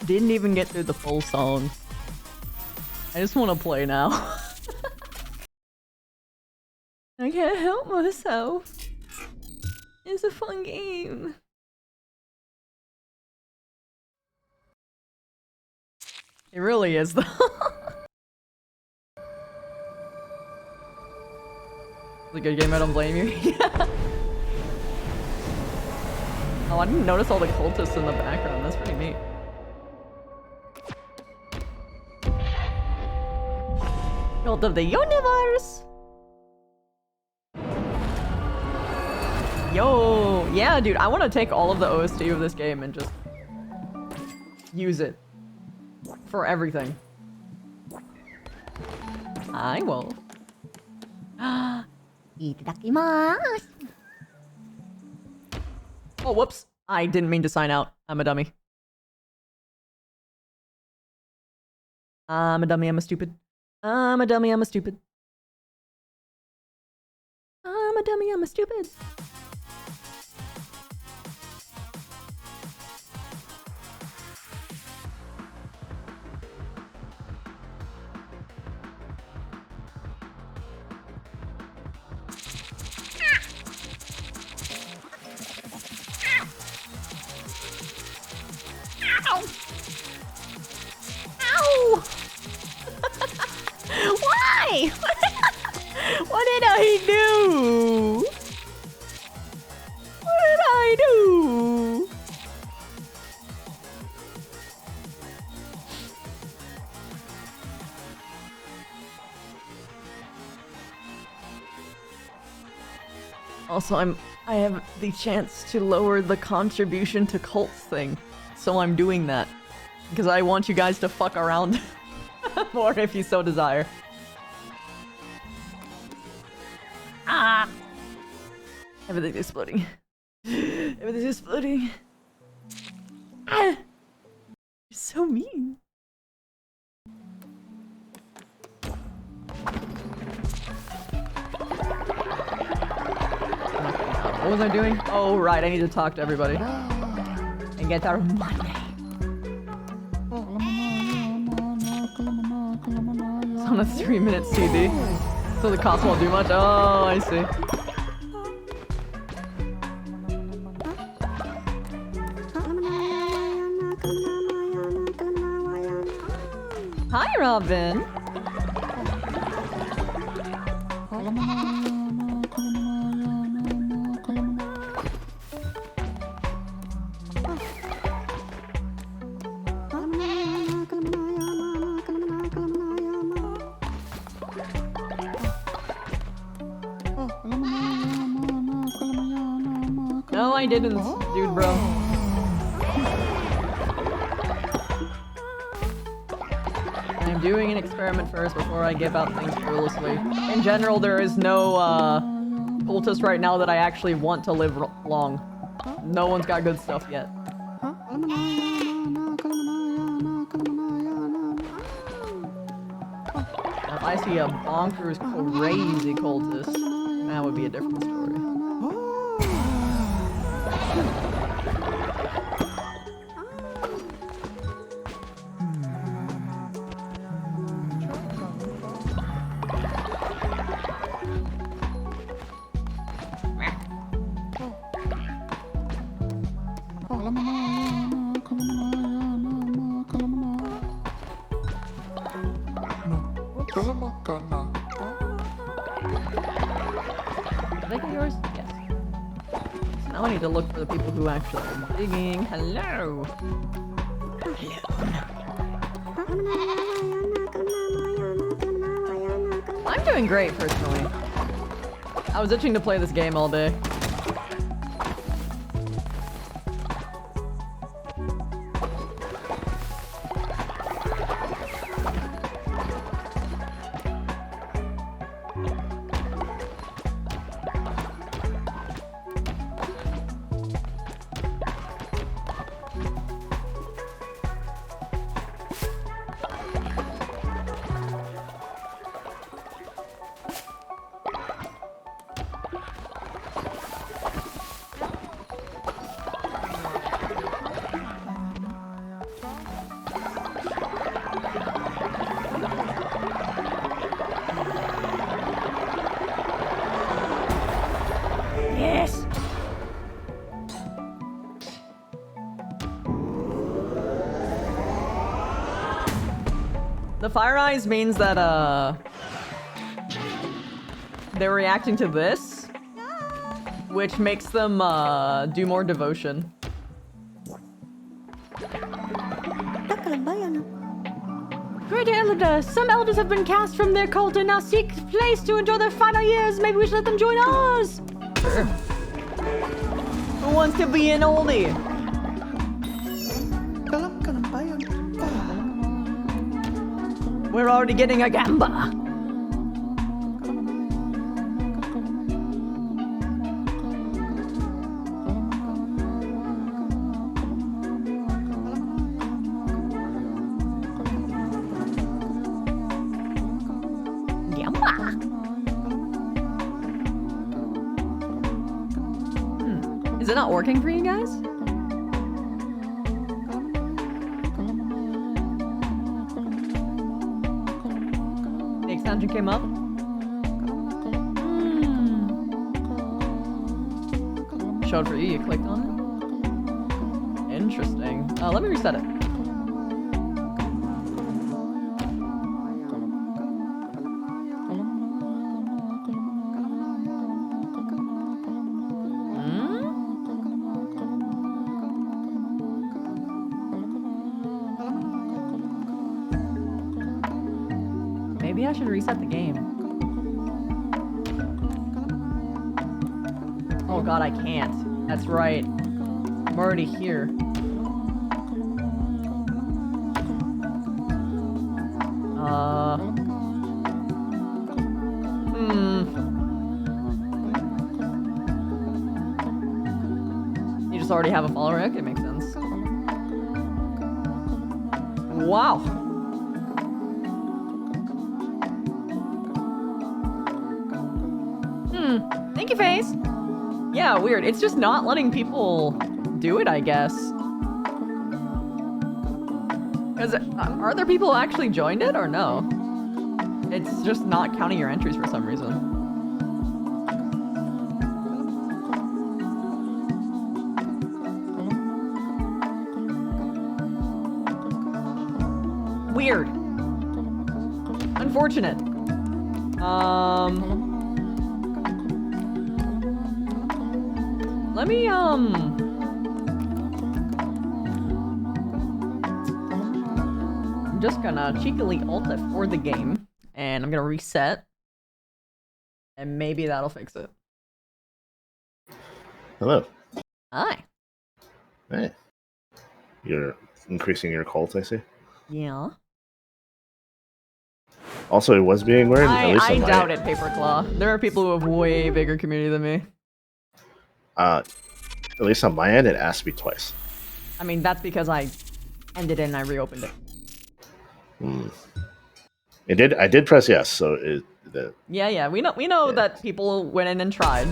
Didn't even get through the full song. I just want to play now. I can't help myself. It's a fun game. It really is though. It's a good game, I don't blame you. Yeah. Oh, I didn't notice all the cultists in the background. That's pretty neat. Cult of the universe! Yo! Yeah, dude, I want to take all of the OST of this game and just use it for everything. I will. Itadakimasu! Oh, whoops. I didn't mean to sign out. I'm a dummy. I'm a dummy, I'm a stupid. I'm a dummy, I'm a stupid. I'm a dummy, I'm a stupid. Ow! Ow! Why? What did I do? What did I do? Also, I have the chance to lower the contribution to cults thing, so I'm doing that because I want you guys to fuck around more if you so desire. Ah! Everything's exploding. Everything's exploding. Ah! You're so mean. was I doing? Oh, right, I need to talk to everybody. And get our money. It's on a 3-minute CD. So the cost won't do much? Oh, I see. Hi, Robin. No, I didn't, dude, bro. I'm doing an experiment first before I give out things fearlessly. In general, there is no, cultist right now that I actually want to live long. No one's got good stuff yet. If I see a bonkers crazy cultist, that would be a different story. Did I get yours? Yes. So now I need to look for the people who actually are digging. Hello! I'm doing great, personally. I was itching to play this game all day. Yes! The fire eyes means that, they're reacting to this, which makes them, do more devotion. Great Elder, some elders have been cast from their cult and now seek place to enjoy their final years. Maybe we should let them join ours. Sure. Who wants to be an oldie? We're already getting a gamba. Is it not working for you guys? The extension came up? Showed for you, you clicked on it? Interesting. Let me reset it. Maybe I should reset the game. Oh god, I can't. That's right. I'm already here. You just already have a follower? Okay, makes sense. Wow. Thank you, Face. Yeah, weird. It's just not letting people do it, I guess. Because are there people who actually joined it or no? It's just not counting your entries for some reason. Weird. Unfortunate. Let me, I'm just gonna cheekily alt F4 the game, and I'm gonna reset, and maybe that'll fix it. Hello. Hi. Hey. You're increasing your cult, I see. Yeah. Also, it was being weird. I doubt it, Paperclaw. There are people who have way bigger community than me. At least on my end, it asked me twice. I mean, that's because I ended it and I reopened it. It did. I did press yes, so Yeah. We know that people went in and tried.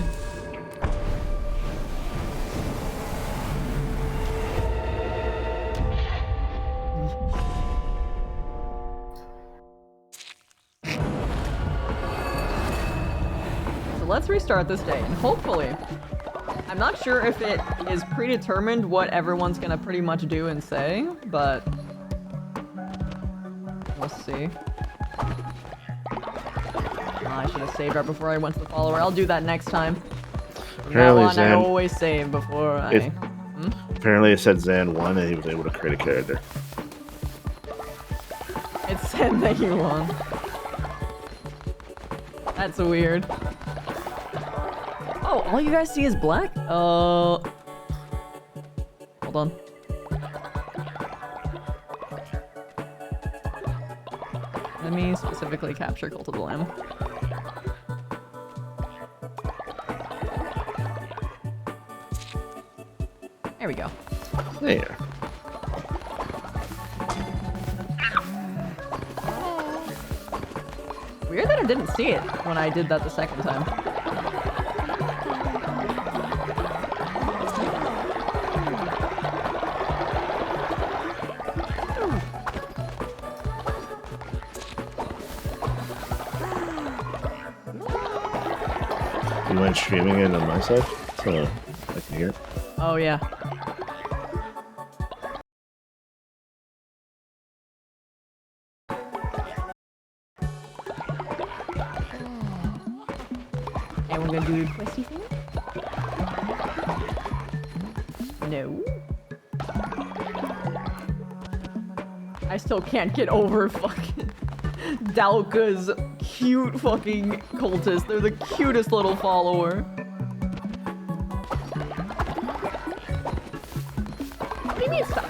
So let's restart this day, and hopefully, I'm not sure if it is predetermined what everyone's gonna pretty much do and say, but we'll see. I should have saved right before I went to the follower. I'll do that next time. From now on, I always save before I... Apparently it said Zan won and he was able to create a character. It said that you won. That's weird. Oh, all you guys see is black? Hold on. Let me specifically capture Cult of the Lamb. There we go. There. Weird that I didn't see it when I did that the second time. You went streaming it on my side, so I can hear it. Oh yeah. And we're gonna do questy thing? No. I still can't get over fucking Dalka's cute fucking cultist. They're the cutest little follower. What do you mean stop?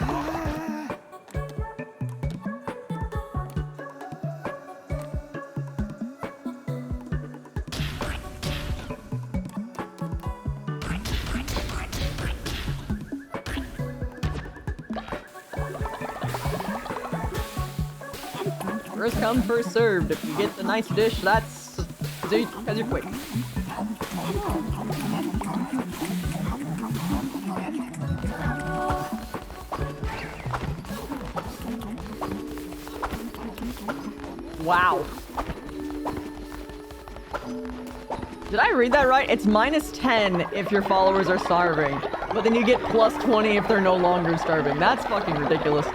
First come, first served. If you get the nice dish, that's because you're quick. Wow. Did I read that right? It's -10 if your followers are starving, but then you get +20 if they're no longer starving. That's fucking ridiculous.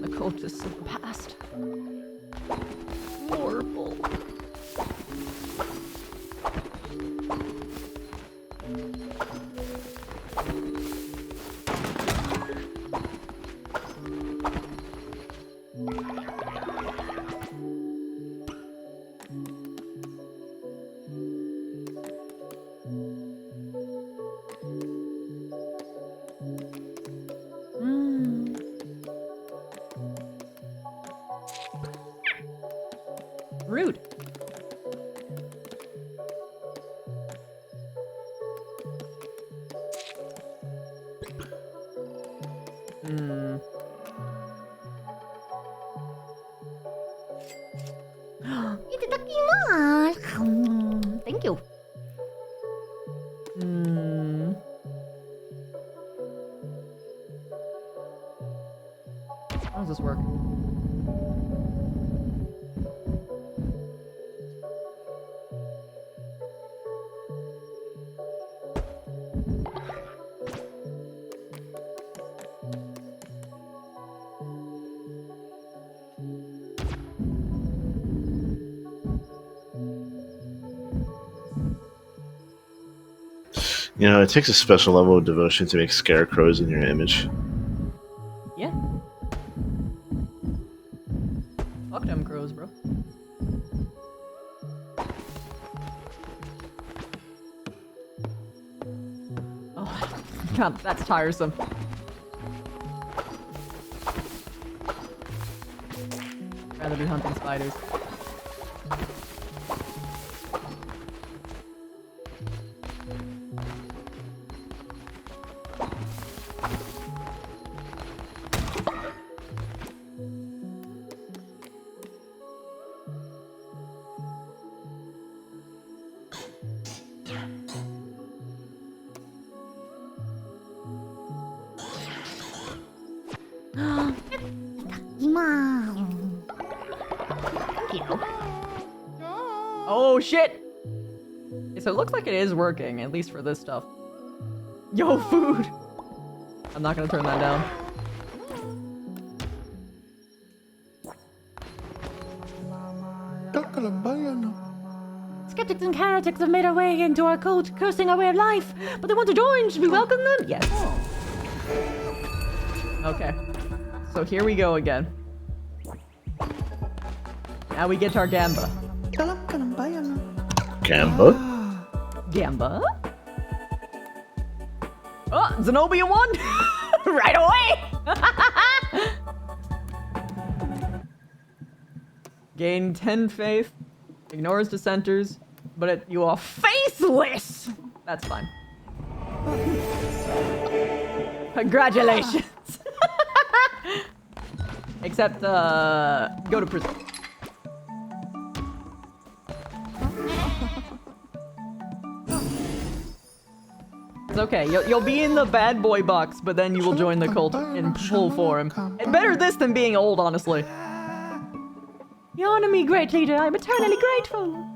The cultists of the past. Horrible. Rude. Hmm. Itadakimasu. Thank you. Hmm. How does this work? You know, it takes a special level of devotion to make scarecrows in your image. Yeah. Fuck them crows, bro. Oh, God, that's tiresome. Rather be hunting spiders. Oh shit! Okay, so it looks like it is working, at least for this stuff. Yo, food! I'm not gonna turn that down. Skeptics and heretics have made our way into our cult, cursing our way of life, but they want to join. Should we welcome them? Yes. Okay. So here we go again. Now we get our Gamba. Gamba? Gamba? Oh, Zenobia won! Right away! Gain 10 faith, ignores dissenters, but you are faithless! That's fine. Congratulations! Except, go to prison. It's okay, you'll be in the bad boy box, but then you will join the cult in full form. And better this than being old, honestly. You honor me, great leader. I'm eternally grateful.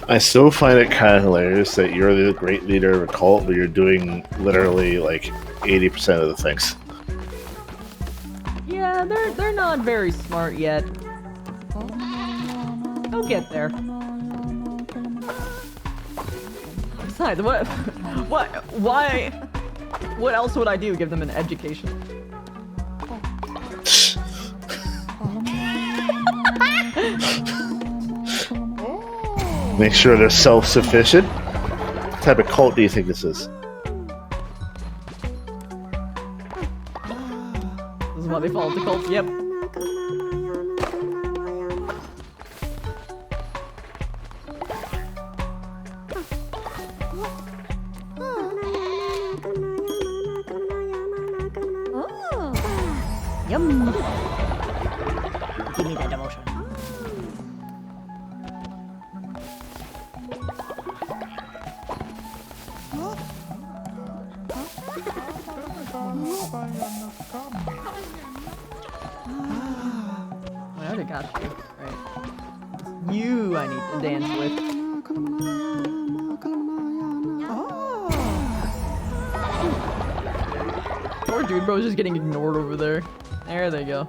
I still find it kind of hilarious that you're the great leader of a cult, but you're doing literally like 80% of the things. Yeah, they're not very smart yet. They'll get there. Besides, why? What else would I do? Give them an education? Make sure they're self-sufficient. What type of cult do you think this is? This is why they fall into cults. Yep. Yum. Give me that devotion. I already got you. Right. You I need to dance with. Poor dude bro's just getting ignored over there. There they go.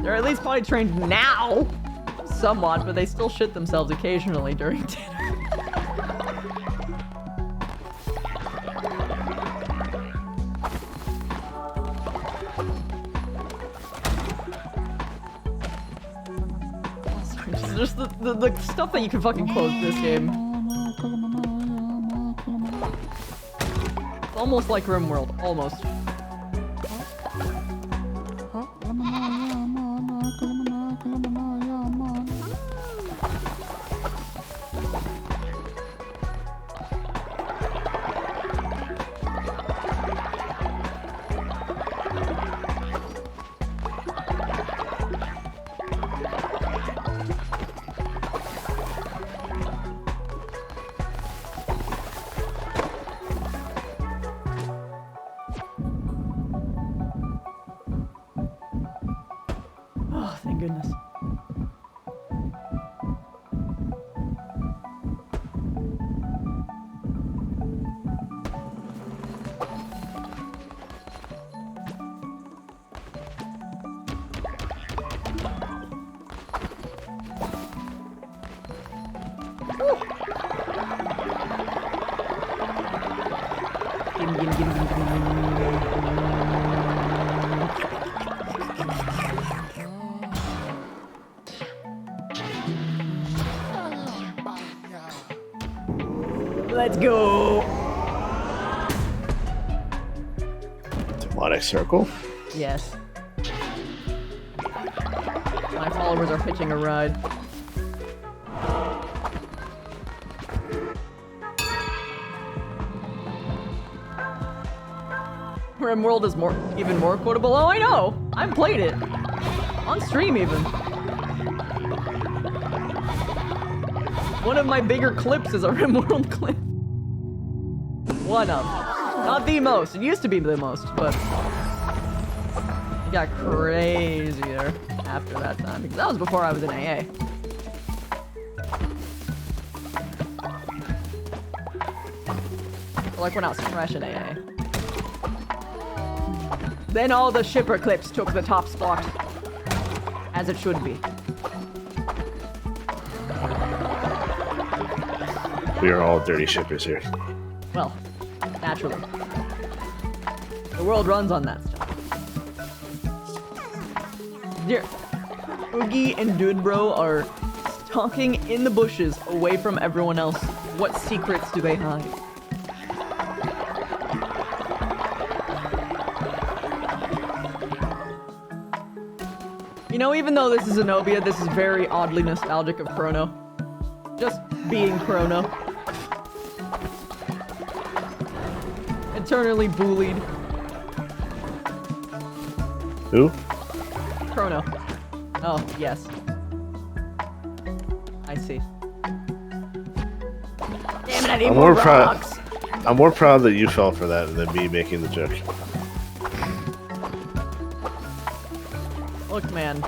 They're at least probably trained now! Somewhat, but they still shit themselves occasionally during dinner. Just the stuff that you can fucking quote this game. Almost like RimWorld, almost. Oh, thank goodness. Let's go! Demonic circle? Yes. My followers are hitching a ride. RimWorld is even more quotable. Oh, I know! I've played it. On stream, even. One of my bigger clips is a RimWorld clip. One of. Not the most. It used to be the most, but it got crazier after that time, because that was before I was in AA. Like when I was fresh in AA. Then all the shipper clips took the top spot. As it should be. We are all dirty shippers here. Well, naturally. The world runs on that stuff. Dear, Oogie and Dudebro are stalking in the bushes away from everyone else. What secrets do they hide? You know, even though this is Zenobia, this is very oddly nostalgic of Chrono. Just being Chrono. Eternally bullied. Who? Chrono. Oh, yes. I see. Damn it, I need I'm more more proud. rocks! I'm more proud that you fell for that than me making the joke. Look, man.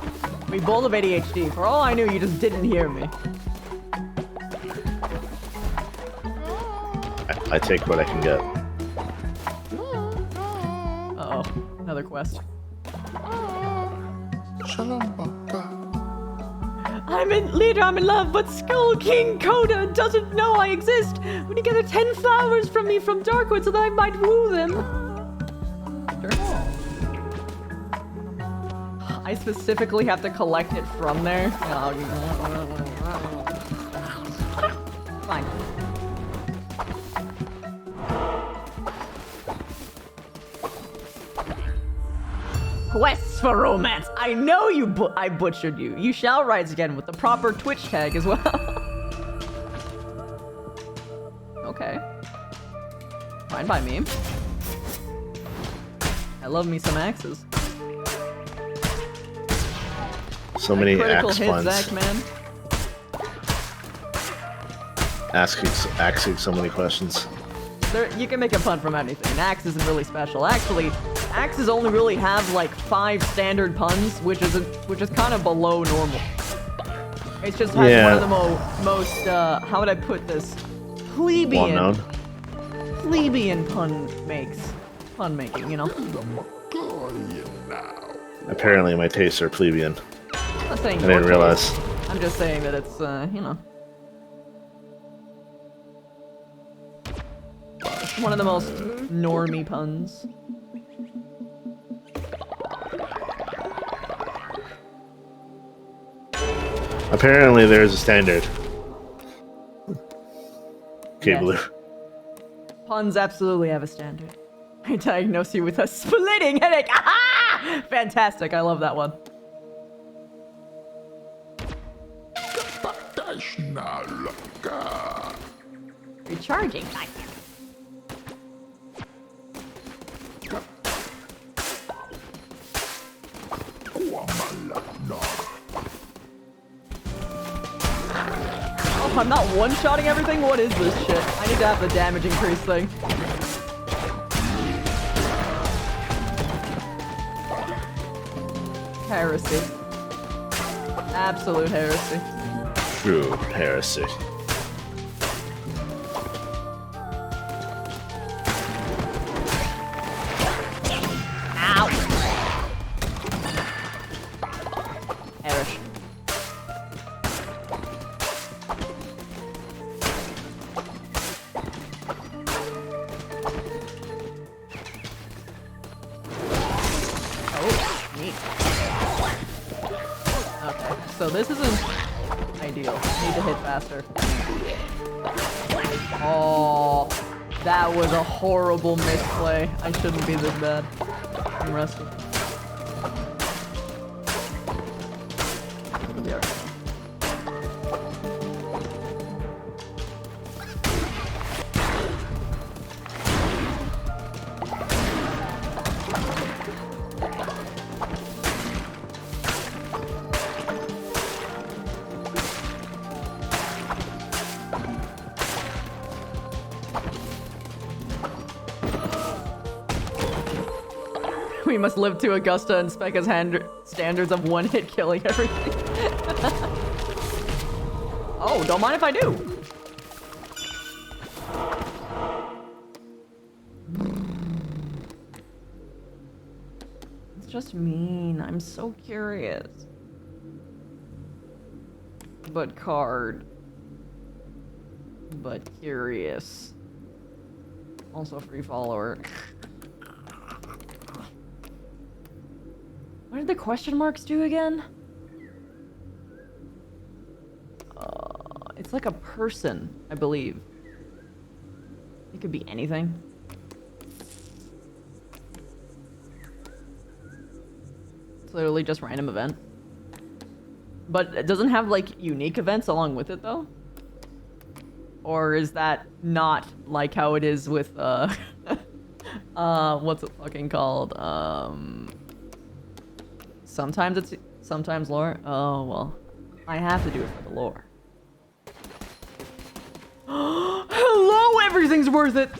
We both have ADHD. For all I knew, you just didn't hear me. I take what I can get. Uh-oh. Another quest. I'm in love, but Skull King Coda doesn't know I exist. When you gather 10 flowers from me from Darkwood so that I might woo them. Sure. I specifically have to collect it from there. Fine. Quests for romance. I know I butchered you. You shall rise again with the proper Twitch tag as well. Okay. Fine by me. I love me some axes. So many critical axe hit, puns. Zach, man. Asking so many questions. You can make a pun from anything. Axe isn't really special. Actually, axes only really have like 5 standard puns, which is kind of below normal. It's just has one of the most how would I put this? Plebeian pun making, you know. Apparently my tastes are plebeian. I'm not saying I didn't realize. I'm just saying that it's you know. One of the most normie puns. Apparently there's a standard. Okay, Yes. Blue. Puns absolutely have a standard. I diagnose you with a splitting headache. Aha! Fantastic. I love that one. Recharging. Oh, I'm not one-shotting everything? What is this shit? I need to have the damage increase thing. Heresy. Absolute heresy. True heresy. Ow! Perish. Oh, neat. Okay, so this isn't ideal. Need to hit faster. Oh, that was a horrible misplay. I shouldn't be this bad. I'm rusty. It'll be alright. We must live to Augusta and Specca's standards of one-hit killing everything. Oh, don't mind if I do. It's just mean. I'm so curious. But card. But curious. Also free follower. What did the question marks do again? It's like a person, I believe. It could be anything. It's literally just random event. But it doesn't have, like, unique events along with it, though? Or is that not like how it is with, what's it fucking called? Sometimes it's, sometimes lore. Oh, well. I have to do it for the lore. Hello, everything's worth it!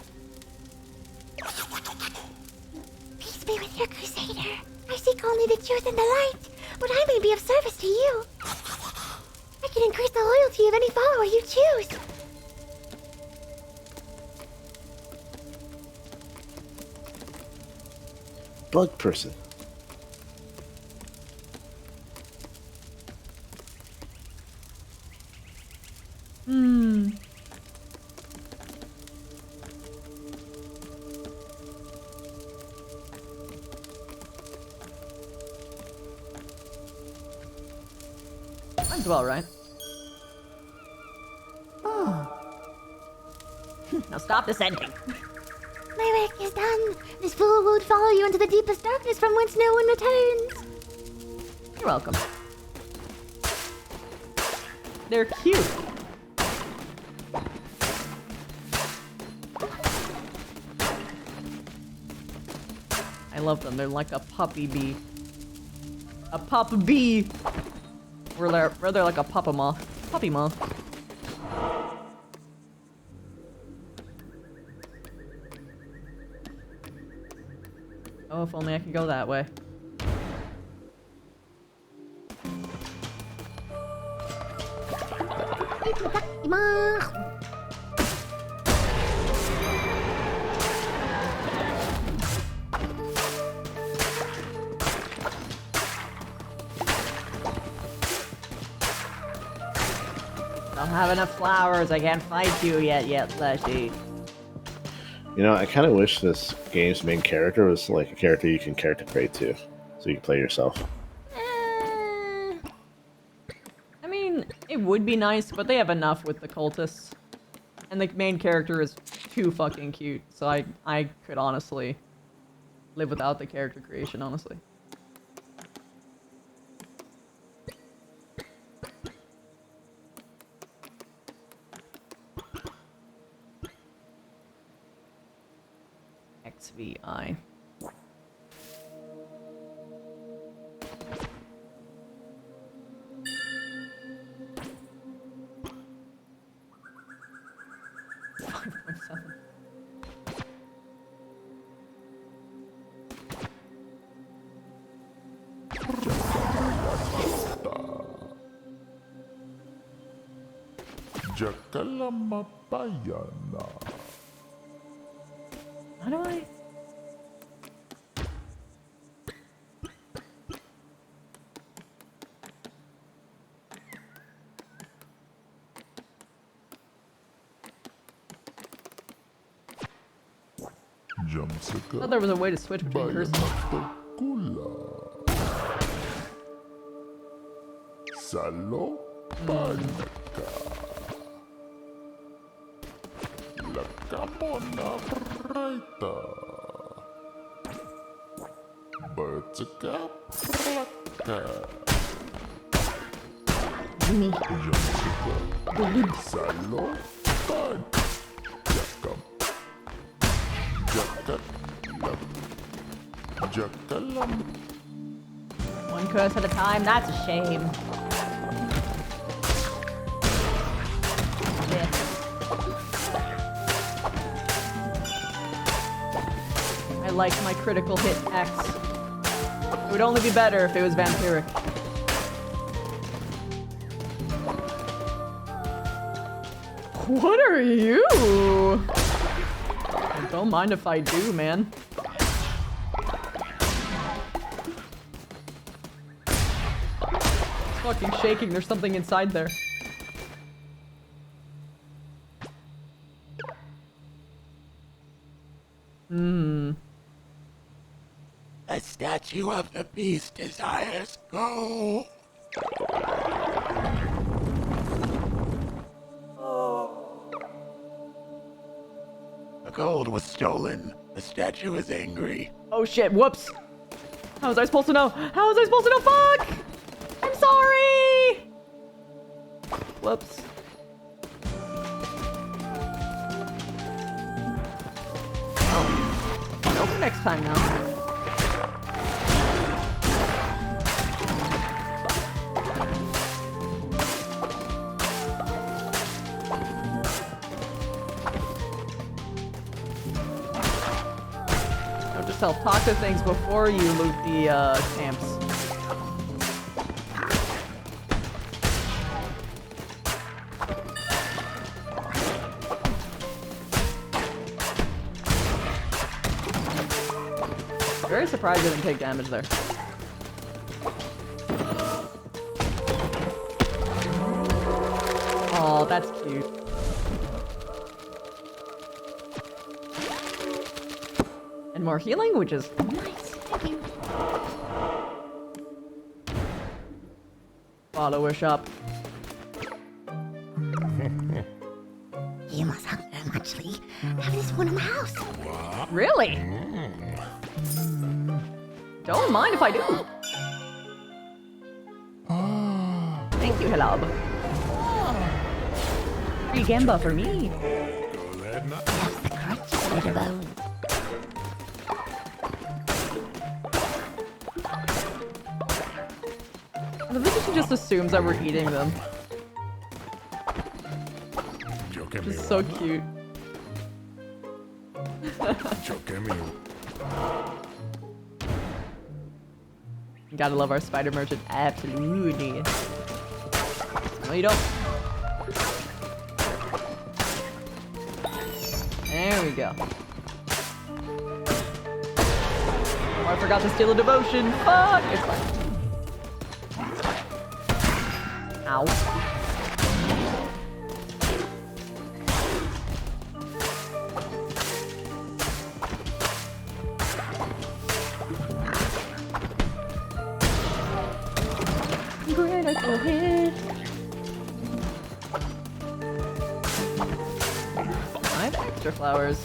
Peace be with you, Crusader. I seek only the truth and the light, but I may be of service to you. I can increase the loyalty of any follower you choose. Bug person. Might as well, right? Now stop this ending. My work is done. This fool won't follow you into the deepest darkness from whence no one returns. You're welcome. They're cute. I love them. They're like a puppy bee. A pup bee. Or they're rather like a papa moth. Puppy moth. Oh, if only I could go that way. Don't have enough flowers. I can't fight you yet, Slushy. You know, I kind of wish this game's main character was like a character you can character create too, so you can play yourself. I mean, it would be nice, but they have enough with the cultists. And the main character is too fucking cute. So I could honestly live without the character creation, honestly. XVI. Jakalamapayana. How do I? I thought there was a way to switch between cursors. Salo Panaka. La Camona Raita. Bertska Praka. Salo Panaka. Jakalam. One curse at a time, that's a shame. Shit. I like my critical hit X. It would only be better if it was vampiric. What are you? Don't mind if I do, man. It's fucking shaking. There's something inside there. A statue of the beast desires gold. The gold was stolen. The statue is angry. Oh shit, whoops. How was I supposed to know? How was I supposed to know? Fuck! I'm sorry! Whoops. Oh. Nope, next time now. Note to self, talk to things before you loot the camps. Very surprised I didn't take damage there. Oh, that's cute. And more healing, which is nice. Thank you. Follower shop. You must hunger muchly. Have this one in the house. Really? Don't mind if I do. Thank you, Helab. Free Gamba for me. That's the crutch for the bone. I think she just assumes that we're eating them. It's so cute. Gotta love our spider merchant. Absolutely. No, you don't. There we go. Oh, I forgot to steal a devotion. Fuck! It's fine. Ow. Critical hit. Alright. extra flowers.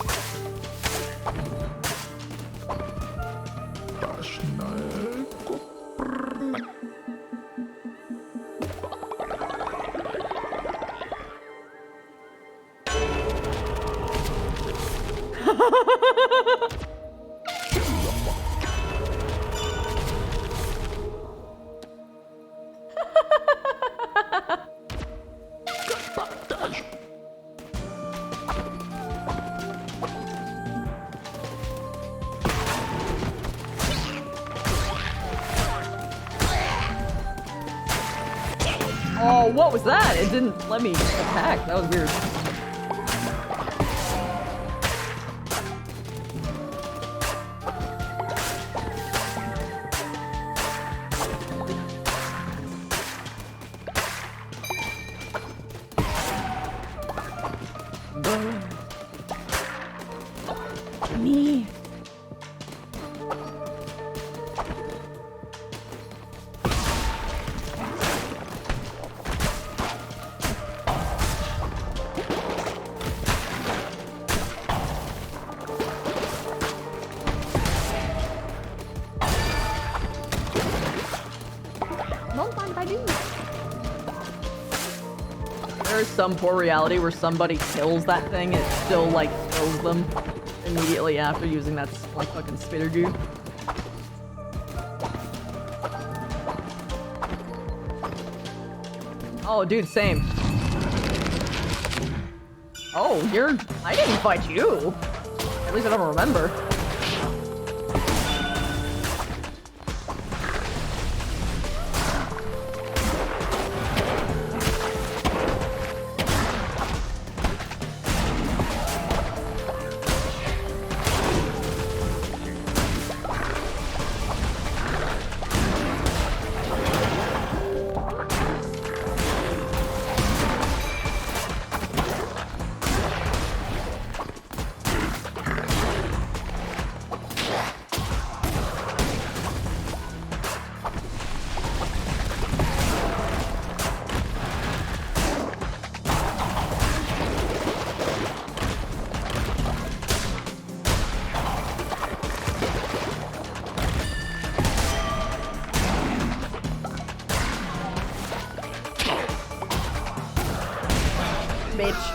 Oh, what was that? It didn't let me attack. That was weird. Me. There's some poor reality where somebody kills that thing, it still like kills them immediately after using that like fucking spitter goo. Oh, dude, same. Oh, I didn't fight you. At least I don't remember. Bitch.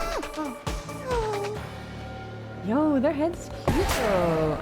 Yo, their head's cute though.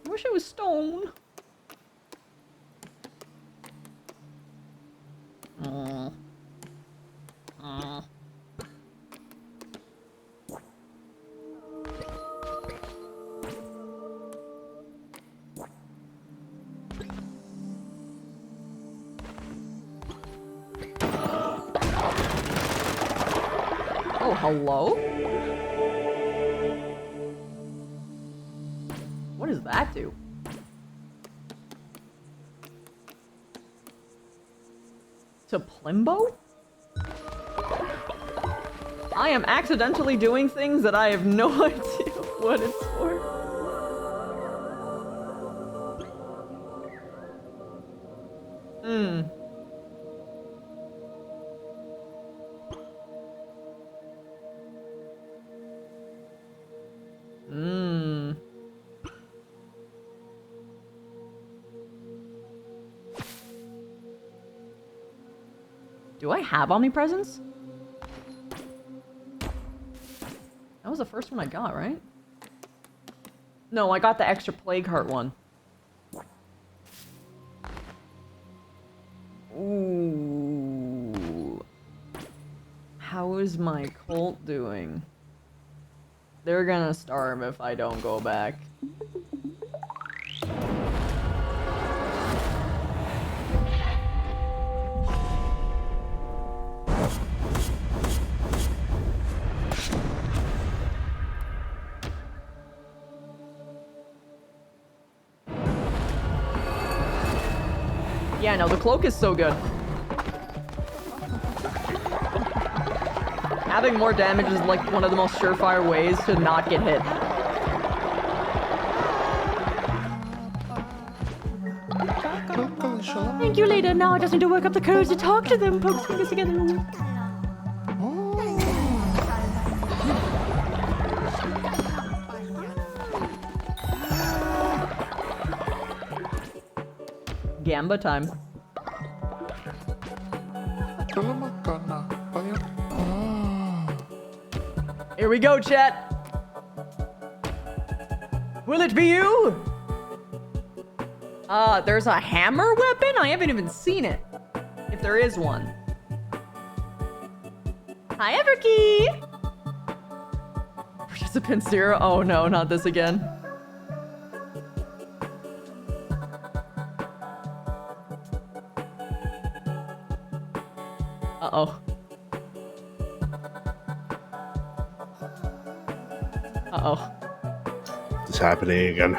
I wish it was stone. Oh, hello? What does that do? To Plimbo? I am accidentally doing things that I have no idea what it's for. Do I have omnipresence? That was the first one I got, right? No, I got the extra plague heart one. Ooh. How is my cult doing? They're gonna starve if I don't go back. Yeah, no, the cloak is so good. Having more damage is like one of the most surefire ways to not get hit. Thank you, later. Now I just need to work up the courage to talk to them. Poke fingers together. Gamba time. Here we go, chat. Will it be you? There's a hammer weapon? I haven't even seen it. If there is one. Hi, Everkey! Participant 0. Oh no, not this again. Uh-oh. Uh-oh. It's happening again.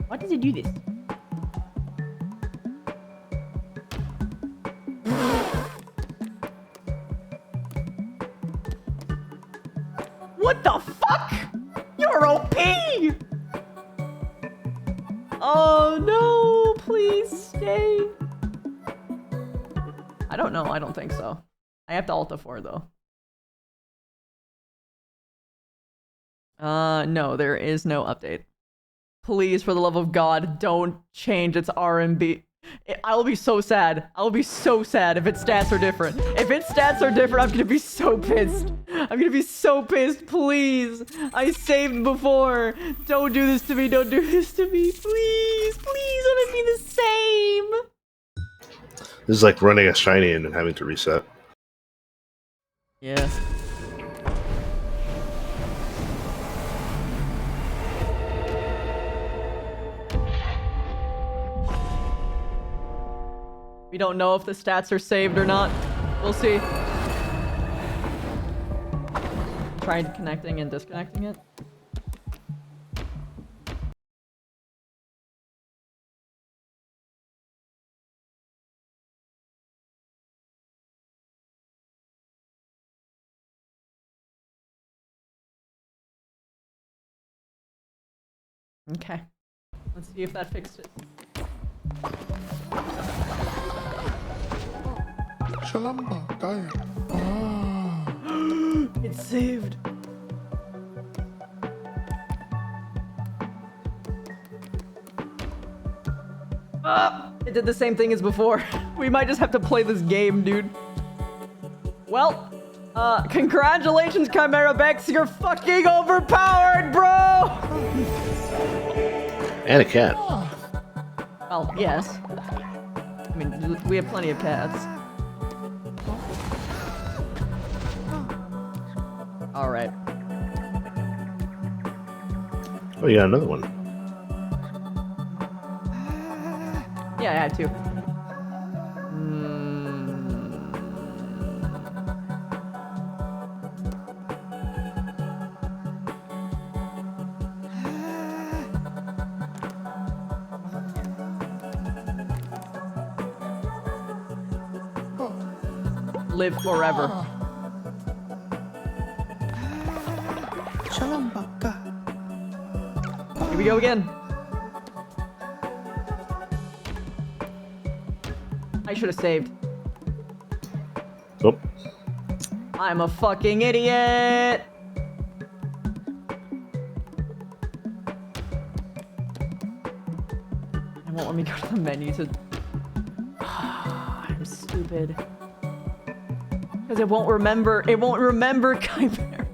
Why does it do this? What the fuck? You're OP! Oh no, please stay. I don't know, I don't think so. I have to Alt F4 though. No, there is no update. Please, for the love of God, don't change its R&B. I'll be so sad. I'll be so sad if its stats are different. If its stats are different, I'm gonna be so pissed. I'm gonna be so pissed. Please. I saved before. Don't do this to me. Don't do this to me. Please. Please let it be the same. This is like running a shiny and then having to reset. Yeah. We don't know if the stats are saved or not. We'll see. Tried connecting and disconnecting it. Okay. Let's see if that fixed it. It's saved. It did the same thing as before. We might just have to play this game, dude. Well, congratulations, Chimera Bex. You're fucking overpowered, bro! And a cat. Well, yes. I mean, we have plenty of cats. Alright. Oh, you got another one. Yeah, I had to. Live forever. Here we go again. I should have saved. Nope. I'm a fucking idiot. It won't let me go to the menu to... I'm stupid. Because it won't remember Chimera.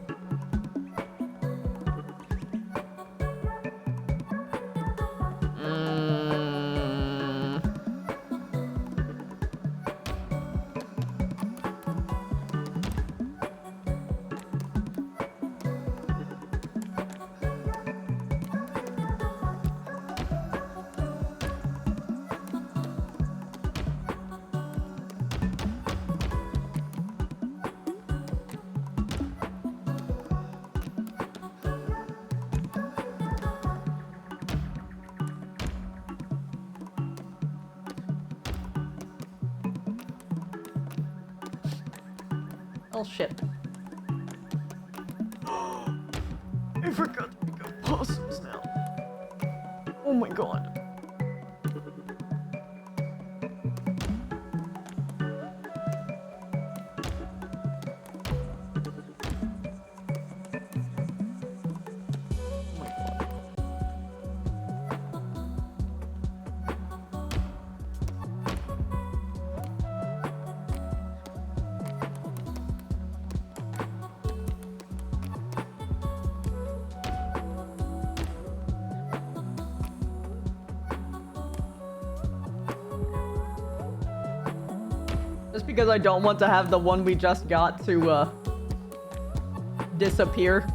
Oh shit. I forgot to get possums now. Oh my god. Just because I don't want to have the one we just got to, disappear.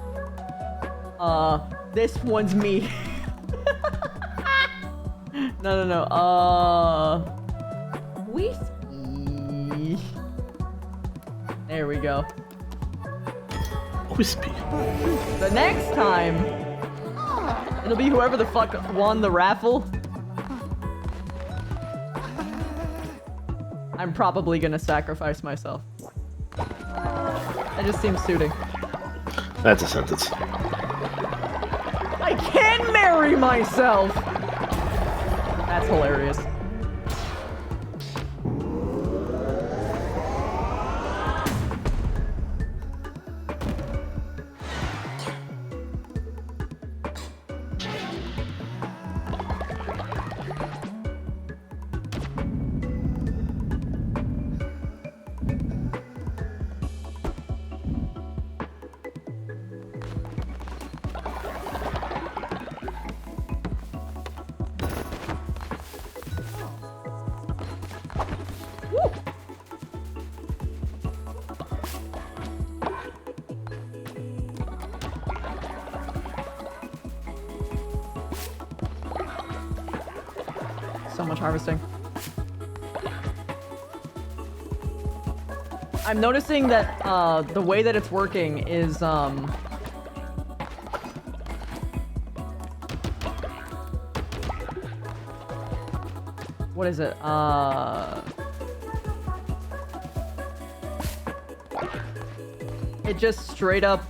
This one's me. No. Whiskey. There we go. Wispy. The next time, it'll be whoever the fuck won the raffle. I'm probably gonna sacrifice myself. That just seems suiting. That's a sentence. I can marry myself! That's hilarious. So much harvesting. I'm noticing that the way that it's working is what is it? It just straight up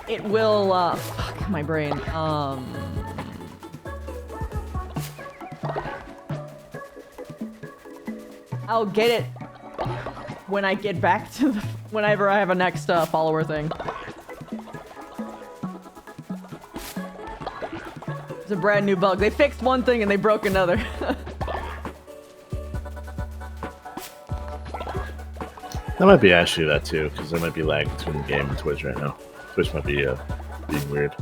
it will fuck my brain. I'll get it when I get back to the whenever I have a next follower thing. It's a brand new bug. They fixed one thing and they broke another. That might be actually that too, because there might be lag between the game and Twitch right now. Twitch might be being weird.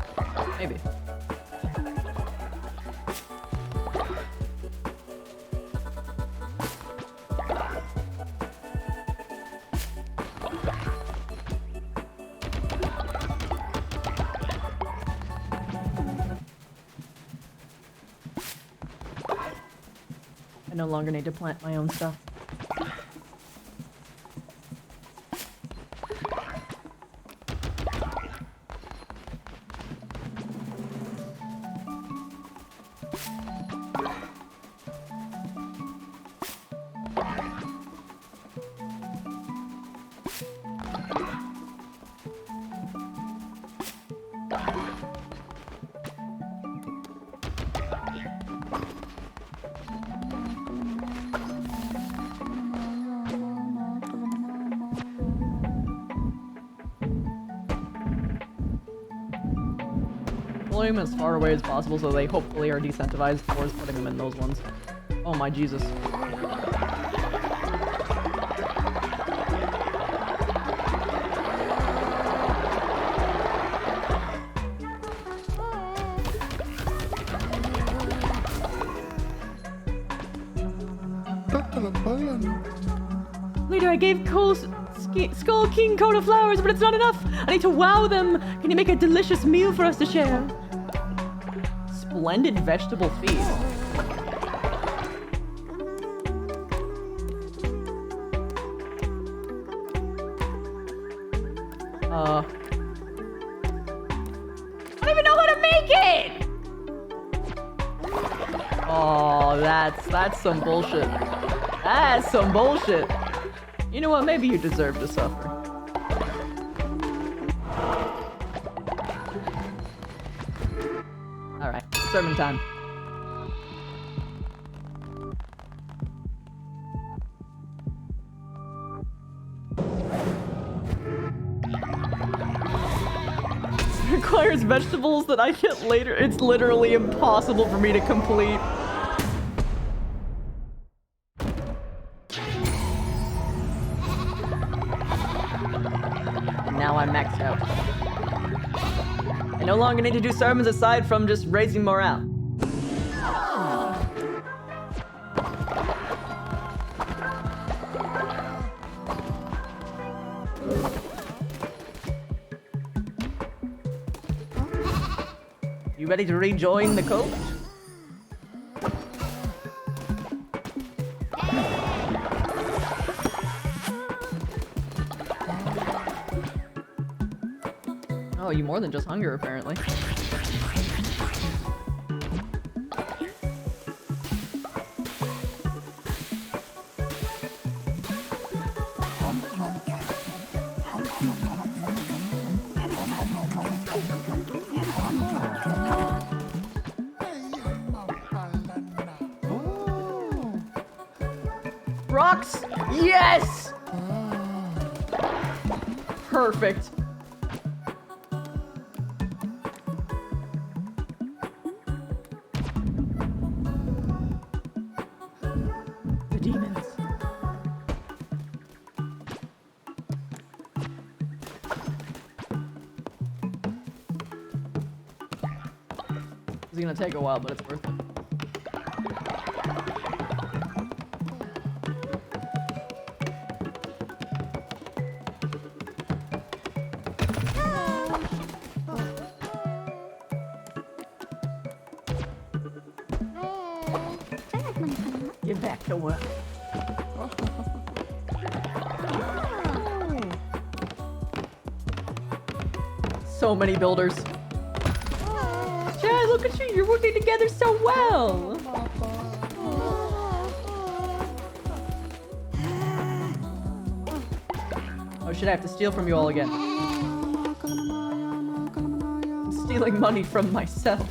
Maybe. I no longer need to plant my own stuff. Pulling them as far away as possible so they hopefully are decentivized towards putting them in those ones. Oh my Jesus. Leader, I gave Skull King coat of flowers, but it's not enough. I need to wow them. Can you make a delicious meal for us to share? Splendid vegetable feast. I don't even know how to make it! Oh, that's some bullshit. That's some bullshit. You know what? Maybe you deserve to suffer. Alright, sermon time. Requires vegetables that I get later. It's literally impossible for me to complete. And now I'm maxed out. I no longer need to do sermons aside from just raising morale. You ready to rejoin the cult? Oh, you more than just hunger, apparently. Rocks! Yes! Perfect. The demons. It's gonna take a while, but it's worth it. Get back to work. So many builders. Chad, look at you. You're working together so well. Oh shit, I have to steal from you all again. I'm stealing money from myself.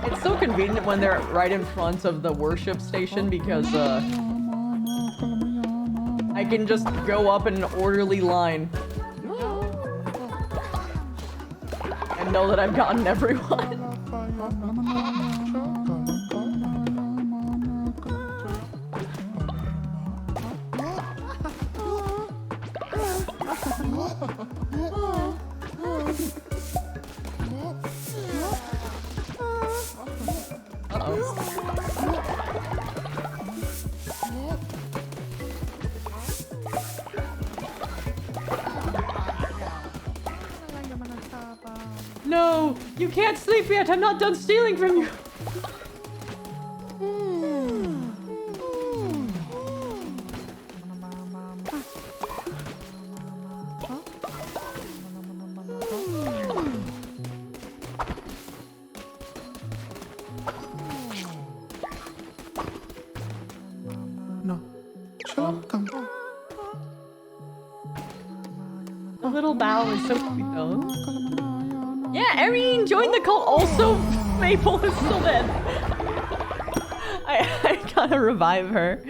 It's so convenient when they're right in front of the worship station because I can just go up in an orderly line and know that I've gotten everyone. No, you can't sleep yet. I'm not done stealing from you. The little bow is so sweet though. Yeah, Erin joined the cult. Also, Maple is still dead. I gotta revive her.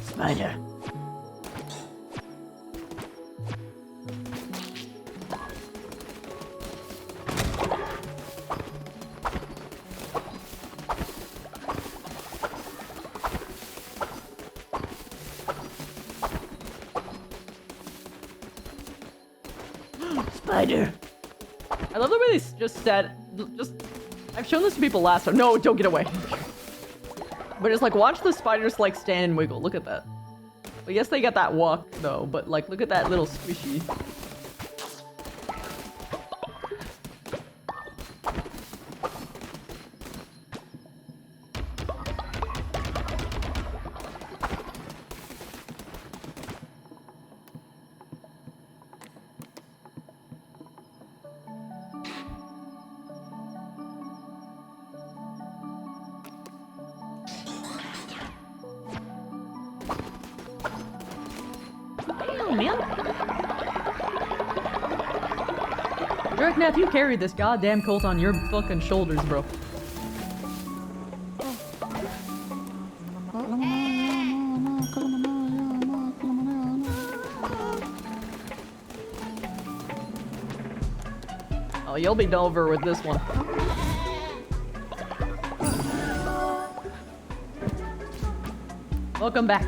Spider. spider. I love the way they just said, I've shown this to people last time. No, don't get away. But it's like, watch the spiders like stand and wiggle. Look at that. Well, yes, they got that walk though, but like, look at that little squishy. Now, you carried this goddamn colt on your fucking shoulders, bro. Oh, you'll be over with this one. Welcome back.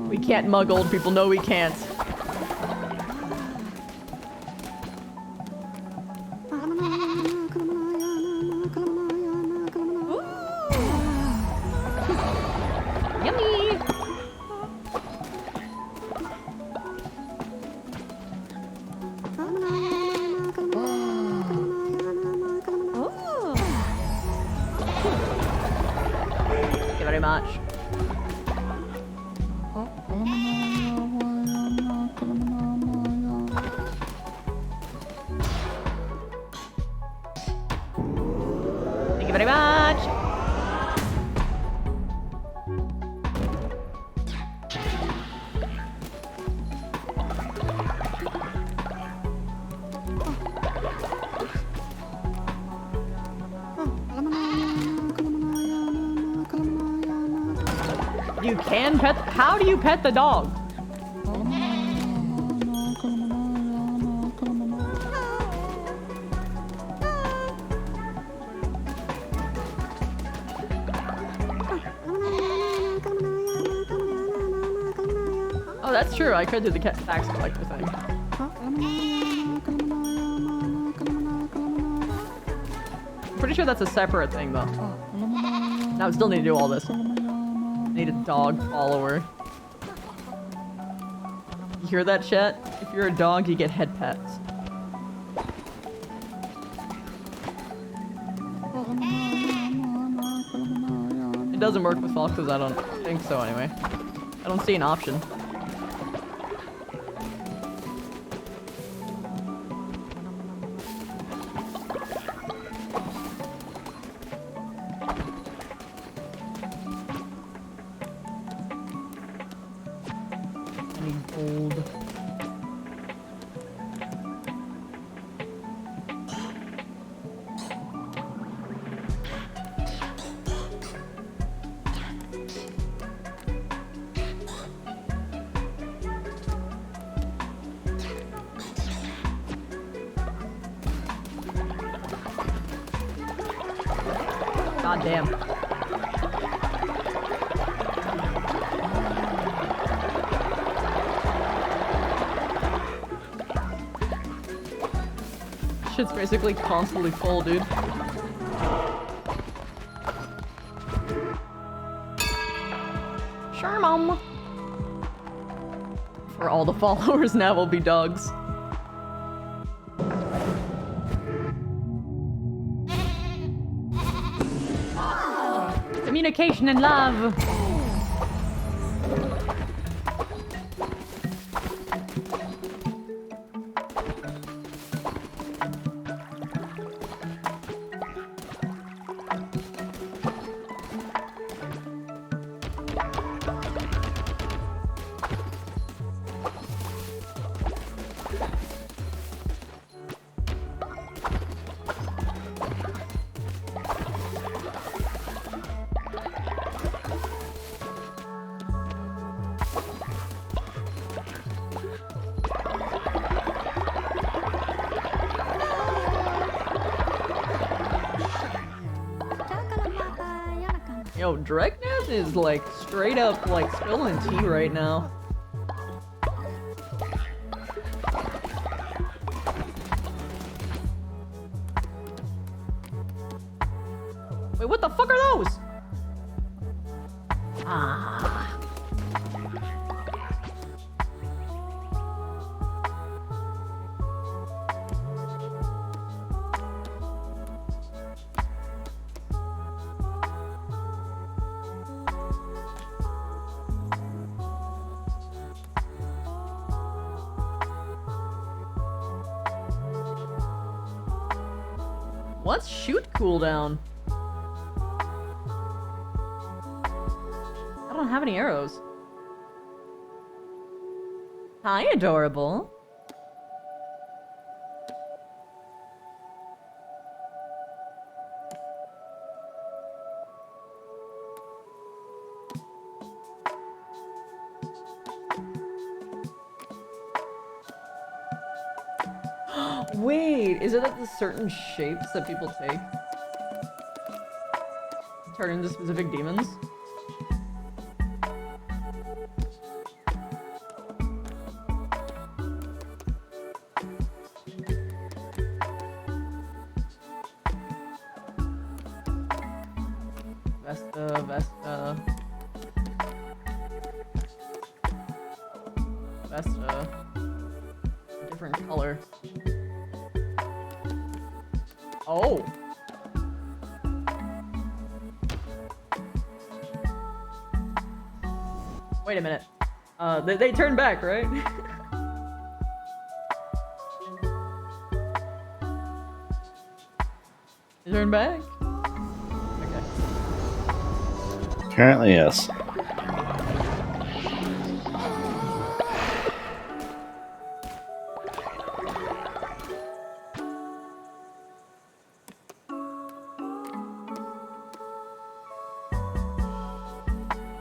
We can't mug old people. No, we can't. Yummy! Thank you very much. Thank you very much. You can pet. How do you pet the dog? Oh, that's true. I could do the tax collector thing. Pretty sure that's a separate thing, though. Now I still need to do all this. Need a dog follower. You hear that, chat? If you're a dog, you get head pets. It doesn't work with foxes, I don't think so anyway. I don't see an option. God damn. Shit's basically constantly full, dude. Sure, Mom. For all the followers now will be dogs. Communication and love. Yo, Dreknath is like straight up like spilling tea right now. Wait, what the fuck are those? Ah. What's shoot cooldown? I don't have any arrows. Hi, adorable. Wait, is it that the certain shapes that people take turn into specific demons? Vesta. A different color. Oh. Wait a minute. They turned back, right? They turned back? Okay. Apparently, yes.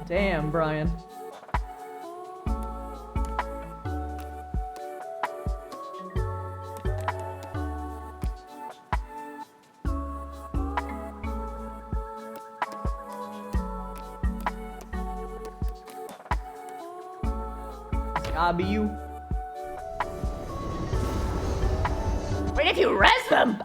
Damn, Brian. It's gotta be you. Wait, if you res them!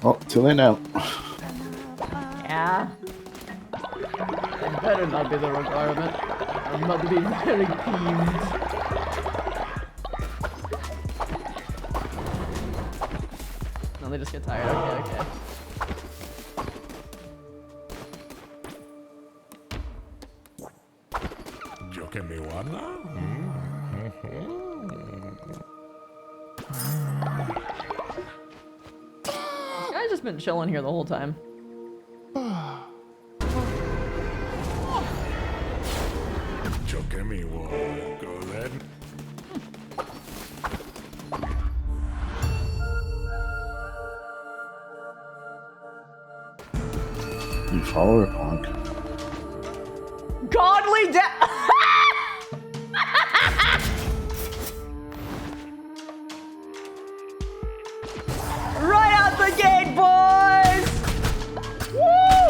Oh, too late now. Yeah. It better not be the requirement. I'm about to be very peeved. No, they just get tired. Okay. Yo que me wanna? I've just been chilling here the whole time. Yo que me wanna go then. You follow her, punk. Godly death! Right out the gate, boys! Woo!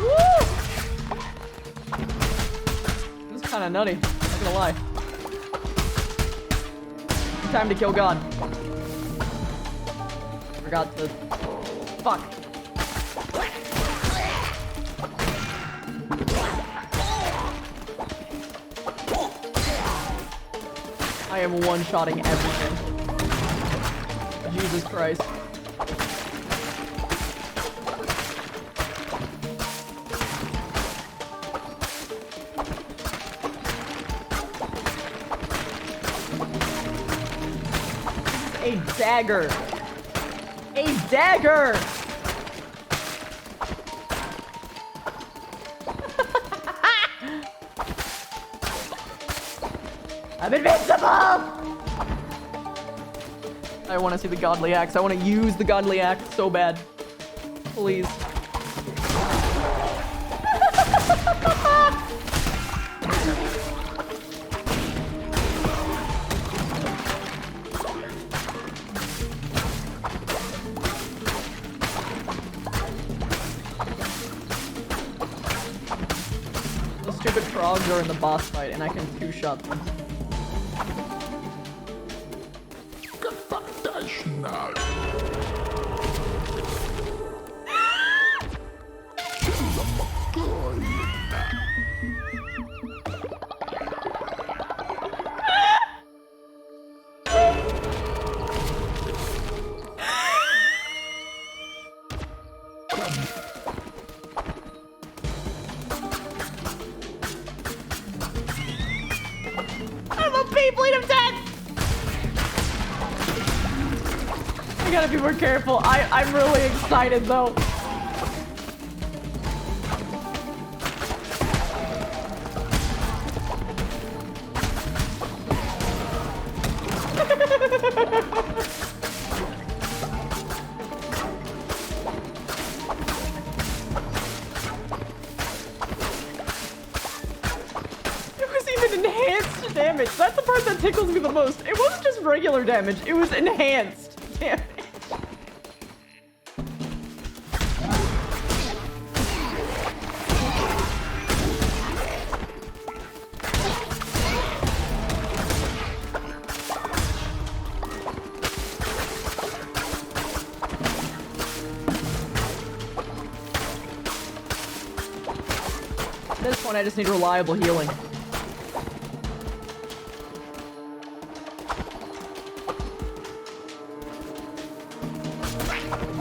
Woo! This is kind of nutty, not gonna lie. Time to kill God. Forgot to... Fuck. I am one-shotting everything. Jesus Christ. A dagger! A dagger! I'm invincible! I want to see the godly axe. I want to use the godly axe so bad. Please. The stupid frogs are in the boss fight and I can two-shot them. I'm a Beyblade of death! I gotta be more careful. I'm really excited though. It was even enhanced damage. That's the part that tickles me the most. It wasn't just regular damage, it was enhanced damage. At this point, I just need reliable healing.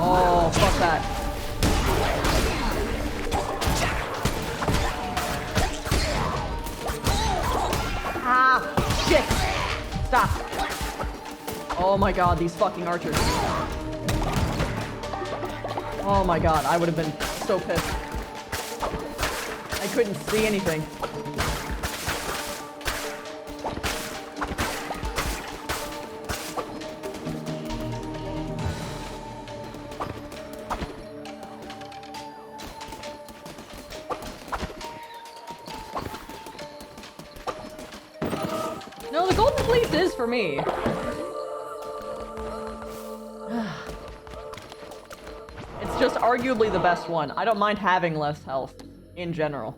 Oh, fuck that. Ah, shit. Stop. Oh my god, these fucking archers. Oh my god, I would have been so pissed. I couldn't see anything. No, the golden fleece is for me. It's just arguably the best one. I don't mind having less health in general.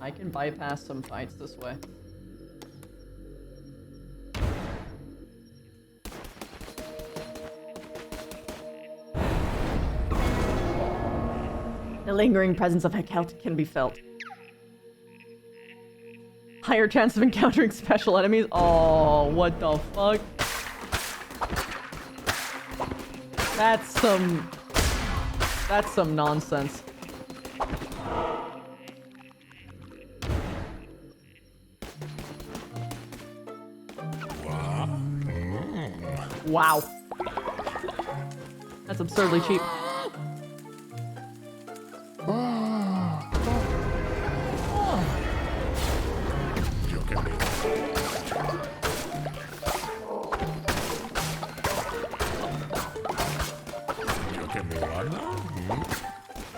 I can bypass some fights this way. The lingering presence of Hecate can be felt. Higher chance of encountering special enemies. Oh, what the fuck? That's some nonsense. Wow. That's absurdly cheap.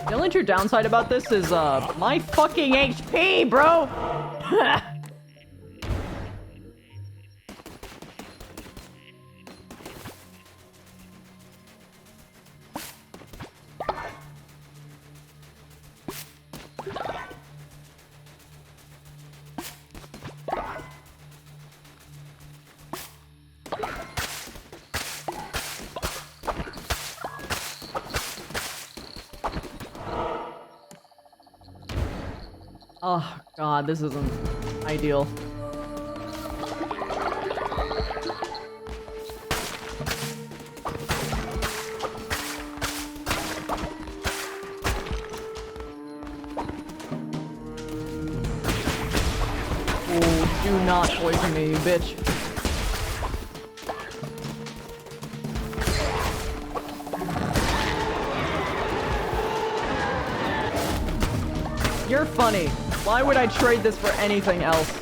The only true downside about this is, my fucking HP, bro! Oh, God, this isn't ideal. Oh, do not poison me, you bitch. You're funny. Why would I trade this for anything else?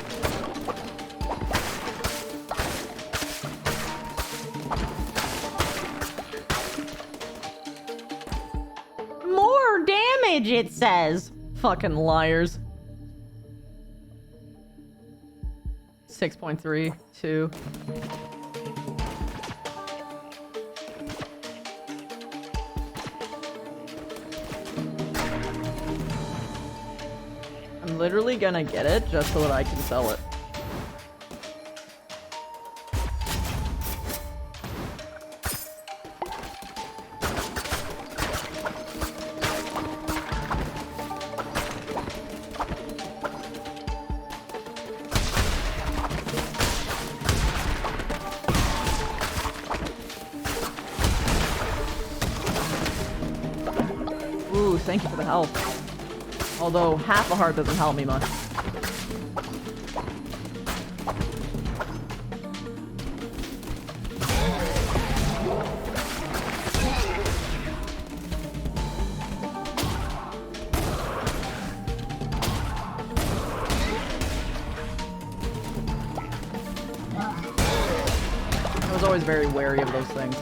More damage, it says. Fucking liars. 6.3, 2. I'm literally gonna get it just so that I can sell it. Ooh, thank you for the help. Although half a heart doesn't help me much. I was always very wary of those things.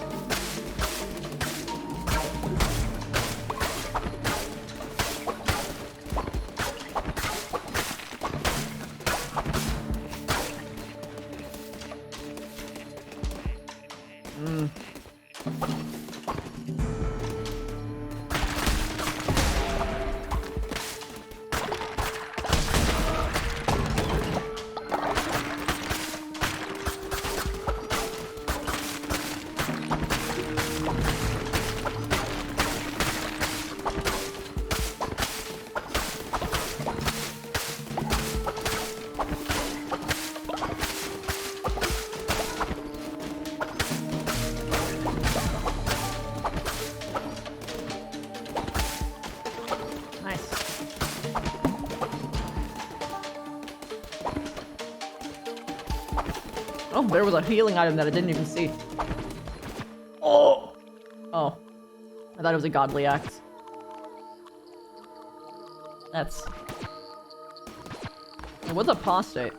Oh, there was a healing item that I didn't even see. Oh! Oh. I thought it was a godly axe. That's... What's apostate?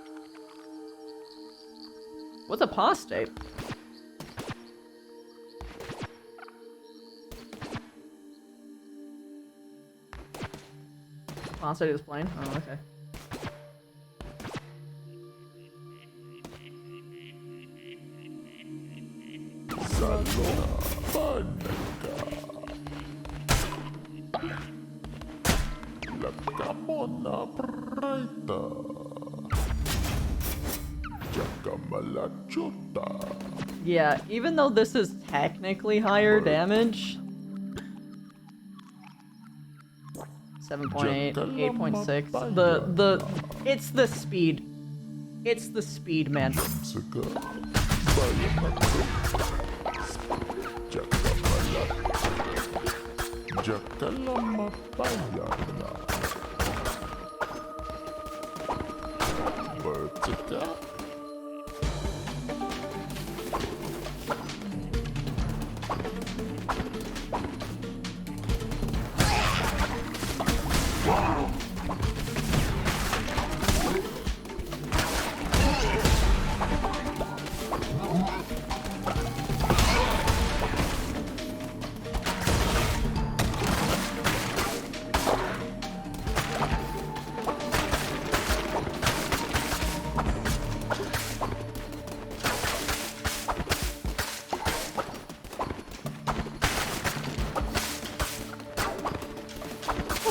What's apostate? Apostate is plain? Oh, okay. Yeah, even though this is technically higher damage... 7.8, 8.6. It's the speed. It's the speed, man.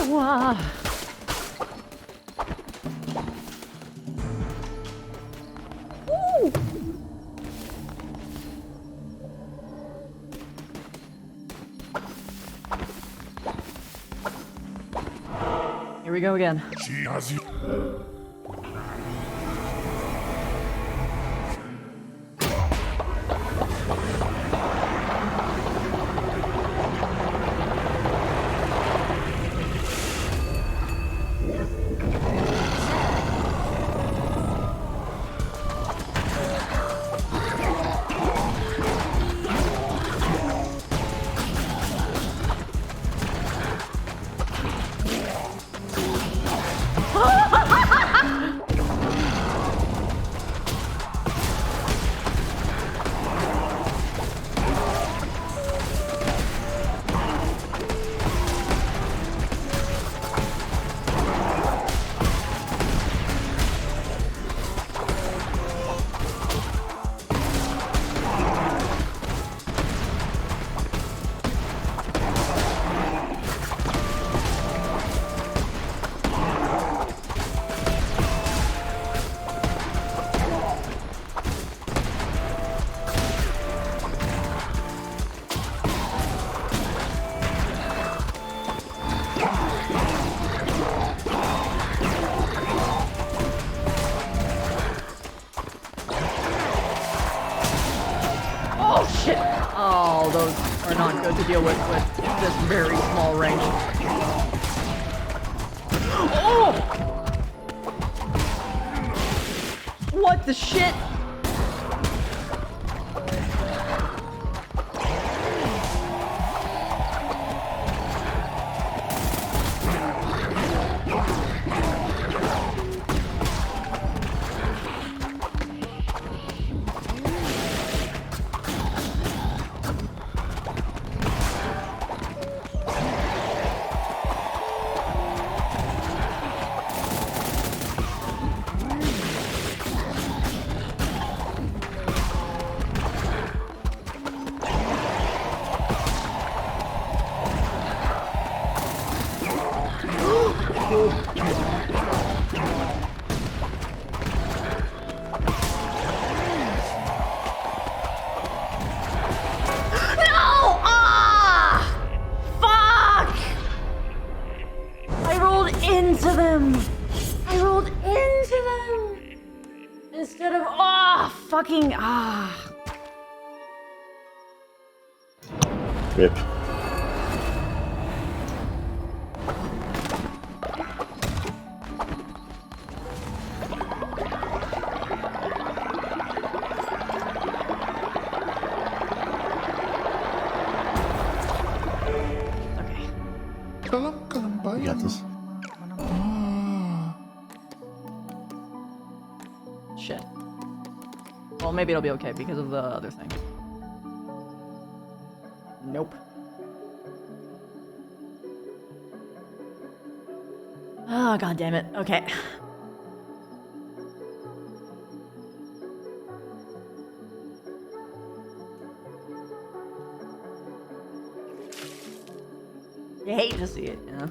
Wow. Ooh. Here we go again. She has you. shit! Oh, those are not good to deal with this very small range. Oh! What the shit? Fucking Rip. You got this. shit. Well, maybe it'll be okay because of the other thing. Nope. Oh, god damn it. Okay. You hate to see it, you know?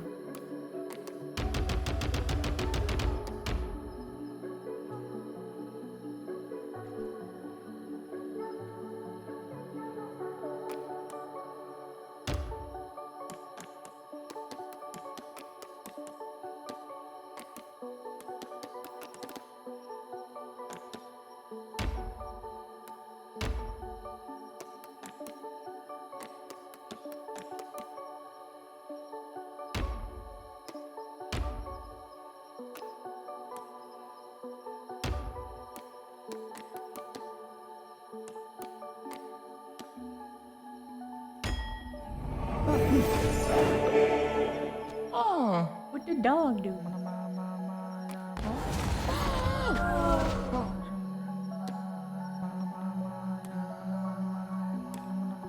What the dog do?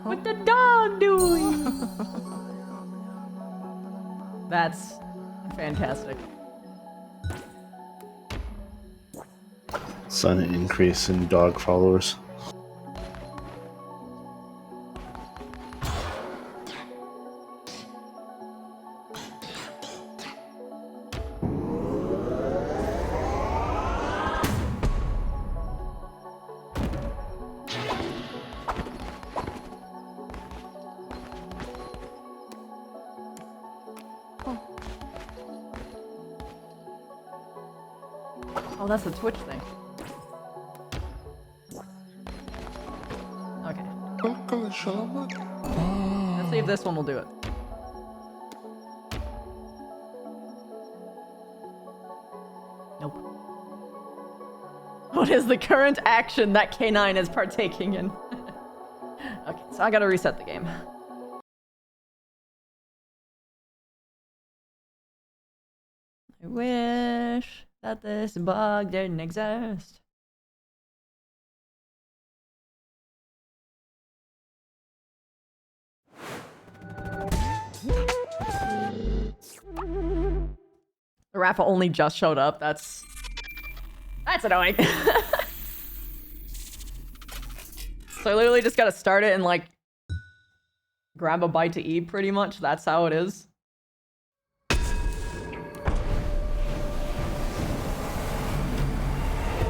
What the dog doing? That's fantastic. Sudden increase in dog followers. Oh, that's the Twitch thing. Okay. Let's see if this one will do it. Nope. What is the current action that K9 is partaking in? Okay, so I gotta reset the game. I wish that this bug didn't exist. The raffle only just showed up. That's annoying. So I literally just gotta start it and like grab a bite to eat pretty much. That's how it is.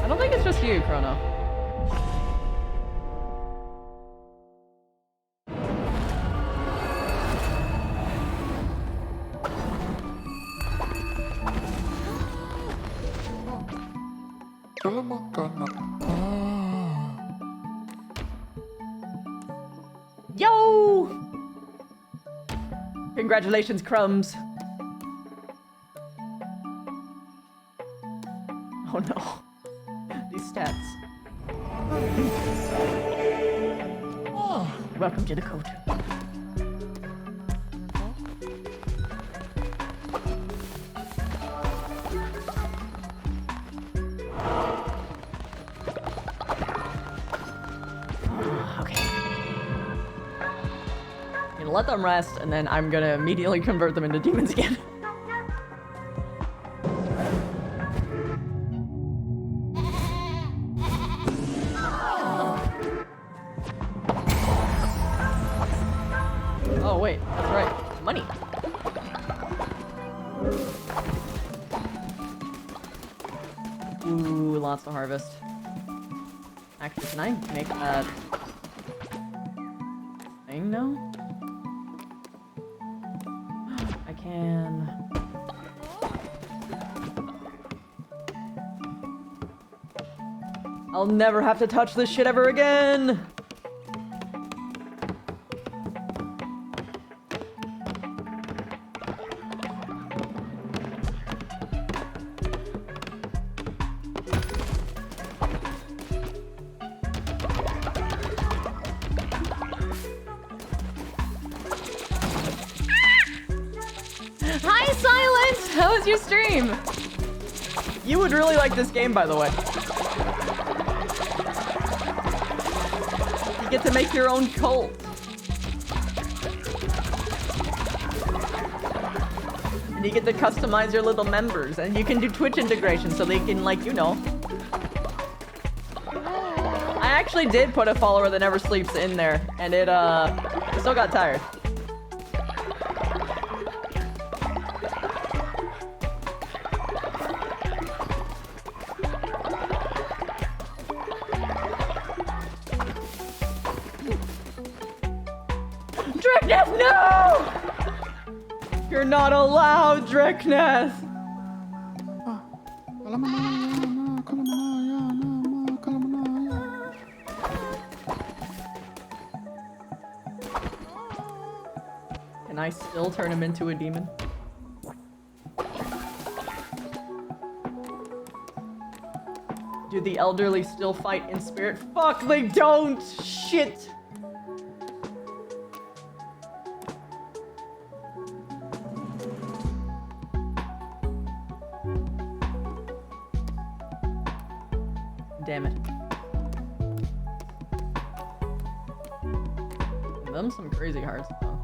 I don't think it's just you, Chrono. Congratulations, Crumbs. Oh no. These stats. Welcome to the coat. Okay. I'm gonna let them rest, and then I'm gonna immediately convert them into demons again. Oh wait, that's right. Money. Ooh, lots to harvest. Actually, can I make that thing now? I can. I'll never have to touch this shit ever again! Hi, Silent! How was your stream? You would really like this game, by the way. You get to make your own cult. And you get to customize your little members. And you can do Twitch integration so they can, like, you know. I actually did put a follower that never sleeps in there. And it still got tired. Drekneth, no! You're not allowed, Drekneth! Can I still turn him into a demon? Do the elderly still fight in spirit? Fuck, they don't! Shit! Damn it. Them some crazy hearts, though.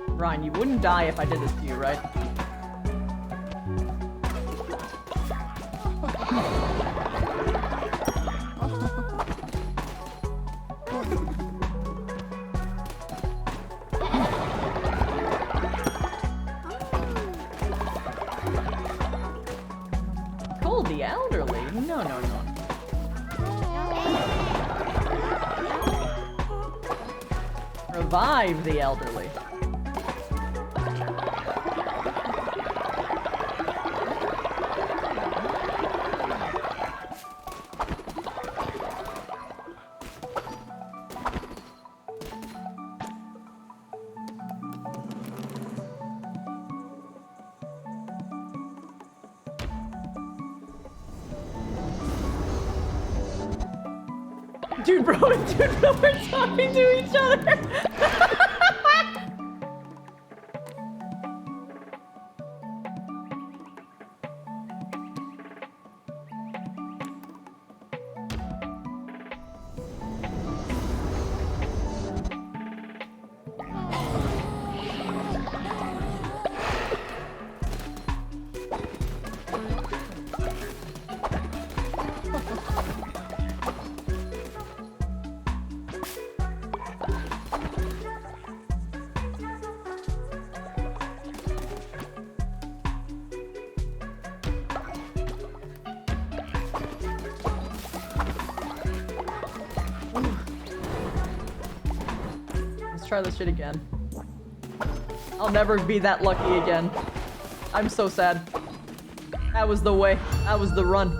Ryan, you wouldn't die if I did this to you, right? Call the elderly? No, no, no. Revive the elderly. Dude, bro, we're talking to each other. Let's try this shit again. I'll never be that lucky again. I'm so sad. That was the way. That was the run.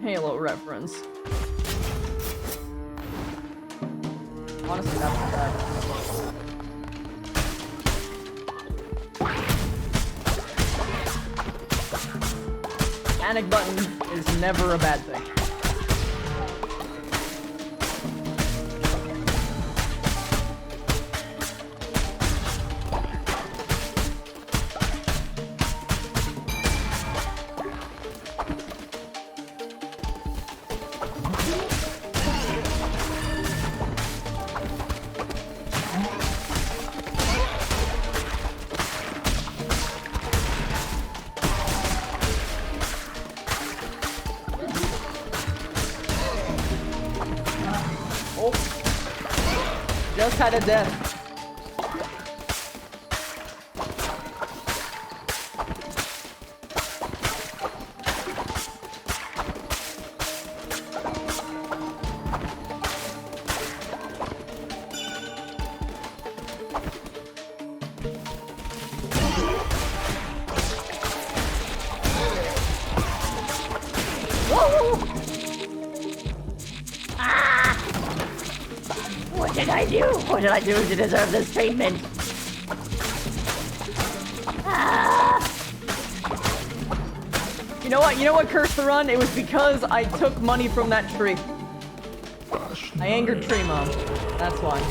Halo reference. Honestly, that's bad. Panic button is never a bad thing. Just had a death. What did I do? What did I do to deserve this treatment? You know what? You know what cursed the run? It was because I took money from that tree. I angered Tree Mom. That's why.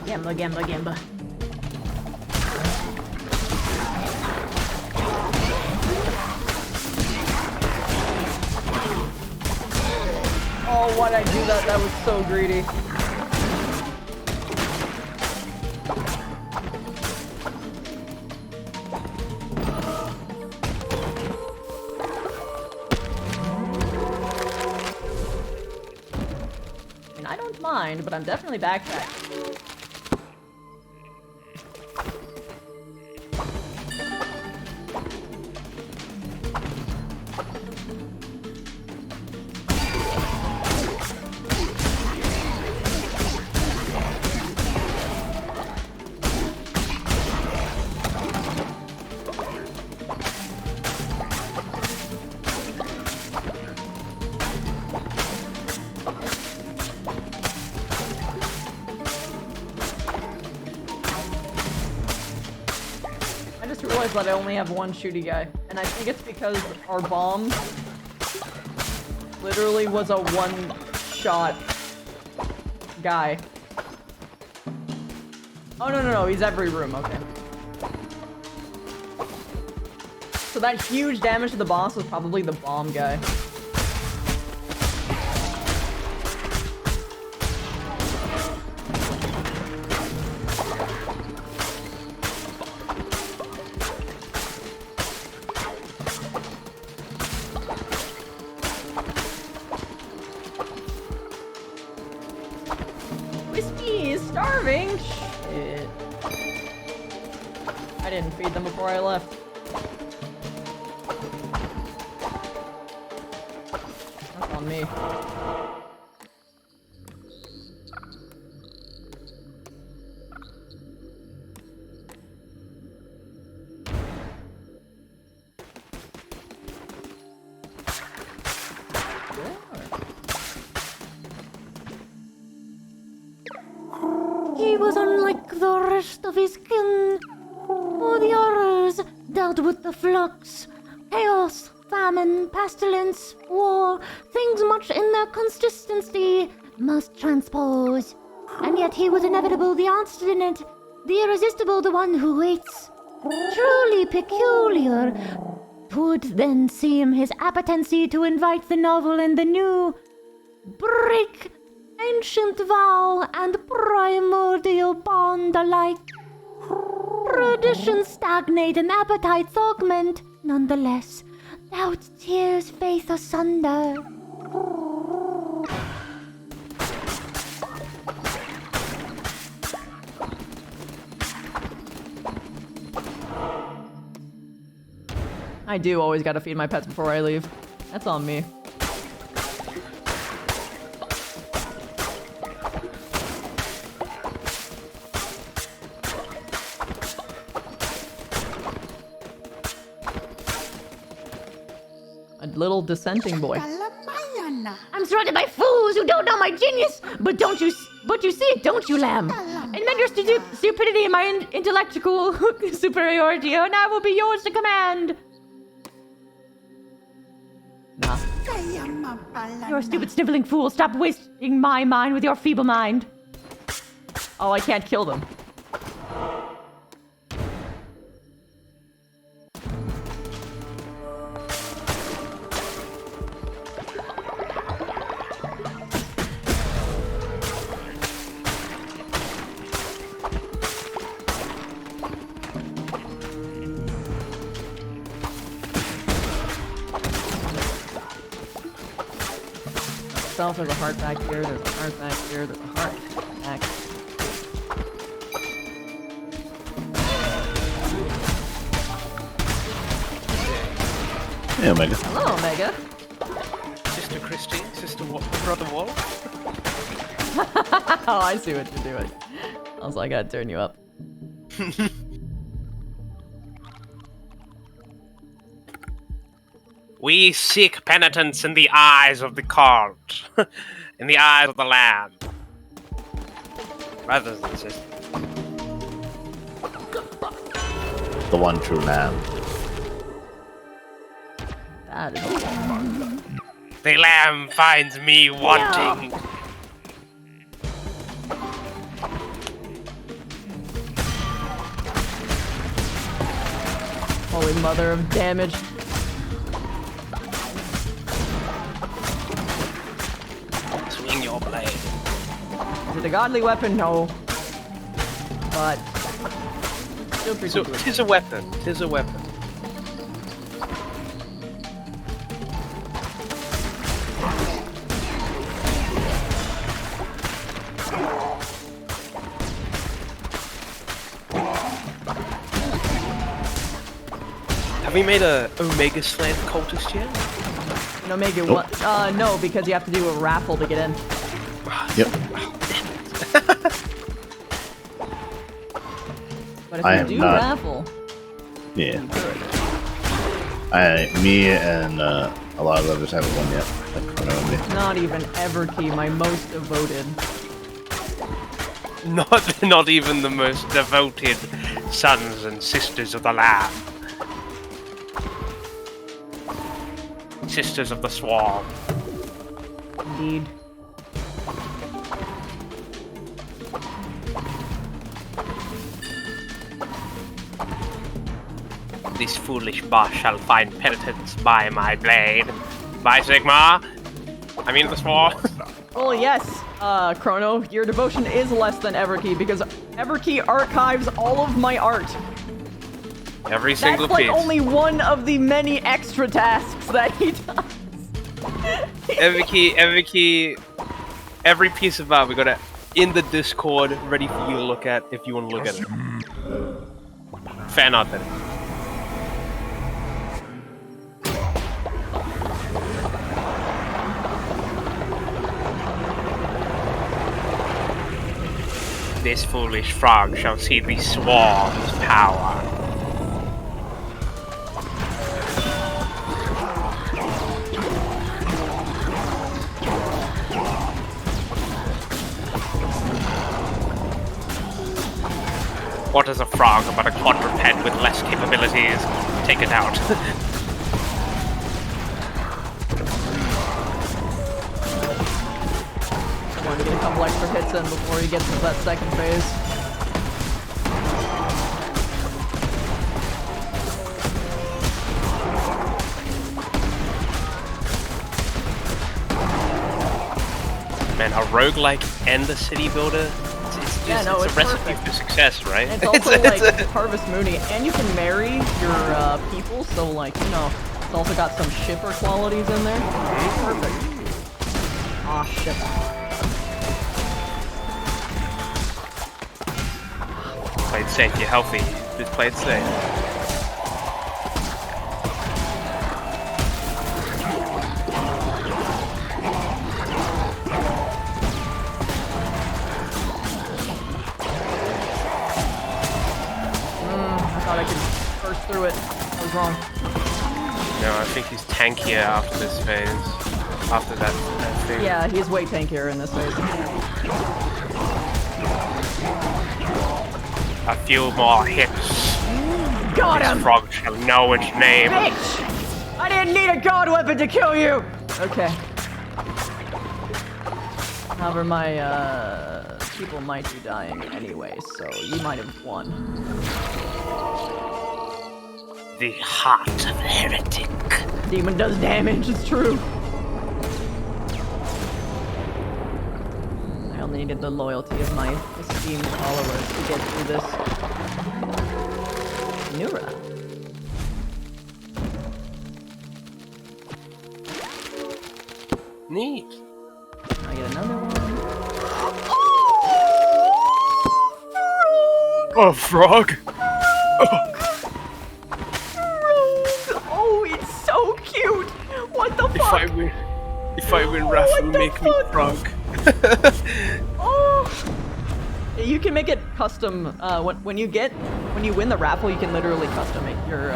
Gamba, gamba, gamba. Oh, why'd I do that? That was so greedy. I mean, I don't mind, but I'm definitely backtracking. But I only have one shooty guy. And I think it's because our bomb literally was a one-shot guy. Oh, no, he's every room, okay. So that huge damage to the boss was probably the bomb guy. Feed them before I left. That's on me. He was unlike the rest of his kin. For the horrors dealt with the flux, chaos, famine, pestilence, war, things much in their consistency must transpose. And yet he was inevitable, the obstinate, the irresistible, the one who waits. Truly peculiar. 'Twould then seem his appetency to invite the novel and the new break Ancient vow and primordial bond alike. Traditions stagnate and appetites augment. Nonetheless, doubt tears faith asunder. I do always gotta feed my pets before I leave. That's on me. A little dissenting boy. I'm surrounded by fools who don't know my genius, but you see it, don't you, lamb? Admit your stupidity and my intellectual superiority, and I will be yours to command. Nah. You're a stupid sniveling fool. Stop wasting my mind with your feeble mind. Oh, I can't kill them. There's a heart back here, there's a heart back here, there's a heart back. Hey, Omega. Hello, Omega. Sister Christine, Brother Wolf. Oh, I see what you're doing. Also, I gotta turn you up. We seek penitence in the eyes of the cult, in the eyes of the lamb. Brothers and sisters. The one true lamb. That is The lamb finds me wanting. Holy mother of damage. Swing your blade. Is it a godly weapon? No. But still pretty So, good. tis a weapon. Tis a weapon. Have we made a Omega Slant cultist yet? An Omega Nope. what? No, because you have to do a raffle to get in. Yep. But if I you am do not- raffle, Yeah. you could. Me and a lot of others haven't won yet. Like Chrono and me. Not even Everkey, my most devoted. Not even the most devoted sons and sisters of the Lamb. Sisters of the Swarm. Indeed. This foolish boss shall find penitence by my blade. By Sigma. I mean the Swarm. Oh yes, Chrono, your devotion is less than Everkey because Everkey archives all of my art. Every That's single like piece. only one of the many extra tasks that he does. Every key, every piece of art we got it in the Discord, ready for you to look at if you want to look at it. Fan art then. This foolish frog shall see the swarm's power. What is a frog but a quadruped with less capabilities? Take it out. Want to get a couple extra hits in before he gets to that second phase. Man, a roguelike and a city builder. It's Yeah, no, it's it's a recipe perfect. for success, right? And it's also like Harvest Moony, and you can marry your people, so like, you know, it's also got some shipper qualities in there. Perfect. Aw, shit. Play it safe, you're healthy. Just play it safe. I thought I could burst through it. I was wrong. No, I think he's tankier after this phase. After that thing. Yeah, he's way tankier in this phase. I feel more hits. Got This him! frog shall know its name. Bitch! I didn't need a god weapon to kill you! Okay. However, my, people might be dying anyway, so you might have won. The heart of a heretic. Demon does damage, it's true. I only needed the loyalty of my esteemed followers to get through this. Nura. Neat. I get another one. Oh, frog! Oh, it's so cute! What the If fuck? I win raffle, the make me fuck? frog. Oh! You can make it custom, when you win the raffle, you can literally custom make your,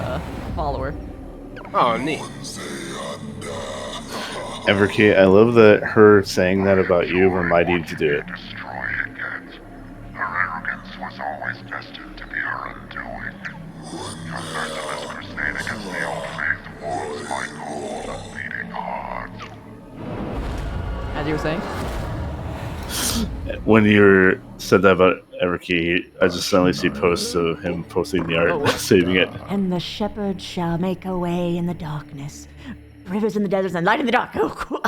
follower. Oh, neat. Everkey, I love that her saying that about you reminded you to do it. Destroying it. Her arrogance was always destined to be her undoing. Her merciless crusade against the old faith was my cold and beating heart. As you were saying? When you said that about Everkey, I just suddenly see posts of him posting the art, saving it. And the shepherd shall make a way in the darkness. Rivers in the deserts and light in the dark. Oh, cool.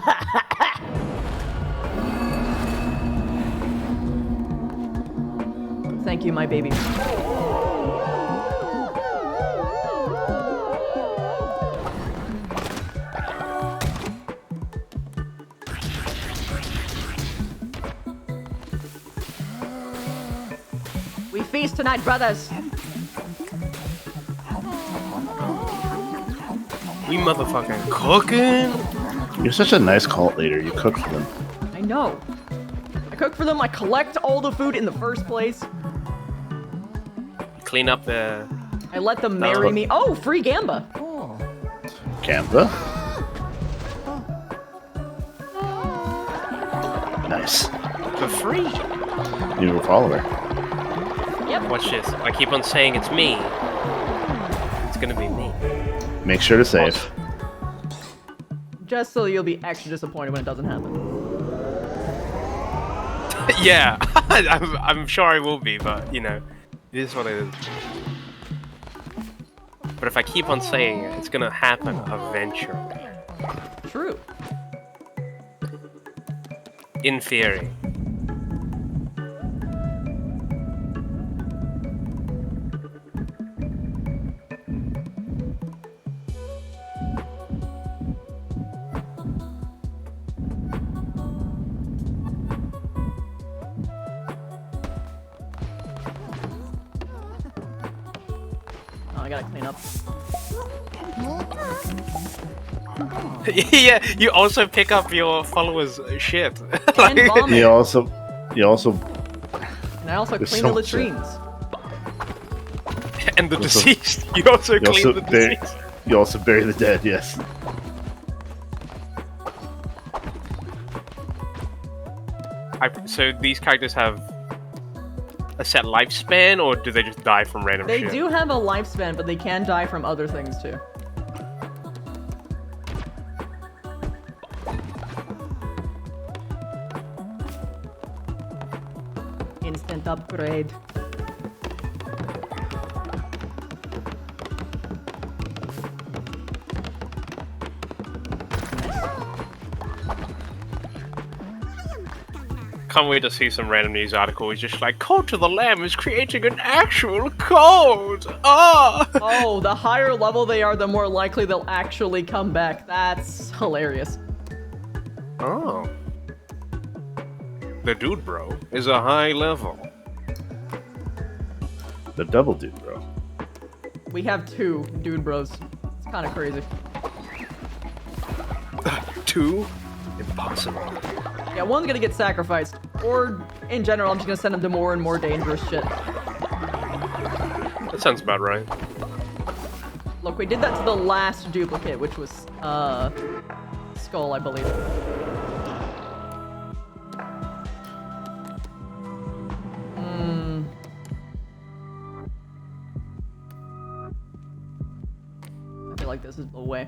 Thank you, my baby. We feast tonight, brothers. We motherfucking cooking. You're such a nice cult leader. You cook for them. I know. I cook for them. I collect all the food in the first place. Clean up the. I let them marry me. Oh, free Gamba. Canva? Nice. For free. New follower. Yep. Watch this. I keep on saying it's me. It's gonna be me. Make sure to save. Just so you'll be extra disappointed when it doesn't happen. Yeah, I'm sure I will be, but you know, it is what it is. But if I keep on saying it, it's gonna happen eventually. True. In theory. Oh, I gotta clean up. Yeah, you also pick up your followers' shit. And vomit. You also And I also There's clean so the much shit. latrines. And the Also- deceased. You also clean the deceased. you also bury the dead. Yes. So these characters have a set lifespan, or do they just die from random They shit? do have a lifespan, but they can die from other things too. Instant upgrade. Can't wait to see some random news article. He's just like, Cult of the Lamb is creating an actual cult! Ah! Oh, the higher level they are, the more likely they'll actually come back. That's hilarious. Oh. The dude bro is a high level. The double dude, bro. We have 2 dude bros. It's kind of crazy. 2? Impossible. Yeah, one's gonna get sacrificed. Or, in general, I'm just gonna send him to more and more dangerous shit. That sounds about right. Look, we did that to the last duplicate, which was, Skull, I believe. I feel like this is the way.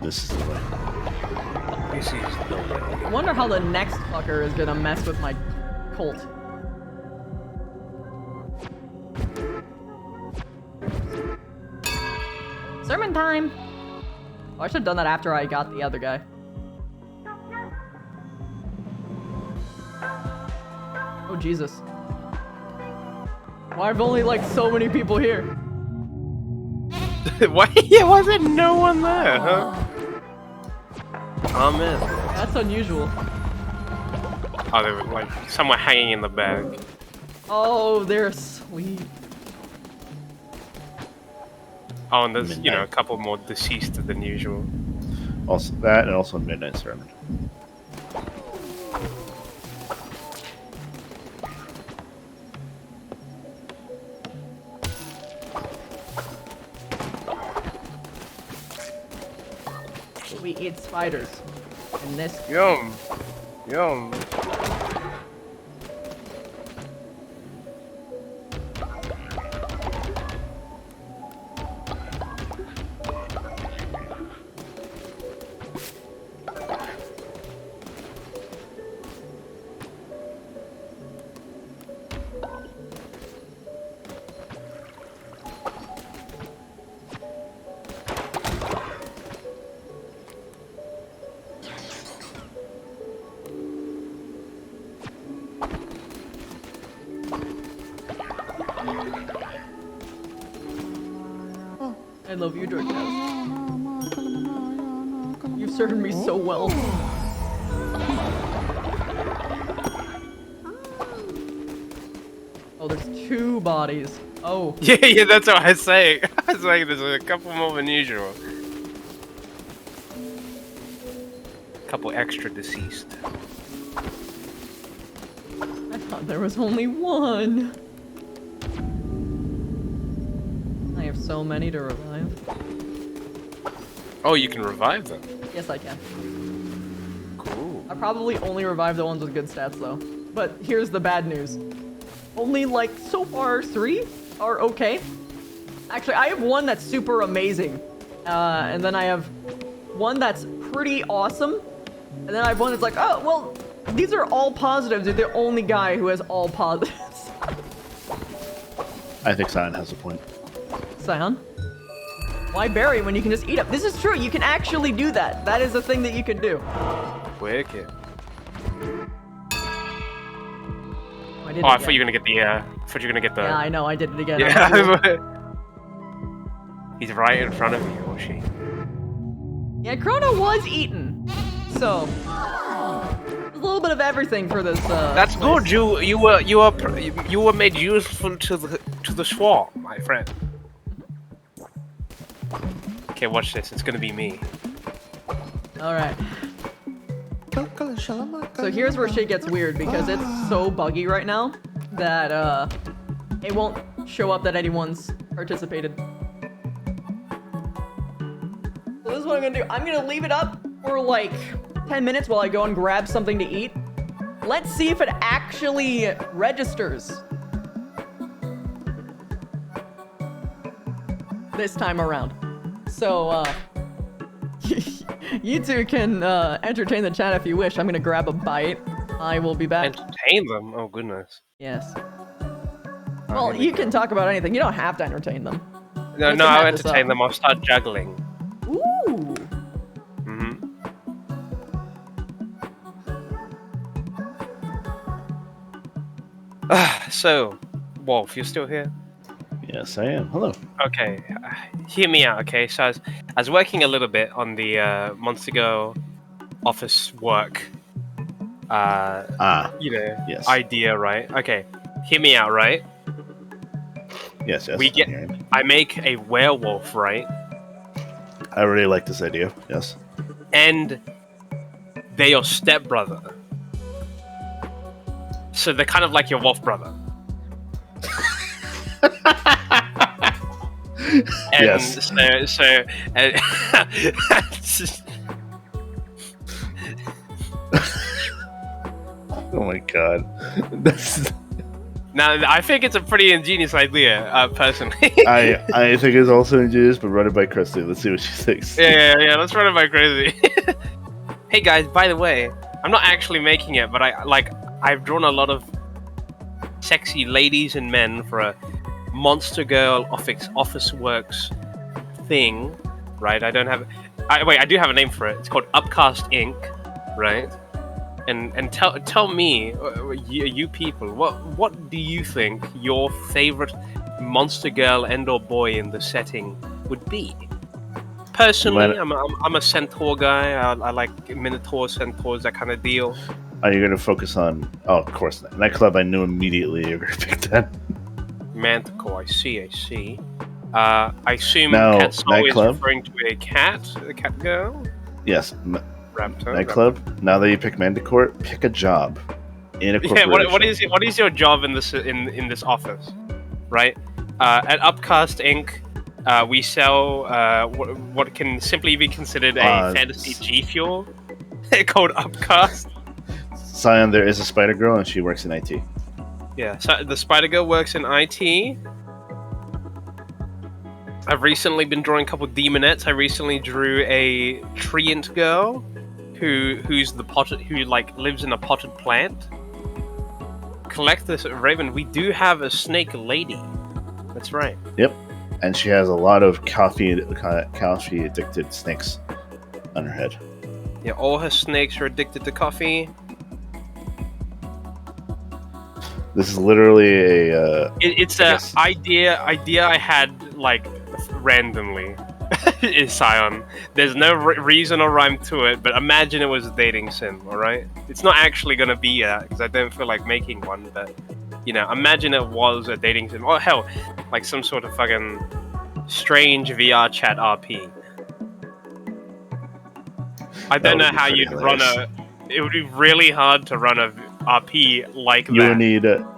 This is the way. This is the way. I wonder how the next fucker is gonna mess with my cult. Sermon time! Oh, I should have done that after I got the other guy. Oh, Jesus. Why have only, like, so many people here? Why wasn't no one there, huh? Amen. That's unusual. Oh, they were like somewhere hanging in the bag. Oh, they're asleep. Oh, and there's, you know, a Midnight. couple more deceased than usual. Also that, and also Midnight Sermon. We eat spiders. In this. Yum. Yum. I love you, Dorcas. You've served me so well. Oh, there's 2 bodies. Oh. Yeah, that's what I was saying. I was like, there's a couple more than usual. Couple extra deceased. I thought there was only 1. I have so many to revive. Oh, you can revive them. Yes, I can. Cool. I probably only revive the ones with good stats, though. But here's the bad news. Only, like, so far 3 are okay. Actually, I have 1 that's super amazing. And then I have 1 that's pretty awesome. And then I have 1 that's like, oh, well, these are all positives. You're the only guy who has all positives. I think Sion has a point. Sion? Why bury when you can just eat them? This is true. You can actually do that. That is a thing that you can do. Wicked. I did Oh, I it thought you were gonna get the. Yeah, I know. I did it again. Yeah. He's right in front of you, or she. Yeah, Chrono was eaten. So, a little bit of everything for this. That's place. good. You were made useful to the swarm, my friend. Okay, watch this. It's gonna be me. All right. So here's where shit gets weird because it's so buggy right now that it won't show up that anyone's participated. So this is what I'm gonna do. I'm gonna leave it up for like 10 minutes while I go and grab something to eat. Let's see if it actually registers this time around. So, you two can entertain the chat if you wish. I'm gonna grab a bite. I will be back. Entertain them? Oh goodness. Yes. Oh, Well, here we you go. can talk about anything. You don't have to entertain them. No, We no, can I'll have this entertain up. them. I'll start juggling. Ooh. Mm-hmm. So, Wolf, you're still here? Yes, I am. Hello. Okay, hear me out, okay? So I was working a little bit on the Monster Girl office work, Yes. idea, right? Okay, hear me out, right? Yes, We I'm get, hearing. I make a werewolf, right? I really like this idea. Yes. And they're your stepbrother. So they're kind of like your wolf brother. And Yes. so Oh my god. That's, now I think it's a pretty ingenious idea, personally. I think it's also ingenious, but run it by Christy. Let's see what she thinks. Yeah. Let's run it by crazy. Hey guys, by the way, I'm not actually making it, but I've drawn a lot of sexy ladies and men for a Monster Girl office works thing, right? I do have a name for it. It's called Upcast Inc., right? And tell me, you people, what do you think your favorite Monster Girl and/or boy in the setting would be? Personally, I'm a centaur guy. I like minotaurs, centaurs, that kind of deal. Are you going to focus on... Oh, of course not. Nightclub, I knew immediately you were going to pick that. Manticore, I see. I assume Now, Cat Soul is nightclub? referring to a cat girl? Yes. Raptor. Nightclub, now that you pick Manticore, pick a job in a corporation. Yeah, what is your job in this office, right? At Upcast Inc., we sell what can simply be considered a fantasy G Fuel called Upcast. Scion, there is a Spider Girl, and she works in IT. Yeah, so the Spider Girl works in IT. I've recently been drawing a couple of demonettes. I recently drew a treant girl who lives in a potted plant. Collect this, Raven. We do have a snake lady. That's right. Yep, and she has a lot of coffee addicted snakes on her head. Yeah, all her snakes are addicted to coffee. This is literally a. It's an idea I had randomly. Is Scion. There's no reason or rhyme to it, but imagine it was a dating sim, alright? It's not actually gonna be that, because I don't feel like making one, but, imagine it was a dating sim. Or hell, like some sort of fucking strange VR chat RP. I don't know how you'd run it would be really hard to run a RP like that.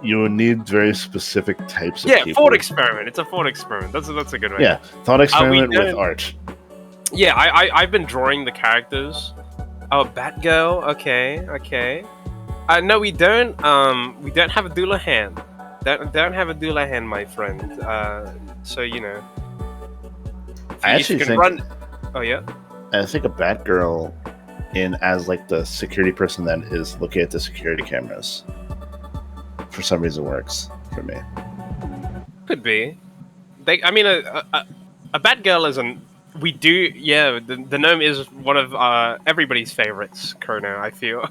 You would need very specific types of people. Thought experiment. It's a thought experiment. That's a good way. Yeah, thought experiment with art. Yeah, I've been drawing the characters. Oh, Batgirl. Okay. No, we don't. We don't have a Doulahan. Don't have a Doulahan, my friend. So I actually think. Oh yeah. I think a Batgirl as the security person that is looking at the security cameras for some reason works for me. Could be. A Batgirl isn't. We do. Yeah, the gnome is one of everybody's favorites. Chrono, I feel.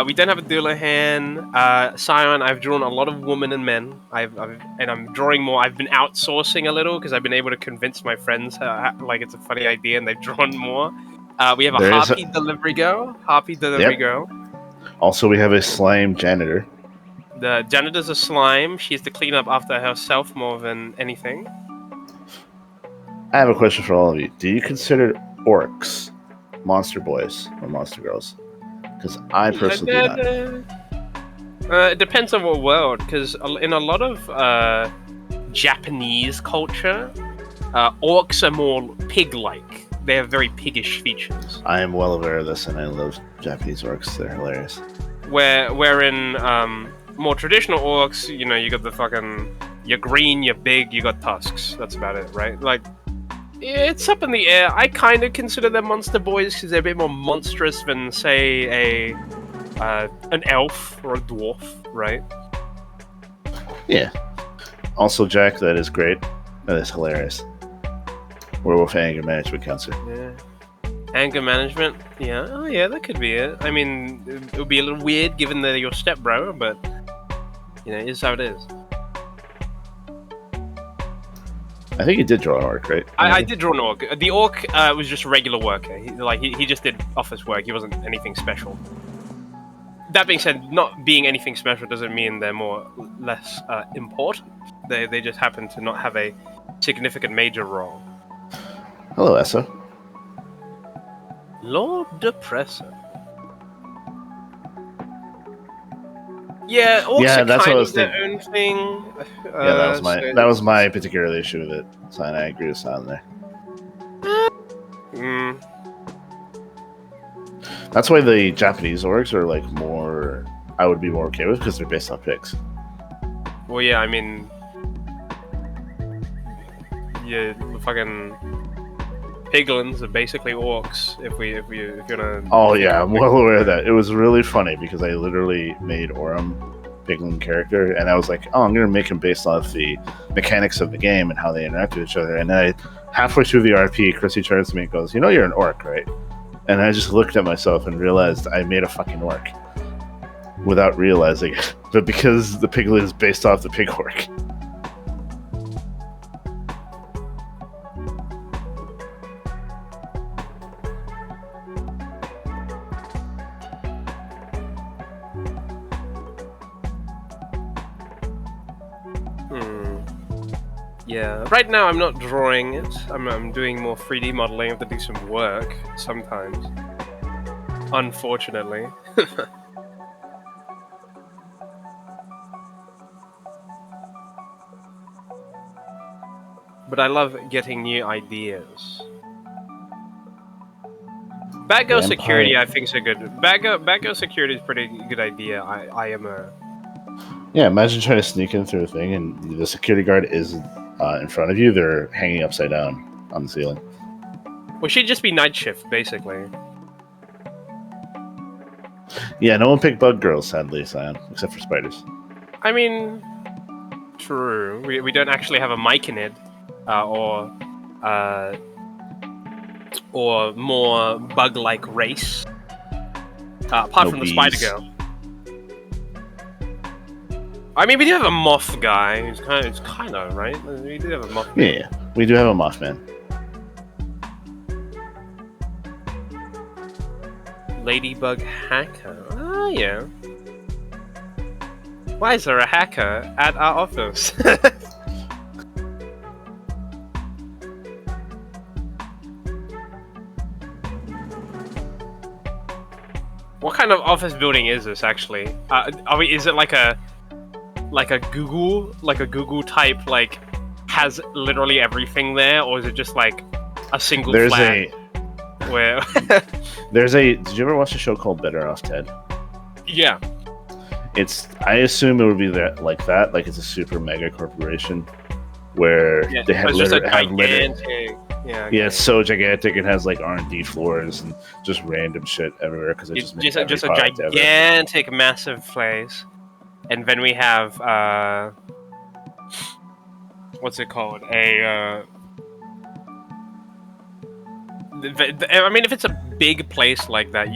We don't have a Doulahan. Scion, I've drawn a lot of women and men. And I'm drawing more. I've been outsourcing a little because I've been able to convince my friends it's a funny idea, and they've drawn more. We have a Harpy delivery girl. Also, we have a slime janitor. The janitor's a slime. She has to clean up after herself more than anything. I have a question for all of you. Do you consider orcs monster boys or monster girls? Because I personally do not. It depends on what world, because in a lot of Japanese culture, orcs are more pig-like. They have very piggish features. I am well aware of this, and I love Japanese orcs. They're hilarious. Where in more traditional orcs, you got the fucking... You're green, you're big, you got tusks. That's about it, right? It's up in the air. I kind of consider them monster boys because they're a bit more monstrous than, say, an elf or a dwarf, right? Yeah. Also, Jack, that is great. That is hilarious. Werewolf Anger Management Counselor. Yeah. Anger management? Yeah, oh yeah, that could be it. I mean, it would be a little weird given that you're stepbro, but you know, it is how it is. I think you did draw an orc, right? I did draw an orc. The orc was just a regular worker. He just did office work. He wasn't anything special. That being said, not being anything special doesn't mean they're less important. They just happen to not have a significant major role. Hello, Essa. Lord Depressor. Yeah, orcs Yeah, are that's what I kind was of their thinking. own thing. Yeah, So- that was my particular issue with it. So I agree with Sam there. Mm, That's why the Japanese orcs are like more. I would be more okay with because they're based on pigs. well, yeah, I mean, yeah, the fucking piglins are basically orcs. If you're gonna. Oh yeah, I'm well aware of that. It was really funny because I literally made Orim piglin character, and I was like, oh, I'm gonna make him based off the mechanics of the game and how they interact with each other. And then halfway through the RP, Chrissy turns to me and goes, "You know, you're an orc, right?" And I just looked at myself and realized I made a fucking orc without realizing it. But because the piglin is based off the pig orc. Yeah, right now I'm not drawing it. I'm doing more 3D modeling. I have to do some work sometimes. Unfortunately. But I love getting new ideas. Batgirl security, I think, is a good. Batgirl security is a pretty good idea. I am a. Yeah, imagine trying to sneak in through a thing and the security guard is in front of you. They're hanging upside down on the ceiling. Well, she'd just be night shift, basically. Yeah, no one picked bug girls, sadly, Cyan, except for spiders. I mean, true. We don't actually have a myconid, or more bug-like race. Apart No from bees. the spider girl. I mean, we do have a moth guy. It's kind of right. We do have a moth. Yeah, we do have a Mothman. Ladybug hacker. Oh yeah. Why is there a hacker at our office? What kind of office building is this actually? Is it like a Google type, like has literally everything there, or is it just like a single flat? Where Did you ever watch a show called Better Off Ted? Yeah. I assume it would be like it's a super mega corporation where they have it's just a have litter. gigantic. Yeah. Yeah, it's so gigantic. It has like R&D floors and just random shit everywhere because It's just a gigantic, massive place. And then we have what's it called? I mean, if it's a big place like that,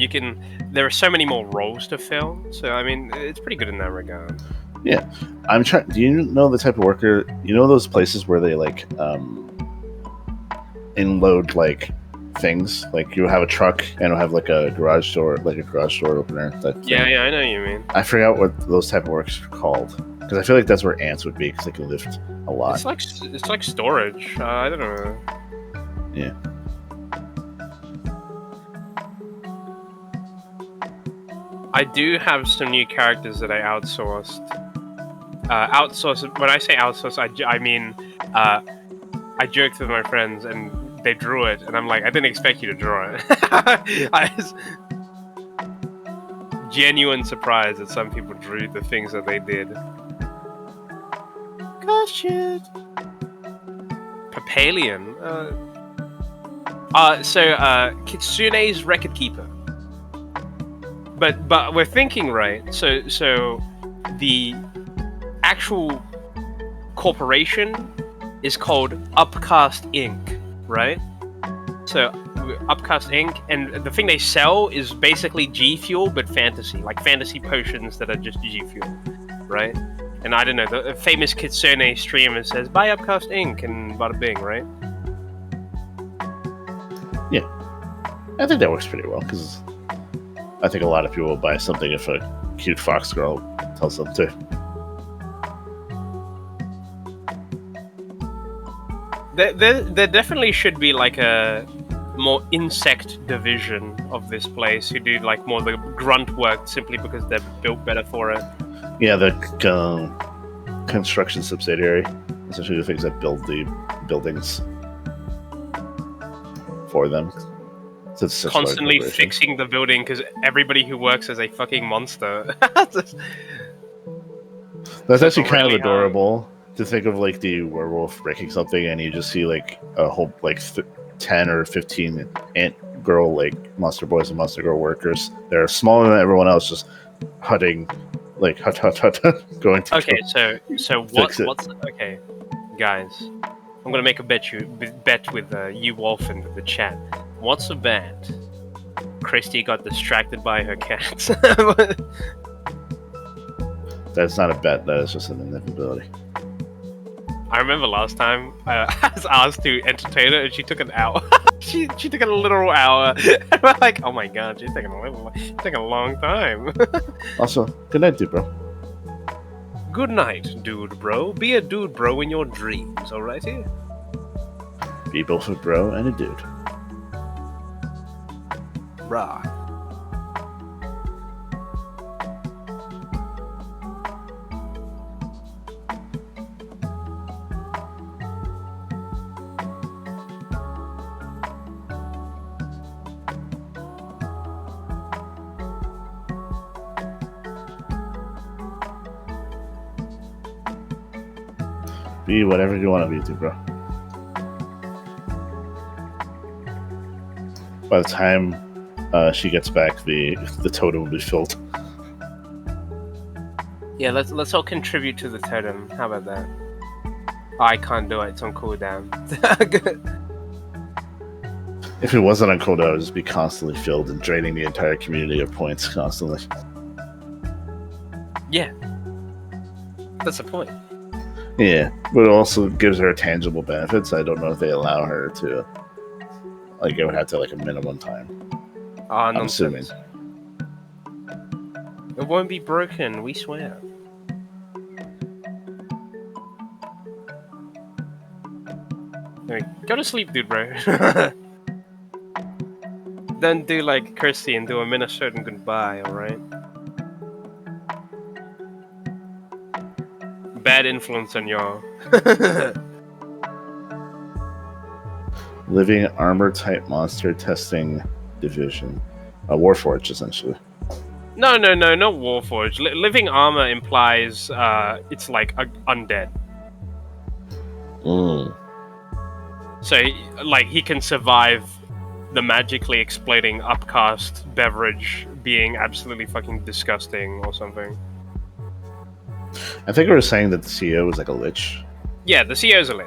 there are so many more roles to fill. So I mean, it's pretty good in that regard. Yeah, I'm trying. Do you know the type of worker? You know those places where they like unload like things. Like you have a truck and it'll have like a garage door opener. Yeah, I know what you mean. I forgot what those type of works are called because I feel like that's where ants would be because they can lift a lot. It's like storage. I don't know. Yeah. I do have some new characters that I outsourced. When I say outsource, I mean I joked with my friends and they drew it, and I'm like, I didn't expect you to draw it. Genuine surprise that some people drew the things that they did. Gosh, shit. Papalion. Kitsune's Record Keeper. But we're thinking right. So the actual corporation is called Upcast Inc., right? So Upcast Inc. And the thing they sell is basically G Fuel, but fantasy, like fantasy potions that are just G Fuel, right? And I don't know, the famous Kitsune streamer says, buy Upcast Inc. and bada bing, right? Yeah, I think that works pretty well because I think a lot of people will buy something if a cute fox girl tells them to. There definitely should be like a more insect division of this place who do like more the grunt work simply because they're built better for it. Yeah, the construction subsidiary, essentially the things that build the buildings for them. So it's such a large Constantly corporation. fixing the building because everybody who works is a fucking monster. That's actually kind really of adorable to think of, like the werewolf breaking something, and you just see like a whole 10 or 15 ant girl like monster boys and monster girl workers. They're smaller than everyone else, just hutting, like hut, going to. Okay, so fix it. what's okay, guys? I'm gonna make a bet with you, Wolf, and the chat. What's a bet? Christy got distracted by her cats. That's not a bet. That is just an inevitability. I remember last time I was asked to entertain her, and she took an hour. she took a literal hour. And we're like, oh my god, she's taking a long time. Also, good night, dude, bro. Good night, dude, bro. Be a dude, bro, in your dreams, alrighty? Be both a bro and a dude. Rah. Be whatever you want to be, dude, bro. By the time she gets back, the totem will be filled. Yeah, let's all contribute to the totem. How about that? I can't do it. It's on cooldown. If it wasn't on cooldown, it would just be constantly filled and draining the entire community of points constantly. Yeah, that's the point. Yeah, but it also gives her tangible benefits. I don't know if they allow her to. Like, it would have to like a minimum time. I'm assuming. It won't be broken, we swear. Anyway, go to sleep, dude, bro. Then do like Kirsty and do a Minnesotan goodbye, alright? Bad influence on y'all. Living armor type monster testing division. Warforged, essentially. No, not Warforged. Living armor implies it's like undead. So, like, he can survive the magically exploding upcast beverage being absolutely fucking disgusting or something. I think we were saying that the CEO was like a lich. Yeah, the CEO's a lich.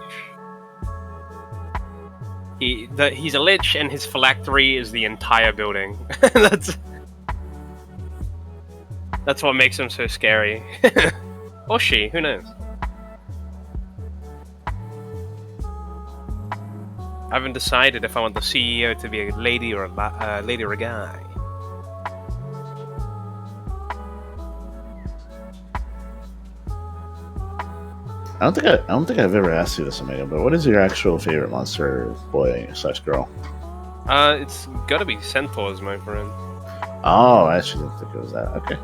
He's a lich, and his phylactery is the entire building. That's what makes him so scary. Or she, who knows? I haven't decided if I want the CEO to be a lady or a lady or a guy. I don't think I've ever asked you this, Omega, but what is your actual favorite monster boy / girl? It's gotta be centaurs, my friend. Oh, I actually didn't think it was that. Okay.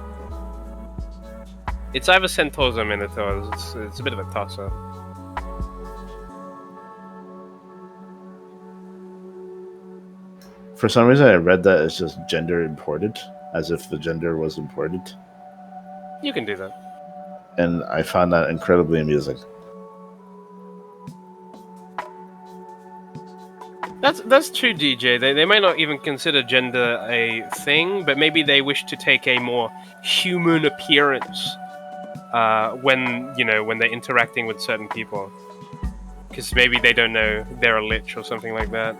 It's either centaurs or minotaurs. It's a bit of a toss-up. For some reason, I read that as just gender imported, as if the gender was imported. You can do that. And I found that incredibly amusing. That's true, DJ. They might not even consider gender a thing, but maybe they wish to take a more human appearance when they're interacting with certain people, because maybe they don't know they're a lich or something like that,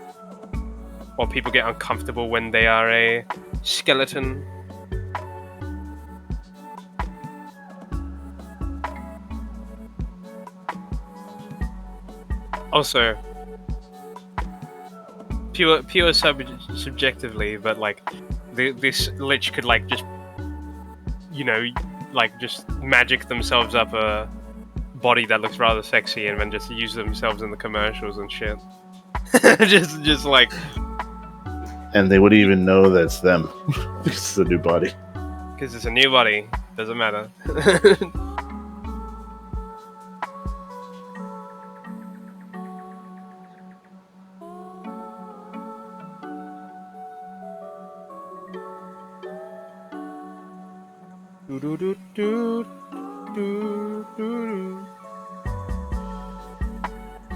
or people get uncomfortable when they are a skeleton. Also, pure subjectively, but like this lich could like just, you know, like just magic themselves up a body that looks rather sexy and then just use themselves in the commercials and shit. just like, And they wouldn't even know that's them. Because it's a new body. because it's a new body, doesn't matter.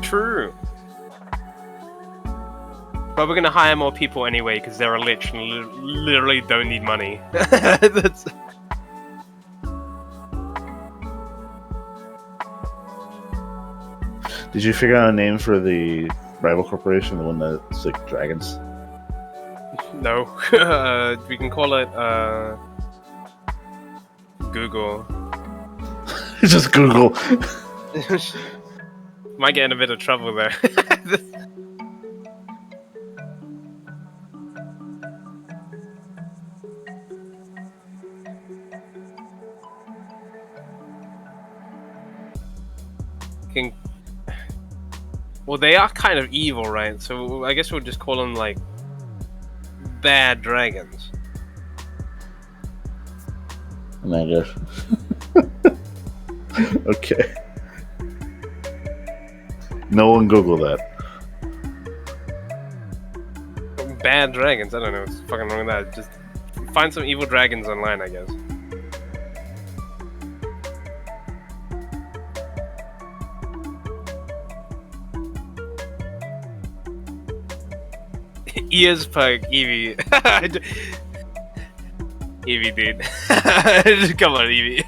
True. But we're gonna hire more people anyway because they're a lich and literally don't need money. That's... Did you figure out a name for the rival corporation, the one that's like dragons? No. We can call it Google. Just Google. Might get in a bit of trouble there. Well, they are kind of evil, right? So I guess we'll just call them like bad dragons. I guess. Okay. No one Google that. Bad dragons? I don't know what's fucking wrong with that. Just find some evil dragons online, I guess. Ears per Eevee. Eevee, dude. Come on, Eevee.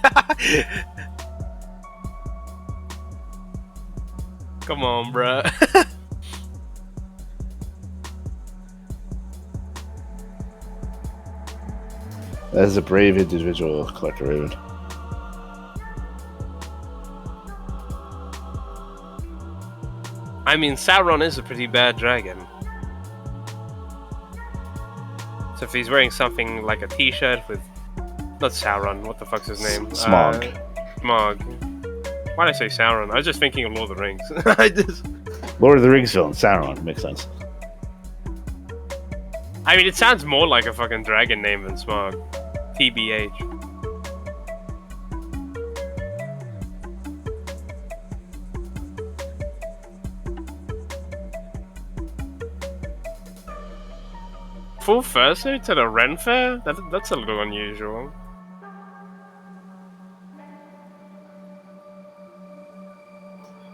Come on, bruh. That is a brave individual, Collector Raven. I mean, Sauron is a pretty bad dragon. So if he's wearing something like a t-shirt with... Not Sauron, what the fuck's his name? Smog. Smog. Why did I say Sauron? I was just thinking of Lord of the Rings. I just... Lord of the Rings villain, Sauron, makes sense. I mean, it sounds more like a fucking dragon name than Smog. TBH. Full fursuit at a Ren fair? That's a little unusual.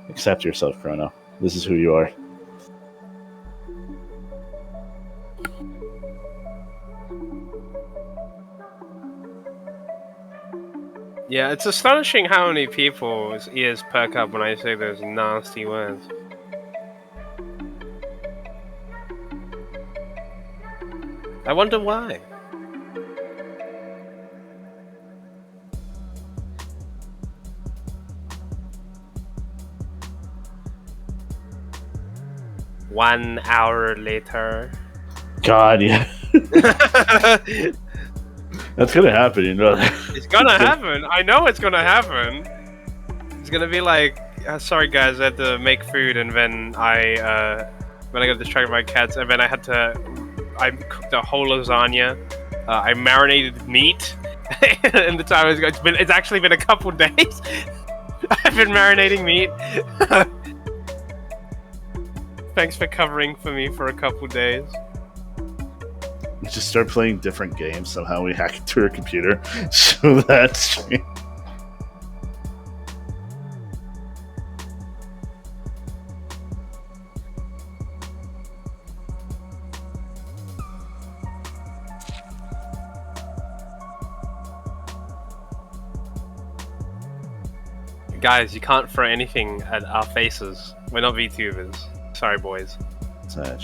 Accept yourself, Chrono. This is who you are. Yeah, it's astonishing how many people's ears perk up when I say those nasty words. I wonder why. One hour later. God, yeah. That's gonna happen, you know. It's gonna happen. I know it's gonna happen. It's gonna be like, sorry guys, I had to make food, and then I got distracted by cats, and then I cooked a whole lasagna. I marinated meat, and the time it's actually been a couple days. I've been marinating meat. Thanks for covering for me for a couple days. Just start playing different games. Somehow we hack into her computer. Show that stream. Guys, you can't throw anything at our faces. We're not VTubers. Sorry, boys. Sag.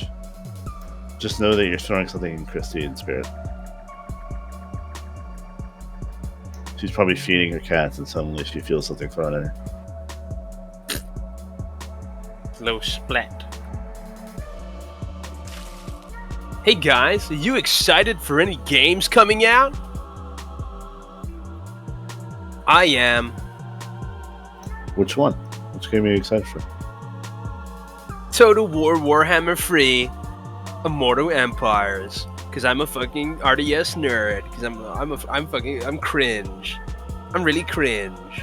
Just know that you're throwing something in Christy in spirit. She's probably feeding her cats, and suddenly she feels something thrown at her. Little splat. Hey guys, are you excited for any games coming out? I am. Which one? Which game are you excited for? Total War Warhammer 3, Immortal Empires. Cause I'm a fucking RTS nerd. Cause I'm cringe. I'm really cringe.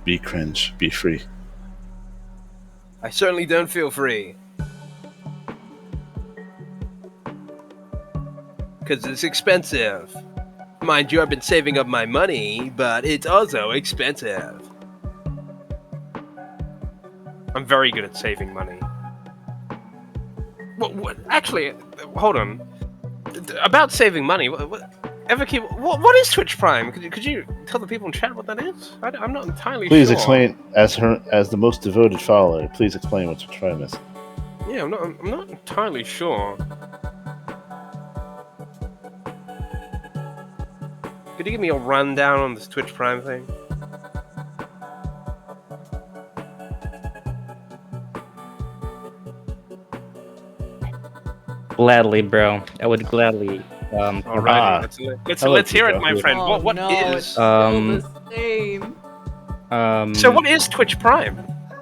Be cringe. Be free. I certainly don't feel free. Cause it's expensive. Mind you, I've been saving up my money, but it's also expensive. I'm very good at saving money. What? Actually, hold on. About saving money, what is Twitch Prime? Could you tell the people in chat what that is? I'm not entirely Please sure. explain, as the most devoted follower. Please explain what Twitch Prime is. Yeah, I'm not entirely sure. Could you give me a rundown on this Twitch Prime thing? Gladly, bro. I would gladly. Alrighty, let's hear it, my friend. Oh, What no, is? it's still the same. So what is Twitch Prime?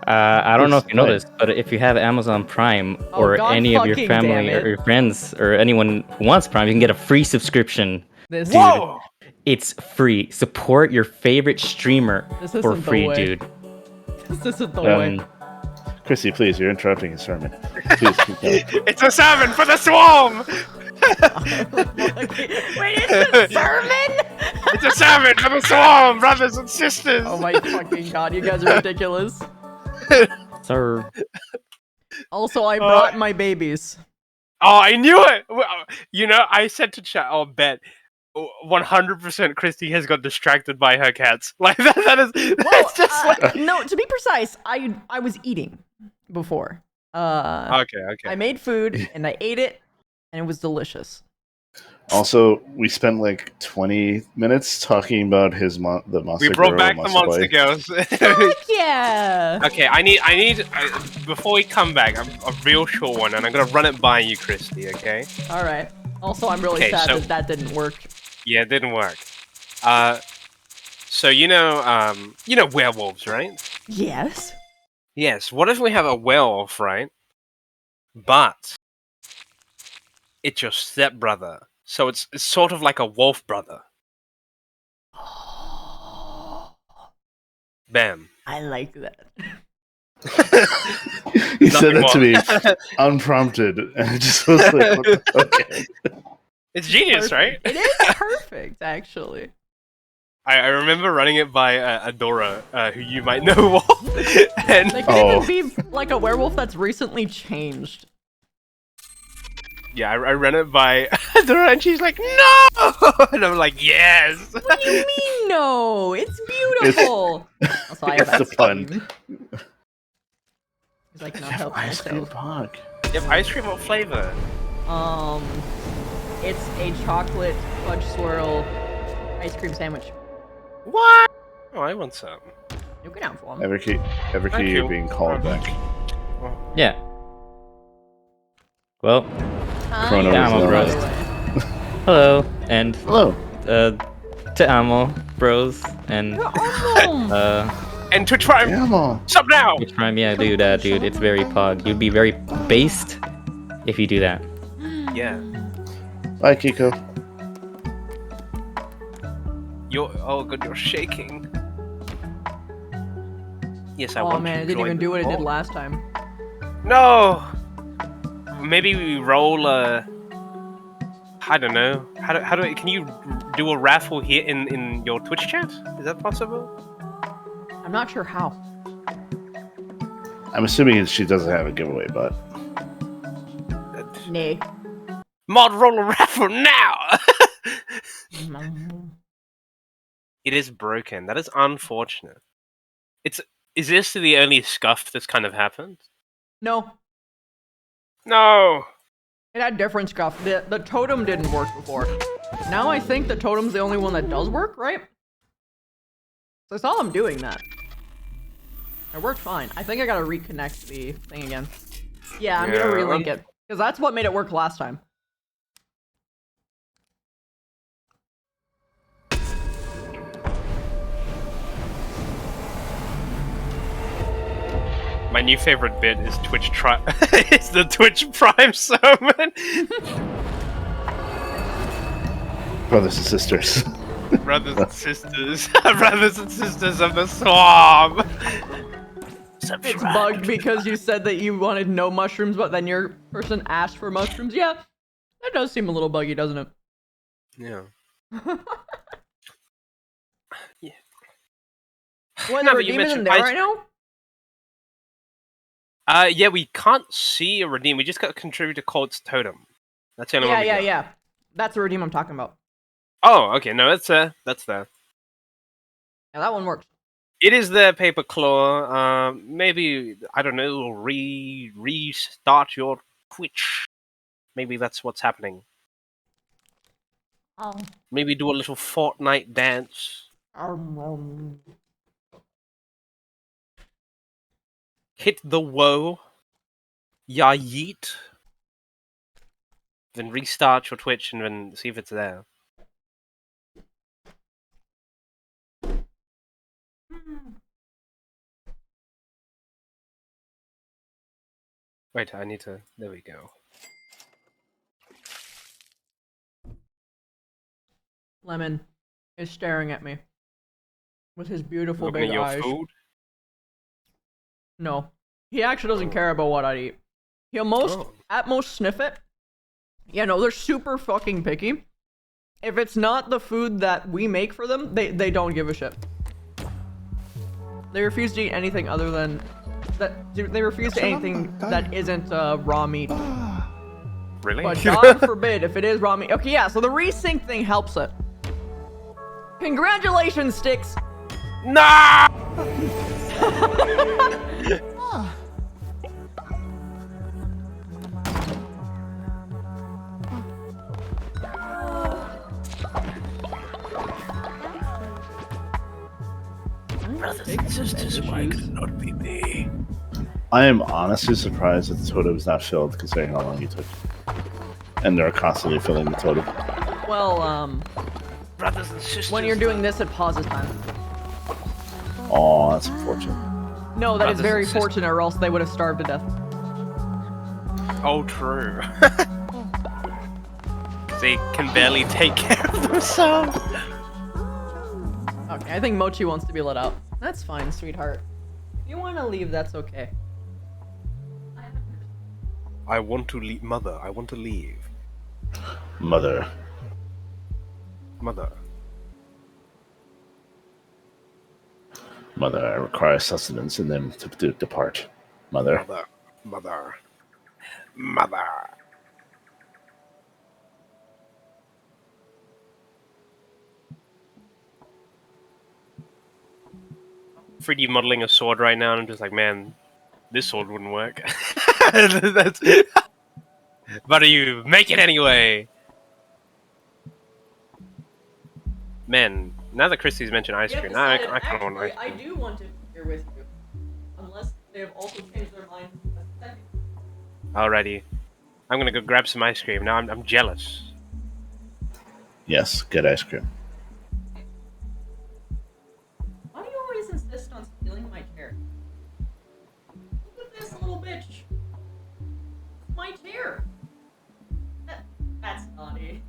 I don't know if you know this, but if you have Amazon Prime or God any of your fucking family damn it. or your friends or anyone who wants Prime, you can get a free subscription. This, Whoa! It's free. Support your favorite streamer This for isn't the free, way. dude. this isn't the way. Chrissy, please, you're interrupting his sermon. Please keep going. It's a sermon for the swarm. Wait, it's a sermon? It's a sermon for the swarm, brothers and sisters. Oh my fucking god, you guys are ridiculous. Sir. Also, I brought my babies. Oh, I knew it. You know, I said to chat. Oh, bet 100% Christy has got distracted by her cats. Like that is. Well, It's just like. no, to be precise, I was eating before. Okay. I made food and I ate it, and it was delicious. Also, we spent like 20 minutes talking about the monster. We brought girl, back the monster boy. girls. Heck yeah! Okay, I need before we come back, a real short one, and I'm gonna run it by you, Christy. Okay? All right. Also, I'm really Okay, sad so- that didn't work. Yeah, it didn't work. So you know werewolves, right? Yes. Yes. What if we have a werewolf, right? But it's your stepbrother, so it's sort of like a wolf brother. Bam. I like that. He said that to me Nothing unprompted, and it just was like, okay. It's genius, right? It is perfect, actually. I remember running it by Adora, who you might know of, and They could even be like a werewolf that's recently changed. yeah, I ran it by Adora, and she's like, "No!" And I'm like, "Yes." What do you mean, no? It's beautiful. Also, I have It's ice a pun. cream. He's like, not Have helping ice cream myself. pog. You have ice cream. What flavor? It's a chocolate fudge swirl ice cream sandwich. What? Oh, I want some. You can have one. Everkey, Thank you're you. being called back. Yeah. Well, Chrono Yeah, is I'm a not bro. honest. hello, and Hello. to Amo Bros and And Twitch Prime, Camel. stop now! Twitch Prime. Yeah, do that, dude. It's very pog. You'd be very based if you do that. Yeah. Bye, Kiko. Oh god, you're shaking. Yes, I Oh want man, to it didn't join even the do what it did call. last time. No. Maybe we roll a. I don't know. How do can you do a raffle here in your Twitch chat? Is that possible? I'm not sure how. I'm assuming she doesn't have a giveaway, but Nay. Mod roll a raffle now. It is broken. That is unfortunate. Is this the only scuff that's kind of happened? No, No. it had different stuff. The totem didn't work before. Now I think the totem's the only one that does work, right? So I saw them doing that. It worked fine. I think I gotta reconnect the thing again. Yeah, I'm gonna relink it. Because that's what made it work last time. My new favorite bit is it's the Twitch Prime summon. Brothers and sisters. Brothers and sisters. Brothers and sisters of the swamp. It's bugged because you said that you wanted no mushrooms, but then your person asked for mushrooms. Yeah, that does seem a little buggy, doesn't it? Yeah. Yeah. What, No, the but you redeem isn't mentioned there ice- right now? Yeah, we can't see a redeem. We just got to contribute to Colt's totem. That's the only one we got. Yeah. That's the redeem I'm talking about. Oh, okay. No, that's there. That's there. Yeah, that one works. It is the paper claw. Maybe I don't know. Restart your Twitch. Maybe that's what's happening. Oh. Maybe do a little Fortnite dance. Hit the woe. Ya yeet. Then restart your Twitch and then see if it's there. Wait, I need to. There we go. Lemon is staring at me with his beautiful Looking big at your eyes. food. No, he actually doesn't care about what I eat. He'll at most sniff it. Yeah, no, they're super fucking picky. If it's not the food that we make for them, they don't give a shit. They refuse to eat anything other than that. They refuse to eat anything that isn't raw meat. Really? But God forbid if it is raw meat. Okay, yeah. So the resync thing helps it. Congratulations, Sticks. No! Brothers and sisters, why could it not be me? I am honestly surprised that the totem's not filled, considering how long you took. And they're constantly filling the totem. Well, Brothers and sisters. when you're doing this, it pauses time. Oh, that's unfortunate. No, that is Brothers very and sisters. fortunate, or else they would have starved to death. Oh, true. They can barely take care of themselves. Okay, I think Mochi wants to be let out. That's fine, sweetheart. If you want to leave, that's okay. I want to leave. Mother, I want to leave. Mother. Mother. Mother, I require sustenance in them to depart. Mother. Mother. Mother. Mother. Freaky modeling a sword right now, and I'm just like, man, this sword wouldn't work. That's... But you make it anyway. Man, now that Christy's mentioned ice cream, now I kind of want ice cream. do want to here with you. Unless they have also changed their mind. Alrighty. I'm gonna go grab some ice cream. Now I'm jealous. Yes, good ice cream. Why do you always insist on stealing my chair? Look at this little bitch. My chair. That's naughty.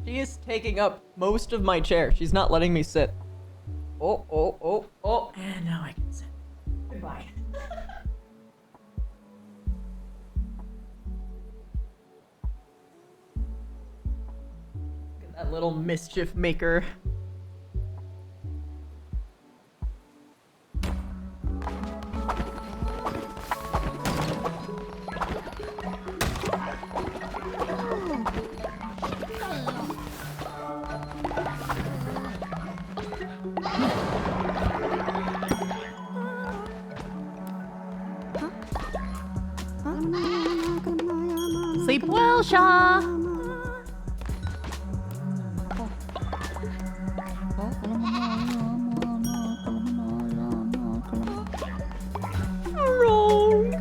She is taking up most of my chair. She's not letting me sit. Oh. And now I can sit. Goodbye. Look at that little mischief maker. Sleep well, Shaw. Frog.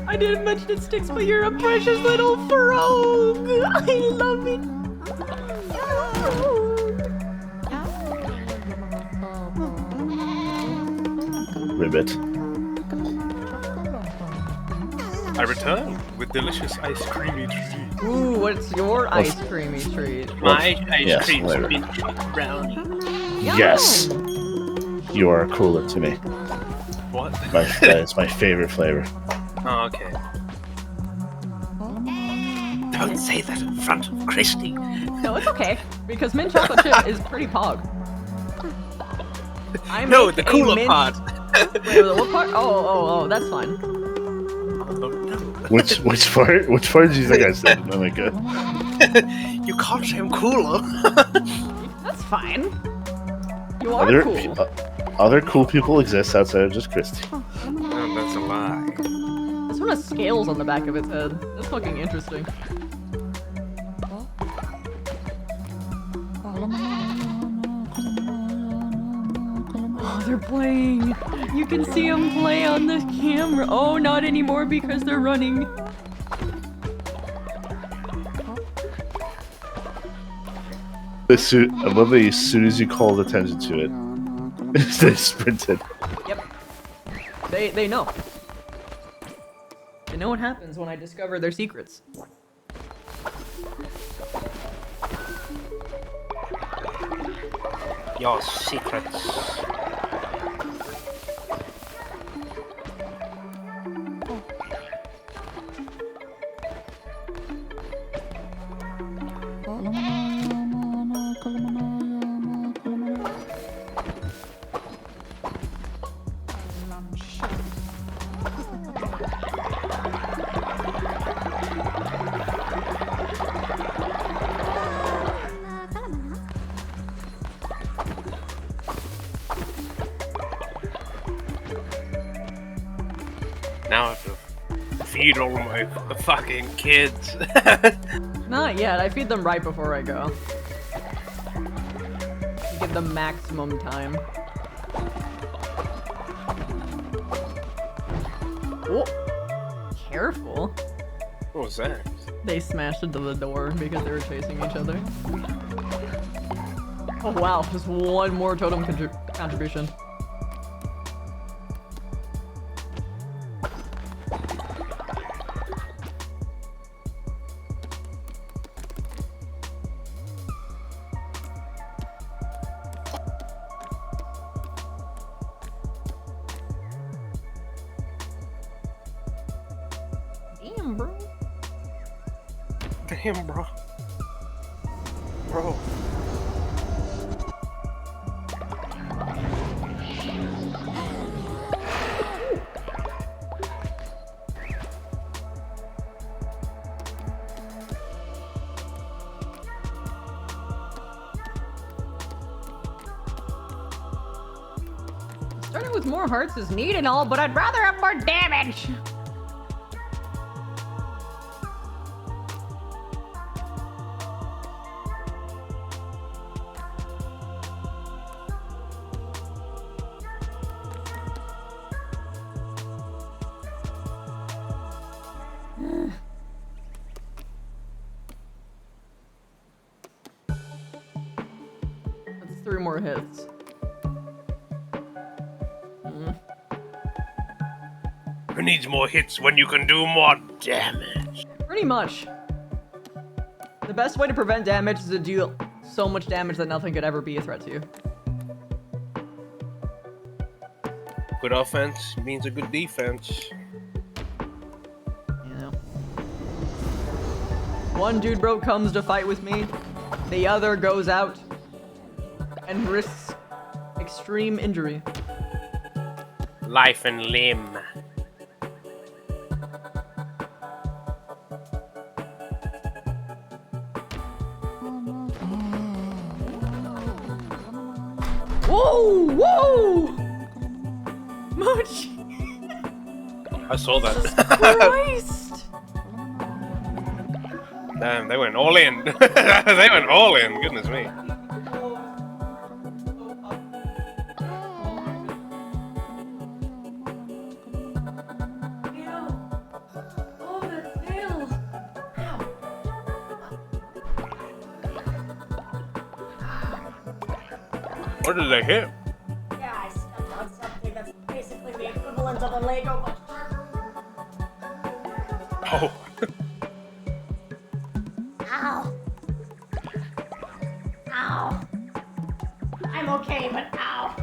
I didn't mention it sticks, but you're a precious little frog. I love it. Ribbit. I return with delicious ice creamy treat. Ooh, what's your ice creamy treat? My ice yes, cream later. mint brownie. Yes. You are cooler to me. What? That is my favorite flavor. Oh, okay. Don't say that in front of Christy. No, it's okay, because mint chocolate chip is pretty pog. I No, make the a cooler mint- part. Wait, what part? Oh, that's fine. Which part? Which part did you think I said? Oh my god. You can't say I'm cooler. That's fine. You are Other cool. other cool people exist outside of just Christy. Oh, that's a lie. This one has scales on the back of its head. That's fucking interesting. Oh, they're playing. You can see them play on the camera. Oh, not anymore because they're running. I love that as soon as you called attention to it, they sprinted. Yep. They know. They know what happens when I discover their secrets. Your secrets. Now I have to feed all my fucking kids. Not yet. I feed them right before I go. Give them maximum time. Oh! Careful. What was that? They smashed into the door because they were chasing each other. Oh wow, just one more totem contribution. Damn, bro. Damn, bro. Bro. Starting with more hearts is neat and all, but I'd rather have more damage. That's 3 more hits. Who needs more hits when you can do more damage? Pretty much. The best way to prevent damage is to do so much damage that nothing could ever be a threat to you. Good offense means a good defense. You know. One dude bro comes to fight with me, the other goes out and risks extreme injury. Life and limb. Whoa! Whoa! Mochi! I saw that. Christ! Damn, they went all in. They went all in. Goodness me. What did they hit? Yeah, I stepped on something that's basically the equivalent of a Lego, but Oh. ow. Ow. I'm okay, but ow.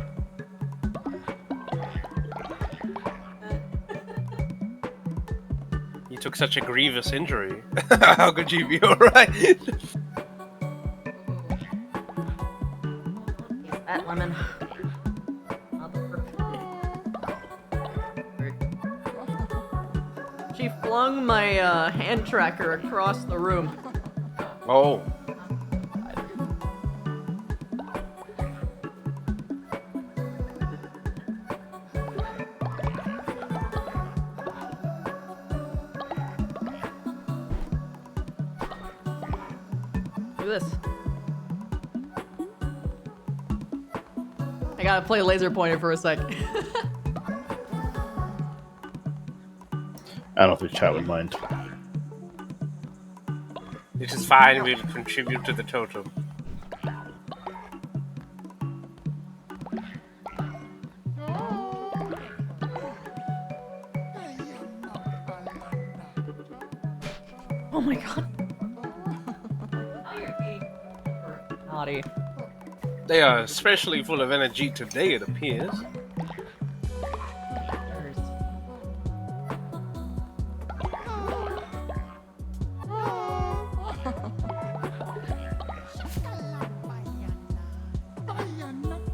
You took such a grievous injury. How could you be alright? That lemon. She flung my hand tracker across the room. Oh. Do this. I gotta play laser pointer for a sec. I don't think chat would mind. This is fine, we'll contribute to the totem. Oh my god. Naughty. They are especially full of energy today, it appears.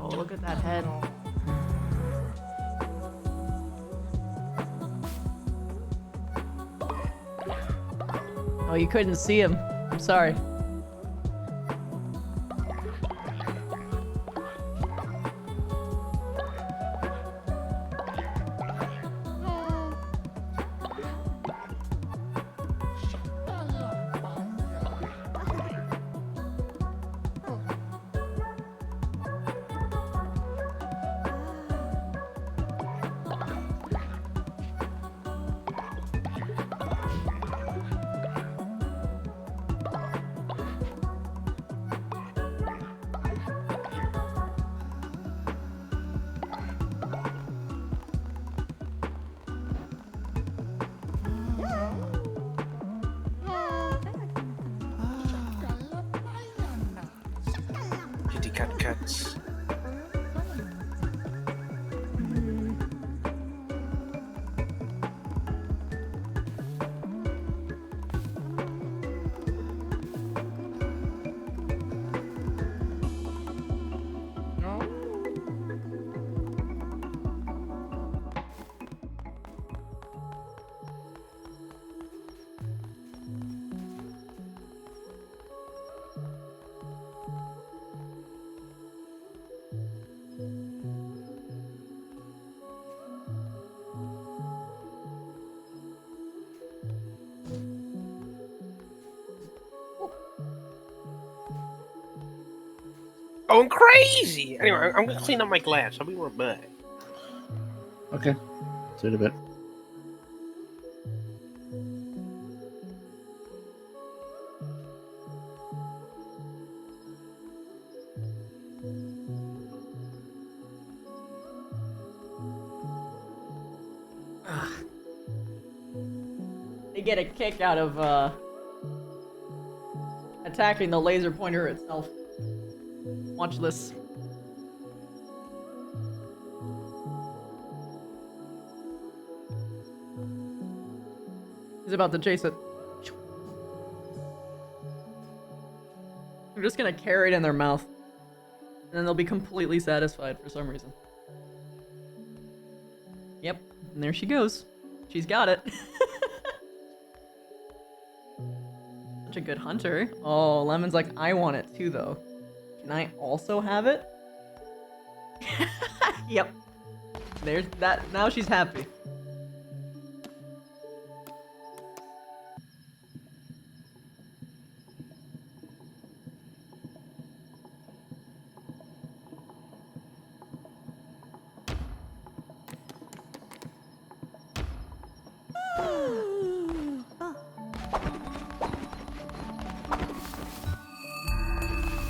Oh, look at that head. Oh, you couldn't see him. I'm sorry. Kitty cat cats. Going crazy! Anyway, I'm gonna clean up my glass. I'll be right back. Okay. See you in a bit. They get a kick out of attacking the laser pointer itself. Watch this. He's about to chase it. They're just gonna carry it in their mouth. And then they'll be completely satisfied for some reason. Yep, and there she goes. She's got it. Such a good hunter. Oh, Lemon's like, I want it too, though. Can I also have it? Yep. There's that. Now she's happy.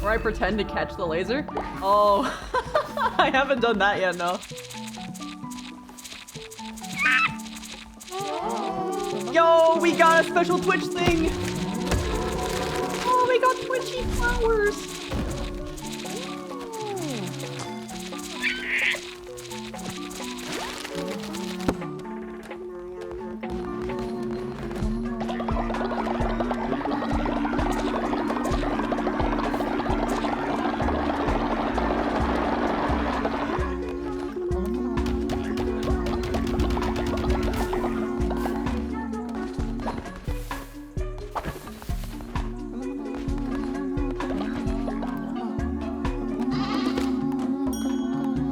Or I pretend to catch the laser? Oh, I haven't done that yet, no. Yo, we got a special Twitch thing! Oh, we got Twitchy flowers!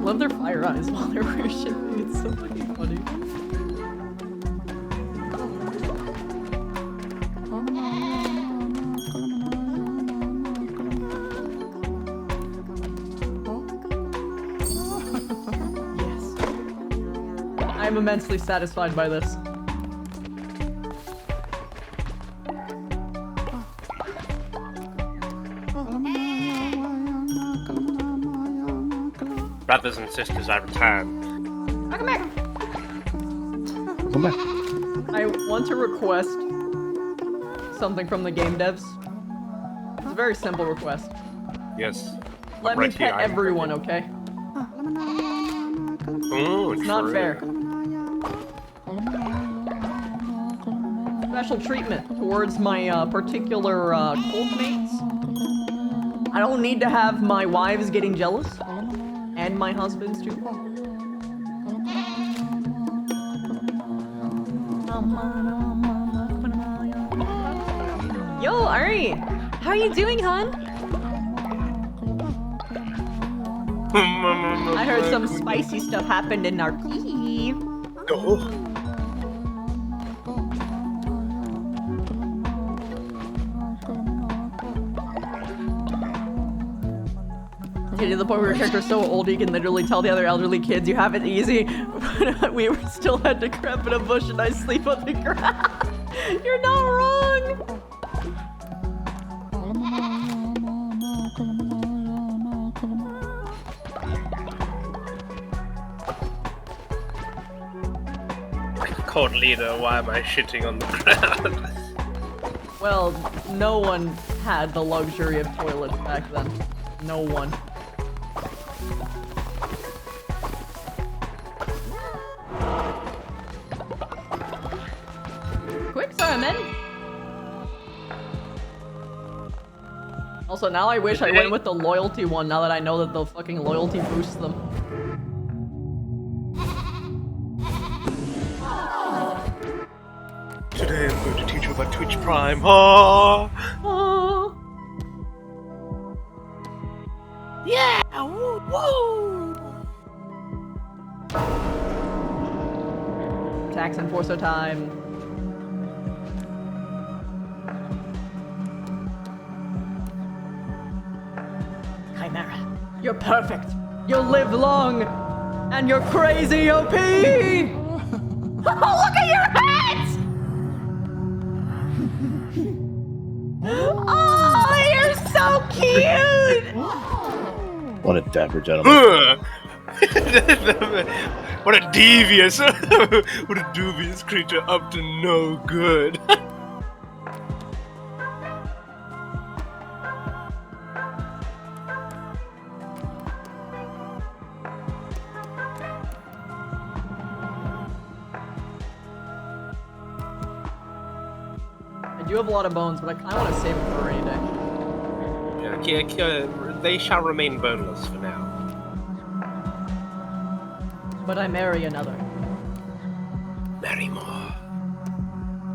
Love their fire eyes while they're worshipping. It's so fucking funny. Yes. I'm immensely satisfied by this. Brothers and sisters, I return. Welcome back! Come back. I want to request something from the game devs. It's a very simple request. Yes. Let Right me pet here, everyone, okay? Ooh, It's not true. fair. Special treatment towards my particular cult mates. I don't need to have my wives getting jealous. And my husbands too. Yo, Ari! How are you doing, hon? I heard some spicy stuff happened in our cave. Oh. To the point where your character's so old he can literally tell the other elderly kids you have it easy. We still had to crap in a bush and I sleep on the ground. You're not wrong! Court leader, why am I shitting on the ground? Well, no one had the luxury of toilets back then. No one. Quick, Simon! Also, now I wish I went with the loyalty one, now that I know that the fucking loyalty boosts them. Today I'm going to teach you about Twitch Prime. Oh. Oh. Yeah! Woo! Woo! Tax enforcer time. Chimera, you're perfect. You'll live long. And you're crazy, OP! Oh, look at your head! Oh, you're so cute! What a dapper gentleman. What a devious, what a dubious creature up to no good. do have a lot of bones, but I kind of want to save them for a rainy day. Yeah, they shall remain boneless for now. But I marry another. Marry more.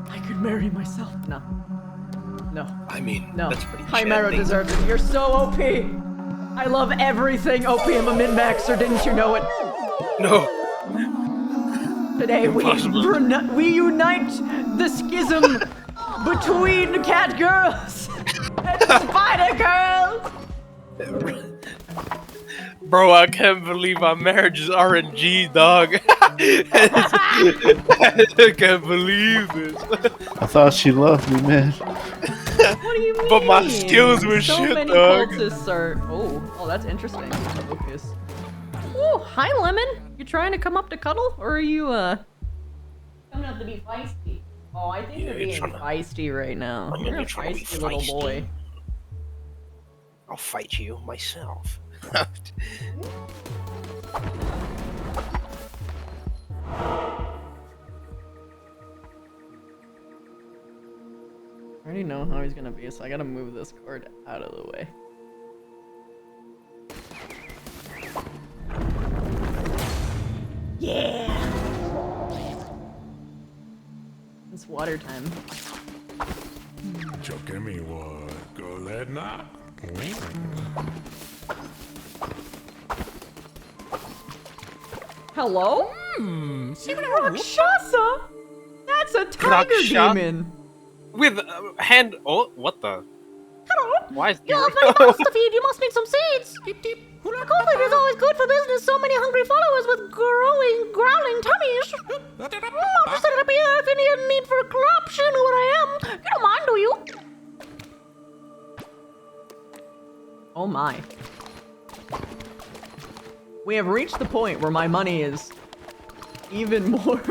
I could marry myself. No. No. I mean, No. that's pretty Chimera trendy. deserves it. You're so OP. I love everything OP. I'm a min-maxer, didn't you know it? No. Today we unite the schism between cat girls and spider girls. Bro, I can't believe our marriage is RNG, dog. I can't believe this. I thought she loved me, man. What do you mean? But my skills were so shit, many dog. cultists are. Oh, that's interesting. Focus. Oh, hi, Lemon. You trying to come up to cuddle, or are you Coming up to be feisty. Oh, I think Yeah, you're you're being tryna- feisty right now. I mean, You're a you're trying to be feisty little boy. feisty. I'll fight you myself. I already know how he's gonna be, so I gotta move this card out of the way. Yeah! It's water time. Choke me what? Go let not. Hello? Rakshasa? That's a tiger Rakshasa? demon! With hand. Oh, what the? Hello. Why is You have many mouths to feed. You must need some seeds. Cultivate is always good for business. So many hungry followers with growling tummies. I'll just set it up here if you need for crops. You know what I am. You don't mind, do you? Oh my. We have reached the point where my money is even more.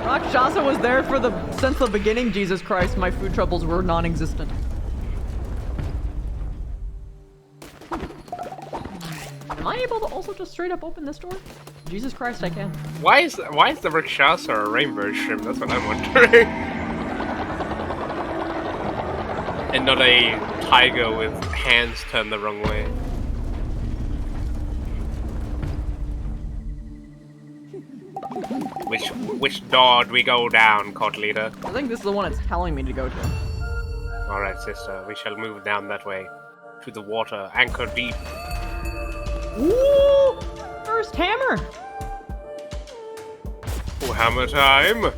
Rakshasa was there since the beginning, Jesus Christ. My food troubles were non-existent. Am I able to also just straight up open this door? Jesus Christ, I can. Why is the Rakshasa a rainbow shrimp? That's what I'm wondering. And not a tiger with hands turned the wrong way. Which door do we go down, court leader? I think this is the one it's telling me to go to. Alright, sister, we shall move down that way. To the water, anchor deep. Ooh! First hammer! Oh, hammer time!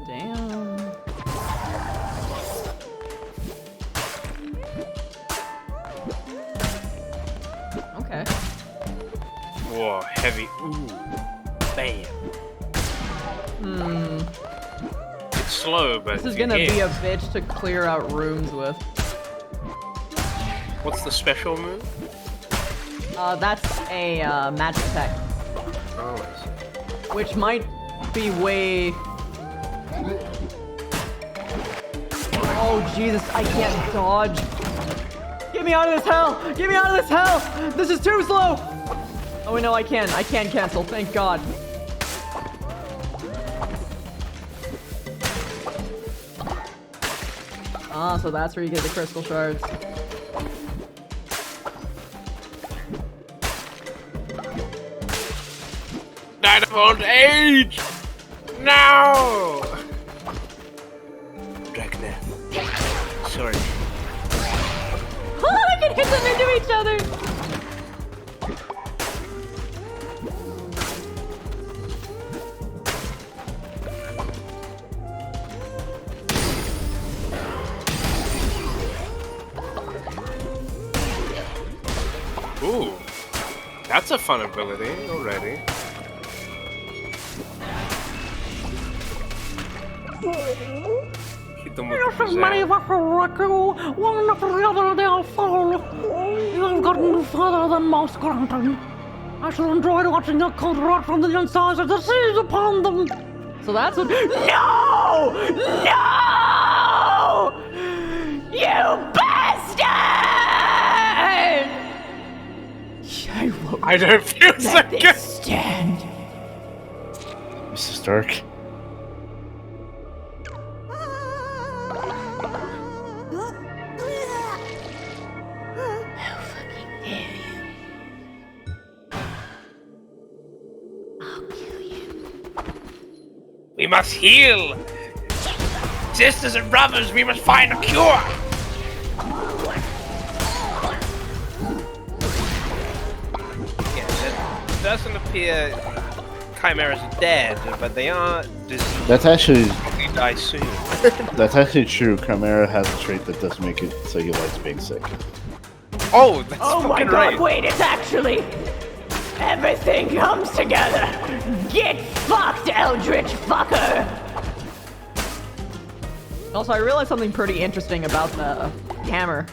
Damn. Okay. Whoa, heavy. Ooh. Bam. It's slow, but This is you gonna hit. be a bitch to clear out rooms with. What's the special move? That's a magic attack, Oh, I see. which might be way. Oh Jesus, I can't dodge. Get me out of this hell! Get me out of this hell! This is too slow! Oh wait, no, I can. I can cancel, thank God. Ah, so that's where you get the crystal shards. Night of old age! No! Dragoneth. Sorry. I can hit them into each other! Ooh. That's a fun ability already. Hit them with the Many pizzazz. of us will one after the other they'll fall. You have gotten further than most granted. I shall enjoy watching your coat rot from the insides of the seas upon them. So that's what. No! No! You bastard! I don't feel so Let this good. stand. Mr. Stark. How fucking dare you? I'll kill you. We must heal. Sisters and brothers, we must find a cure. Yeah, it doesn't appear Chimeras are dead, but they are diseased. That's actually Probably die soon. that's actually true. Chimera has a trait that does make it so he likes being sick. Oh, that's Oh my fucking god, right. wait, it's actually... Everything comes together! Get fucked, Eldritch fucker! Also, I realized something pretty interesting about the hammer.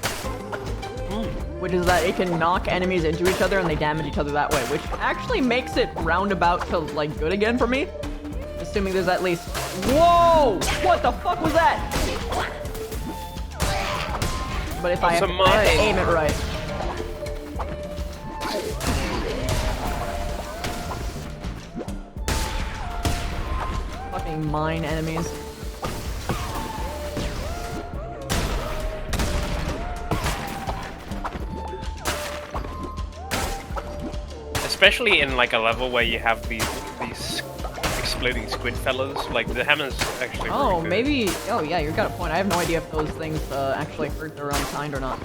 Which is that it can knock enemies into each other and they damage each other that way, which actually makes it roundabout to, like, good again for me. Assuming there's at least... Whoa! What the fuck was that? But if I have, I have to aim it right. Fucking mine enemies. Especially in like a level where you have these exploding squid fellas, like the hammer's actually. Oh, really good. maybe... Oh yeah, you've got a point. I have no idea if those things actually hurt their own kind or not.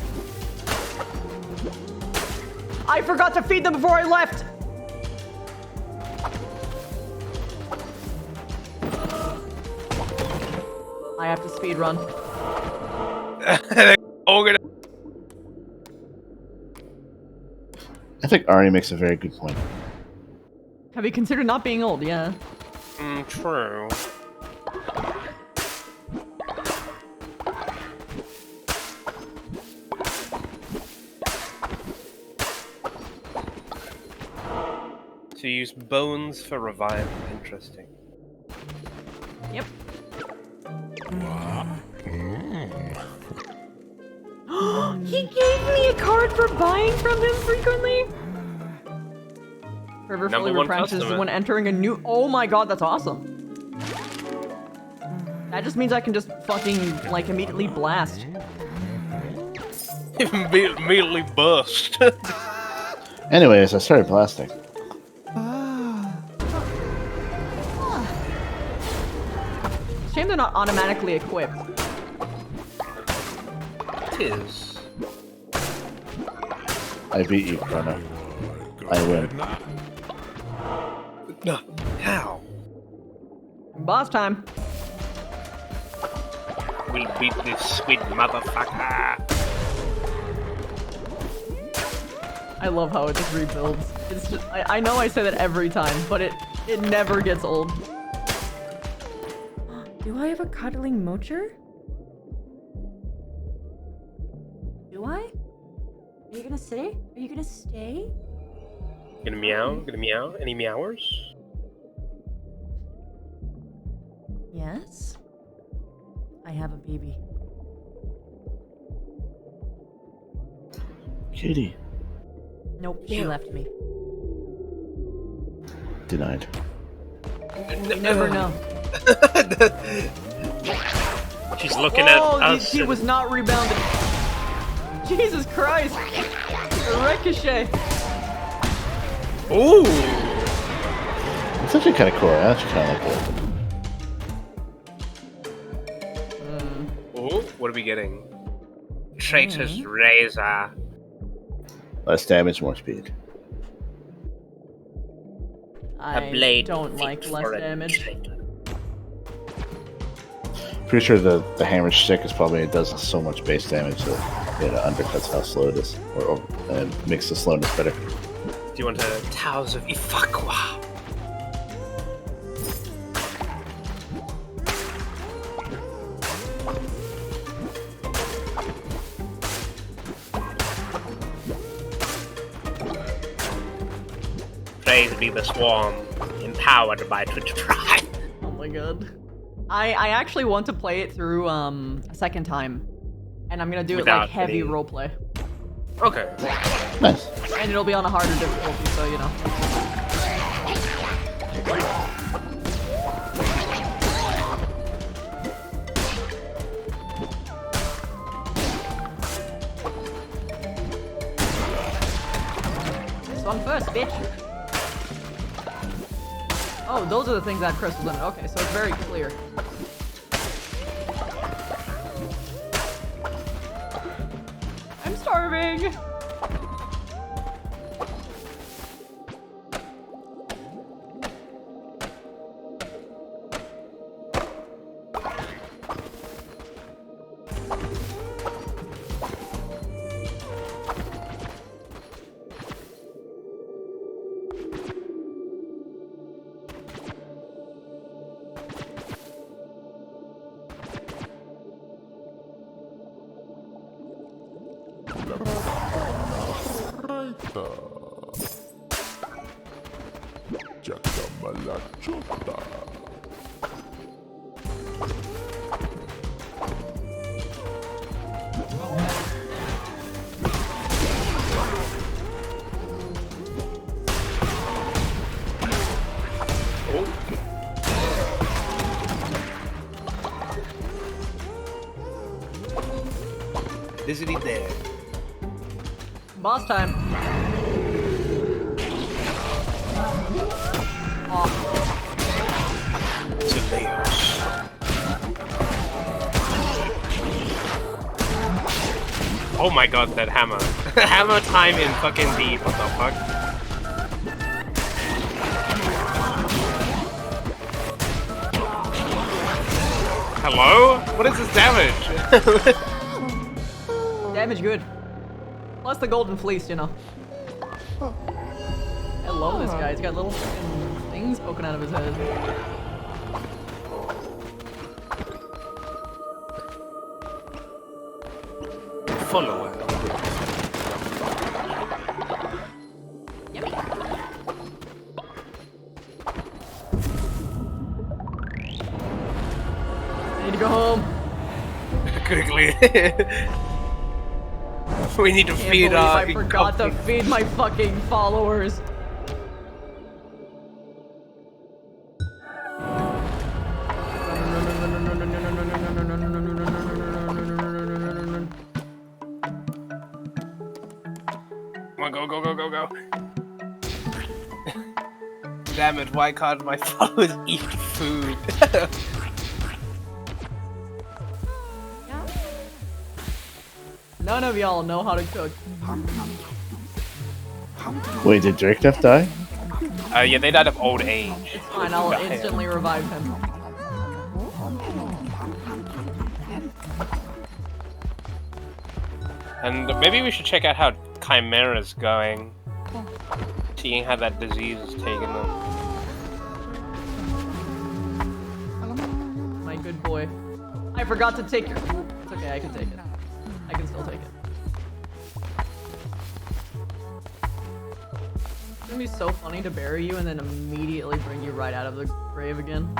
I forgot to feed them before I left! I have to speed run. Oh, gonna. I think Ari makes a very good point. Have you considered not being old? Yeah. True. So you use bones for revival. Interesting. Yep. He gave me a card for buying from him frequently. Forever fully #1 replenishes customer. when entering a new. Oh my god, that's awesome. That just means I can just fucking like immediately blast. Immediately burst. Anyways, I started blasting. Shame they're not automatically equipped. Tis. I beat you, Chrono. I win. No. How? Boss time. We beat this sweet motherfucker. I love how it just rebuilds. It's just, I know I say that every time, but it never gets old. Do I have a cuddling mocher? Do I? Are you gonna stay? Are you gonna stay? Gonna meow? Gonna meow? Any meowers? Yes. I have a baby. Kitty. Nope, she left me. Denied. You never know. She's looking at Oh, us. he was not rebounded. Jesus Christ! A ricochet. Ooh! It's actually kind of cool. I actually kind of like it. Ooh, what are we getting? Traitor's Razor. Less damage, more speed. I blade don't fit like less for a damage. traitor. Pretty sure the hammer stick is probably, it does so much base damage that it undercuts how slow it is, or makes the slowness better. Do you want a Towers of Ifakwa? Praise be the swarm, empowered by Twitch Prime. Oh my god. I actually want to play it through a second time. And I'm gonna do it Without like heavy any- roleplay. Okay. Nice. And it'll be on a harder difficulty, so you know. Swung first, bitch. Oh, those are the things that have crystals in it. Okay, so it's very clear. I'm starving. Isn't he there? Boss time. Oh. Oh my god, that hammer. Hammer time in fucking deep, what the fuck? Hello? What is this damage? Damage good. Plus the golden fleece, you know. I love this guy. He's got little fucking things poking out of his head. Follower. Yummy. I need to go home. Quickly. We need to feed our... I forgot to feed my fucking followers. Come on, go, go, go, go, go. Damn it, why can't my followers eat food? None of y'all know how to cook. Wait, did Draketh die? Yeah, they died of old age. It's fine, I'll instantly revive him. And maybe we should check out how Chimera's going. Seeing how that disease is taking them. My good boy. I forgot to take your... Ooh, it's okay, I can take it. I can still take it. It's gonna be so funny to bury you and then immediately bring you right out of the grave again.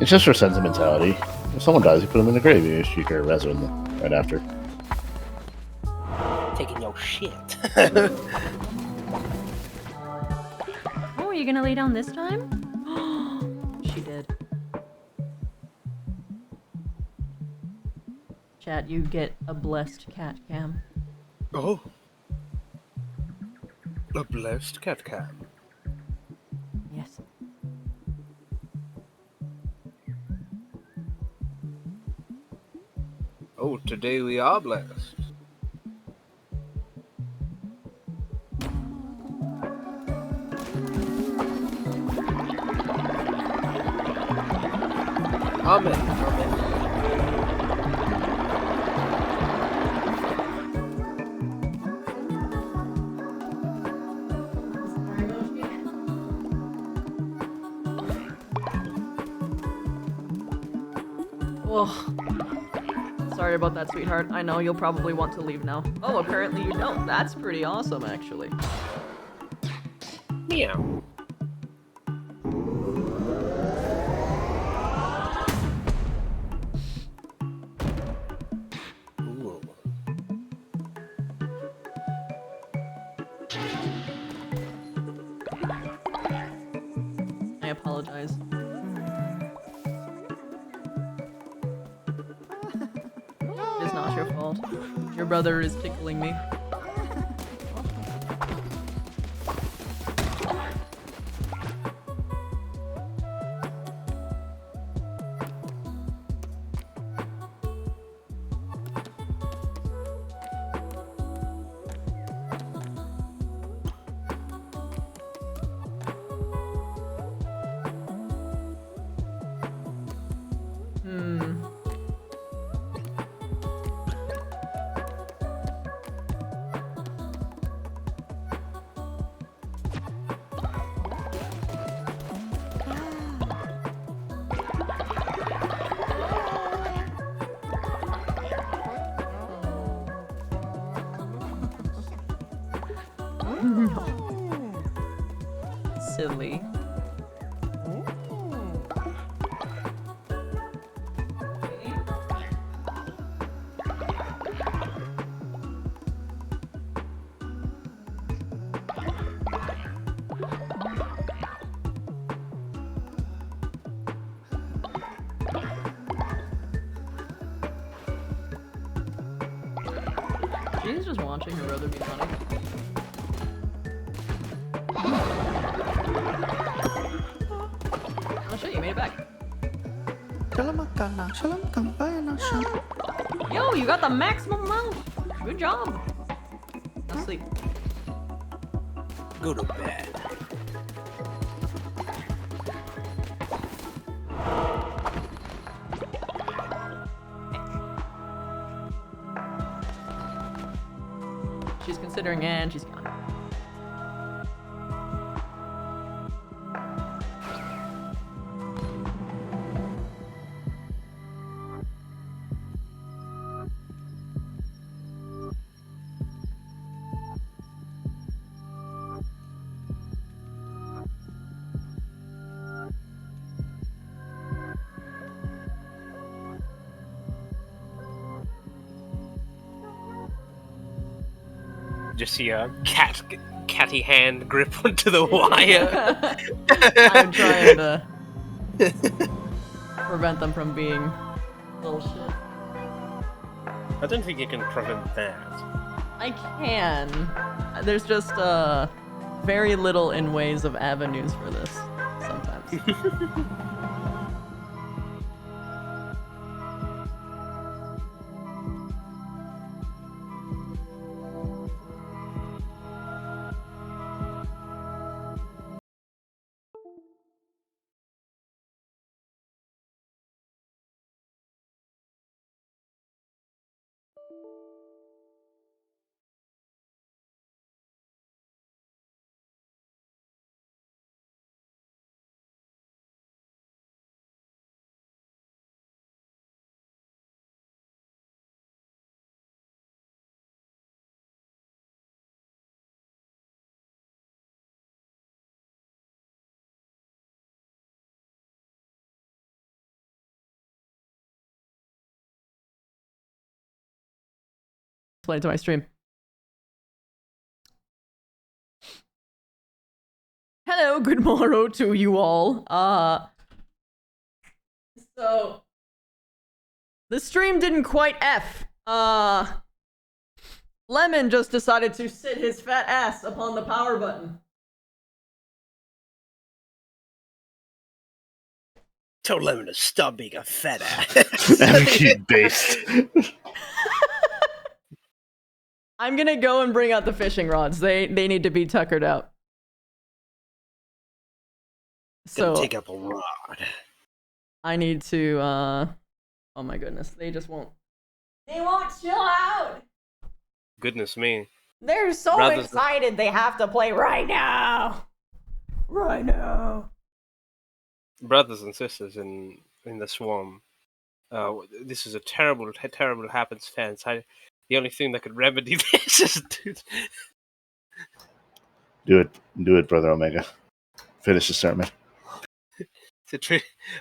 It's just for sentimentality. If someone dies, you put them in the grave. You can resurrect them right after. Taking your shit. Oh, are you gonna lay down this time? She did. Chat, you get a blessed cat cam. Oh. A blessed cat cam. Yes. Oh, today we are blessed. Amen. Amen. Oh. Sorry about that, sweetheart. I know you'll probably want to leave now. Oh, apparently you don't. That's pretty awesome, actually. Meow. guys. It's not your fault. Your brother is tickling me. Silly. She's just watching her brother be funny. Oh shit, you made it back. Yo, you got the maximum amount. Good job. Now sleep. Go to bed. She's considering and she's gone. Just see a catty hand grip onto the wire. I'm trying to prevent them from being little shit. I don't think you can prevent that. I can. There's just very little in ways of avenues for this sometimes. Explain it to my stream. Hello, good morrow to you all. So the stream didn't quite F. Lemon just decided to sit his fat ass upon the power button. Tell Lemon to stop being a fat ass. Keep based. I'm gonna go and bring out the fishing rods. They need to be tuckered out. So take up a rod. I need to oh my goodness, they just won't. They won't chill out. Goodness me. They're so Brothers- excited they have to play right now. Right now. Brothers and sisters in the swarm. This is a terrible happens fans. The only thing that could remedy this is Do it, Brother Omega. Finish the sermon. a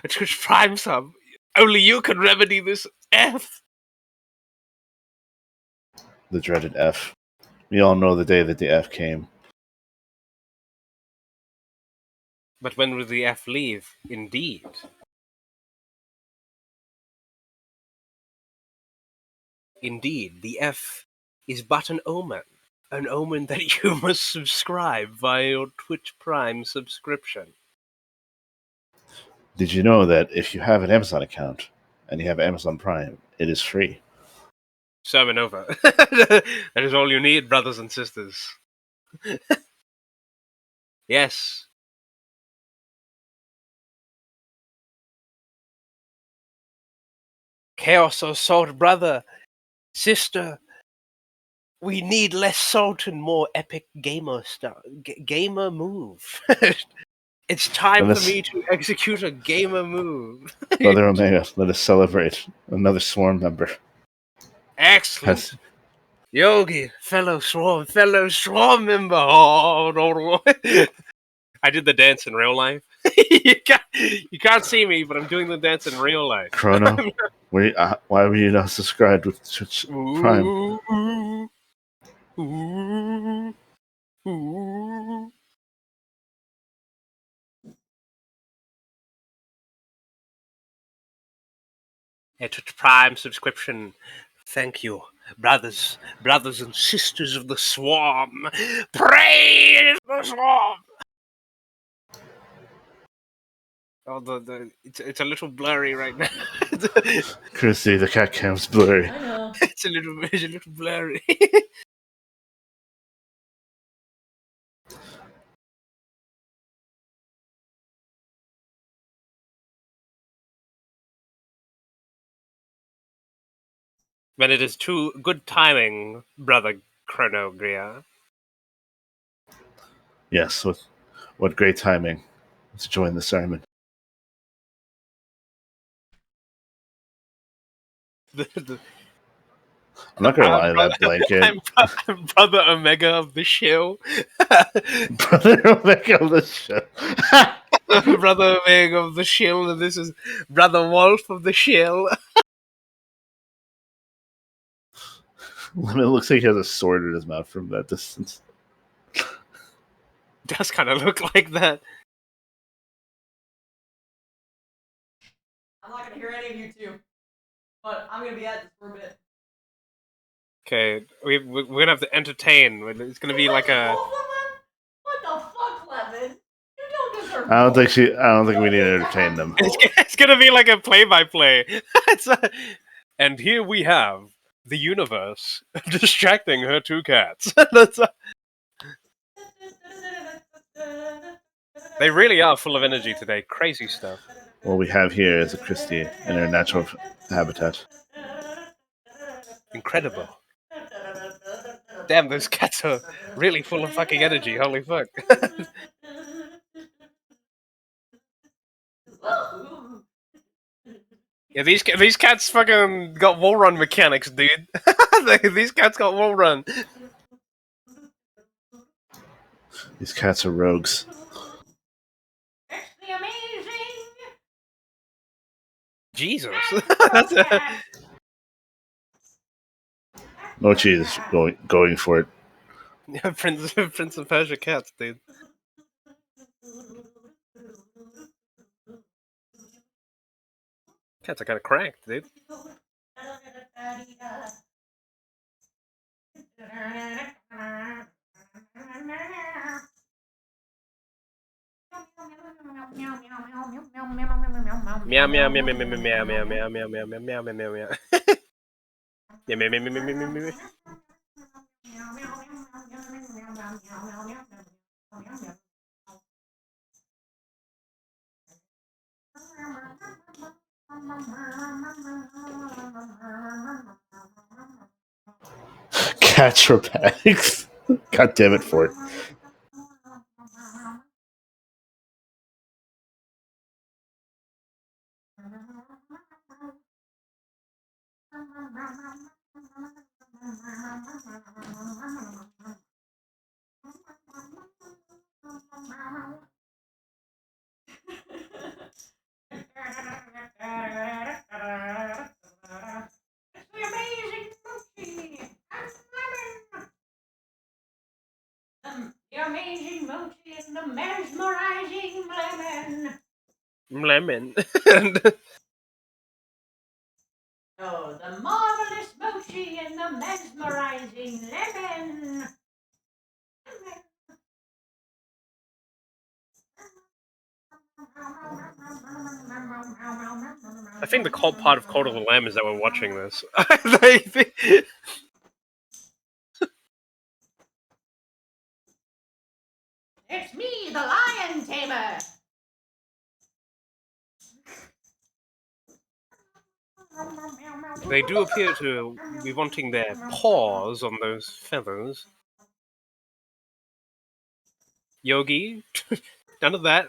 Twitch Prime sub. Only you can remedy this F. The dreaded F. We all know the day that the F came. But when will the F leave? Indeed. Indeed, the F is but an omen that you must subscribe via your Twitch Prime subscription. Did you know that if you have an Amazon account and you have Amazon Prime, it is free? Sermon over. That is all you need, brothers and sisters. Yes. Chaos or salt, brother, sister. We need less salt and more epic gamer stuff. Gamer move. It's time Let for us, me to execute a gamer move. Brother Omega, let us celebrate another swarm member. Excellent. Has, Yogi, fellow swarm member. Oh, no. I did the dance in real life. You can't see me, but I'm doing the dance in real life. Chrono, why were you not subscribed with Twitch Prime? Ooh, ooh, ooh. A Twitch Prime subscription. Thank you, brothers and sisters of the swarm. Praise the swarm. Oh, it's a little blurry right now. Chrissy, the cat cam's blurry. I know. It's a little blurry. But it is too good timing, brother Chronogria. Yes, what great timing to join the sermon. The- I'm not gonna lie, that blanket. I'm brother Omega of the show. Brother Omega of the show. Brother Omega of the shield, and this is brother Wolf of the shield. Lemon looks like he has a sword in his mouth from that distance. Does kind of look like that. I'm not gonna hear any of you two, but I'm gonna be at this for a bit. Okay, we're gonna have to entertain. It's gonna be like a. What the fuck, Lemon? You don't deserve. I don't think we need to entertain them. It's gonna be like a play-by-play. And here we have the universe distracting her two cats. They really are full of energy today. Crazy stuff. What we have here is a Christie in her natural habitat. Incredible. Damn, those cats are really full of fucking energy. Holy fuck. Yeah, these cats fucking got wall run mechanics, dude. These cats got wall run. These cats are rogues. It's the amazing. Jesus. Mochi is going for it. Yeah, Prince of Persia cats, dude. Cats are kind of cracked, dude. Meow meow meow meow meow meow meow meow meow meow meow meow meow meow meow. Yeah, meow meow meow meow meow meow. Cats are bags. God damn it, Fort. The amazing Mochi and the magic mesmerizing lemon. Lemon. Oh, the marvelous mochi and the mesmerizing lemon. I think the cult part of Cult of the Lamb is that we're watching this. I think- It's me, the lion tamer. They do appear to be wanting their paws on those feathers. Yogi? None of that.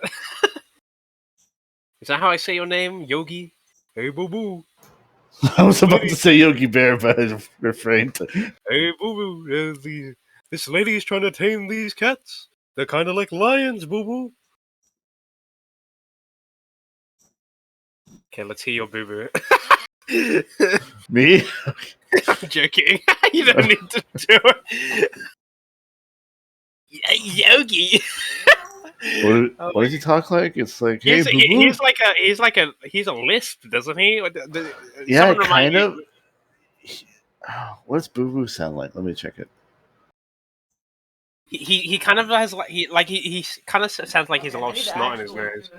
Is that how I say your name? Yogi? Hey, boo boo. I was about to say Yogi Bear, but I refrained. Hey, boo boo. This lady is trying to tame these cats. They're kind of like lions, boo boo. Okay, let's hear your boo boo. Me? I'm joking. You don't need to do it. Yogi. What does he talk like? It's like, hey, boo boo. He's a lisp, doesn't he? Yeah, Someone remind kind me- of. What does boo boo sound like? Let me check it. He kind of has he kind of sounds like he's a lot of snot in his nose.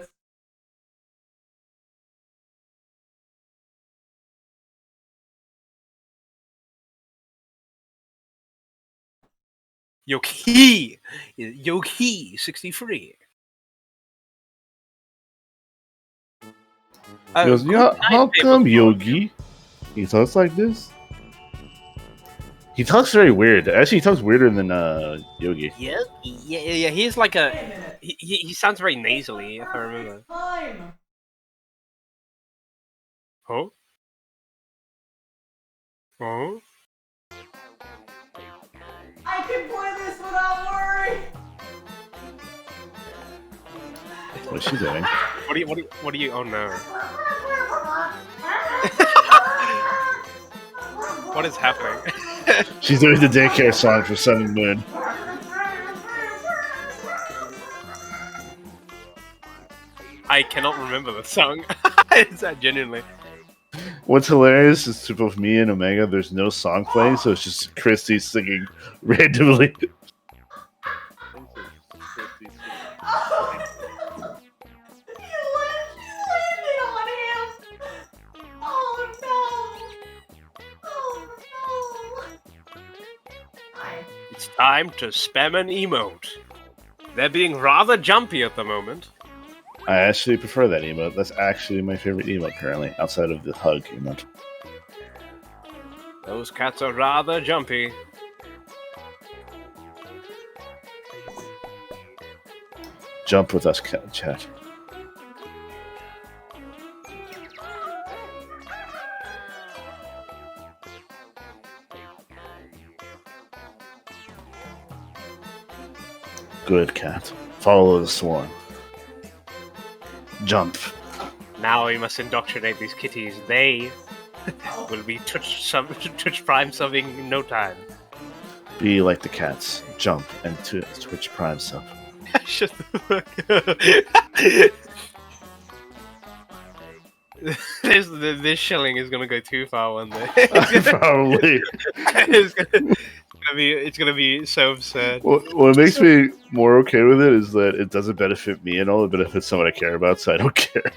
Yoki 63. He goes, yeah, how come, Yogi? He talks like this? He talks very weird. Actually, he talks weirder than Yogi. Yeah. He's like a he sounds very nasally, if I remember. Time. Huh? Huh? I can play this without worry. What's she doing? What do you? Oh no! What is happening? She's doing the daycare song for Sun and Moon. I cannot remember the song. Is that genuinely? What's hilarious is to both me and Omega, there's no song playing, so it's just Christy singing randomly. It's time to spam an emote. They're being rather jumpy at the moment. I actually prefer that emote. That's actually my favorite emote currently, outside of the hug emote. Those cats are rather jumpy. Jump with us, chat. Good cat. Follow the swarm. Jump. Now we must indoctrinate these kitties. They will be touch prime subbing in no time. Be like the cats. Jump and Twitch Prime sub. Shut the fuck up. This shilling is gonna go too far one day. Probably. It's gonna be so absurd. What makes me more okay with it is that it doesn't benefit me and all, it benefits someone I care about, so I don't care.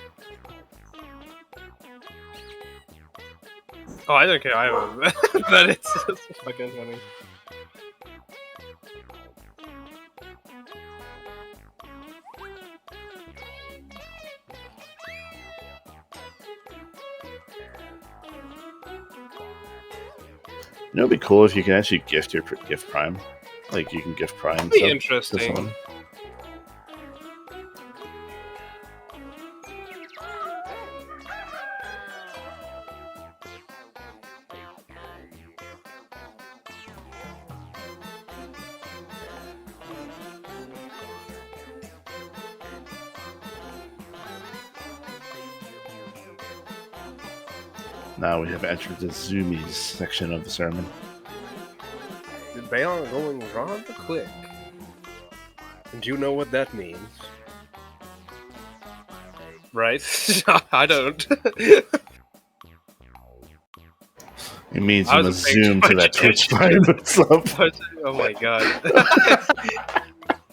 Oh, I don't care either. But it's fucking funny. You know, it'd be cool if you can actually gift your gift Prime. Like, you can gift Prime. Be stuff interesting. to someone. Now we have entered the Zoomies section of the sermon. They are going rather quick. Do you know what that means? Right? I don't. It means I you wasn't must paying zoom too to much that Twitch attention. vibe. What's up? Oh my god.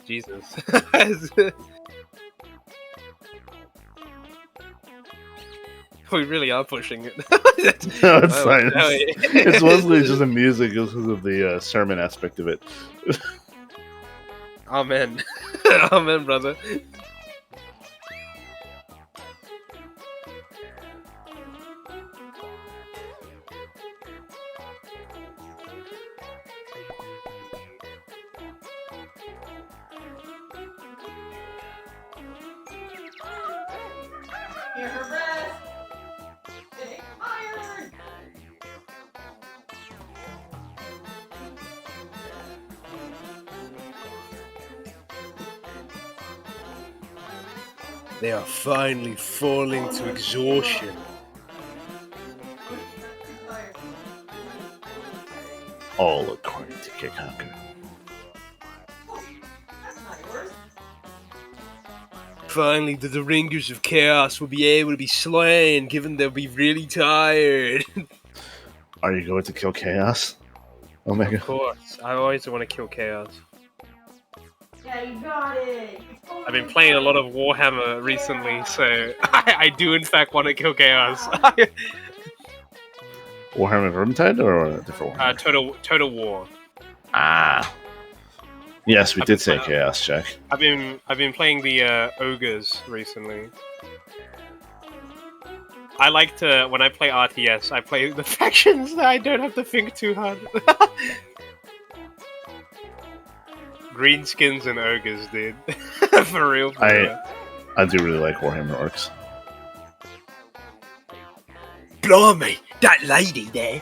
Jesus. We really are pushing it. No, it's Oh, fine. no, It's mostly just the music because of the sermon aspect of it. Amen. Amen, brother. Hear her breath. Getting tired. They are finally falling to exhaustion. All according to Kikonku. That's not yours. Finally, the Ringers of Chaos will be able to be slain, given they'll be really tired. Are you going to kill Chaos? Omega? Of course, I always want to kill Chaos. Yeah, you got it. I've been playing a lot of Warhammer recently, so I do in fact want to kill Chaos. Warhammer Vermintide or a different Warhammer? Total War. Ah. Yes, we I've did been say playing- Chaos, Jack. I've been playing the ogres recently. I like to when I play RTS, I play the factions that I don't have to think too hard. Greenskins and ogres, dude. For real. For real. I do really like Warhammer Orcs. Blimey, that lady there,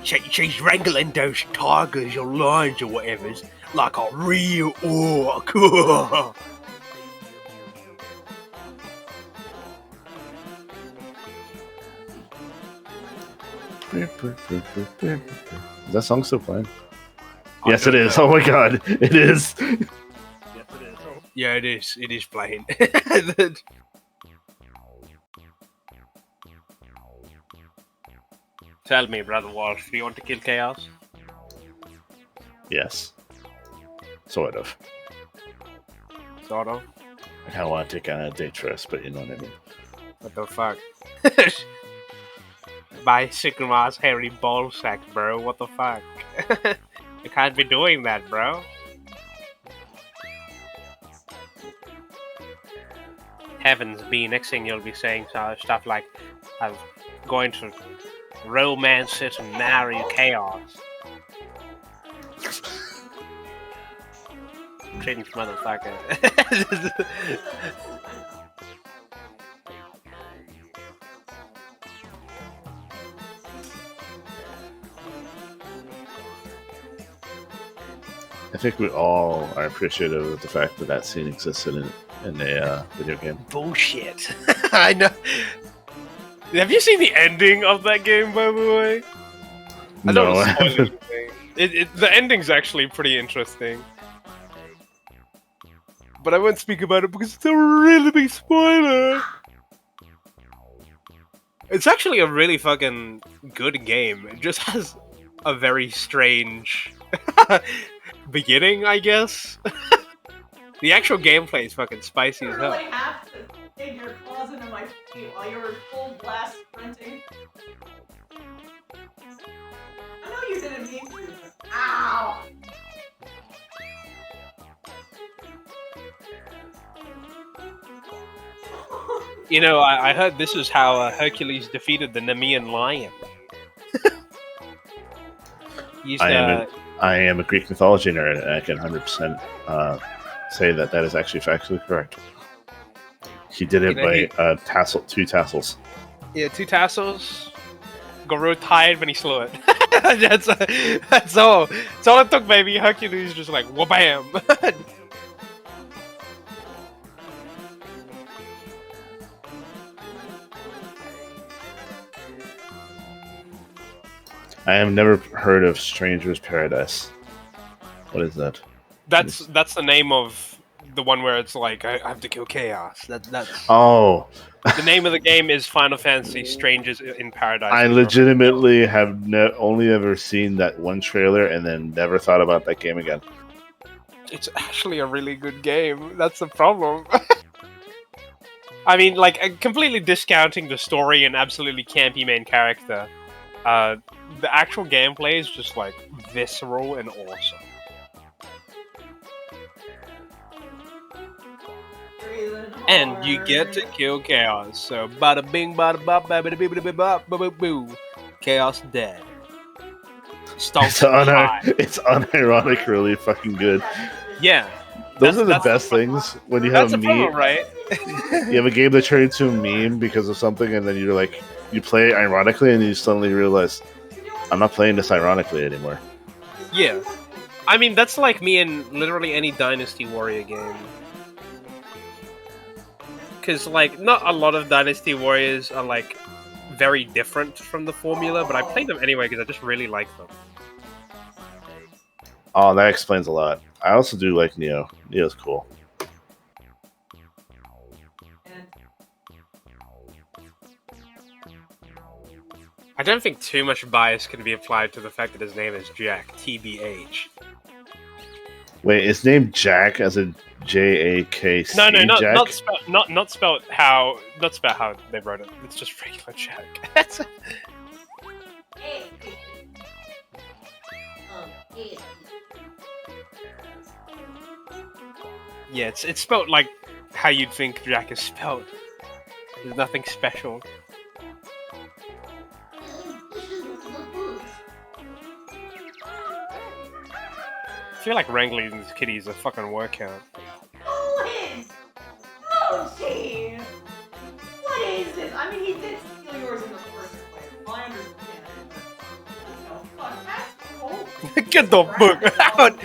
she's wrangling those tigers or lions or whatever, like a real orc. Is that song still playing? Yes, it is. Oh my god, it is. Yeah, it is. It is playing. Tell me, Brother Walsh, do you want to kill Chaos? Yes. Sort of. Sort of. I kind of want to take on a date first, but you know what I mean. What the fuck? My Sycamare's hairy ballsack, bro. What the fuck? You can't be doing that, bro. Heavens be, next thing you'll be saying stuff like, I'm going to romance it and marry Chaos. Cringe motherfucker. I think we all are appreciative of the fact that that scene existed in a video game. Bullshit. I know. Have you seen the ending of that game, by the way? I don't No, wanna I spoil haven't. anything. The ending's actually pretty interesting. But I won't speak about it because it's a really big spoiler. It's actually a really fucking good game. It just has a very strange beginning, I guess. The actual gameplay is fucking spicy You as hell. really have to dig your claws into my feet while you were full blast sprinting. I know you didn't mean to. Ow! You know, I heard this is how Hercules defeated the Nemean lion. Used, I am a Greek mythology nerd, and I can 100% say that that is actually factually correct. He did it You know, by two tassels. yeah, 2 tassels. Got real tired when he slew it. that's all. That's all it took, baby. Hercules just like, wha-bam. I have never heard of Stranger's Paradise. What is that? That's the name of the one where it's like I have to kill chaos. That's Oh, the name of the game is Final Fantasy Strangers in Paradise. I legitimately have only ever seen that one trailer and then never thought about that game again. It's actually a really good game. That's the problem. I mean, like, completely discounting the story and absolutely campy main character. The actual gameplay is just, like, visceral and awesome. And you get to kill Chaos. So, bada bing, bada bop, bada bing, bada bop, bada boo. Chaos dead. Stomps high. It's unironically fucking good. Yeah. Those are the best things when you have That's a a problem, meme. right? You have a game that turned into a meme because of something, and then you're like, you play it ironically, and you suddenly realize, I'm not playing this ironically anymore. Yeah. I mean, that's like me in literally any Dynasty Warrior game. Because, like, not a lot of Dynasty Warriors are, like, very different from the formula, but I play them anyway because I just really like them. Oh, that explains a lot. I also do like Neo. Neo's cool. I don't think too much bias can be applied to the fact that his name is Jack, TBH. Wait, is named Jack as in J-A-K-C? No, Jack? not spelled how they wrote it. It's just regular Jack. That's yeah, it's spelled like how you'd think Jack is spelled. There's nothing special. I feel like wrangling these kitties is a fucking workout. Liz! Mochi! What is this? I mean, he did steal yours in the first place. I understand. No, fuck, that's cold. Get the fuck out,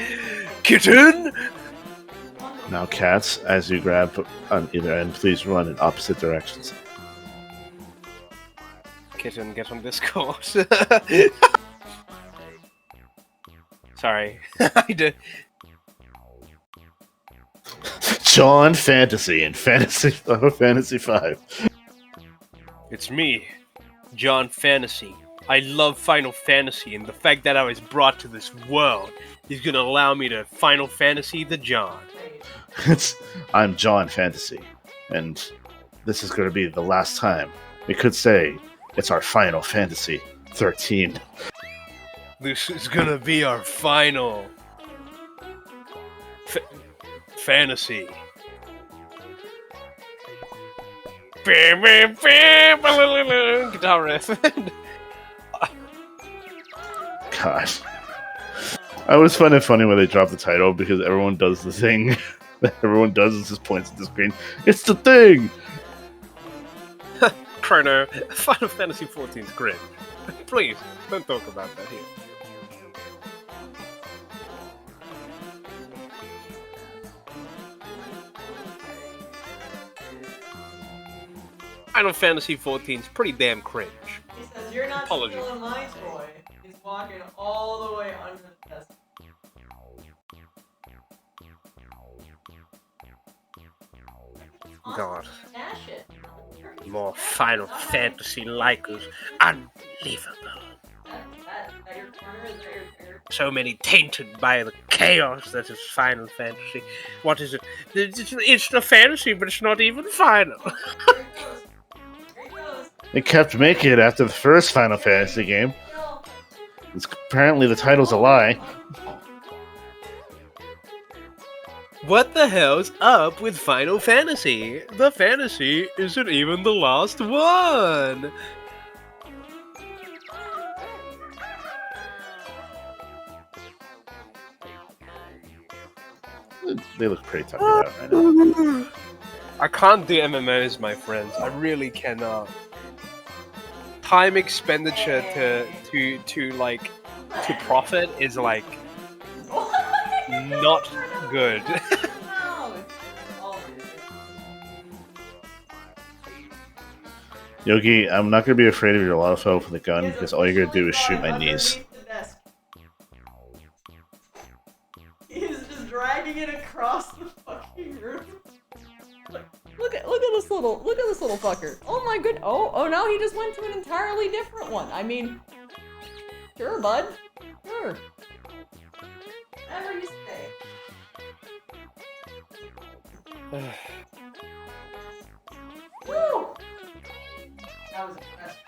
kitten! Now, cats, as you grab on either end, please run in opposite directions. Kitten, get on Discord. Sorry. I did. John Fantasy in Fantasy 5. It's me, John Fantasy. I love Final Fantasy, and the fact that I was brought to this world is gonna allow me to Final Fantasy the John. I'm John Fantasy, and this is going to be the last time. We could say it's our Final Fantasy 13. This is gonna be our final fantasy. Guitar riff. Gosh. I always find it funny when they drop the title because everyone does the thing that everyone does is just points at the screen. It's the thing! Chrono, Final Fantasy 14's cringe. Please, don't talk about that here. Final Fantasy 14's pretty damn cringe. He says, you're not Apologies. stealing my toy. He's walking all the way under the desk. God. Dash it. More Final Fantasy likers. Unbelievable. That your corner is there. So many tainted by the chaos that is Final Fantasy. What is it? It's a fantasy, but it's not even final. Here he goes. They kept making it after the first Final Fantasy game. No. Apparently the title's a lie. What the hell's up with Final Fantasy? The fantasy isn't even the last one. They look pretty tough right now. I can't do MMOs, my friends. I really cannot. Time expenditure to profit is like not good. No. Oh, Yogi, I'm not going to be afraid of your Lotto with a gun because all you're going to do is shoot my knees. He's just dragging little fucker. Oh my good. Oh, now he just went to an entirely different one. I mean, sure, bud. Sure. Whatever you say. Woo! That was impressive.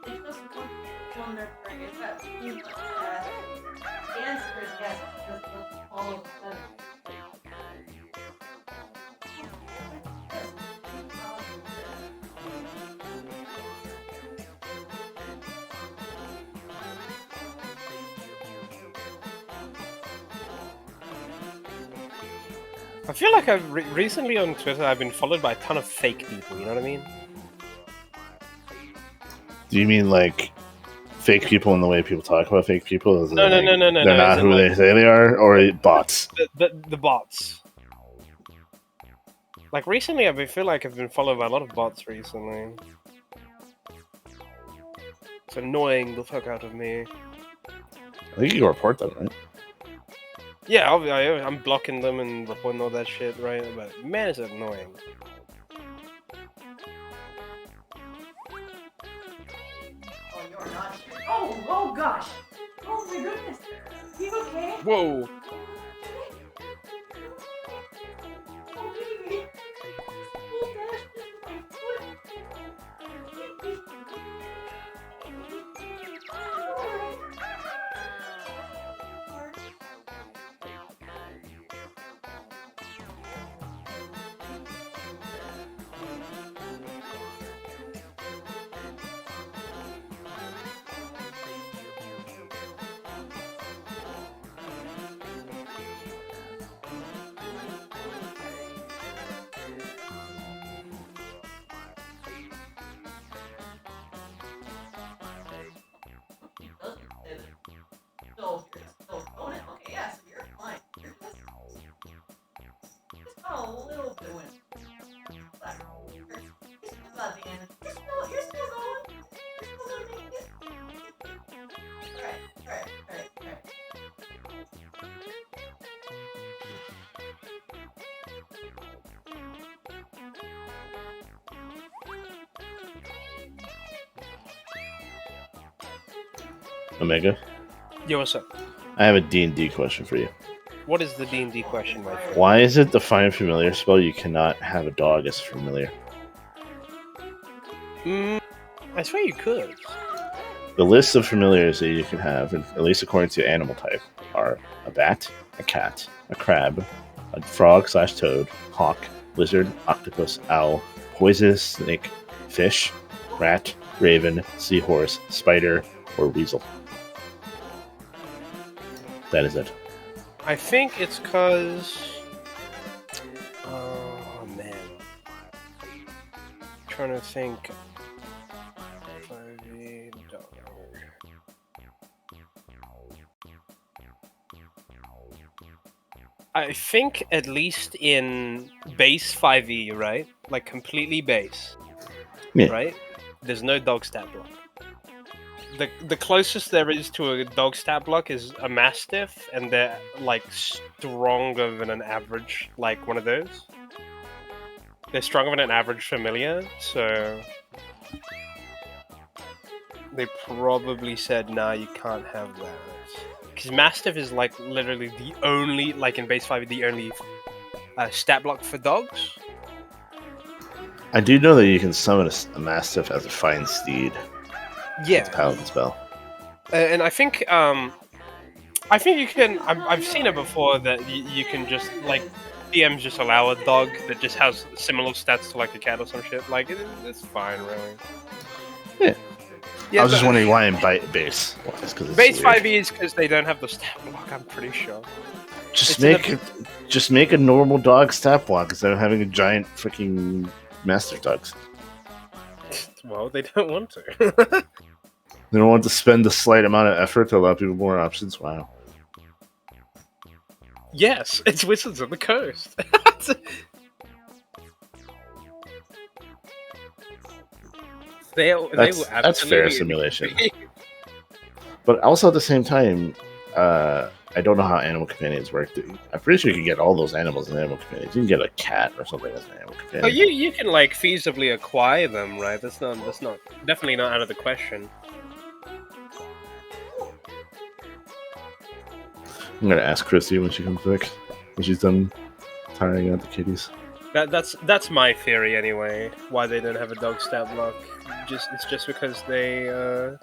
It just wonder is that you the answer is yes, because they'll follow the seven. I feel like I've recently on Twitter I've been followed by a ton of fake people. You know what I mean? Do you mean like fake people in the way people talk about fake people? No. They're not who they say they are, or bots? The bots. Like recently, I feel like I've been followed by a lot of bots recently. It's annoying the fuck out of me. I think you can report them, right? Yeah, I'm blocking them and reporting all that shit, right? But man, it's annoying. Oh, you're not. Oh gosh. Oh my goodness. You okay? Whoa! Oh baby. Oh gosh, this is my foot. Still going it? Okay, yeah, so you're fine. You're just got a little bit of wind. You're still about the end. You're still going. You're still gonna make it. Alright. Omega, Yo, what's up? I have a D&D question for you. What is the D&D question, my friend? Why is it the Find Familiar spell you cannot have a dog as familiar? I swear you could. The list of familiars that you can have, at least according to animal type, are a bat, a cat, a crab, a frog/toad, hawk, lizard, octopus, owl, poisonous snake, fish, rat, raven, seahorse, spider, or weasel. That is it. I think it's cause... Oh, man. Trying to think... 5e dog. I think at least in base 5e, right? Like completely base. Yeah. Right? There's no dog stat block. The closest there is to a dog stat block is a mastiff, and they're like stronger than an average, like one of those. They're stronger than an average familiar, so they probably said, nah, you can't have that. Because mastiff is like literally the only, like in base 5, the only stat block for dogs. I do know that you can summon a mastiff as a fine steed. Yeah. It's a paladin spell. And I think you can. I've seen it before that you can just like DMs just allow a dog that just has similar stats to like a cat or some shit. Like it's fine, really. Yeah. Yeah, I was just wondering why in base. Well, base 5e is because they don't have the stat block. I'm pretty sure. Just make a normal dog stat block instead of having a giant freaking mastiff dogs. Well, they don't want to. They don't want to spend a slight amount of effort to allow people more options. Wow. Yes, it's Wizards of the Coast. They will That's fair absolutely simulation. But also at the same time, I don't know how animal companions work. I'm pretty sure you can get all those animals in animal companions. You can get a cat or something as an animal companion. Oh, you can like feasibly acquire them, right? That's not definitely not out of the question. I'm gonna ask Christy when she comes back, when she's done tiring out the kitties. That's my theory anyway. Why they don't have a dog stat block? It's just because a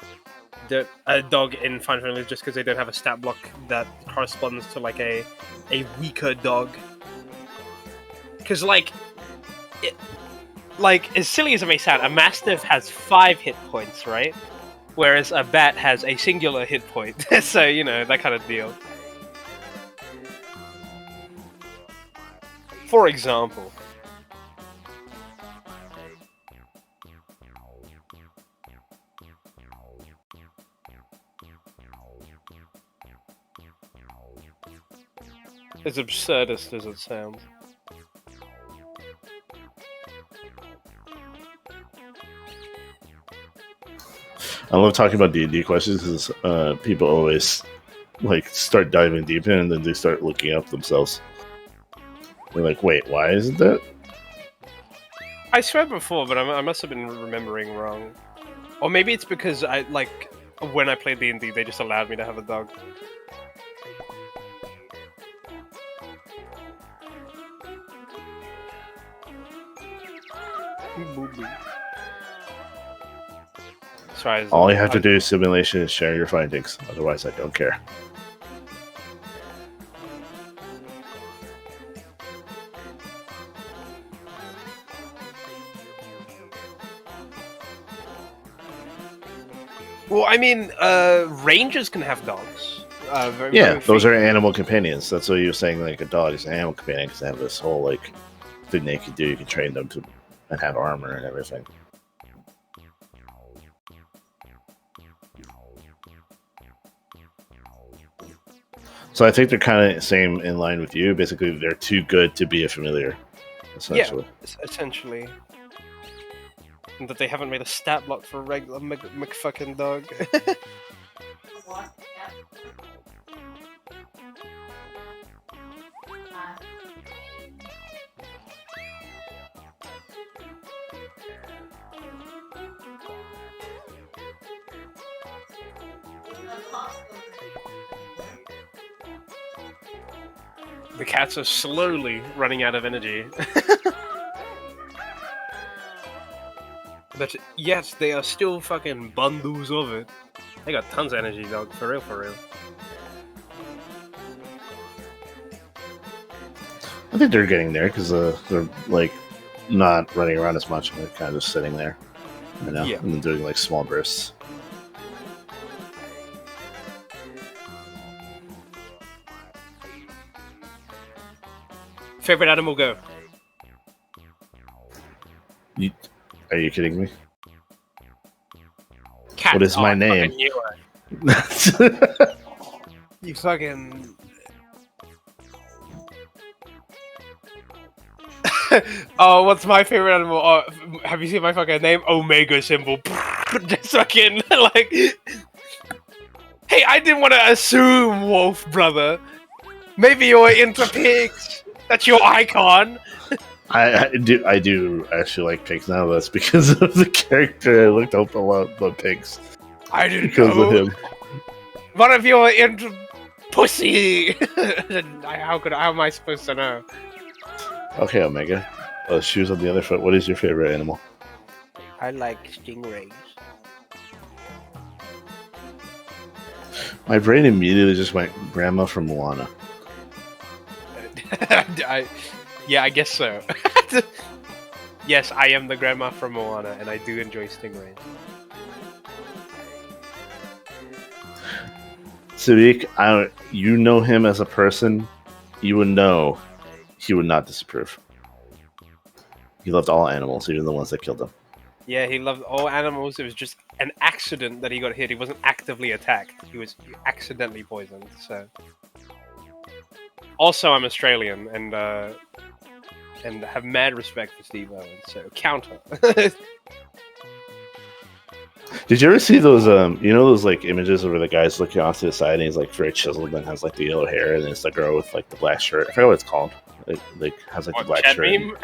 dog in Final Fantasy is just because they don't have a stat block that corresponds to like a weaker dog. Because like as silly as it may sound, a Mastiff has 5 hit points, right? Whereas a bat has a singular hit point. So you know that kind of deal. For example. As absurdist as it sounds. I love talking about D&D questions because people always like start diving deep in and then they start looking up themselves. They're like, wait, why isn't that? I swear before, but I must have been remembering wrong. Or maybe it's because when I played D&D, they just allowed me to have a dog. Sorry, All you have to do is simulation and share your findings. Otherwise, I don't care. Well, I mean, rangers can have dogs. Those are animal companions. That's what you were saying. Like a dog is an animal companion because they have this whole like thing they can do. You can train them to and have armor and everything. So I think they're kind of same in line with you. Basically, they're too good to be a familiar. Essentially. Yeah, essentially. And that they haven't made a stat block for a regular McFucking dog. The cats are slowly running out of energy. But yes, they are still fucking bundles of it. They got tons of energy, dog. For real, for real. I think they're getting there because they're like not running around as much. And they're kind of just sitting there, you know, Yeah. and then doing like small bursts. Favorite animal, go. Are you kidding me? Cat. What is my name? You fucking. Oh, what's my favorite animal? Oh, have you seen my fucking name? Omega symbol. Just fucking like. Hey, I didn't want to assume, Wolf brother. Maybe you're into pigs. That's your icon. I do actually like pigs now. That's because of the character. I looked up a lot about pigs. I didn't Because know. of him. What if you're into pussy? How am I supposed to know? Okay, Omega. Shoes on the other foot. What is your favorite animal? I like stingrays. My brain immediately just went grandma from Moana. Yeah, I guess so. Yes, I am the grandma from Moana, and I do enjoy stingrays. Sadiq, you know him as a person. You would know he would not disapprove. He loved all animals, even the ones that killed him. Yeah, he loved all animals. It was just an accident that he got hit. He wasn't actively attacked. He was accidentally poisoned. So, also, I'm Australian and have mad respect for Steve Owen. So, counter. Did you ever see those you know those like images where the guy's looking off to the side and he's like very chiseled and has like the yellow hair, and it's the girl with like the black shirt. I forgot what it's called. Like has like the black Chad shirt. meme?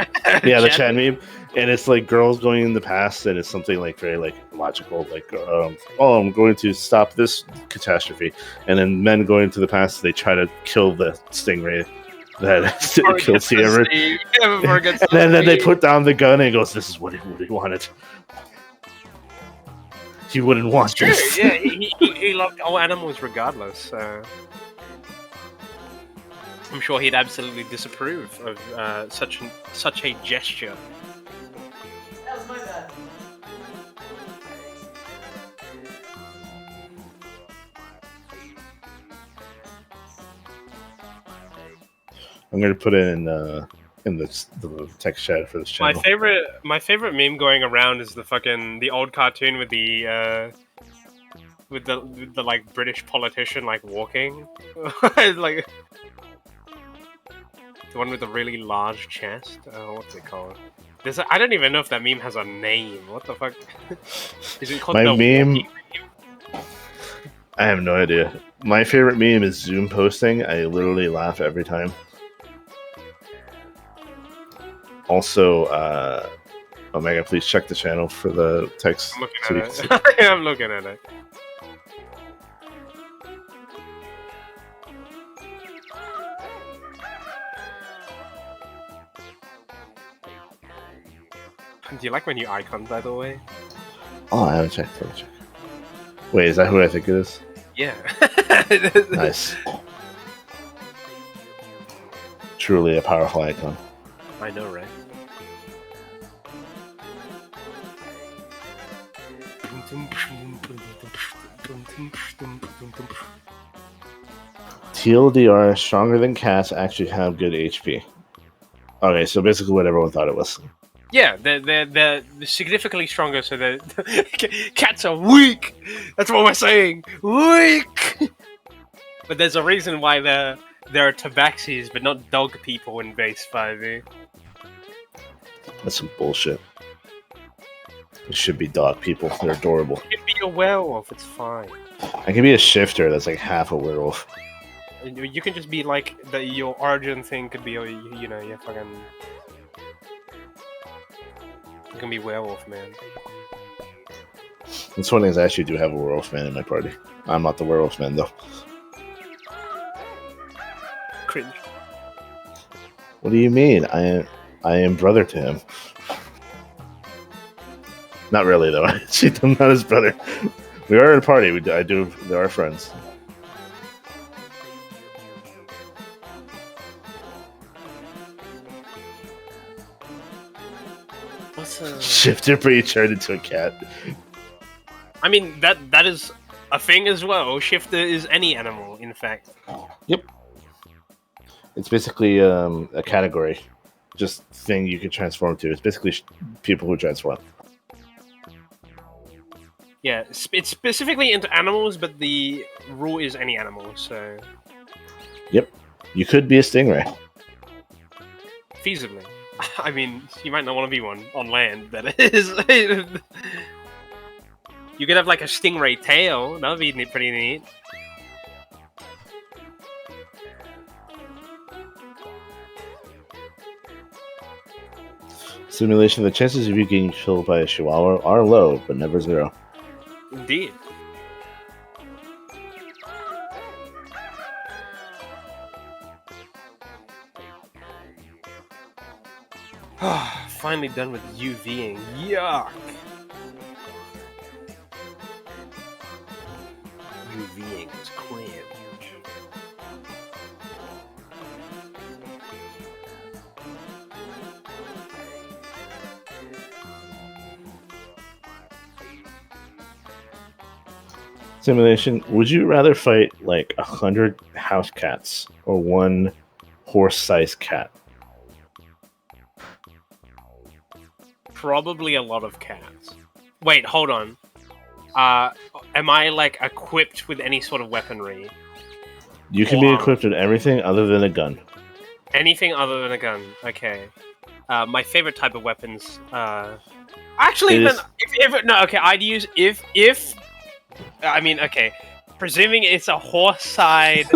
Yeah, the Chad meme, and it's like girls going in the past, and it's something like very like logical, like oh, I'm going to stop this catastrophe, and then men going to the past, they try to kill the stingray that killed Sierra, and then they put down the gun and he goes, "This is what he wanted. He wouldn't want True, this." yeah, he loved all animals regardless. So I'm sure he'd absolutely disapprove of such a gesture. That was my bad. I'm gonna put it in the text chat for this channel. My favorite meme going around is the old cartoon with the like British politician like walking, like the one with the really large chest. What's it called? I don't even know if that meme has a name. What the fuck? Is it called My the meme? walking I have no idea. My favorite meme is Zoom posting. I literally laugh every time. Also, Omega, please check the channel for the text. I'm looking so you at can it. see. I'm looking at it. Do you like my new icon, by the way? Oh, I haven't checked. Let me check. Wait, is that who I think it is? Yeah. Nice. Truly a powerful icon. I know, right? TLDR, stronger than cats actually have good HP. Okay, so basically what everyone thought it was. Yeah, they're significantly stronger, so the cats are weak. That's what we're saying, weak. But there's a reason why there are tabaxis, but not dog people in base 5e. That's some bullshit. It should be dog people. They're adorable. You can be a werewolf. It's fine. I can be a shifter that's like half a werewolf. You can just be like your origin thing could be, you know, your fucking. You can be werewolf man. It's one thing I actually do have a werewolf man in my party. I'm not the werewolf man though. Cringe. What do you mean? I am brother to him. Not really though. I'm not his brother. We are in a party. There are friends. What's a... Shifter, but you turned into a cat. I mean that is a thing as well. Shifter is any animal, in fact. Yep. It's basically a category, just thing you can transform to. It's basically people who transform. Yeah, it's specifically into animals, but the rule is any animal. So Yep. You could be a stingray. feasibly, I mean, you might not want to be one on land. That is. You could have like a stingray tail. That would be pretty neat. Simulation: the chances of you getting killed by a chihuahua are low, but never zero. Indeed. Finally done with UVing. Yuck. UVing is cringe. Simulation: would you rather fight like 100 house cats or one horse-sized cat? Probably a lot of cats. Wait, hold on. Am I like equipped with any sort of weaponry? You can be equipped with everything other than a gun. Anything other than a gun. Okay. My favorite type of weapons Actually, It even is- if no, okay, I'd use if I mean, okay, presuming it's a horse-side.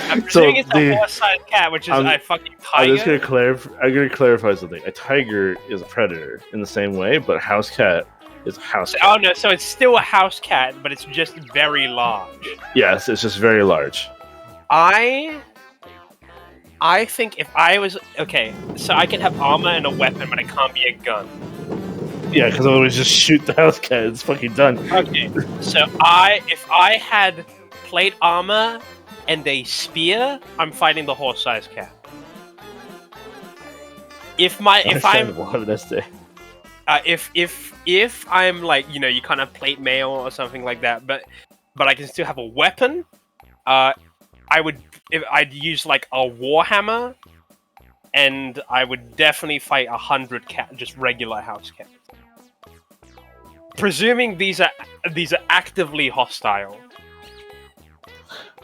I'm presuming it's a horse-sized cat, which is a fucking I'm tiger. just gonna clarify. I'm gonna clarify something. A tiger is a predator in the same way, but a house cat is a house cat. Oh no, so it's still a house cat, but it's just very large. Yes, it's just very large. I think if I was okay, so I can have armor and a weapon, but it can't be a gun. Yeah, because otherwise just shoot the house cat. It's fucking done. Okay, so if I had plate armor and a spear, I'm fighting the horse-sized cat. If I'm like, you know, you kind of plate mail or something like that, but I can still have a weapon. I'd use like a warhammer, and I would definitely fight 100 cat, just regular house cats. Presuming these are actively hostile.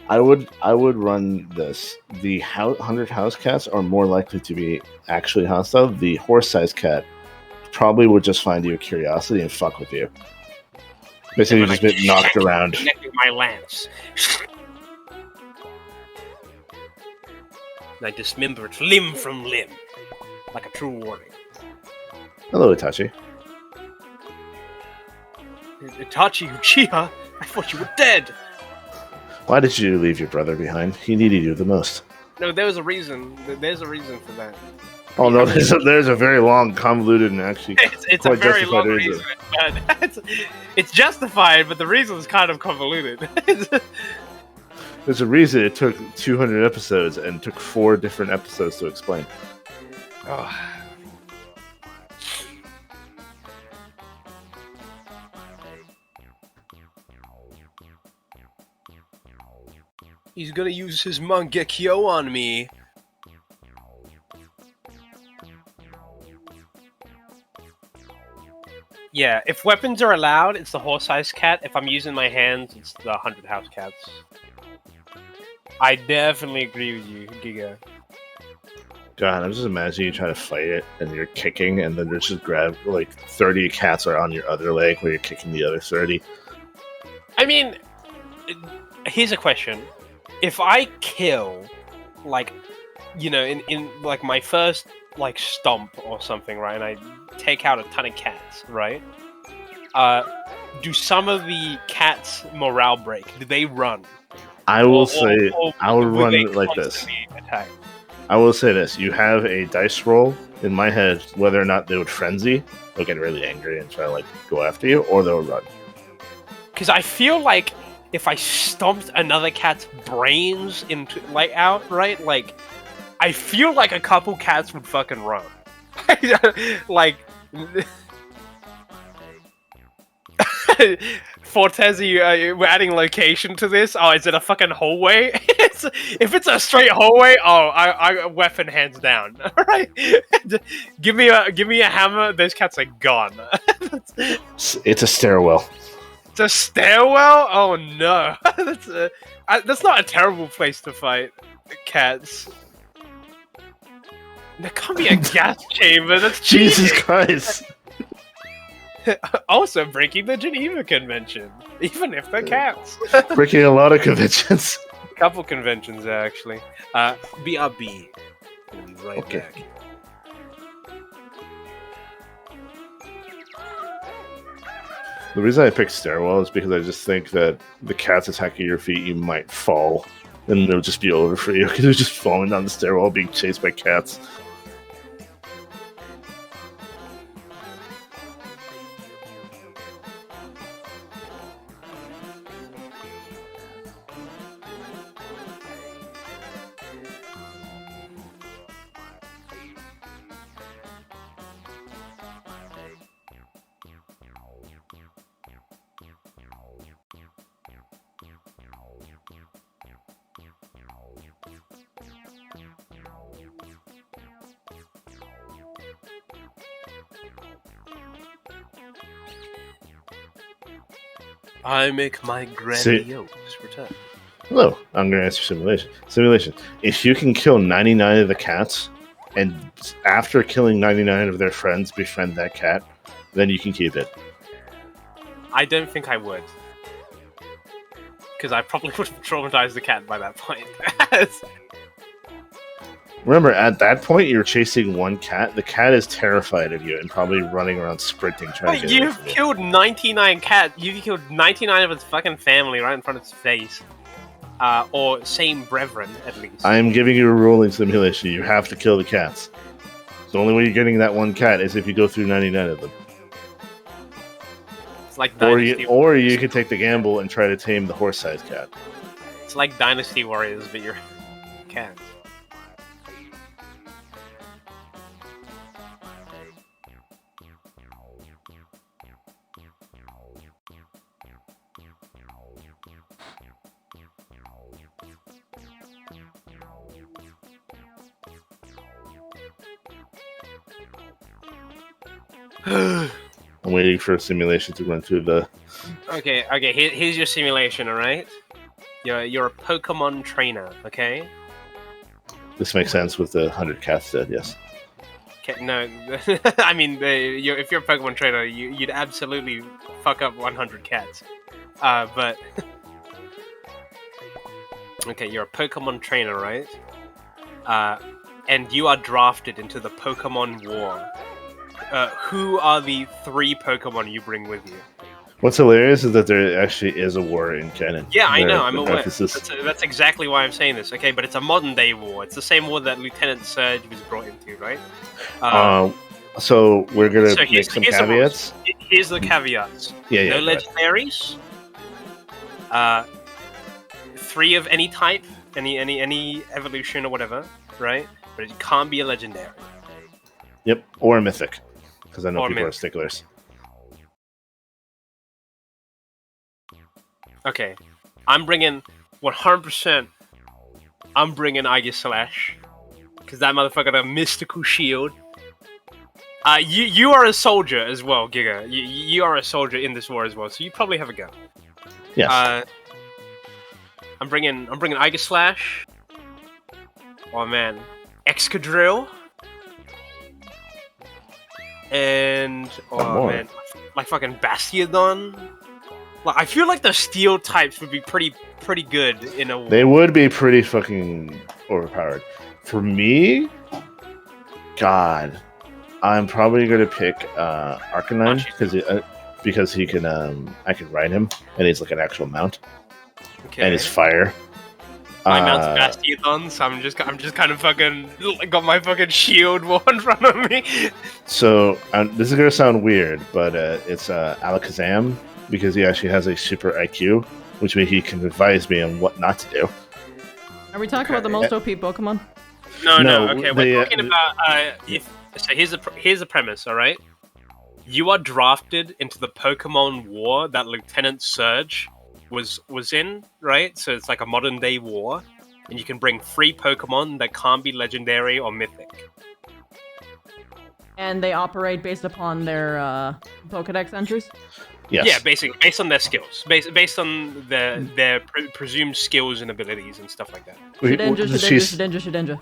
I would run this. The 100 house cats are more likely to be actually hostile. The horse-sized cat probably would just find you a curiosity and fuck with you. Basically, just get knocked around. Connecting my lance. And I dismember it limb from limb, like a true warrior. Hello, Itachi. Itachi Uchiha, I thought you were dead. Why did you leave your brother behind? He needed you the most. No, there was a reason. There's a reason for that. Oh no, there's a very long, convoluted, and actually it's a quite very justified long reason. reason. But it's justified, but the reason is kind of convoluted. There's a reason it took 200 episodes and took 4 different episodes to explain. Oh. He's gonna use his Mangekyo on me. Yeah, if weapons are allowed, it's the horse-sized cat. If I'm using my hands, it's the 100 house cats. I definitely agree with you, Giga. God, I'm just imagining you trying to fight it and you're kicking, and then there's just grab like 30 cats are on your other leg where you're kicking the other 30. I mean, here's a question. If I kill, like, you know, in like my first like stomp or something, right, and I take out a ton of cats, right? Do some of the cats' morale break? Do they run? I will say, I will will run they it like this. constantly attack? I will say this: you have a dice roll in my head whether or not they would frenzy, they'll get really angry and try to like go after you, or they'll run. Because I feel like if I stomped another cat's brains into like out, right? Like, I feel like a couple cats would fucking run. Like, Fortezi, we're adding location to this. Oh, is it a fucking hallway? If it's a straight hallway, oh, I weapon hands down. All right, give me a hammer. Those cats are gone. It's a stairwell. It's a stairwell. Oh no, that's not a terrible place to fight cats. There can't be a gas chamber. That's Jesus cheating. Christ! Also breaking the Geneva Convention, even if they're cats. Breaking a lot of conventions. Couple conventions actually. BRB. We'll be right Okay. back. The reason I picked stairwell is because I just think that the cats attacking your feet, you might fall, and it'll just be over for you because you're just falling down the stairwell being chased by cats. I make my grandiose return. Hello, I'm going to answer simulation. Simulation. If you can kill 99 of the cats, and after killing 99 of their friends, befriend that cat, then you can keep it. I don't think I would. Because I probably would have traumatized the cat by that point. Remember, at that point, you're chasing one cat. The cat is terrified of you and probably running around sprinting trying to But get away you've from you. killed 99 cats. You've killed 99 of its fucking family right in front of its face. Or same brethren, at least. I am giving you a rolling simulation. You have to kill the cats. The only way you're getting that one cat is if you go through 99 of them. It's like Or Dynasty you could take the gamble and try to tame the horse-sized cat. It's like Dynasty Warriors, but you're cats. I'm waiting for a simulation to run through the... Okay, here's your simulation, alright? You're a Pokemon trainer, okay? This makes sense with the 100 cats dead, yes. No, I mean, if you're a Pokemon trainer, you'd absolutely fuck up 100 cats. But... Okay, you're a Pokemon trainer, right? And you are drafted into the Pokemon War. Who are the 3 Pokemon you bring with you? What's hilarious is that there actually is a war in canon. Yeah, I know, The I'm aware. emphasis- That's exactly why I'm saying this, okay? But it's a modern day war. It's the same war that Lieutenant Surge was brought into, right? So we're gonna So make here's- some here's the caveats. Here's the caveats. Yeah, No go ahead. legendaries. 3 of any type, any evolution or whatever, right? But it can't be a legendary. Yep, or a mythic, because I know Or people are mythic. sticklers. Okay, I'm bringing 100%. I'm bringing Aegislash, because that motherfucker got a mystical shield. You are a soldier as well, Giga. You are a soldier in this war as well, so you probably have a gun. Yes. I'm bringing Aegislash. Oh man, Excadrill. And more. man, like fucking Bastiodon. Like, I feel like the steel types would be pretty good in a war. They would be pretty fucking overpowered. For me, God, I'm probably gonna pick Arcanine because he can I can ride him and he's like an actual mount Okay. and he's fire. My mount's Bastiodon, so I'm just kind of fucking got my fucking shield wall in front of me. So this is gonna sound weird, but it's Alakazam because he actually has a super IQ, which means he can advise me on what not to do. Are we talking about the most OP Pokemon? No. No, Okay, they, we're talking about So here's the premise. All right, you are drafted into the Pokemon War that Lieutenant Surge was in, right? So it's like a modern day war, and you can bring 3 Pokemon that can't be legendary or mythic. And they operate based upon their Pokedex entries? Yes. Yeah, basically based on their skills, based on their presumed skills and abilities and stuff like that. Shedinja.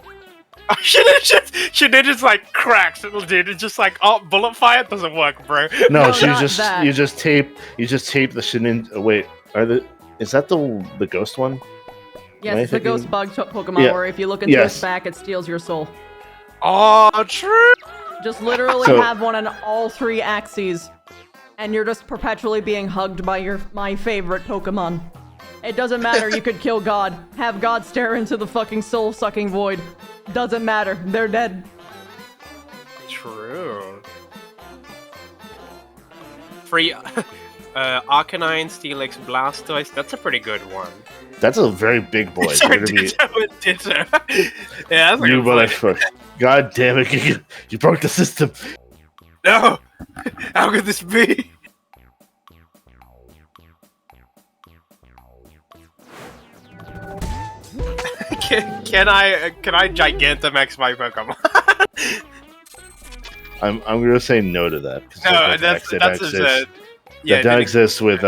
Shedinja's like cracks, little dude. It's just like, oh, bullet fire doesn't work, bro. No, No, she not just that. you just tape the Shedinja. Wait, is that the ghost one? Yes, Am I it's the thinking- ghost bug Pokemon Yeah. where if you look into Yes. its back, it steals your soul. Oh, true. Just literally So- have one on all 3 axes, and you're just perpetually being hugged by my favorite Pokemon. It doesn't matter, you could kill God. Have God stare into the fucking soul-sucking void. Doesn't matter, they're dead. True. 3 Arcanine, Steelix, Blastoise. That's a pretty good one. That's a very big boy. Sorry, You're gonna be- Ditto. Yeah, that's a you good point. motherfucker. God damn it, Giga. You broke the system. No! How could this be? Can I Gigantamax my Pokemon? I'm gonna say no to that. 'cause No, that that's exists. yeah. That exists with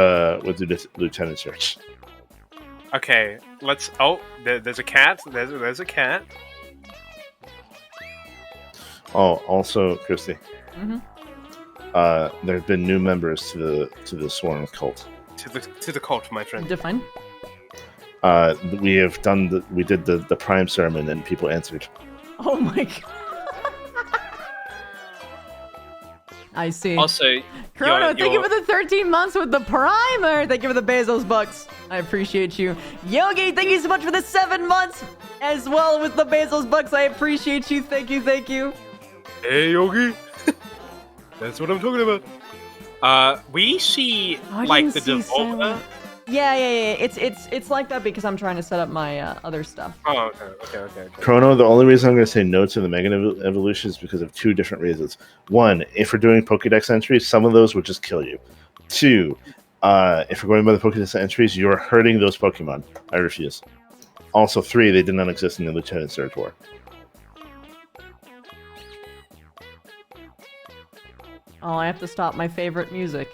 Lieutenant Search. Okay, let's. Oh, there's a cat. There's a cat. Oh, also, Christy. Mhm. there have been new members to the Swarm cult. To the cult, my friend. Define. We have done we did the Prime sermon and people answered. Oh my god. I see. Also, Chrono, thank you for the 13 months with the primer. Thank you for the Bezos bucks. I appreciate you. Yogi, thank you so much for the 7 months as well with the Bezos bucks. I appreciate you. Thank you. Thank you. Hey, Yogi. That's what I'm talking about. We see like the developer. Yeah. It's like that because I'm trying to set up my other stuff. Oh, okay. Chrono, the only reason I'm going to say no to the Mega Evolution is because of 2 different reasons. 1, if we're doing Pokédex entries, some of those would just kill you. 2, if we're going by the Pokédex entries, you're hurting those Pokemon. I refuse. Also, 3, they did not exist in the Lieutenant Surge War. Oh, I have to stop my favorite music.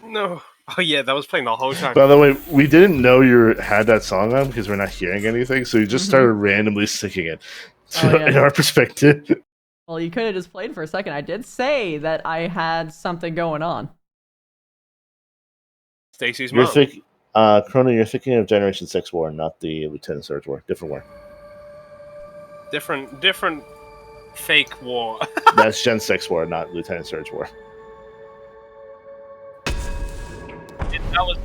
No. Oh yeah, that was playing the whole time. By the way, we didn't know you had that song on because we're not hearing anything, so you just started randomly singing it. In our perspective. Well, you could have just played for a second. I did say that I had something going on. Stacy's mom. Chrono, you're thinking of Generation 6 War, not the Lieutenant Surge War. Different war. Different fake war. That's Gen 6 War, not Lieutenant Surge War. That was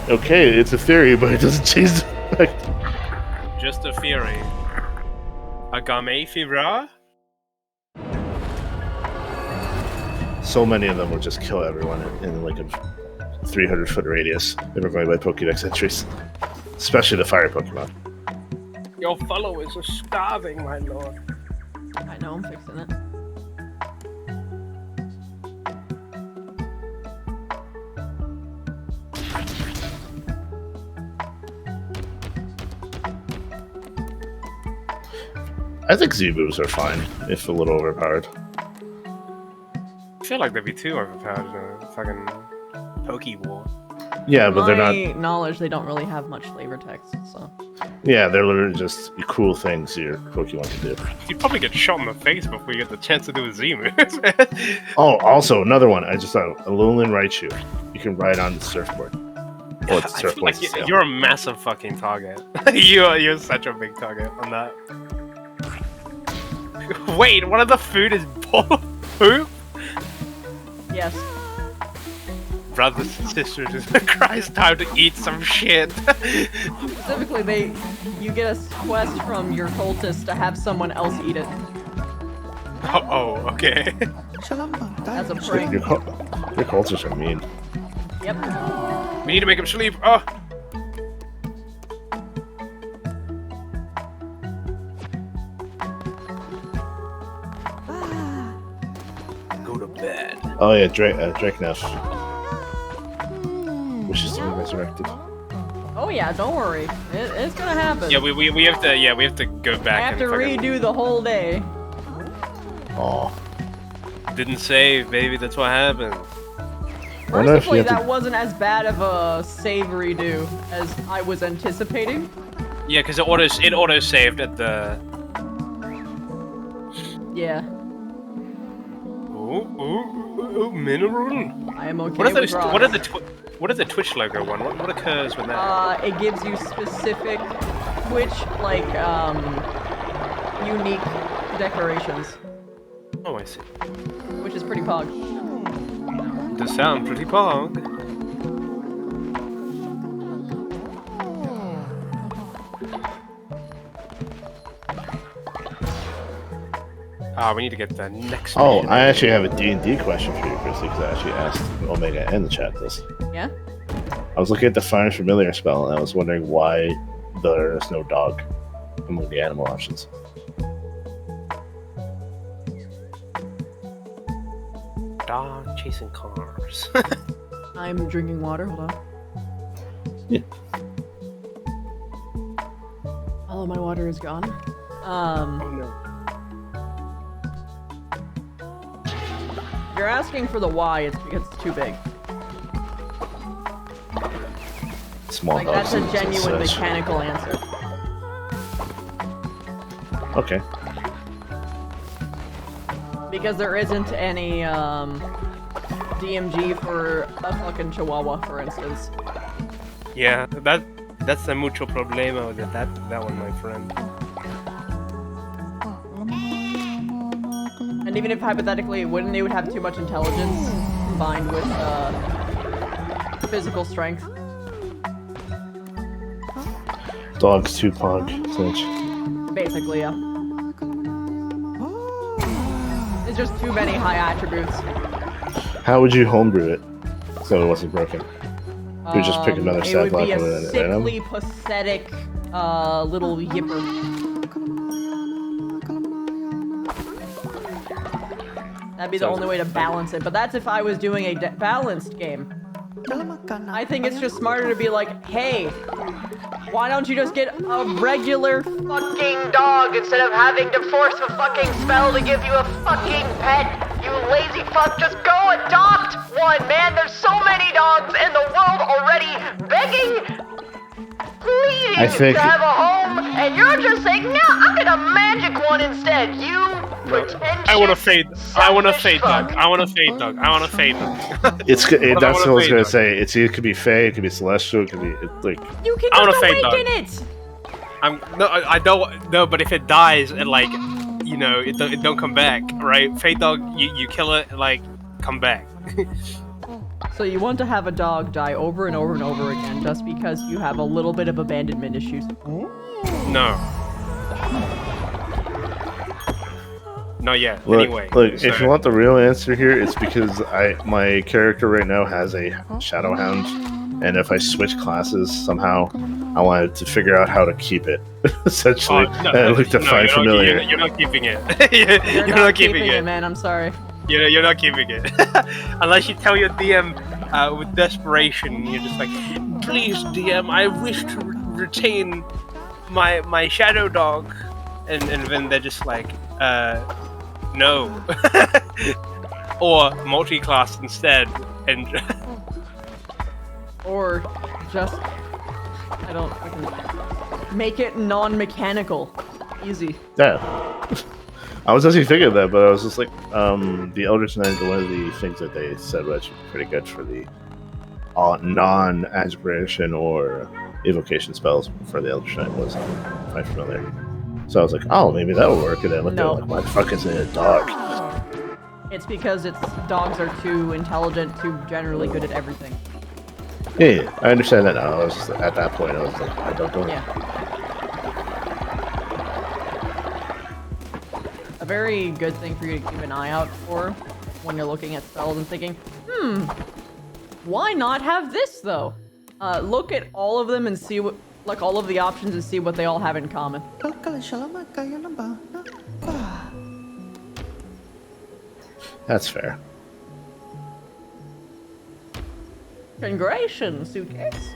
okay, it's a theory, but it doesn't change the fact. Just a theory. Agame Fibra? So many of them will just kill everyone in like a 300-foot radius if we're going by Pokédex entries. Especially the fire Pokemon. Your followers are starving, my lord. I know, I'm fixing it. I think Z-moves are fine, if a little overpowered. I feel like they'd be too overpowered in a fucking Pokeball. Yeah, but they're not... To my knowledge, they don't really have much flavor text, so... Yeah, they're literally just cool things your Pokemon can do. You'd probably get shot in the face before you get the chance to do a Z-move. Oh, also, another one. I just thought, a Alolan Raichu. You can ride on the surfboard. Oh, it's I feel surfboard. like you're a massive fucking target. You're such a big target on that. Wait, one of the food is poop? Yes. Brothers and sisters, Christ, time to eat some shit. Specifically, you get a quest from your cultist to have someone else eat it. Oh, okay. As a prank. Your cultists are mean. Yep. We need to make him sleep. Oh. Go to bed. Oh yeah, Drakenef. Which is to be resurrected. Oh yeah, don't worry. It's gonna happen. Yeah, we have to go back. I have to redo the whole day. Oh. Didn't save, baby. That's what happened. Mercifully, that wasn't as bad of a save redo as I was anticipating. Yeah, because it auto saved at the. Yeah. Oh, mineral. I am okay What are with those? rocks. What are the Twitch logo one? What occurs when that? It gives you specific Twitch like unique decorations. Oh, I see. Which is pretty pog. Does sound pretty pog. We need to get the next. Oh, I actually have a D&D question for you, Christy, because I actually asked Omega in the chat this. Yeah? I was looking at the Fire Familiar spell, and I was wondering why there is no dog among the animal options. Dog chasing cars. I'm drinking water, hold on. Yeah. All of my water is gone. Oh no. If you're asking for the why, it's because it's too big. Small Like, dogs. that's a genuine such. mechanical answer. Okay. Because there isn't any DMG for a fucking Chihuahua, for instance. Yeah, that's the mucho problema with that one, my friend. And even if hypothetically, wouldn't they would have too much intelligence combined with physical strength? Dog's too pog. Such. Basically, yeah. It's just too many high attributes. How would you homebrew it so it wasn't broken? You would just pick another It stat would block be a with an sickly, pathetic, little yipper. That'd be the only way to balance it, but that's if I was doing a balanced game. I think it's just smarter to be like, hey, why don't you just get a regular fucking dog instead of having to force a fucking spell to give you a fucking pet? You lazy fuck, just go adopt one, man! There's so many dogs in the world already begging, pleading to have a home, and you're just saying, no, I'm gonna magic one instead, you pretentious I want a fade dog. I want a fade fuck. dog. I want a fade dog. I want a fade dog. That's what I was fade gonna dog. say. It could be Fae, it could be Celestial, it could be like. You can I want a just fade dog. awaken it! I don't. No, but if it dies and like, you know, it don't come back, right? Fade dog, you kill it, like, come back. So you want to have a dog die over and over and over again just because you have a little bit of abandonment issues? No. Not yet. Look, Anyway. look. so- If you want the real answer here, it's because my character right now has a Shadowhound, and if I switch classes somehow, I wanted to figure out how to keep it. Essentially, no, and it looked to find you're not- familiar. You're not keeping it. You're not keeping it, man. I'm sorry. You're not keeping it. Unless you tell your DM with desperation, you're just like, please, DM, I wish to retain my shadow dog. And then they're just like, no. Or multi-class instead. And Or just, I don't fucking make it non-mechanical. Easy. Yeah. I was actually thinking of that, but I was just like, the Eldritch Knight, one of the things that they said was actually pretty good for the non-aspiration or evocation spells for the Eldritch Knight was quite familiar. So I was like, oh, maybe that'll work. And then I looked at it like, why the fuck is it a dog? It's because dogs are too intelligent, too generally good at everything. Yeah, I understand that now. I was just, at that point, I was like, I don't know. Yeah. A very good thing for you to keep an eye out for when you're looking at spells and thinking, why not have this though? Look at all of them and see what, like all of the options and see what they all have in common. That's fair. Congratulations, suitcase.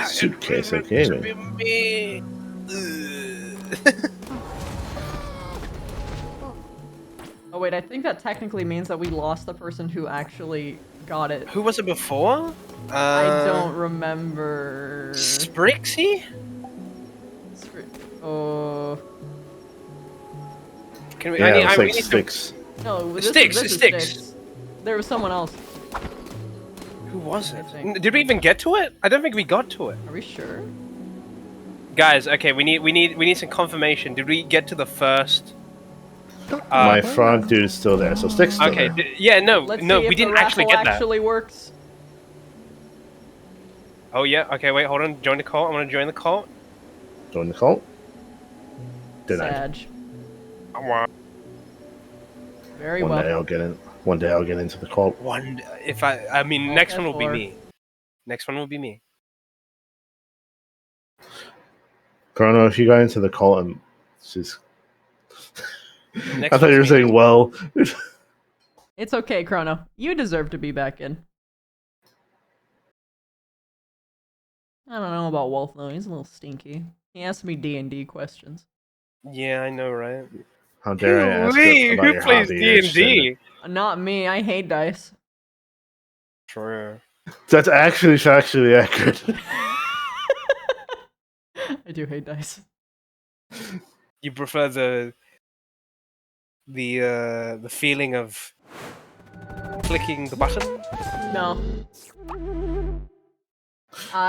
Suitcase of gaming. me. Oh wait, I think that technically means that we lost the person who actually got it. Who was it before? I don't remember. Sprixie? Oh. Can we? Yeah, I it's we like need to- Sticks. No, this Sticks, is Sticks. There was someone else. Who was it? think. Did we even get to it? I don't think we got to it. Are we sure? Guys, okay, we need some confirmation. Did we get to the first? My frog dude is still there, so Sticks still Okay, there. yeah, no, Let's no, see if we didn't the actually raffle get that. actually works. Oh yeah, okay, wait, hold on. Join the cult. I'm gonna join the cult. Join the cult. Denied. Sag. One Very One day well. I'll get in. One day I'll get into the cult. if I mean, Alt next one will be F4. me. Next one will be me. Chrono, if you got into the cult, and just. Next I thought you were one's me. saying, well. It's okay, Chrono. You deserve to be back in. I don't know about Wolf though. He's a little stinky. He asked me D&D questions. Yeah, I know, right? How dare I ask Who about your plays hobby? You're D&D? Not me. I hate dice. True. That's actually factually accurate. I do hate dice. You prefer the feeling of clicking the button? No.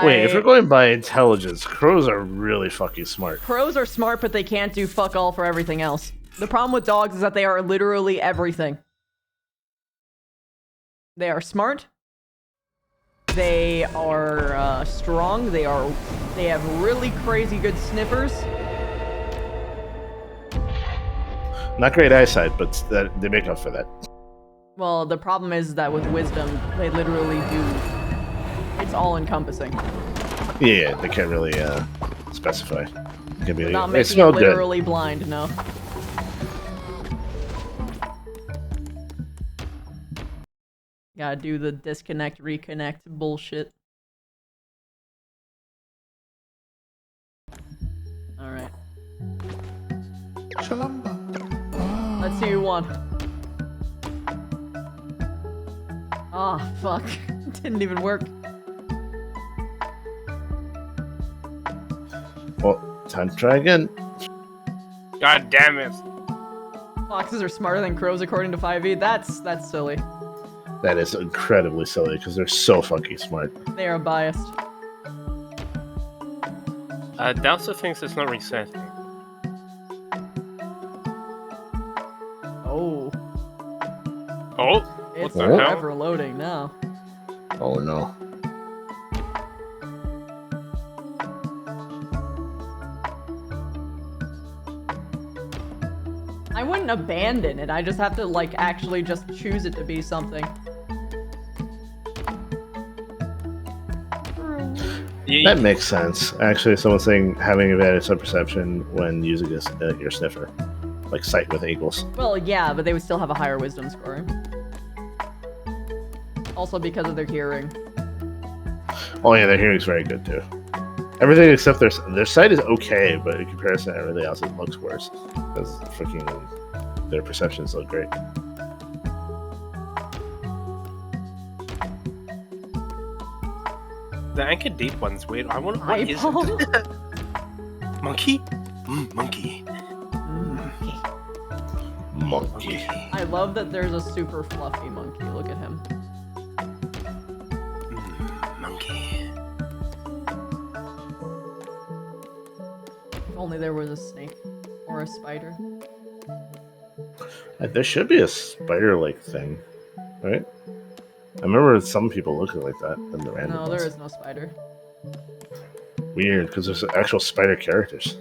Wait, if we're going by intelligence, crows are really fucking smart. Crows are smart, but they can't do fuck all for everything else. The problem with dogs is that they are literally everything. They are smart. They are strong. They have really crazy good sniffers. Not great eyesight, but they make up for that. Well, the problem is that with wisdom, they literally do. It's all encompassing. Yeah, they can't really specify. It can be, Not they making it smell good. literally blind, no. Gotta do the disconnect, reconnect bullshit. Alright. Let's see who won. Ah, fuck. Didn't even work. Well, time to try again. God damn it! Foxes are smarter than crows according to 5e. That's silly. That is incredibly silly because they're so fucking smart. They are biased. Dowser thinks it's not resetting. Oh. Oh! It's the hell? forever loading now. Oh no. I wouldn't abandon it. I just have to, like, actually just choose it to be something. That makes sense. Actually, someone's saying having advantage on perception when using this your sniffer, like sight with eagles. Well, yeah, but they would still have a higher wisdom score. Also because of their hearing. Oh yeah, their hearing's very good too. Everything except their sight is okay, but in comparison to everything else, it looks worse because freaking their perceptions look great. The anchor deep one's weird. I wonder what is it? Monkey? Monkey. Monkey. I love that there's a super fluffy monkey. Look at him. Monkey. If only there was a snake or a spider. There should be a spider-like thing, right? I remember some people looking like that in the random. No, there is no spider. Weird, because there's actual spider characters.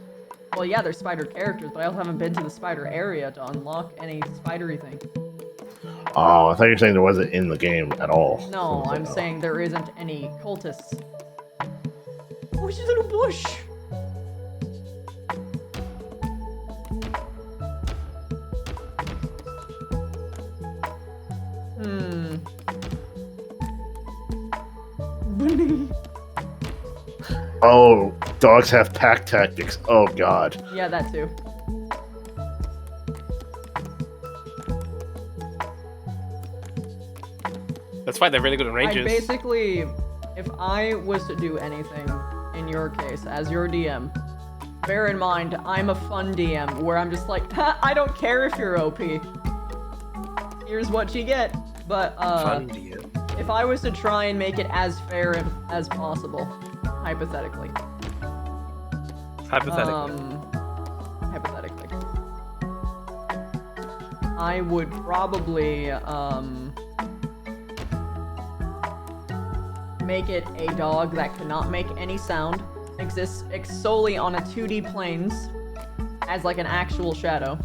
Well, yeah, there's spider characters, but I also haven't been to the spider area to unlock any spidery thing. Oh, I thought you were saying there wasn't in the game at all. No, I'm saying there isn't any cultists. Oh, she's in a bush! Oh, dogs have pack tactics. Oh god. Yeah, that too. That's why they're really good at ranges. Basically, if I was to do anything in your case as your DM, bear in mind I'm a fun DM where I'm just like, I don't care if you're OP. Here's what you get. But Fun DM. if I was to try and make it as fair as possible, hypothetically. Hypothetically. Hypothetically. I would probably make it a dog that cannot make any sound, exists solely on a 2D planes as like an actual shadow.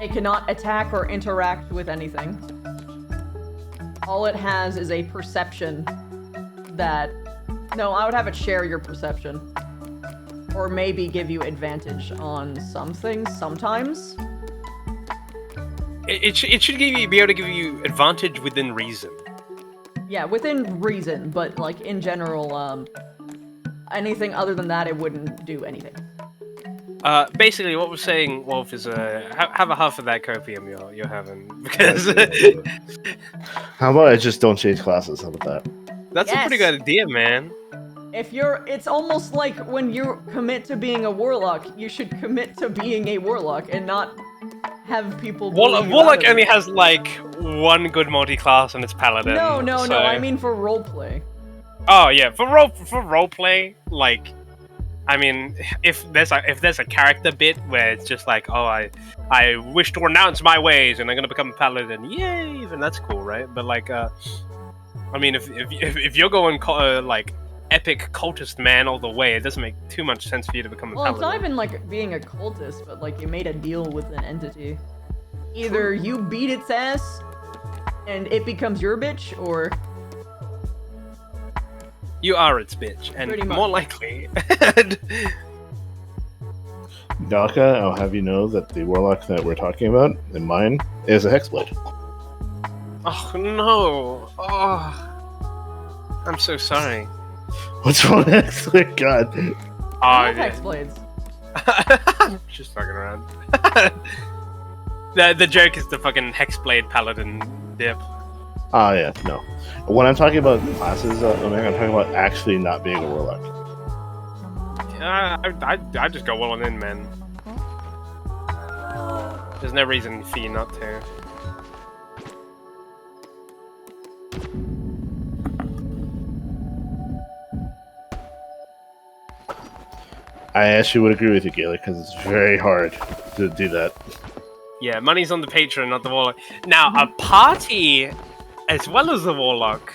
It cannot attack or interact with anything. All it has is a perception that... No, I would have it share your perception. Or maybe give you advantage on some things, sometimes. It should be able to give you advantage within reason. Yeah, within reason, but like in general, anything other than that, it wouldn't do anything. Basically, what we're saying, Wolf, is have a half of that copium you're having, because How about I just don't change classes? How about that? that's a pretty good idea, man. it's almost like when you commit to being a warlock, you should commit to being a warlock and not have people. Warlock only has like one good multi-class and it's paladin. No. so- I mean for roleplay. Oh yeah, for roleplay, like, I mean, if there's a character bit where it's just like, oh, I wish to renounce my ways and I'm gonna become a paladin, yay, then that's cool, right? But like, I mean, if you're going like epic cultist man all the way, it doesn't make too much sense for you to become a Well, paladin. it's not even like being a cultist, but like you made a deal with an entity. Either you beat its ass and it becomes your bitch, or You are its bitch, and Pretty much. more likely. Daka, I'll have you know that the warlock that we're talking about, in mine, is a hexblade. Oh no! Oh, I'm so sorry. What's wrong with hexblade? God. I love yeah. hexblades. Just fucking around. The joke is the fucking hexblade paladin dip. Ah, yeah, no. When I'm talking about classes, Omega, I'm talking about actually not being a warlock. I just go well in, man. There's no reason for you not to. I actually would agree with you, Gaelic, because it's very hard to do that. Yeah, money's on the patron, not the warlock. Now, a party as well as the warlock,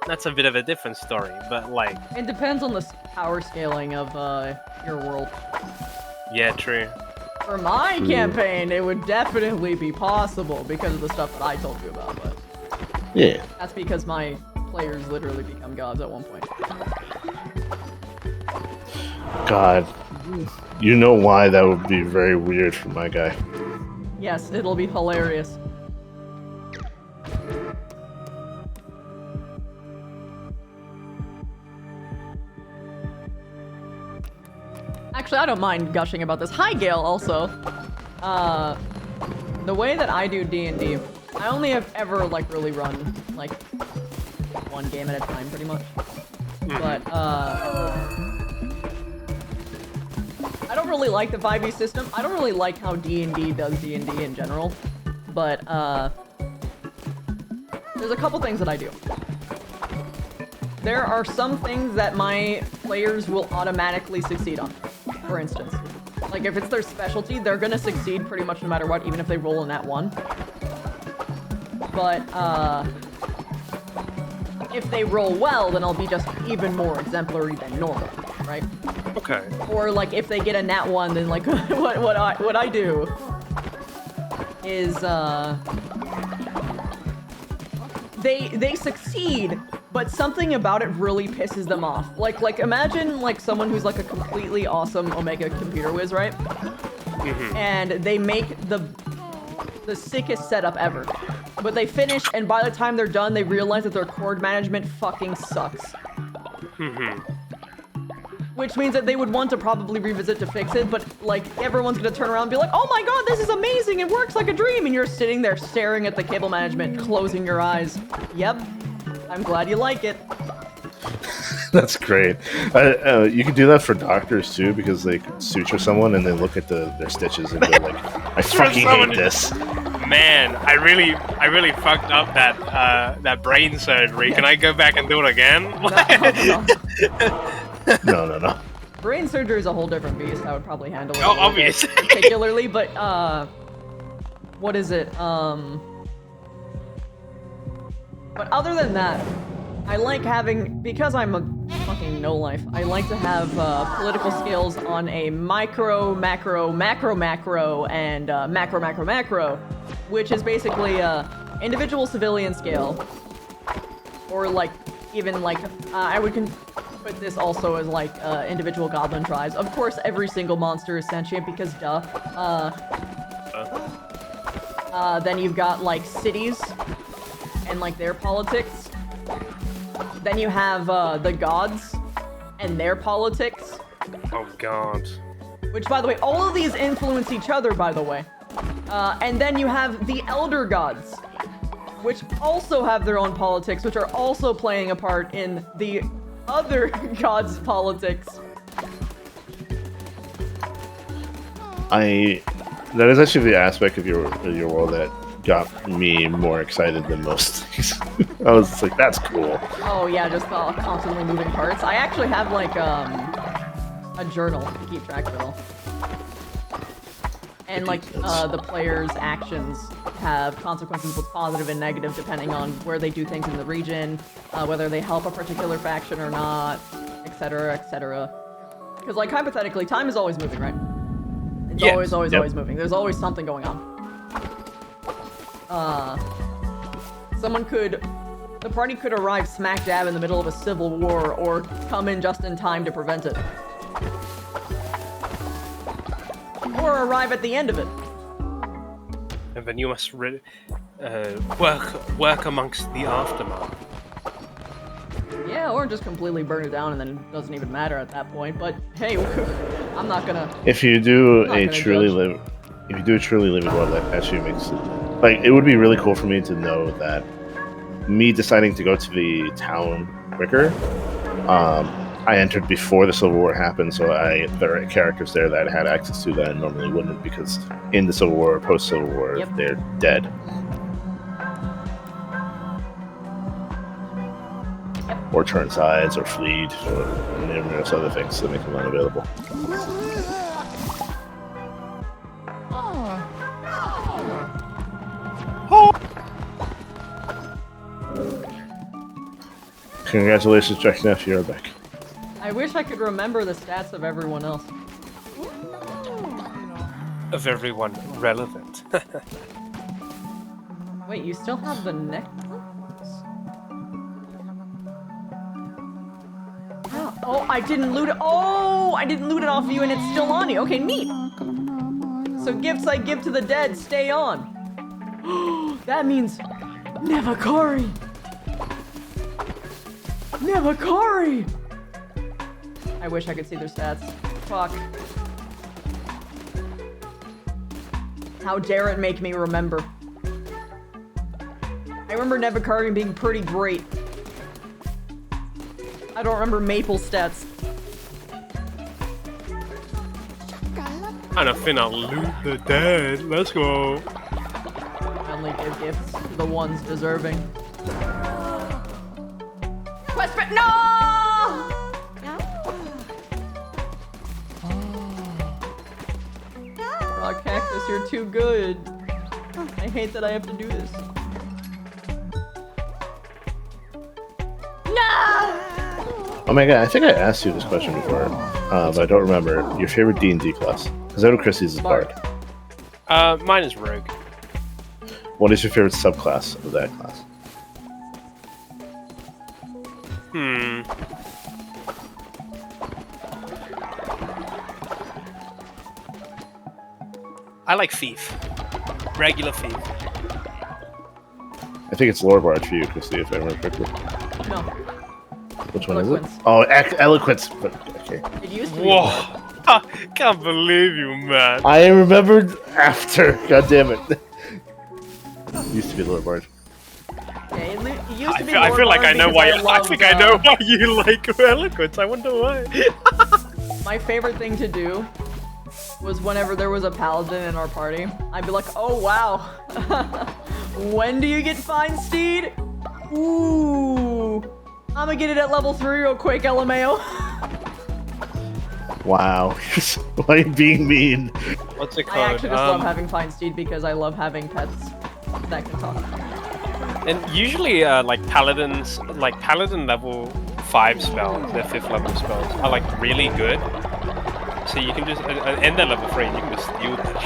that's a bit of a different story, but like... It depends on the power scaling of your world. Yeah, true. For my campaign, it would definitely be possible because of the stuff that I told you about, but Yeah. that's because my players literally become gods at one point. God. You know why that would be very weird for my guy. Yes, it'll be hilarious. Actually, I don't mind gushing about this. Hi, Gale, also. The way that I do D&D, I only have ever, like, really run, like, one game at a time, pretty much. But, I don't really like the 5e system. I don't really like how D&D does D&D in general. But, there's a couple things that I do. There are some things that my players will automatically succeed on. For instance, like if it's their specialty, they're gonna succeed pretty much no matter what, even if they roll in that one. But, if they roll well, then I'll be just even more exemplary than normal, right? Okay. Or like if they get a nat 1, then like what I do is they succeed, but something about it really pisses them off. Like imagine like someone who's like a completely awesome Omega computer whiz, right? And they make the sickest setup ever. But they finish, and by the time they're done, they realize that their chord management fucking sucks. Which means that they would want to probably revisit to fix it, but like everyone's gonna turn around and be like, oh my god, this is amazing, it works like a dream, and you're sitting there staring at the cable management, closing your eyes. Yep, I'm glad you like it. That's great. You can do that for doctors too, because they could suture someone and then look at their stitches and go like, I fucking hate this. Man, I really fucked up that brain surgery. Can I go back and do it again? No. Brain surgery is a whole different beast. I would probably handle it. Oh, obviously. Particularly, but what is it? But other than that, I like having, because I'm a fucking no-life, I like to have political skills on a micro, macro, macro, and macro, which is basically individual civilian scale, or like even like I would put this also as like individual goblin tribes. Of course, every single monster is sentient because duh. Then you've got like cities and like their politics. Then you have the gods and their politics. Oh god. Which, by the way, all of these influence each other, by the way. And then you have the elder gods, which also have their own politics, which are also playing a part in the other god's politics. That is actually the aspect of your world that got me more excited than most things. I was just like, that's cool. Oh yeah, just the constantly moving parts. I actually have like a journal to keep track of it all. And like the player's actions have consequences both positive and negative depending on where they do things in the region, whether they help a particular faction or not, etc., etc. Because like hypothetically, time is always moving, right? It's Yes. always moving. There's always something going on. The party could arrive smack dab in the middle of a civil war or come in just in time to prevent it. Or arrive at the end of it. And then you must work amongst the aftermath. Yeah, or just completely burn it down and then it doesn't even matter at that point. But hey, I'm not gonna. If you do Not a gonna truly judge. living world, that actually makes it like it would be really cool for me to know that me deciding to go to the town quicker. I entered before the Civil War happened, so there are characters there that I had access to that I normally wouldn't because in the Civil War or post Civil War, Yep. they're dead. Or turn sides, or fleed, or numerous other things that make them unavailable. Congratulations, Jack Neff, you're back. I wish I could remember the stats of everyone else. Of everyone relevant. Wait, you still have the necklace? Oh, I didn't loot it. Oh, I didn't loot it off of you and it's still on you. Okay, neat. So gifts I give to the dead stay on. That means Nevakari. Nevakari. I wish I could see their stats. Fuck. How dare it make me remember. I remember Nevakari being pretty great. I don't remember Maple stats. And I finna loot the dead. Let's go. I only give gifts to the ones deserving. Quest for- No! Rock Cactus, you're too good. I hate that I have to do this. Oh my god, I think I asked you this question before, but I don't remember. Your favorite D&D class? Because I know Chrissy's is Bard. Mine is Rogue. What is your favorite subclass of that class? I like Thief. Regular Thief. I think it's Lore Bard for you, Chrissy, if I remember correctly. No, Which one is Eloquence. it? Oh, Eloquence. But, okay. it used to be. Whoa! Can't believe you, man. I remembered after. God damn it. Used to be Lore Bard. Yeah, it used to be I feel like I Lord know Bard why. because I think I know why you like Eloquence. I wonder why. My favorite thing to do was whenever there was a paladin in our party, I'd be like, oh wow, when do you get Fine Steed? Ooh, I'm gonna get it at level 3 real quick, LMAO. Wow. Why are you being mean? What's it I called? actually just love having Fine Steed because I love having pets that can talk. And usually, like paladins, like paladin level 5 spells, their 5th level spells, are like really good. So you can just, and they're level 3, you can just steal that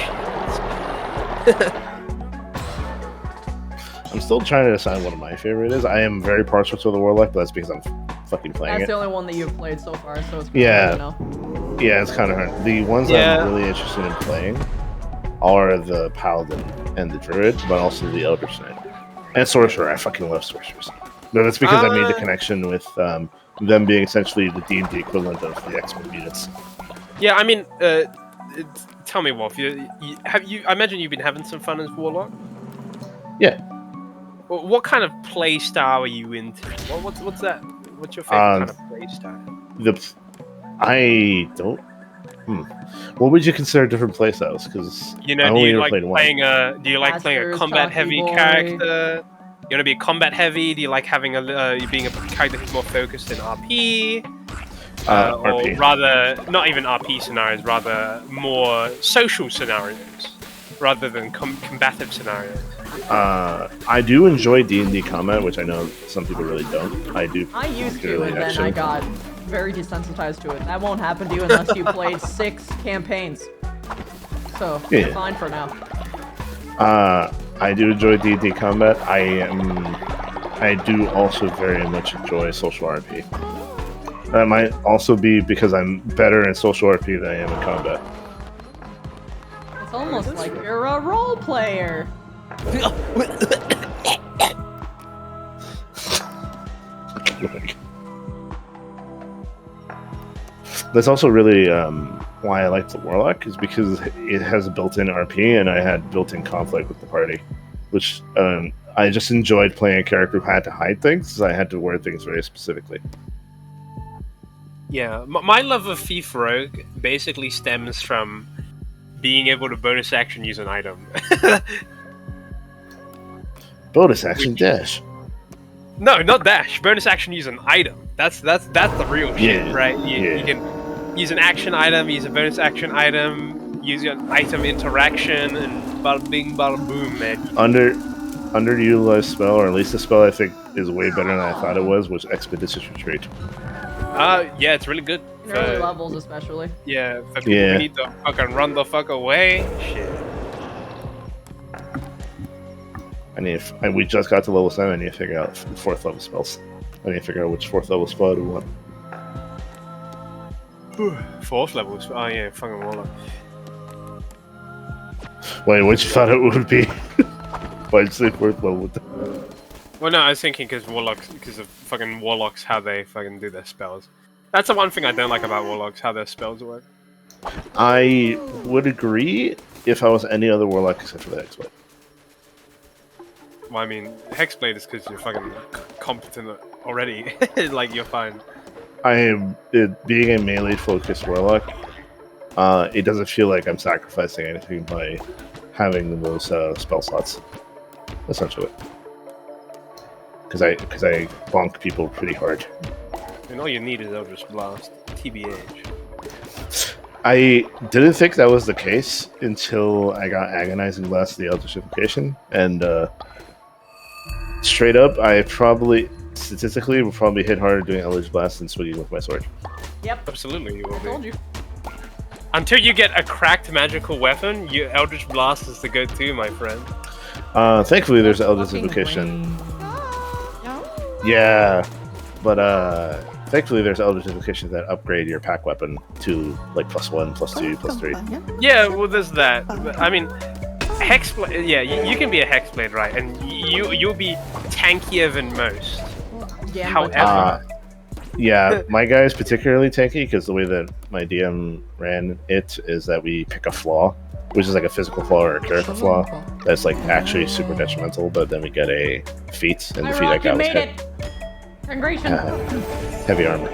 shit. I'm still trying to decide what my favorite is. I am very partial to the Warlock, but that's because I'm fucking playing That's it. the only one that you've played so far, so it's Yeah. you know. Yeah, it's kind of hard. The ones that Yeah. I'm really interested in playing are the Paladin and the Druid, but also the Elder Knight. And Sorcerer. I fucking love Sorcerers. But that's because I made the connection with them being essentially the D&D equivalent of the X-Men units. Yeah, I mean, tell me, Wolf, I imagine you've been having some fun as Warlock? Yeah. What kind of play style are you into? What's that? What's your favorite kind of I don't. What would you consider different playstyles? Because You know, do you like playing a combat heavy character? You want to be combat heavy? Do you like having you being a character who's more focused in RP? RP. Or rather, not even RP scenarios, rather more social scenarios, rather than combative scenarios. I do enjoy D&D combat, which I know some people really don't. I do. I used to, and then I got very desensitized to it. That won't happen to you unless you played 6 campaigns. So, you're fine for now. I do enjoy D&D combat. I do also very much enjoy social RP. That might also be because I'm better in social RP than I am in combat. It's almost like you're a role player. That's also really why I like the Warlock, is because it has a built-in RP and I had built-in conflict with the party, which I just enjoyed playing a character who had to hide things, so I had to word things very specifically. Yeah, my love of Thief Rogue basically stems from being able to bonus action use an item. Bonus action dash. No, not dash. Bonus action use an item. That's the real shit, right? You can use an action item, use a bonus action item, use your item interaction, and bada bing, bada boom, man. Underutilized spell, or at least the spell I think is way better than I thought it was Expeditious Retreat. Yeah, it's really good. In early levels, especially. Yeah, for people who need to fucking run the fuck away. Shit. We just got to level 7. I need to figure out 4th level spells. I need to figure out which 4th level spell we want. 4th level spell? Oh yeah, fucking Warlock. Wait, what you thought it would be? Why'd you say 4th level? Well, no, I was thinking because of fucking Warlocks, how they fucking do their spells. That's the one thing I don't like about Warlocks, how their spells work. I would agree if I was any other Warlock except for the Hexblade. Well, I mean, Hexblade is because you're fucking competent already. Like, you're fine. Being a melee-focused Warlock, it doesn't feel like I'm sacrificing anything by having the most spell slots, essentially. Because I bonk people pretty hard. And all you need is Eldritch Blast, TBH. I didn't think that was the case until I got Agonizing Blast of the Eldritch Invocation, and straight up, I statistically will probably hit harder doing Eldritch Blast than swinging with my sword. Yep. Absolutely, you will be. I told you. Until you get a cracked magical weapon, your Eldritch Blast is the go-to, my friend. Thankfully, there's Eldritch Invocation. Yeah, but thankfully there's Eldritch Invocations that upgrade your pack weapon to like +1, +2, +3. Yeah, well, there's that. I mean, Hexblade. Yeah, you can be a Hexblade, right? And you'll be tankier than most. Yeah, however, yeah, my guy is particularly tanky because the way that my DM ran it is that we pick a flaw, which is like a physical flaw or a character flaw that's like actually super detrimental, but then we get a feat, and the feat I got was heavy armor.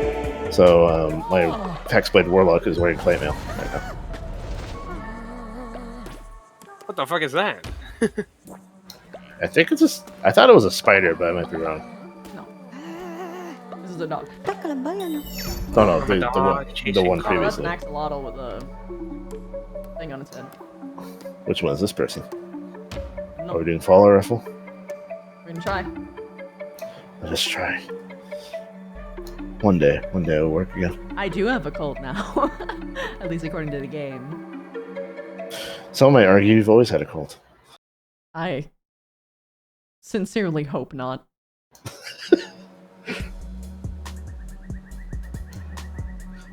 So my Hexblade Warlock is wearing Claymail right now. What the fuck is that? I think it's I thought it was a spider, but I might be wrong. No. This is a dog. No, the one That's previously. an axolotl with a thing on its head. Which one is this person? No. Are we doing follow rifle? We're gonna try. Let us try. One day it'll work again. I do have a cult now. At least according to the game. Some might argue you've always had a cult. I sincerely hope not.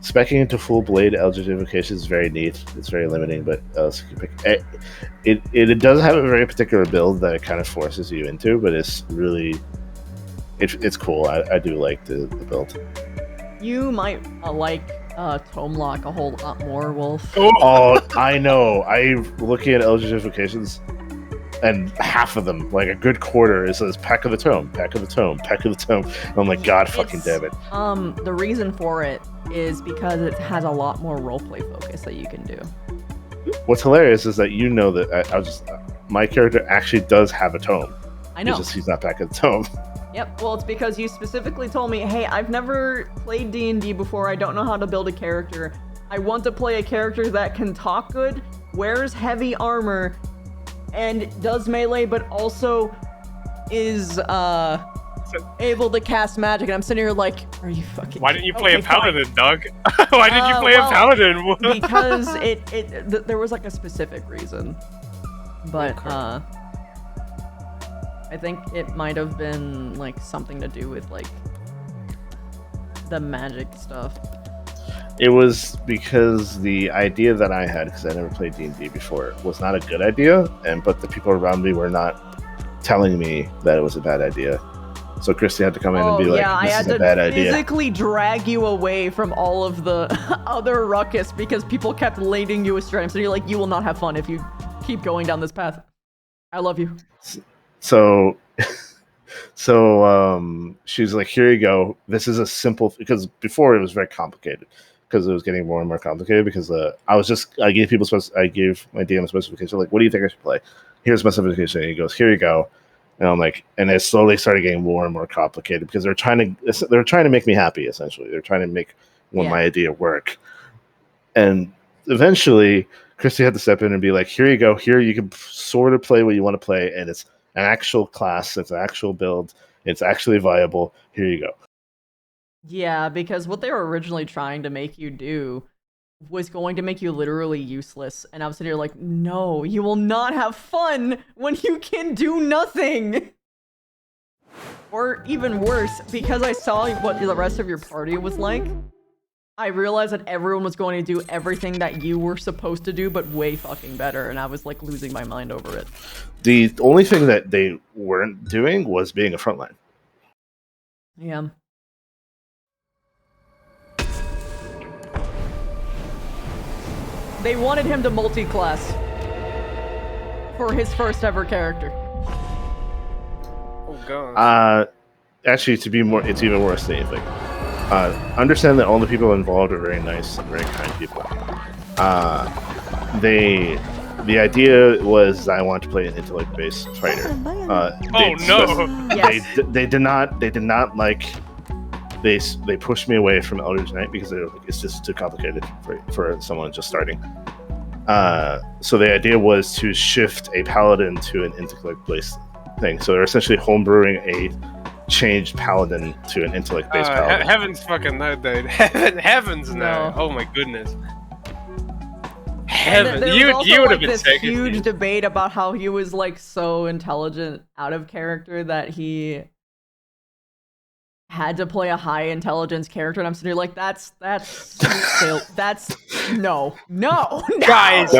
Speccing into full blade Eldritch Invocation is very neat. It's very limiting, but it does have a very particular build that it kind of forces you into, but it's really it's cool. I do like the build. You might like Tome Lock a whole lot more, Wolf. Oh, I know. I'm looking at Eldritch Invocations. and half of them, like a good quarter, is this Pack of the Tome, Pack of the Tome, Pack of the Tome. And I'm like, God fucking damn it. The reason for it is because it has a lot more roleplay focus that you can do. What's hilarious is that you know that my character actually does have a tome. I know. It's just he's not Pack of the Tome. Yep, well, it's because you specifically told me, hey, I've never played D&D before, I don't know how to build a character. I want to play a character that can talk good, wears heavy armor, and does melee, but also is, able to cast magic. And I'm sitting here like, are you fucking... Why didn't you play okay, a paladin, fine. Doug? Why did you play a paladin? Because there was like a specific reason. But, I think it might have been like something to do with like the magic stuff. It was because the idea that I had, because I never played D&D before, was not a good idea, but the people around me were not telling me that it was a bad idea. So Christy had to come in and be like, this is a bad idea. I had to physically drag you away from all of the other ruckus because people kept leading you astray. So you're like, you will not have fun if you keep going down this path. I love you. So she's like, here you go. This is a simple, because before it was very complicated, because it was getting more and more complicated, because I gave my DM a specification, like, what do you think I should play? Here's my specification. And he goes, here you go. And I'm like, and it slowly started getting more and more complicated because they're trying to make me happy, essentially. They're trying to make my idea work. And eventually Christy had to step in and be like, here you go. Here you can sort of play what you want to play, and it's an actual class, it's an actual build, it's actually viable. Here you go. Yeah, because what they were originally trying to make you do was going to make you literally useless. And I was sitting here like, no, you will not have fun when you can do nothing. Or even worse, because I saw what the rest of your party was like, I realized that everyone was going to do everything that you were supposed to do, but way fucking better. And I was like losing my mind over it. The only thing that they weren't doing was being a frontline. Yeah. They wanted him to multi-class for his first ever character. Oh god. Actually, it's even worse than anything. Understand that all the people involved are very nice and very kind people. The idea was I wanted to play an intellect-based fighter. They did not like. They pushed me away from Eldritch Knight because it's just too complicated for someone just starting. So the idea was to shift a paladin to an intellect-based thing. So they're essentially homebrewing a changed paladin to an intellect-based paladin. Heavens fucking no, dude. Heavens no. Oh my goodness. Heaven. You would have been this huge debate about how he was like so intelligent out of character that he had to play a high intelligence character, and I'm sitting here like, that's no. Guys,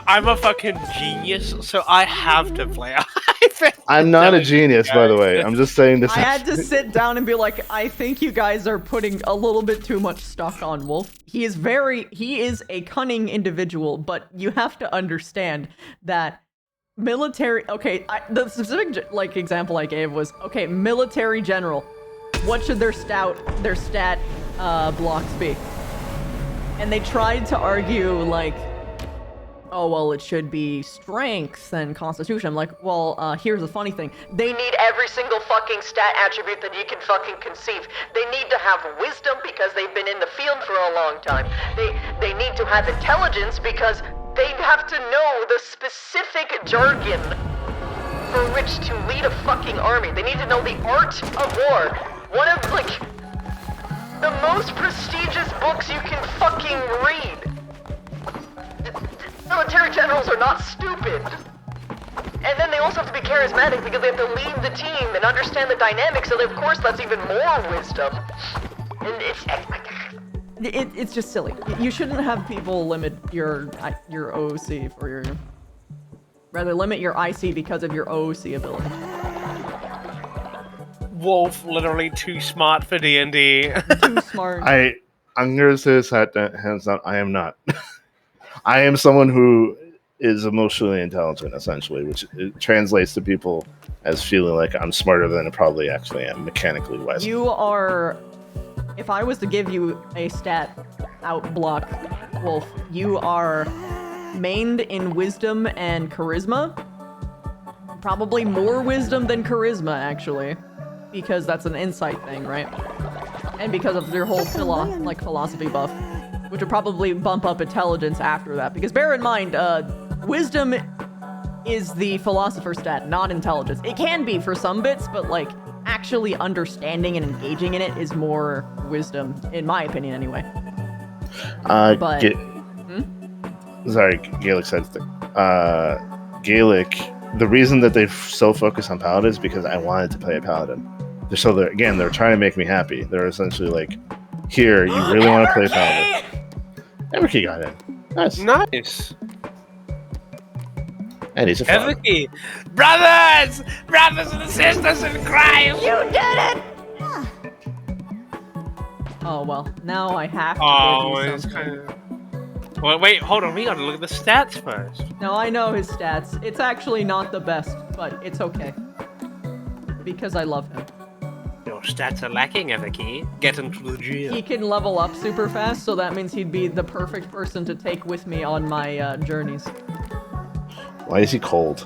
I'm a fucking genius, so I have to play a high. I'm not a genius, by the way. I'm just saying this. I had to sit down and be like, I think you guys are putting a little bit too much stock on Wolf. He is a cunning individual, but you have to understand that military. Okay, the specific example I gave was military general. What should their stat blocks be? And they tried to argue like, oh well, it should be strength and constitution. I'm like, well, here's the funny thing: they need every single fucking stat attribute that you can fucking conceive. They need to have wisdom because they've been in the field for a long time. They need to have intelligence because they have to know the specific jargon for which to lead a fucking army. They need to know the art of war. One of, the most prestigious books you can fucking read. Military generals are not stupid. And then they also have to be charismatic because they have to lead the team and understand the dynamics, so of course that's even more wisdom. And it's just silly. You shouldn't have people limit your OOC for your... Rather, limit your IC because of your OOC ability. Wolf, literally too smart for D&D. Too smart. I'm gonna say this hands down. I am not. I am someone who is emotionally intelligent, essentially, which it translates to people as feeling like I'm smarter than I probably actually am, mechanically wise. You are. If I was to give you a stat out block, Wolf, you are mained in wisdom and charisma. Probably more wisdom than charisma, actually, because that's an insight thing, right? And because of your whole philosophy buff, which would probably bump up intelligence after that. Because bear in mind, wisdom is the philosopher stat, not intelligence. It can be for some bits, but like actually understanding and engaging in it is more wisdom, in my opinion, anyway. But sorry, Gaelic said Gaelic. The reason that they so focus on paladin is because I wanted to play a paladin. They're trying to make me happy. They're essentially like, here, you really want to play paladin. Everkey got in. Nice. Nice. And he's a fan. Everkey, brothers and sisters in crime. You did it! Oh, well, now I have to Oh, give you it's something. kind of. Well, wait, hold on. We gotta look at the stats first. No, I know his stats. It's actually not the best, but it's okay. Because I love him. Your stats are lacking, Everkey. Get into the gym. He can level up super fast, so that means he'd be the perfect person to take with me on my journeys. Why is he cold?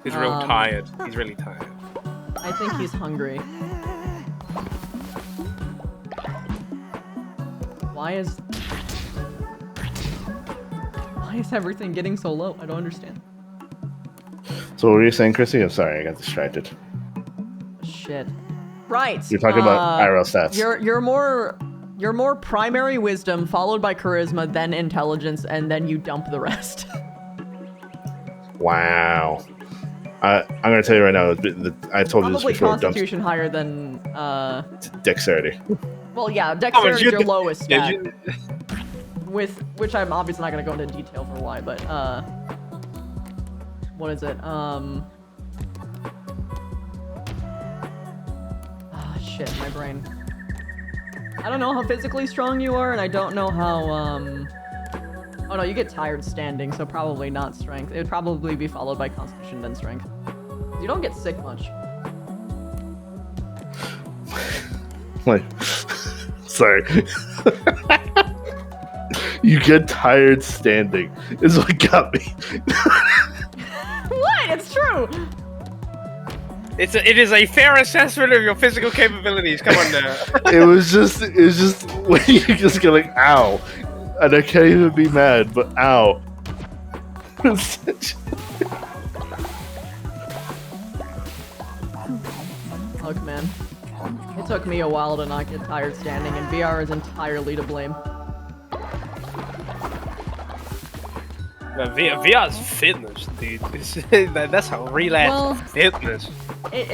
He's real tired. He's really tired. I think he's hungry. Why is everything getting so low? I don't understand. So what were you saying, Chrissy? I'm sorry, I got distracted. Shit. Right. You're talking about IRL stats. You're more primary wisdom, followed by charisma, then intelligence, and then you dump the rest. Wow. I'm gonna tell you right now. I told you this Probably before. Constitution higher than Dexterity. Well, yeah, dexterity is your lowest Yeah, stat. With which I'm obviously not gonna go into detail for why, but what is it? Shit, my brain. I don't know how physically strong you are, and I don't know how oh no, you get tired standing, so probably not strength. It would probably be followed by Constitution then strength. You don't get sick much. Like, sorry. You get tired standing is what got me. What? It's true. It is a fair assessment of your physical capabilities. Come on now. It was just when you just get like, ow. And I can't even be mad, but ow. Look, man. It took me a while to not get tired standing, and VR is entirely to blame. VR's fitness, dude. That's how real Well, fitness.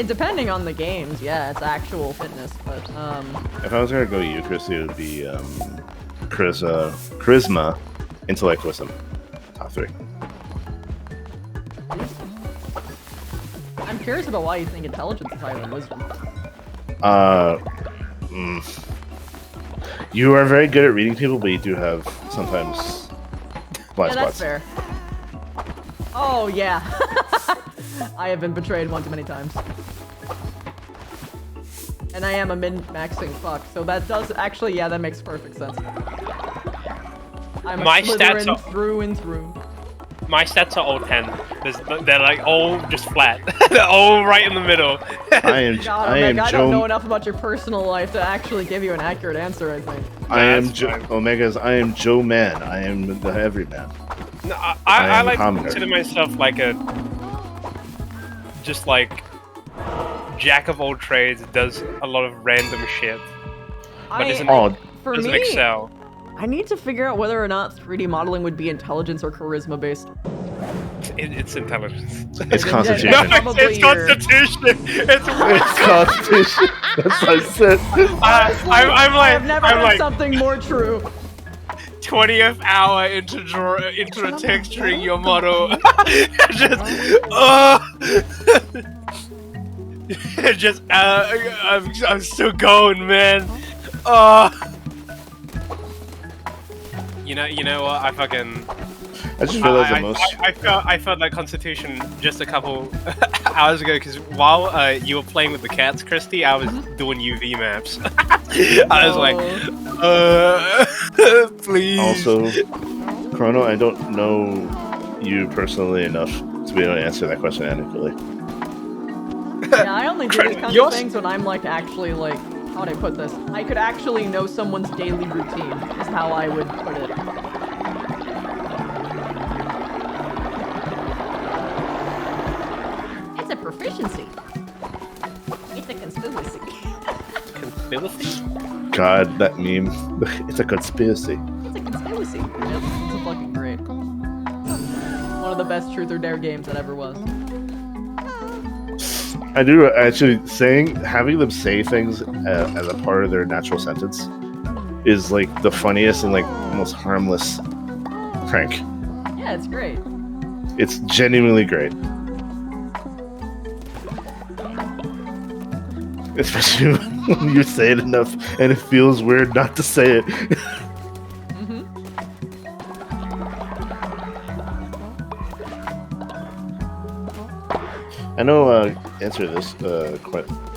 Depending on the games, yeah, it's actual fitness, but If I was gonna go you, Chrissy, it would be charisma, intellect, wisdom. Top 3. I'm curious about why you think intelligence is higher than wisdom. You are very good at reading people, but you do have sometimes blind Yeah, that's spots. fair. Oh, yeah. I have been betrayed one too many times. And I am a min-maxing fuck, so that does actually, yeah, that makes perfect sense. I'm a My stats Slytherin are- through and through. My stats are all 10. They're like all just flat. They're all right in the middle. I am. God, I am Omega, I don't know Joe. enough about your personal life to actually give you an accurate answer, I think. I am That's Joe. fine. Omega's. I am Joe Man. I am the everyman. No, I I am like to commoner. consider myself like a just like jack of all trades, does a lot of random shit, but Oh, for doesn't me, excel. I need to figure out whether or not 3D modeling would be intelligence or charisma based. It's intelligence. it's Yeah, Constitution. yeah, No, Probably it's Constitution. It's Constitution. That's what I said. I'm like, I've never I'm heard like something more true. 20th hour into texturing your model. Just I'm still going, man. You know what? I fucking. I just realized that most. I felt that constitution just a couple hours ago because while you were playing with the cats, Christy, I was doing UV maps. I was like, please. Also, Chrono, I don't know you personally enough to be able to answer that question adequately. Yeah, I only do these kinds Yours- of things when I'm like actually like, how would I put this? I could actually know someone's daily routine is how I would put it. It's a proficiency. It's a conspiracy. Conspiracy? God, that meme. It's a conspiracy. It's a conspiracy. Yep, it's a fucking great. One of the best Truth or Dare games that ever was. I do actually having them say things as a part of their natural sentence is like the funniest and like most harmless prank. Yeah, it's great. It's genuinely great. Especially when you say it enough and it feels weird not to say it. I know answer this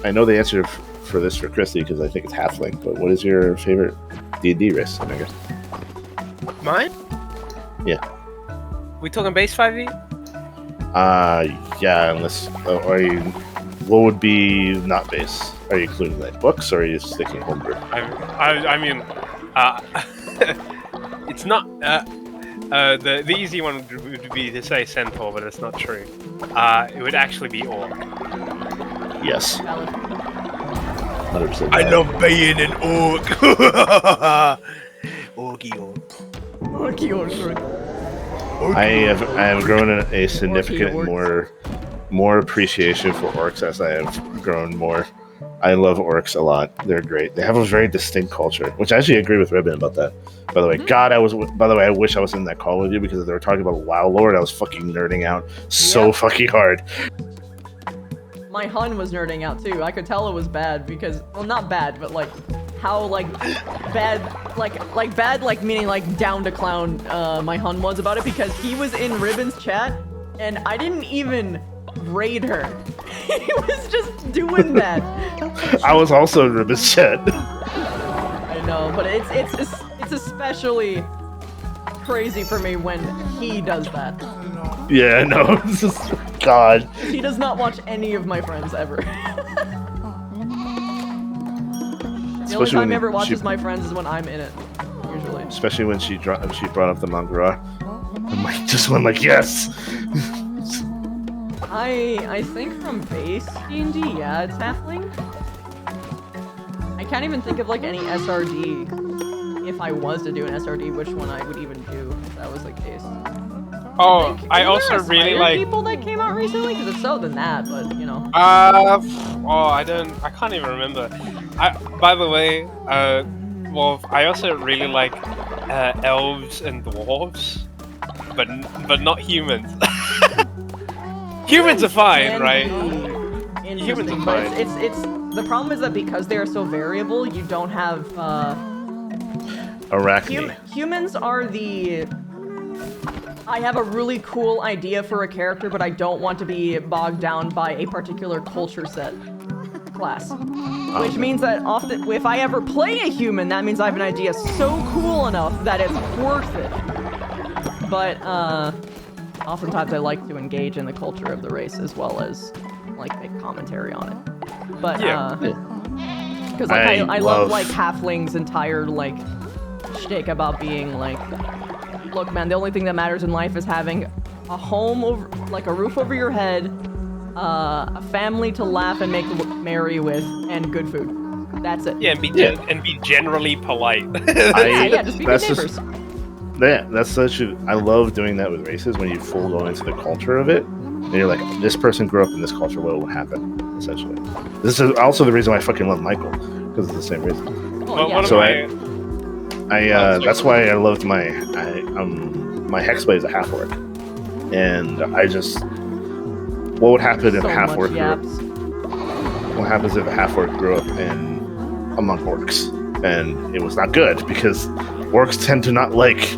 I know the answer for this for Christy because I think it's halfling, but what is your favorite D&D race, I guess? Mine? Yeah. We talking base 5e? Yeah, unless what would be not base? Are you including like books or are you sticking homebrew? I mean, it's not. The easy one would be to say centaur, but it's not true. It would actually be orc. Yes. Valid. 100%. I love being an orc. Orky orc. Orky orc. I have grown a significant orcs. more appreciation for orcs as I have grown more. I love orcs a lot. They're great. They have a very distinct culture, which I actually agree with Ribbon about that. By the way, God, I wish I was in that call with you because they were talking about WoW lore and I was fucking nerding out so fucking hard. My Hun was nerding out too. I could tell it was bad because, well, not bad, but like how like bad, like bad, like meaning like down to clown. My Hun was about it because he was in Ribbon's chat and I didn't even raid her. He was just doing that. I was also in Ribbon's chat. I know, but it's especially crazy for me when he does that. Yeah, no, this is God. He does not watch any of my friends ever. The only time he ever watches my friends is when I'm in it, usually. Especially when she brought up the Mangara. I'm like, just went like, yes. I think from base D&D, yeah, it's halfling. I can't even think of like any SRD. If I was to do an SRD, which one I would even do if that was the case. Oh, I Isn't also there a really Spider like. people that came out recently. Because if so, then that. But you know. I can't even remember. By the way, well, I also really like elves and dwarves, but not humans. Humans are fine, Can right? be Humans are interesting, but fine. it's the problem is that because they are so variable, you don't have Arachne. humans are the. I have a really cool idea for a character, but I don't want to be bogged down by a particular culture set class. Which means that often, if I ever play a human, that means I have an idea so cool enough that it's worth it. But, oftentimes I like to engage in the culture of the race as well as, like, make commentary on it. But, because, like, I love, like, Halfling's entire, like, shtick about being, like, look, man, the only thing that matters in life is having a home over, like, a roof over your head, a family to laugh and make merry with, and good food. That's it. Yeah, and be generally polite. Yeah, just be good neighbors. That's such a. I love doing that with races when you full go into the culture of it. And you're like, this person grew up in this culture. What will happen? Essentially, this is also the reason why I fucking love Michael because it's the same reason. Oh, yeah. So that's why I loved my Hexblade is a half orc, and I just what would happen if So a half orc much grew up? yaps. What happens if a half orc grew up among orcs? And it was not good because orcs tend to not like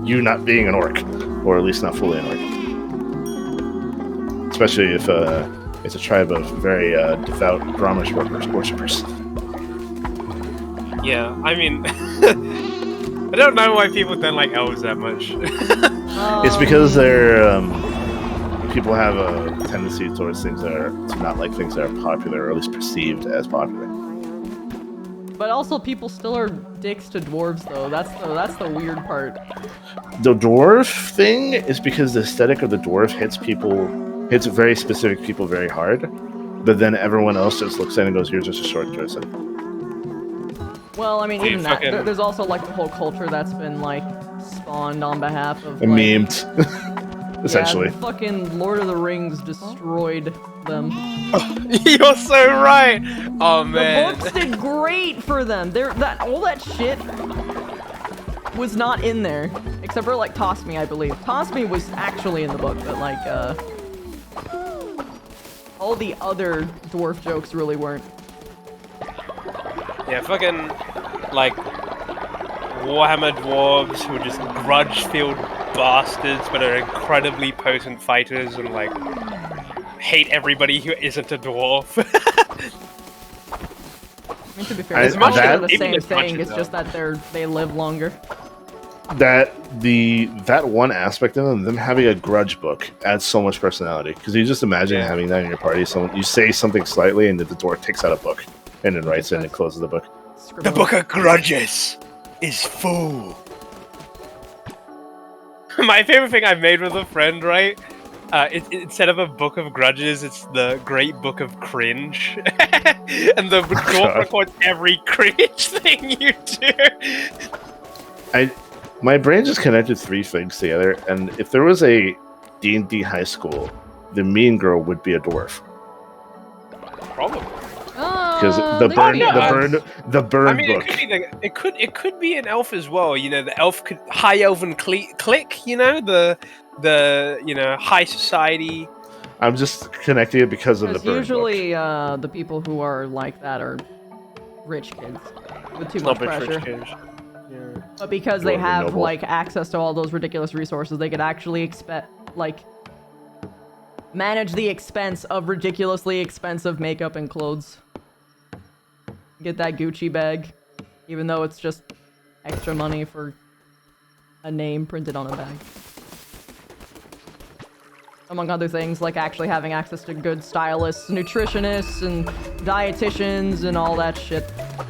you not being an orc, or at least not fully an orc. Especially if it's a tribe of very devout Grommash worshippers. Yeah, I mean, I don't know why people don't like elves that much. It's because they're people have a tendency towards things that are to not like things that are popular, or at least perceived as popular. But also, people still are dicks to dwarves, though. That's the weird part. The dwarf thing is because the aesthetic of the dwarf hits very specific people very hard, but then everyone else just looks at it and goes, "You're just a short person." Well, I mean, Dude, even that. fucking- There's also like the whole culture that's been like spawned on behalf of And like, memed, essentially. Yeah, fucking Lord of the Rings destroyed them. You're so right. Oh The man. books did great for them. All that shit was not in there, except for like Toss Me, I believe. Toss Me was actually in the book, but like all the other dwarf jokes really weren't. Yeah, fucking like Warhammer dwarves who are just grudge-filled bastards, but are incredibly potent fighters and like hate everybody who isn't a dwarf. I mean, to be fair, I- it's much that- the even same as much thing. as It's just that they live longer. That one aspect of them having a grudge book adds so much personality. Because you just imagine Yeah. having that in your party. You say something slightly, and the dwarf takes out a book and then writes it and closes the book. The Book of Grudges is full. My favorite thing I've made with a friend, right? Instead of a book of grudges, it's the Great Book of Cringe, and the dwarf God. records every cringe thing you do. My brain just connected three things together, and if there was a D&D high school, the mean girl would be a dwarf. Probably. Because They could be elves. the burn I mean, book. it could be an elf as well. You know, the elf could high elven clique. You know, the high society. I'm just connecting it because of the Because burn usually the people who are like that are rich kids with too It's much not big pressure. rich kids. Yeah. But because they Dwarven have noble. like access to all those ridiculous resources, they could actually manage the expense of ridiculously expensive makeup and clothes. Get that Gucci bag, even though it's just extra money for a name printed on a bag. Among other things, like actually having access to good stylists, nutritionists, and dietitians, and all that shit. book.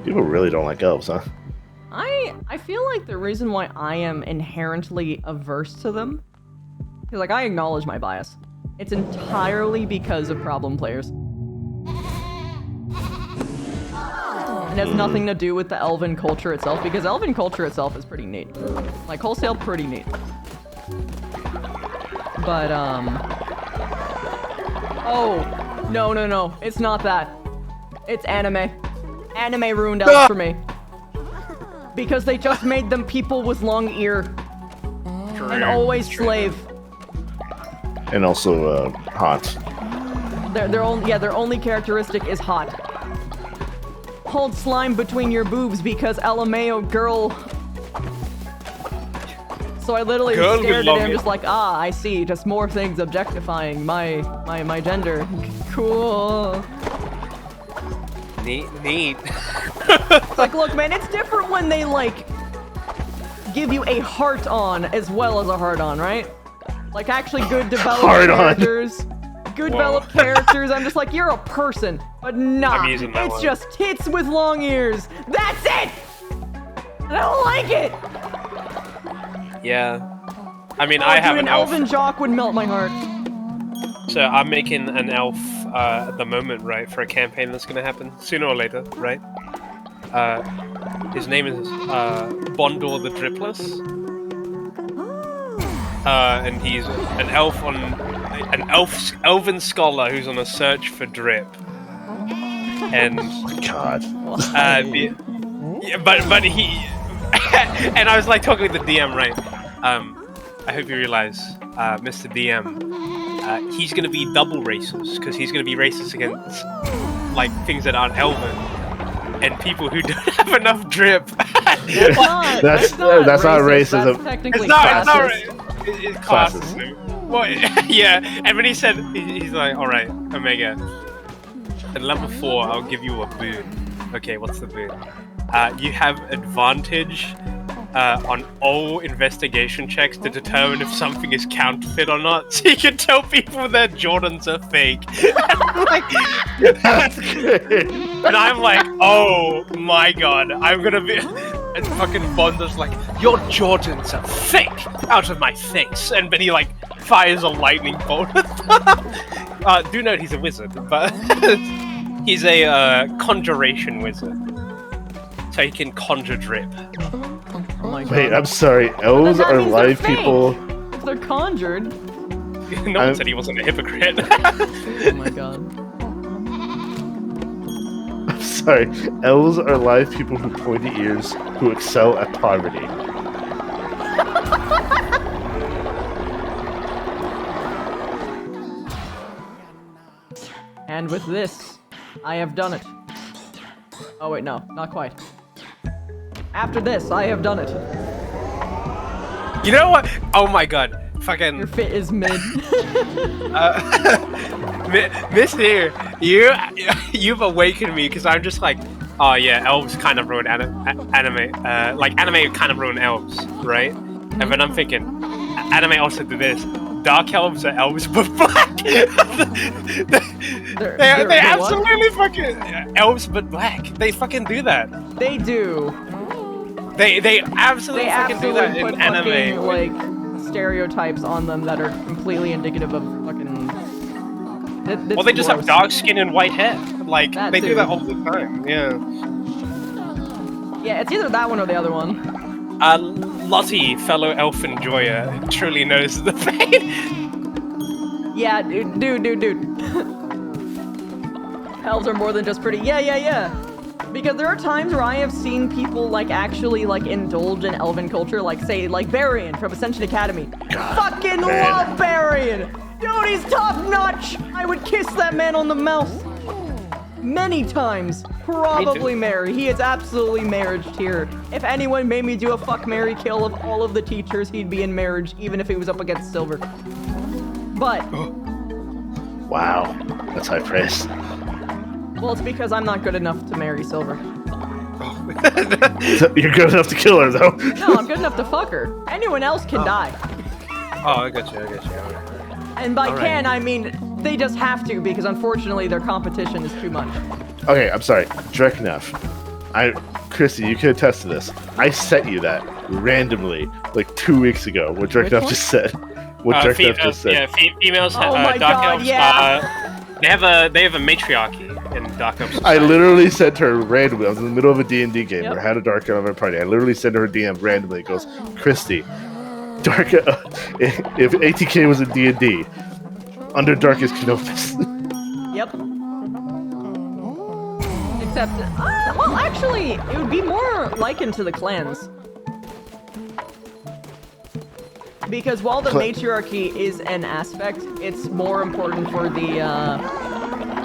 People really don't like elves, huh? I feel like the reason why I am inherently averse to them is like I acknowledge my bias. It's entirely because of problem players. It has nothing to do with the elven culture itself, because elven culture itself is pretty neat. Like wholesale pretty neat. But oh, no, it's not that. It's anime. Anime ruined elves for me. Because they just made them people with long ear. And always slave. And also hot. Their only characteristic is hot. Hold slime between your boobs because LMAO girl. So I literally Girl with stared at long him hair. just like, I see, just more things objectifying my gender. Cool. Neat. Like, look, man, it's different when they, like, give you a heart-on as well as a heart-on, right? Like, actually good developed Heart-on. characters. Good developed characters. I'm just like, you're a person. But nah, I'm using that it's one. just tits with long ears. That's it! I don't like it! Yeah. I mean, Oh, I have dude, an an elf. elven jock would melt my heart. So I'm making an elf at the moment, right, for a campaign that's gonna happen sooner or later, right? His name is Bondor the Dripless. And he's an elven scholar who's on a search for drip. And God. but he and I was like talking with the DM, right? I hope you realize, Mr. DM, he's gonna be double racist because he's gonna be racist against like things that aren't elven and people who don't have enough drip. That's not. That's not not racist. racism. That's technically It's not classist. it's Classist. classist. Well, yeah. And when he said, he's like, all right, Omega, at level 4, I'll give you a boon. Okay, what's the boon? You have advantage on all investigation checks to determine if something is counterfeit or not, so you can tell people that Jordans are fake. And I'm like, oh my god, I'm gonna be. And fucking Bondo's like, your Jordans are fake, out of my face. And then he like fires a lightning bolt. Do note he's a wizard, but he's a conjuration wizard, so he can conjure drip. Oh my god. Wait, I'm sorry. Elves that are means they're live fake. people. If they're conjured. No one said he wasn't a hypocrite. Oh my god. I'm sorry. Elves are live people who pointy ears who excel at poverty. And with this, I have done it. Oh wait, no, not quite. After this, I have done it. You know what? Oh my god. Fucking Your fit is mid. Miss here, you've awakened me because I'm just like, oh yeah, elves kind of ruin anime. Like anime kind of ruin elves, right? And then I'm thinking, anime also do this. Dark elves are elves but black. they They're absolutely fucking elves but black. They fucking do that. They do. They absolutely They fucking do that absolutely in put fucking, anime. like, stereotypes on them that are completely indicative of fucking... Well, they just have gross. dark skin and white hair. Like, That they do too. that all the time, yeah. Yeah, it's either that one or the other one. Lottie, fellow elf enjoyer, truly knows the pain. Yeah, dude. Elves are more than just pretty. Yeah. Because there are times where I have seen people, like, actually, like, indulge in elven culture, like, say, like, Barian from Ascension Academy. Fucking love Barian! Dude, he's top-notch! I would kiss that man on the mouth! Many times. Probably marry. He is absolutely marriage tier. If anyone made me do a fuck, marry, kill of all of the teachers, he'd be in marriage, even if he was up against Silver. But... Wow, that's high praise. well, it's because I'm not good enough to marry Silver. You're good enough to kill her, though. No, I'm good enough to fuck her. Anyone else can die. Oh, I got you. And by Alright. can, I mean they just have to, because unfortunately their competition is too much. Okay, I'm sorry. Direct enough. Christy, you can attest to this. I sent you that randomly, like 2 weeks ago. What Direct Which enough one? just said. What Direct enough just said. Yeah, females, Oh my dark God, elves, yeah. they have a matriarchy in dark elves. I literally sent her randomly. I was in the middle of a D&D game Yep. where I had a Dark Elf at my party. I literally sent her a DM randomly. It goes, Christy, Dark if ATK was in D&D, under Darkest Canopus. Yep. Except, well, actually, it would be more likened to the clans. Because while the matriarchy is an aspect, it's more important for the,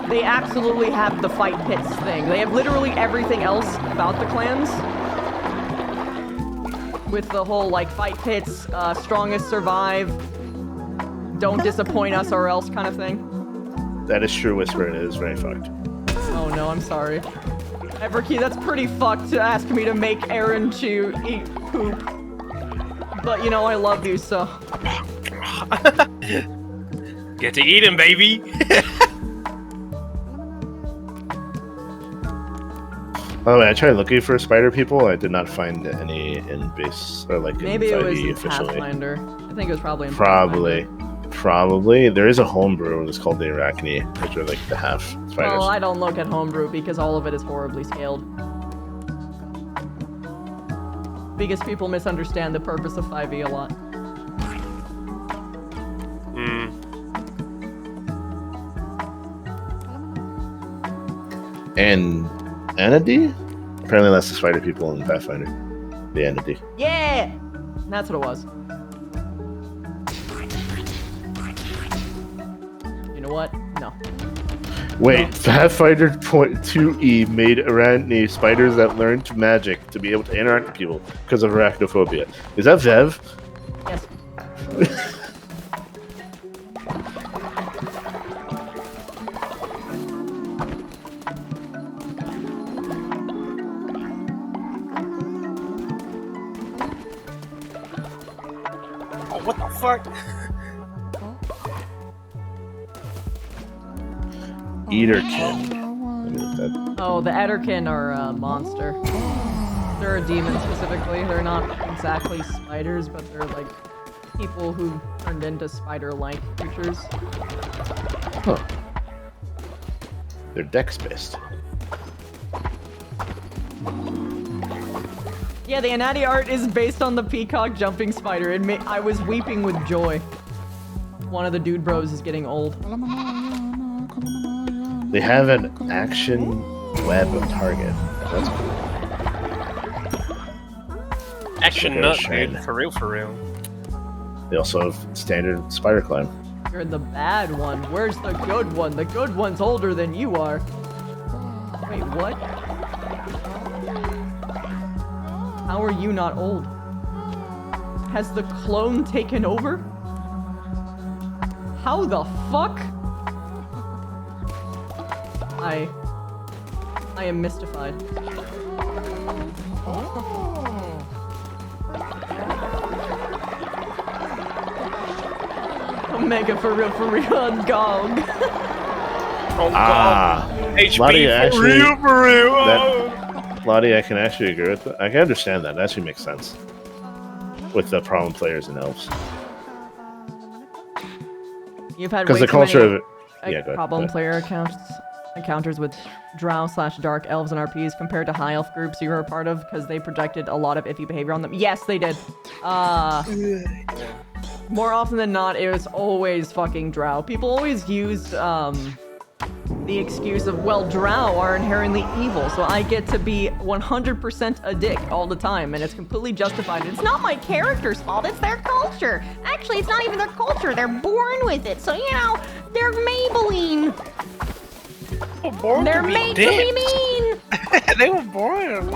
they absolutely have the fight pits thing. They have literally everything else about the clans. With the whole, like, fight pits, strongest survive, don't disappoint us or else kind of thing. That is true, Whisper. It is very fucked. Oh no, I'm sorry. Everkey, that's pretty fucked to ask me to make Aaron to eat poop. But you know, I love you, so. Get to eat him, baby. By the way, I tried looking for spider people. I did not find any in base or like Maybe in it was 5e in officially. Pathfinder. I think it was probably in Probably. There is a homebrew that's called the Arachne, which are like the half spiders. Well, I don't look at homebrew because all of it is horribly scaled. Because people misunderstand the purpose of 5e a lot. And Anady? Apparently that's the spider people in Pathfinder. The Anady. Yeah! That's what it was. know what? No. Wait, Pathfinder 2E made arachne spiders that learned magic to be able to interact with people because of arachnophobia. Is that Vev? Yes. Oh, what the fuck? Eaterkin. What is that? Oh, the Etterkin are a monster. They're a demon specifically. They're not exactly spiders, but they're like people who turned into spider-like creatures. Huh. They're dex-based. Yeah, the Anati art is based on the peacock jumping spider. I was weeping with joy. One of the dude bros is getting old. They have an action web target. That's cool. Action Okay, nut, shade. dude. For real, for real. They also have standard spider climb. You're the bad one. Where's the good one? The good one's older than you are. Wait, what? How are you not old? Has the clone taken over? How the fuck? I am mystified. Omega for real on GOG. Oh, Ah, HB Lottie, for actually, real, for real. Lottie, I can actually agree with that. I can understand that. That actually makes sense. With the problem players and elves. You've had Because way the too culture many of it. Yeah, go ahead. problem player encounters with drow/dark elves and RPs compared to high elf groups you were a part of because they projected a lot of iffy behavior on them. Yes, they did. More often than not, it was always fucking drow. People always used the excuse of, well, drow are inherently evil, so I get to be 100% a dick all the time, and it's completely justified. It's not my character's fault, it's their culture. Actually, it's not even their culture, they're born with it, so, you know, they're Maybelline. They're made to be mean. They were born.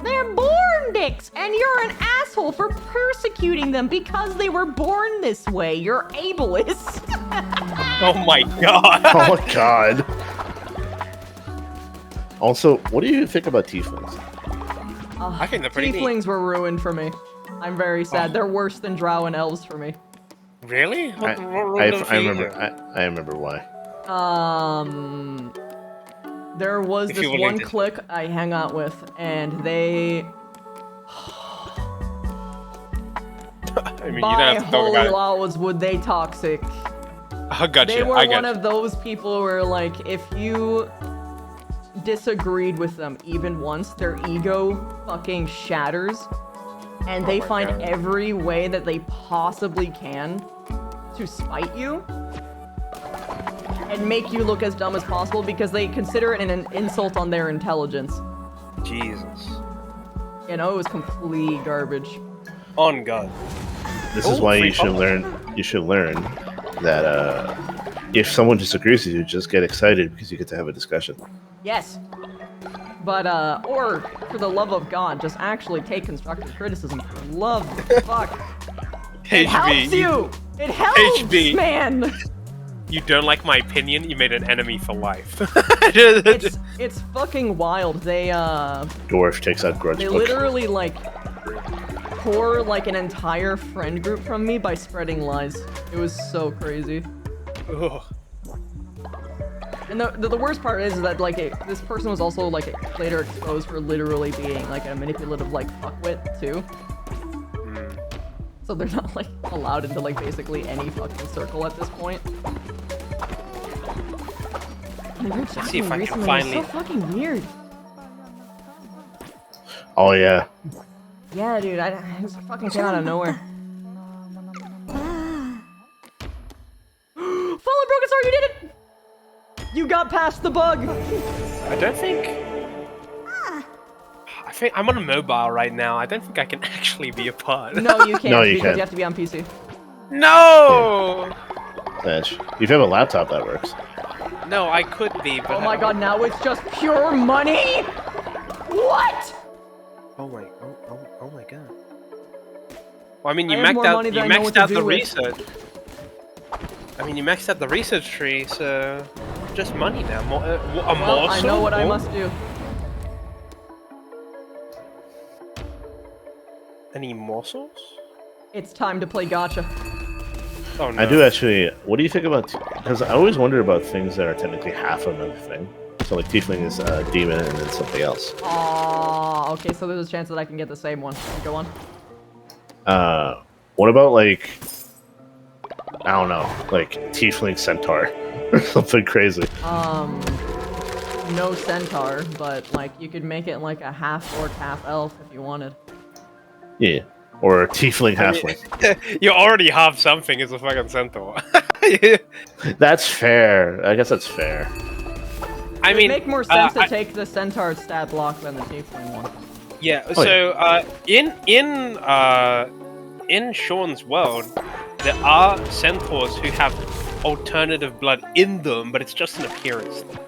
They're born dicks, and you're an asshole for persecuting them because they were born this way. You're ableist. Oh my god. Oh my god. Also, what do you think about tieflings? I think they're pretty neat. Tieflings were ruined for me. I'm very sad. They're worse than drow and elves for me. Really? I remember why. There was If this you were one linked- clique I hang out with, and they, I mean, you by don't have to talk holy about it. laws, would they toxic. I got They you. were I got one you. of those people where, like, if you disagreed with them even once, their ego fucking shatters, and they my find God. every way that they possibly can to spite you and make you look as dumb as possible because they consider it an insult on their intelligence. Jesus. You know, it was complete garbage. On God. This is Oh, why free you should public. learn. You should learn that if someone disagrees with you, just get excited because you get to have a discussion. Yes. But, or, for the love of God, just actually take constructive criticism. For love of fuck. It helps you! It helps, HB. man! You don't like my opinion? You made an enemy for life. It's fucking wild. They, Dwarf takes out grudge they book. literally, like, tore, like, an entire friend group from me by spreading lies. It was so crazy. Ugh. And the worst part is that, like, this person was also, like, later exposed for literally being, like, a manipulative, like, fuckwit, too. So they're not, like, allowed into, like, basically any fucking circle at this point. And they were Let's see if I can recently. finally- It's so fucking weird. Oh yeah. Yeah, dude, it just fucking came out of nowhere. Fallen Broken Sword, you did it! You got past the bug! I don't think... I think I'm on a mobile right now. I don't think I can actually be a part. No, you can't No, you because can't. you have to be on PC. No! If you have a laptop, that works. No, I could be, but Oh my god, now it's just pure money? What? Oh my god. Well, I mean, you I have more money than I know what maxed to out do the with. research. I mean, you maxed out the research tree, so just money now. A Well, morsel? I know what I Oh. must do. Any morsels? It's time to play gotcha. Oh no. I do actually. What do you think about? Because I always wonder about things that are technically half another thing. So like tiefling is a demon and then something else. Aw, okay, so there's a chance that I can get the same one. Go on. What about like? I don't know, like tiefling centaur or something crazy. No centaur, but like you could make it like a half orc, half elf if you wanted. Yeah, or a tiefling halfling. You already have something as a fucking centaur. That's fair. I guess that's fair. I It would mean, make more sense to take the centaur stat block than the tiefling one. yeah. Oh, So in Sean's world, there are centaurs who have alternative blood in them, but it's just an appearance thing.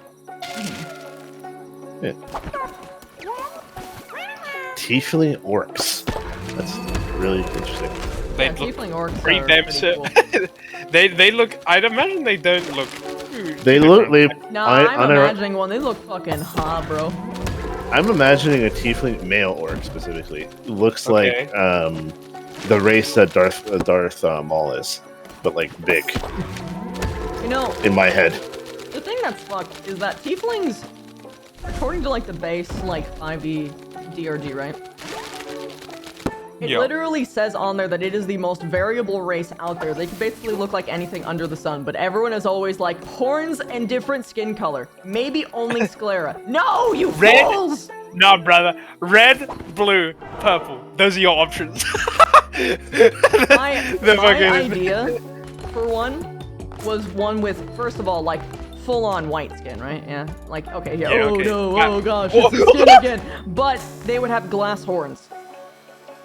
Yeah. Tiefling orcs. That's really interesting. They Yeah, look tiefling orcs pretty are damn pretty sick. cool. They look. I'd imagine they don't look. They look. No, I'm imagining one. They look fucking hot, bro. I'm imagining a tiefling male orc specifically. Looks Okay. like the race that Darth Maul is, but like big You know, in my head. the thing that's fucked is that tieflings, according to like the base like 5e DRG, right? It Yeah. literally says on there that it is the most variable race out there. They can basically look like anything under the sun, but everyone is always like horns and different skin color. Maybe only sclera. No, you Red? fools! No, brother. Red, blue, purple. Those are your options. My fucking- idea, for one, was one with, first of all, like, full-on white skin, right? Yeah. Like, okay, yeah. Yeah, Oh okay. no, Yeah. oh gosh, it's the skin again. But they would have glass horns.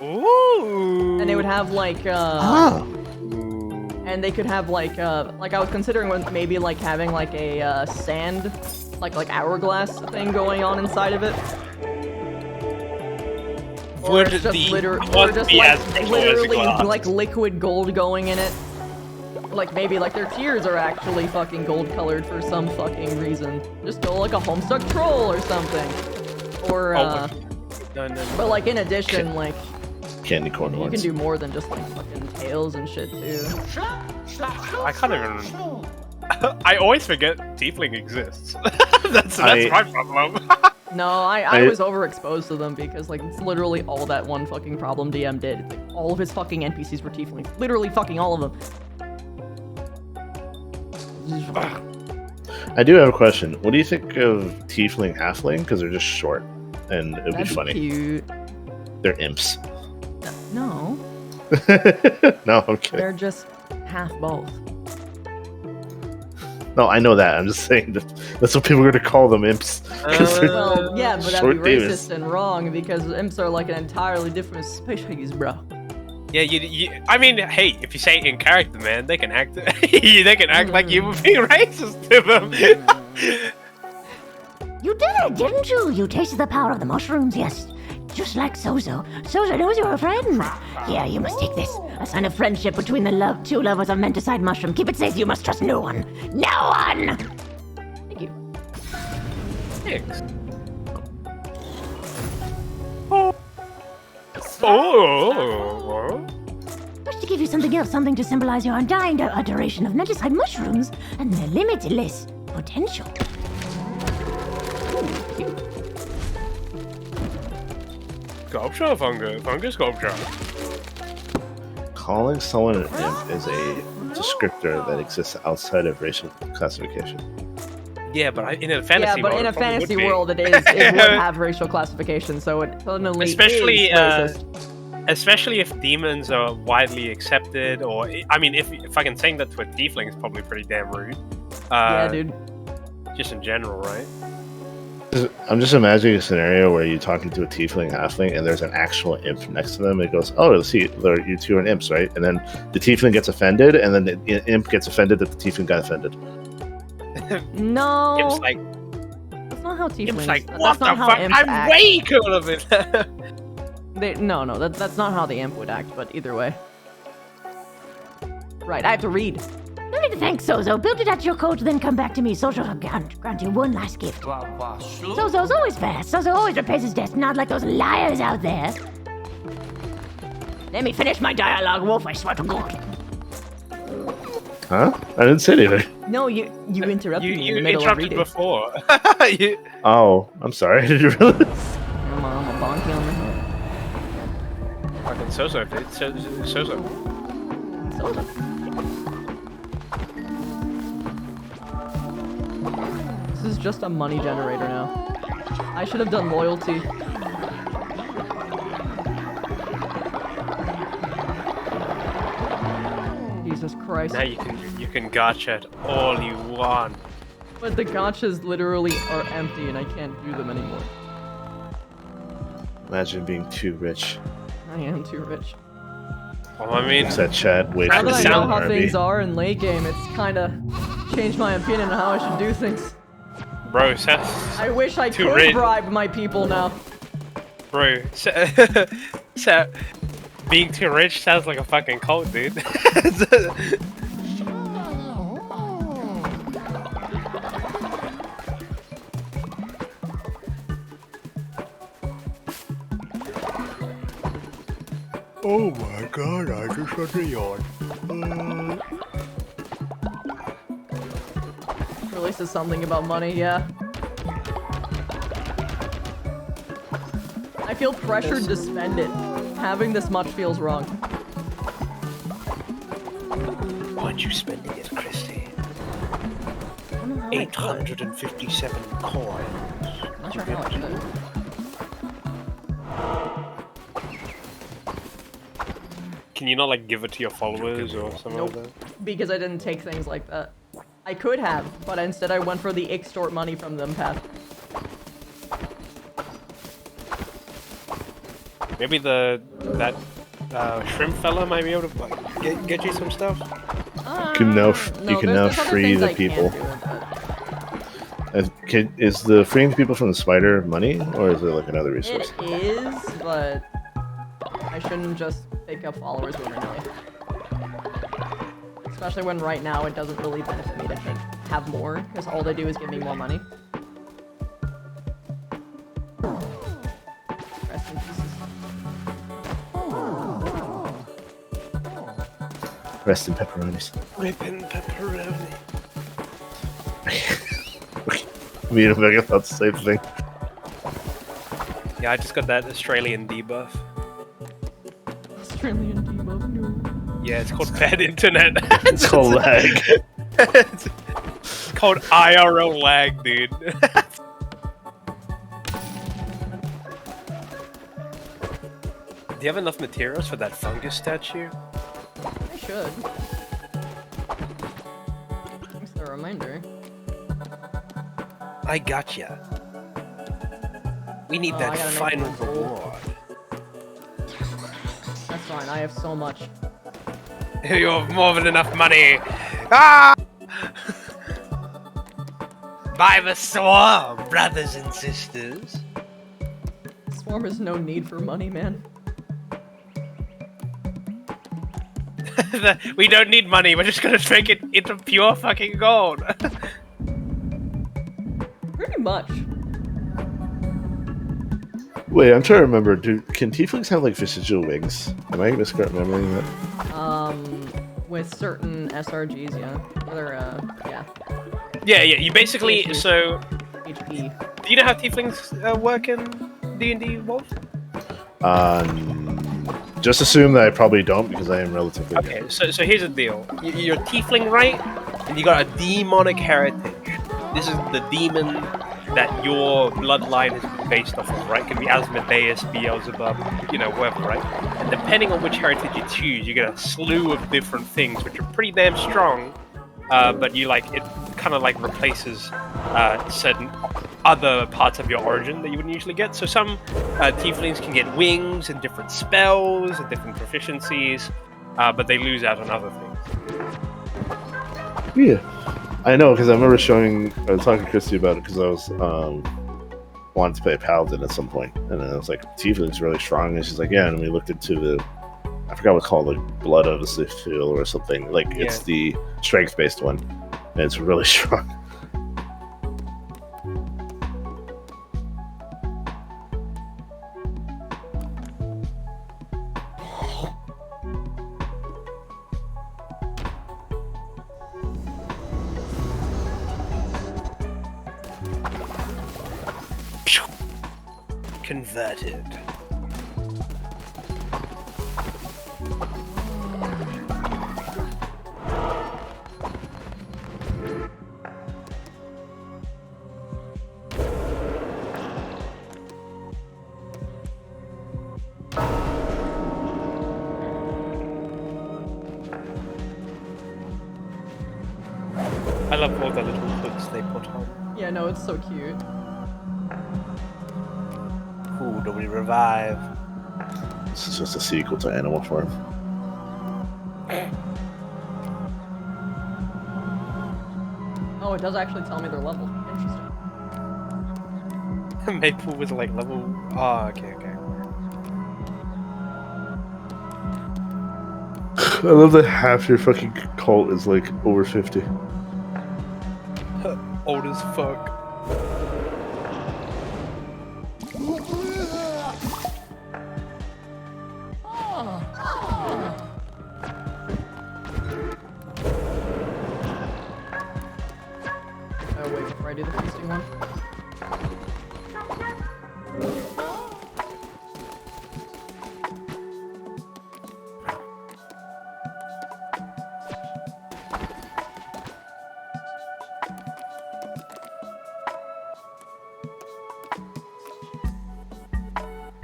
Ooh. And they would have, like, and they could have, like I was considering maybe, like, having, like, a, sand, like hourglass thing going on inside of it. Or Would it's just the or would just be like as big as literally glass. like liquid gold going in it. Like maybe like their tears are actually fucking gold colored for some fucking reason. Just go like a Homestuck troll or something. Or No. but like in addition, like Candy corn you can ones. do more than just like fucking tails and shit too. I can't even. I always forget Tiefling exists. that's my problem. No, I I- was overexposed to them because like it's literally all that one fucking problem DM did. It's like all of his fucking NPCs were tieflings. Literally fucking all of them. I do have a question. What do you think of tiefling halfling? Because they're just short, and it'd be That'd funny. Cute. They're imps. No, No, I'm kidding. they're just half both. No, I know that. I'm just saying that's what people are gonna call them, imps. 'Cause they're Well, yeah, but that'd short be demons. racist and wrong because imps are like an entirely different species, bro. Yeah, I mean, hey, if you say it in character, man, they can act. They can act like you were being racist to them. You did it, didn't you? You tasted the power of the mushrooms, yes. Just like Sozo. Sozo knows you're a friend. Here, you must take this. A sign of friendship between the two lovers of menticide mushroom. Keep it safe, you must trust no one. No one! Thank you. Thanks. Oh. Wish to give you something else, something to symbolize your undying adoration of menticide mushrooms and their limitless potential. Sculpture, fungus sculpture. Calling someone an imp is a descriptor that exists outside of racial classification. Yeah, but in a fantasy Yeah, but world, in a it probably fantasy would be. world, it would have racial classification, so it suddenly Especially, is racist. Especially if demons are widely accepted, or I mean, if fucking saying that to a tiefling is probably pretty damn rude. Yeah, dude. Just in general, right? I'm just imagining a scenario where you're talking to a tiefling halfling and there's an actual imp next to them. It goes, oh, see, you two are imps, right? And then the tiefling gets offended, and then the imp gets offended that the tiefling got offended. No. Imp's like, That's not how tieflings. Imp's like, that's what the not how fuck? imps I'm act. way cooler than that. No, that's not how the imp would act. But either way. Right, I have to read. No need to thank Sozo. Build it at your coach, then come back to me. Sozo will grant you one last gift. Sozo's always fast. Sozo always repays his debt, not like those liars out there. Let me finish my dialogue, Wolf, I swear to God. Huh? I didn't say anything. No, you interrupted me in You the middle of interrupted reading. before. Oh, I'm sorry. Did you realize? I'm a bonky on the head. Fucking Soso, dude. Soso. Sozo. This is just a money generator now. I should have done loyalty. Jesus Christ. Now you can gotcha it all you want. But the gotchas literally are empty and I can't do them anymore. Imagine being too rich. I am too rich. Well, I mean, Said chat. Wait Now for that I the know how RB. things are in late game, it's kinda changed my opinion on how I should do things. bro, I wish I Too could rich. bribe my people now. bro, being too rich sounds like a fucking cult, dude. Oh my god, I just had a yawn. Really says something about money, yeah. I feel pressured to spend it. Having this much feels wrong. Why'd you spending it, Christy? I don't know how I could. 857 coins. I'm not sure how I could. Can you not like give it to your followers or something Nope. like that? Because I didn't take things like that. I could have, but instead I went for the extort money from them path. Maybe that shrimp fella might be able to like, get you some stuff. You can now, you can now there's other free things the I can people. do with that. Is the freeing the people from the spider money, or is it like another resource? It is, but I shouldn't just pick up followers willy-nilly. Especially when right now it doesn't really benefit me to have more, because all they do is give me more money. Rest in pieces. Rest in pepperonis. Ripping pepperoni. Me and Omega thought the same thing. Yeah, I just got that Australian debuff. Australian debuff, no. Yeah, it's called bad internet. It's called lag. It's called IRL lag, dude. Do you have enough materials for that fungus statue? I should. Thanks for the reminder. I gotcha. We need Oh, that I gotta make final more gold. reward. That's fine, I have so much. You have more than enough money. Ah! By the swarm, brothers and sisters. Swarm has no need for money, man. We don't need money. We're just gonna make it into pure fucking gold. Pretty much. Wait, I'm trying to remember. Can tieflings have like vestigial wings? Am I misremembering that? With certain SRGs, yeah. Or, yeah. Yeah. You basically HP. so. HP. Do you know how tieflings work in D&D Wolf? Just assume that I probably don't because I am relatively Okay, young. so here's the deal. You're tiefling, right? And you got a demonic heritage. This is the demon that your bloodline is based off of, right? It can be Asmodeus, Beelzebub, you know, whoever, right? And depending on which heritage you choose, you get a slew of different things, which are pretty damn strong. But you like it kind of like replaces certain other parts of your origin that you wouldn't usually get. So some tieflings can get wings and different spells and different proficiencies, but they lose out on other things. Yeah, I know because I remember I was talking to Christy about it because I was wanted to play a paladin at some point, and then I was like, Tiefling's really strong, and she's like, yeah, and we looked into I forgot what's called, like Blood of the Sifil or something. Like it's the strength-based one, and it's really strong. Converted. I love all the little hoods they put on. Yeah, no, it's so cute. Ooh, do we revive? This is just a sequel to Animal Farm. Oh, it does actually tell me their level. Interesting. Maple was like level. Oh, okay. I love that half your fucking cult is like over 50. Old as fuck. Oh wait, before I do the feasting one.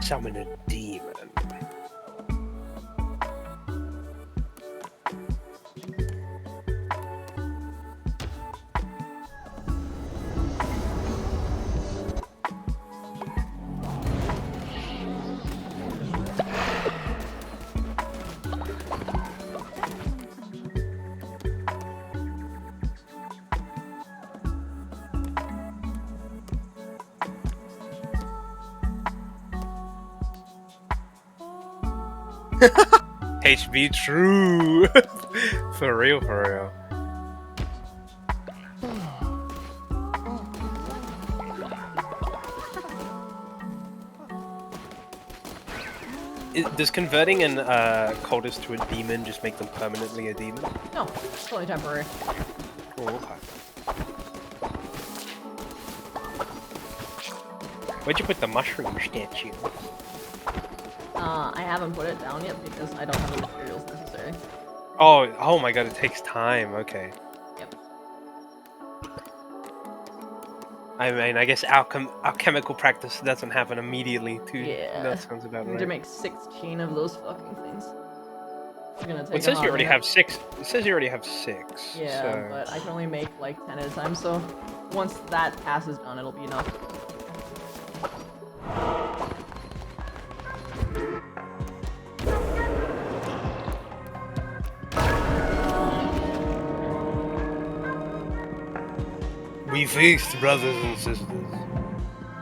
Summon a demon. HB true. For real. Does converting an cultist to a demon just make them permanently a demon? No, it's only temporary. Oh, okay. Where'd you put the mushroom statue? I haven't put it down yet because I don't have the materials necessary. Oh my god, it takes time. Okay. Yep. I mean, I guess alchemical practice doesn't happen immediately, too. Yeah. That sounds about I need right. to make 16 of those fucking things. It's gonna take It says a you already minute. have 6. It says you already have 6. Yeah, so... but I can only make like 10 at a time, so once that task is done, it'll be enough. We feast, brothers and sisters.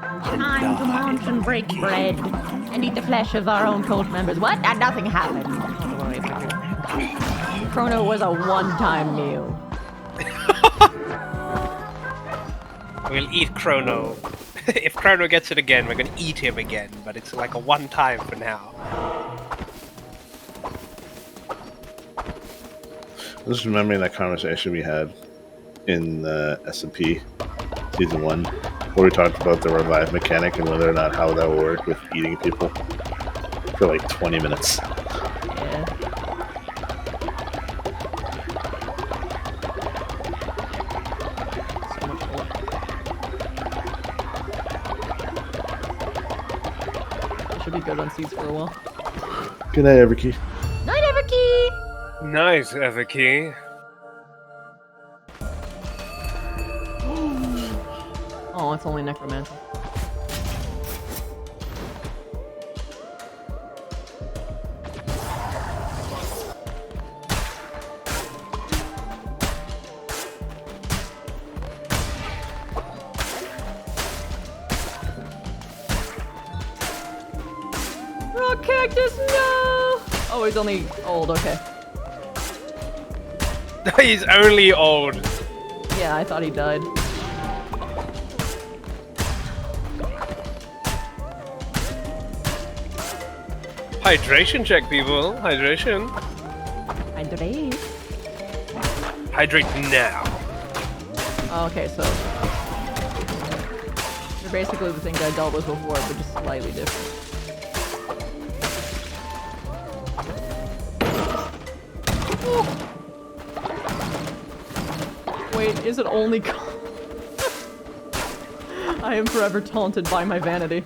Time to munch and break bread and eat the flesh of our own cult members. What? Nothing happened. Chrono was a one-time meal. We'll eat Chrono. If Chrono gets it again, we're gonna eat him again, but it's like a one-time for now. I'm just remembering that conversation we had in S&P Season 1, where we talked about the revive mechanic and whether or not how that would work with eating people for like 20 minutes. Yeah. So much work. I should be good on seeds for a while. Good night, Everkey. Night, Everkey! Nice, Everkey. it's only necromancy. Rock cactus, no! Oh, he's only old, okay. He's only old. Yeah, I thought he died. Hydration check, people. Hydration. Hydrate. Hydrate now. Oh, okay, so they're basically the things I dealt with before, but just slightly different. Wait, is it only I am forever taunted by my vanity.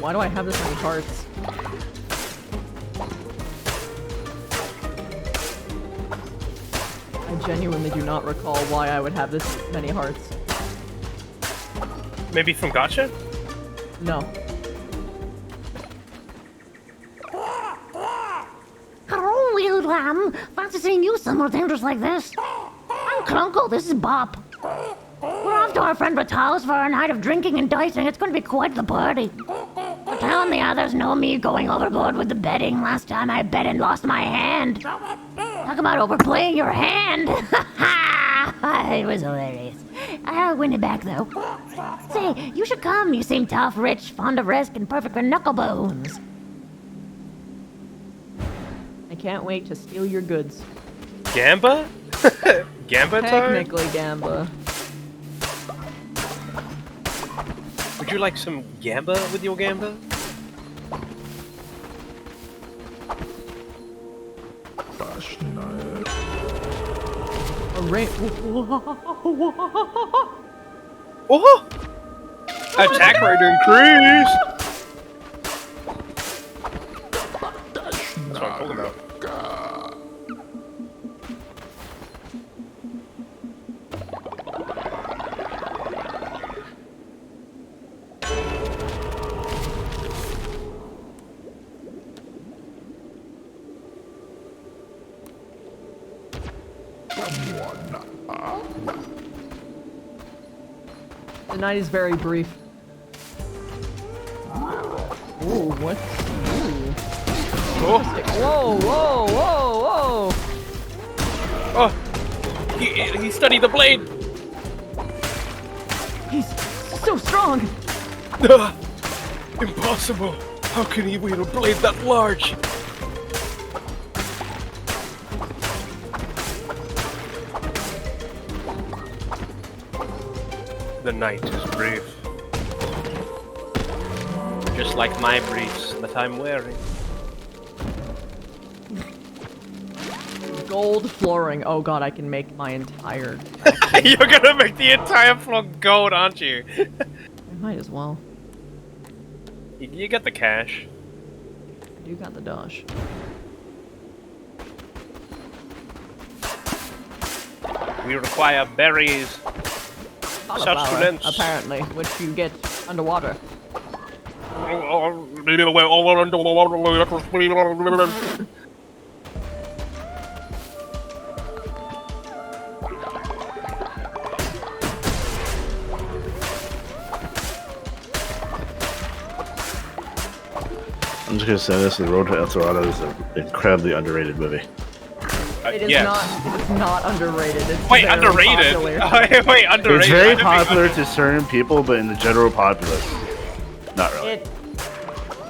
Why do I have this many hearts? I genuinely do not recall why I would have this many hearts. Maybe from Gotcha? No. Hello, weird lamb. Fancy seeing you somewhere dangerous like this. I'm Clunkle, this is Bop. We're off to our friend Ratal's for a night of drinking and dicing. It's going to be quite the party. Ratal and the others know me going overboard with the betting. Last time I bet and lost my hand. Talk about overplaying your hand. It was hilarious. I'll win it back, though. Say, you should come. You seem tough, rich, fond of risk, and perfect for knuckle bones. I can't wait to steal your goods. Gamba? Gamba time? Technically Gamba. Would you like some Gamba with your Gamba? A rain. Oh! Attack rate increase! That's what I'm talking about. The night is very brief. Ooh, what? Ooh. Oh! Whoa, whoa, whoa, whoa! Oh! He studied the blade! He's so strong! Impossible! How can he wield a blade that large? The night is brief. Just like my briefs that I'm wearing. Gold flooring. Oh god, I can make my entire... You're gonna make the entire floor gold, aren't you? I might as well. You got the cash. I do got the dosh. We require berries. Cauliflower, Sustenance. apparently, which you get underwater. I'm just gonna say this: The Road to El Dorado is an incredibly underrated movie. It is yes. not underrated. It's Wait, very underrated? popular. Wait, underrated? It's very I didn't think popular to certain people, but in the general populace, not really.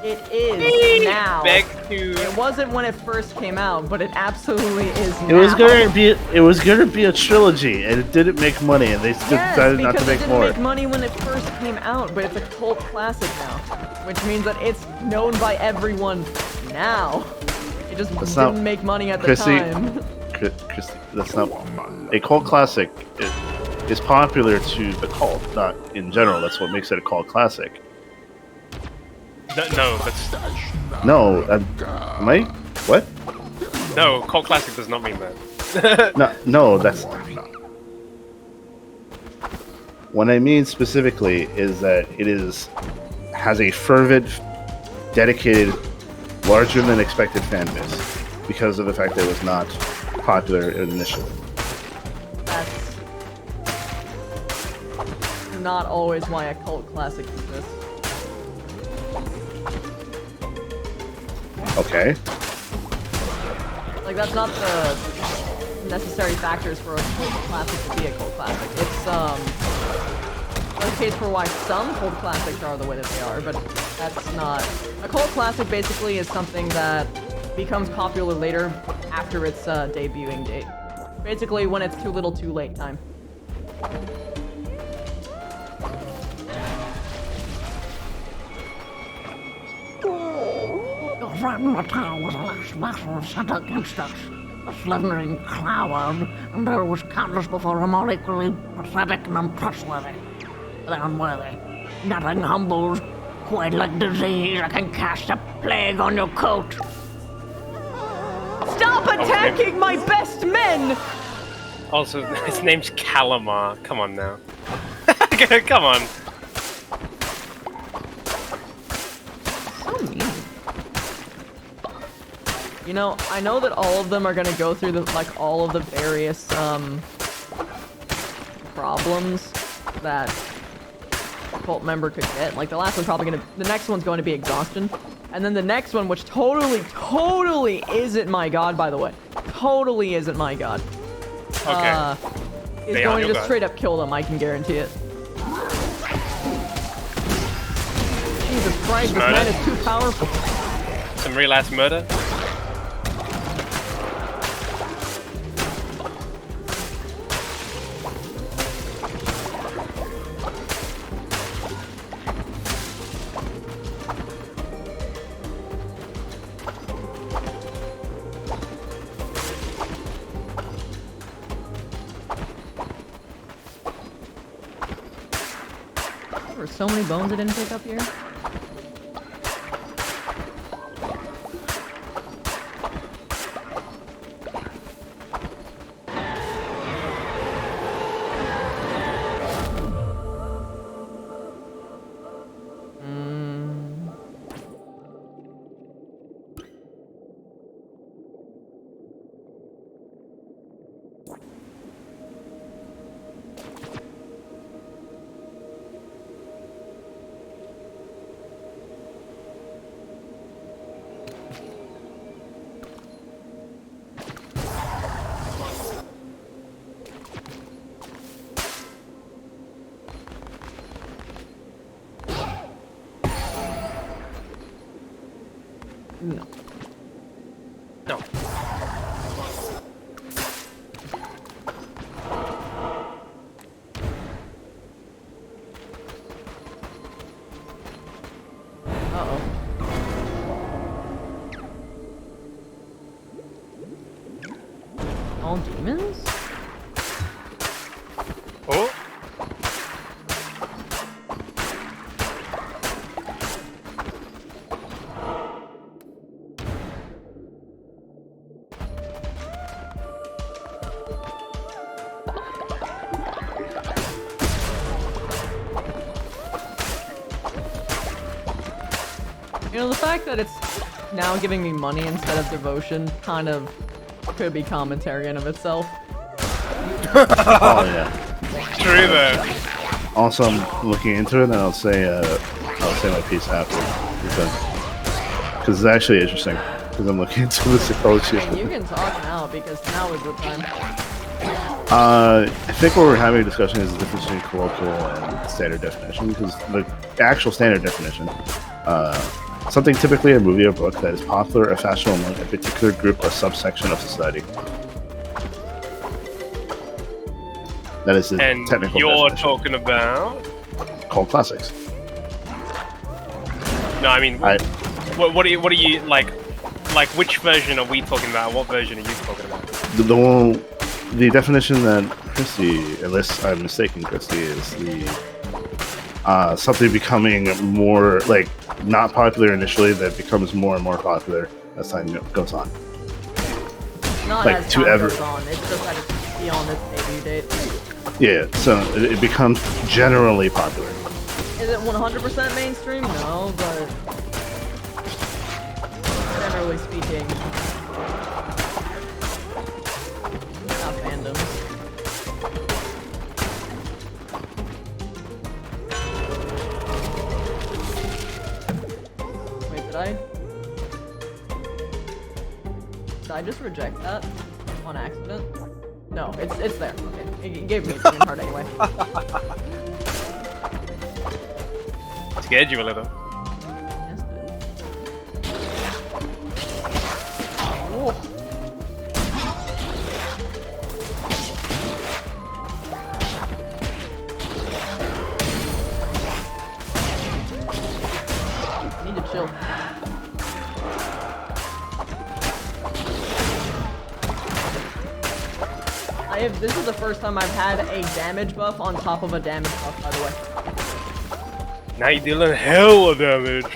It is now. Beg to... It wasn't when it first came out, but it absolutely is now. It was gonna be a trilogy, and it didn't make money, and they still decided not to make because it more. didn't make money when it first came out, but it's a cult classic now, which means that it's known by everyone now. It just That's didn't not- make money at the Chrissy- time. Christy, that's not a cult classic. Is popular to the cult, not in general. That's what makes it a cult classic. No, that's No, Mike, what? no. Cult classic does not mean that. No, that's. What I mean specifically is that has a fervent, dedicated, larger than expected fan base because of the fact that it was not popular initially. That's not always why a cult classic exists. Okay. Like, that's not the necessary factors for a cult classic to be a cult classic. It's, the case for why some cult classics are the way that they are, but that's not... A cult classic basically is something that becomes popular later after its debuting date. Basically, when it's too little too late time. Your friend Mattel was the last battle sent against us. A slithering coward, and there was countless before him, all equally pathetic and untrustworthy. They're unworthy. Nothing humbles. Quite like disease, I can cast a plague on your coat. Stop attacking my best men! Also, his name's Calamar. Come on now. Come on. So mean. You know, I know that all of them are gonna go through all of the various, problems that a cult member could get. Like, the next one's going to be exhaustion. And then the next one, which totally isn't my god, by the way. Totally isn't my god. Okay. Is They are going to your just god. straight up kill them, I can guarantee it. Jesus Christ, this Murder. man is too powerful. Some real ass murder. There were so many bones I didn't pick up here. No. No. Uh-oh. All demons? Oh. You know, the fact that it's now giving me money instead of devotion kind of could be commentary in of itself. Oh yeah. True that. Also, I'm looking into it, and I'll say my piece after because it's actually interesting. Because I'm looking into the psychology. And you can talk now because now is the time. I think what we're having a discussion is the difference between colloquial and standard definition. Because the actual standard definition, something typically a movie or book that is popular or fashionable among a particular group or subsection of society. That is the And technical you're definition. talking about? Called classics. No, I mean, I what do you like like, which version are we talking about? What version are you talking about? The definition that Christy, unless I'm mistaken, Christy, is the something becoming more like not popular initially that becomes more and more popular as time goes on. Not Like, as to time ever- goes on. It's just that it's beyond its debut date. Yeah, so it becomes generally popular. Is it 100% mainstream? No, but generally speaking, not fandoms. Wait, did I just reject that on accident? No, it's there. Okay, it gave me a green heart anyway. Scared you a little. Yes, it is. Need to chill. This is the first time I've had a damage buff on top of a damage buff, by the way. Now you're dealing hell of damage.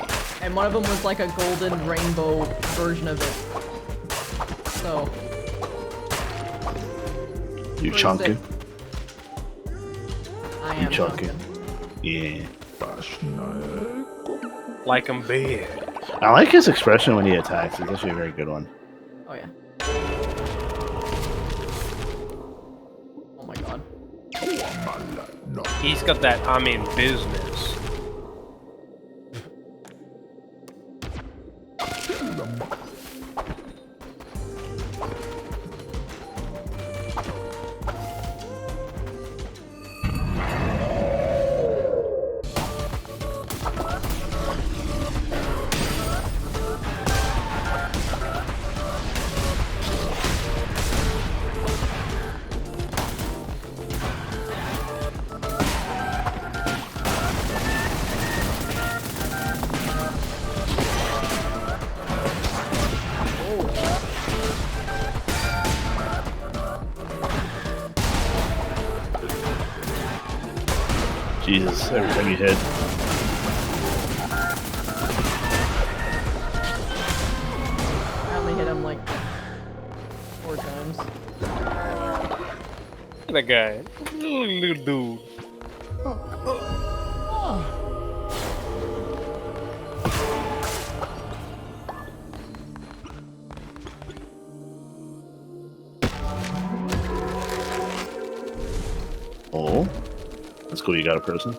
And one of them was like a golden rainbow version of it. So. You pretty chunky? sick. I am Chunky. chunking. Yeah. Like I'm big. I like his expression when he attacks. It's actually a very good one. Oh yeah. Oh my god. He's got that I'm in business. Jesus, every time you hit. I only hit him like 4 times. That guy. Little dude. Oh, that's cool. You got a person.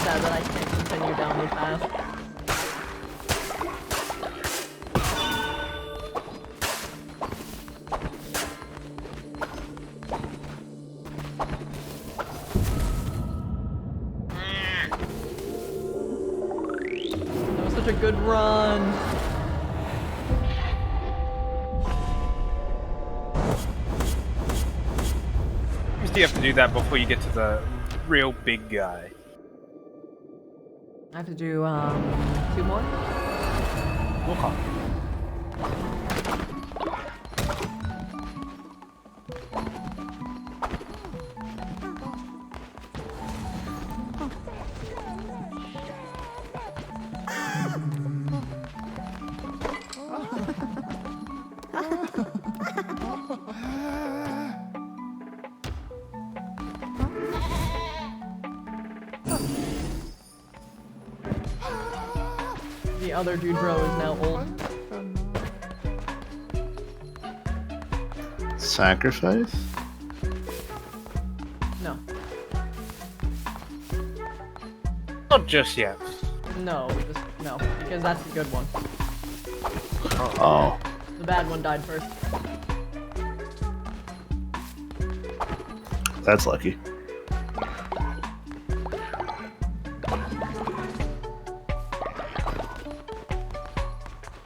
Sad that I can't continue down the path. That was such a good run. You have to do that before you get to the real big guy. I have to do 2 more. Okay. The other dude bro is now old. Sacrifice? No. Not just yet. No, just no. Because that's the good one. Oh. The bad one died first. That's lucky.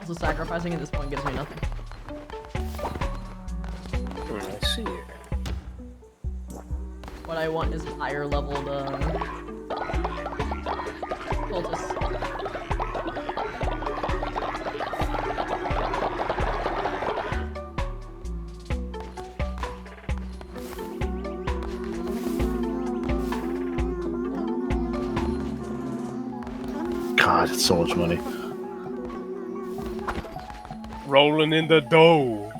Also, sacrificing at this point gives me nothing. I see. What I want is higher leveled cultists. God, it's so much money. Rolling in the dough.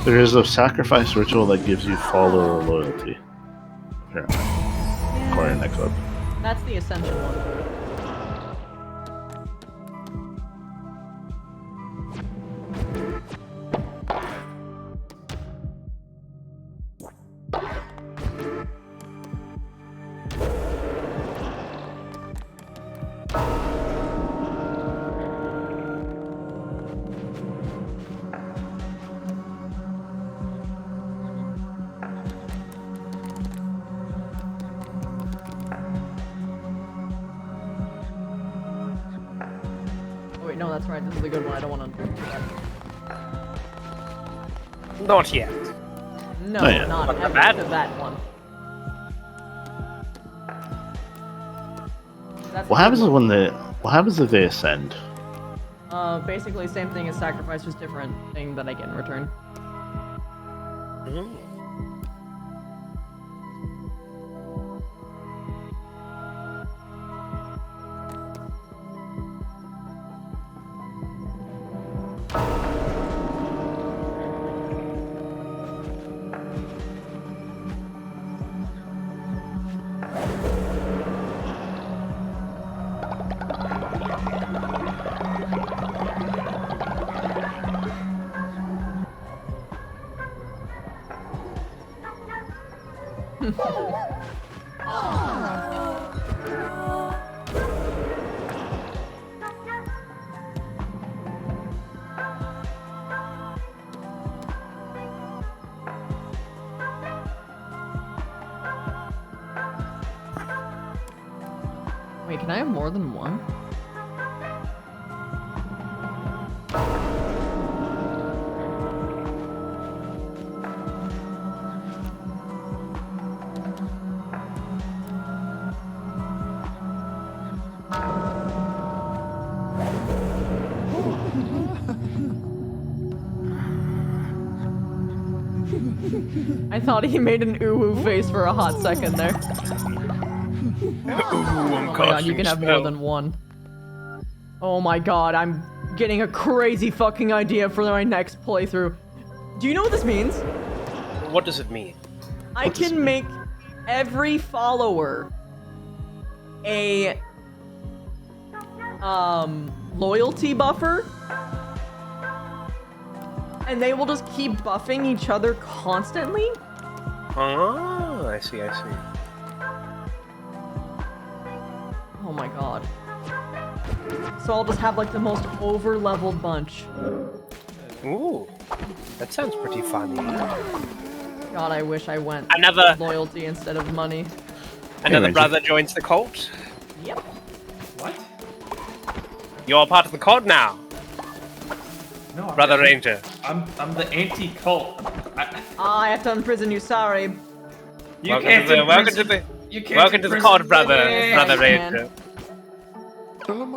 There is a sacrifice ritual that gives you follower loyalty. Apparently, according to Club. That's the essential one. Oh wait, no, that's right. This is a good one. I don't want to. Not yet. No, Oh, yeah. not But the ever bad to one. that one. That's What the happens good is one. what happens if they ascend? Basically same thing as sacrifice, just different thing that I get in return. Wait, can I have more than one? I thought he made an ooh-woo face for a hot second there. Oh my god, you can have more than one. Oh my god, I'm getting a crazy fucking idea for my next playthrough. Do you know what this means? What does it mean? I can make every follower a loyalty buffer, and they will just keep buffing each other constantly. Oh, I see, I see. Oh my god. So I'll just have like the most over-leveled bunch. Ooh, that sounds pretty funny. God, I wish I went Another- loyalty instead of money. Another Reggie. brother joins the cult. Yep. What? You're part of the cult now, No, I'm Brother Ranger. I'm the anti-cult. I have to unprison you, sorry. You Welcome can't to the- welcome imprison- to the- you can't Welcome to the imprison cult, brother, Linux. Brother man. Ranger.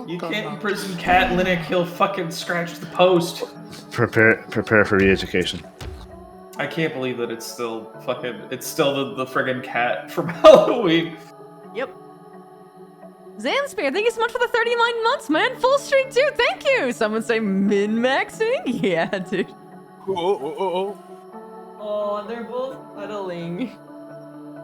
You can't imprison Cat Linux. He'll fucking scratch the post. Prepare for re-education. I can't believe that it's still the friggin' cat from Halloween. Yep. Zanspear, thank you so much for the 39 months, man. Full streak too, thank you. Someone say min-maxing? Yeah, dude. Oh, they're both cuddling.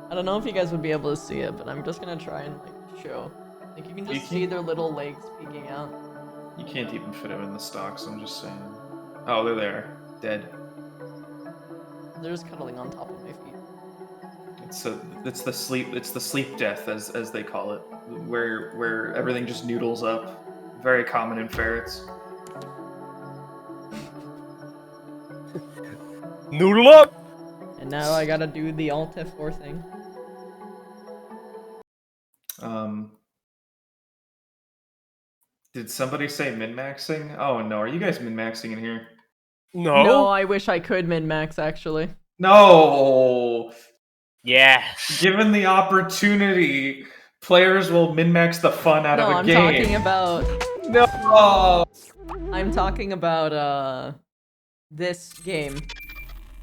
I don't know if you guys would be able to see it, but I'm just gonna try and like show. Like you can just see their little legs peeking out. You can't even fit him in the stocks. I'm just saying. Oh, they're there, dead. They're just cuddling on top of my feet. It's the sleep death as they call it, where everything just noodles up. Very common in ferrets. Noodle up! And now I gotta do the Alt F4 thing. Did somebody say min-maxing? Oh no, are you guys min-maxing in here? No. No, I wish I could min-max, actually. No! Yes. Given the opportunity, players will min-max the fun out No, of a I'm game. talking about... No! I'm talking about, this game.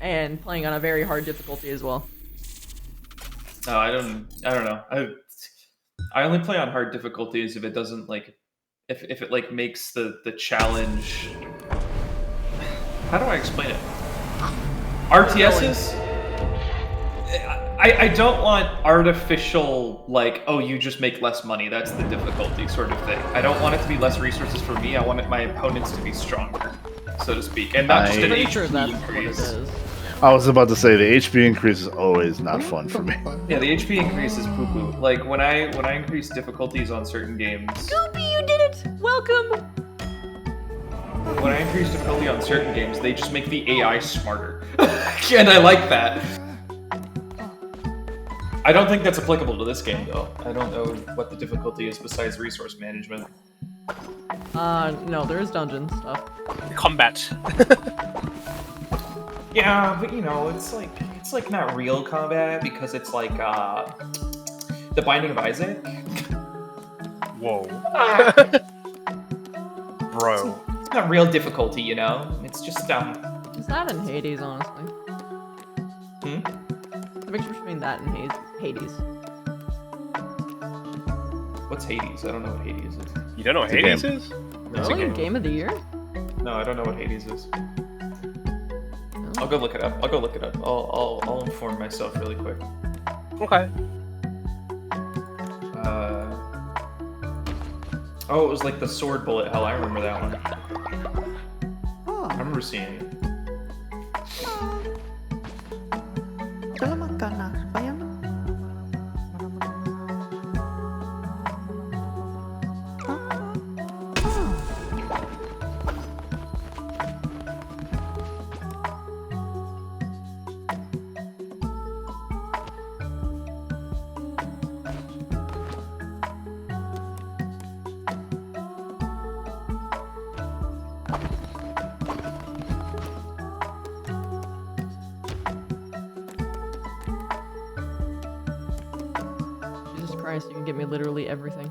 And playing on a very hard difficulty as well. No, I don't know. I only play on hard difficulties if it doesn't like if it like makes the challenge. How do I explain it? RTSs? I don't want artificial like, oh, you just make less money, that's the difficulty sort of thing. I don't want it to be less resources for me, I want my opponents to be stronger, so to speak. And not just an Pretty HP sure that's increase. what it is. I was about to say the HP increase is always not fun for me. Yeah, the HP increase is poo-poo. Like when I increase difficulties on certain games. Goopy, you did it! Welcome! When I increase difficulty on certain games, they just make the AI smarter. And I like that. I don't think that's applicable to this game, though. I don't know what the difficulty is besides resource management. No, there is dungeon stuff. Combat. Yeah, but you know, it's like not real combat because it's like The Binding of Isaac. Whoa. Bro. It's not real difficulty, you know? It's just Is that in Hades, honestly? The mixture between that and Hades. What's Hades? I don't know what Hades is. You don't know what It's a Hades game. is? It's a Really? Game of the year? No, I don't know what Hades is. I'll go look it up. I'll inform myself really quick. Okay. Oh, it was like the sword bullet hell. I remember that one. I remember seeing it. Jesus Christ, you can get me literally everything.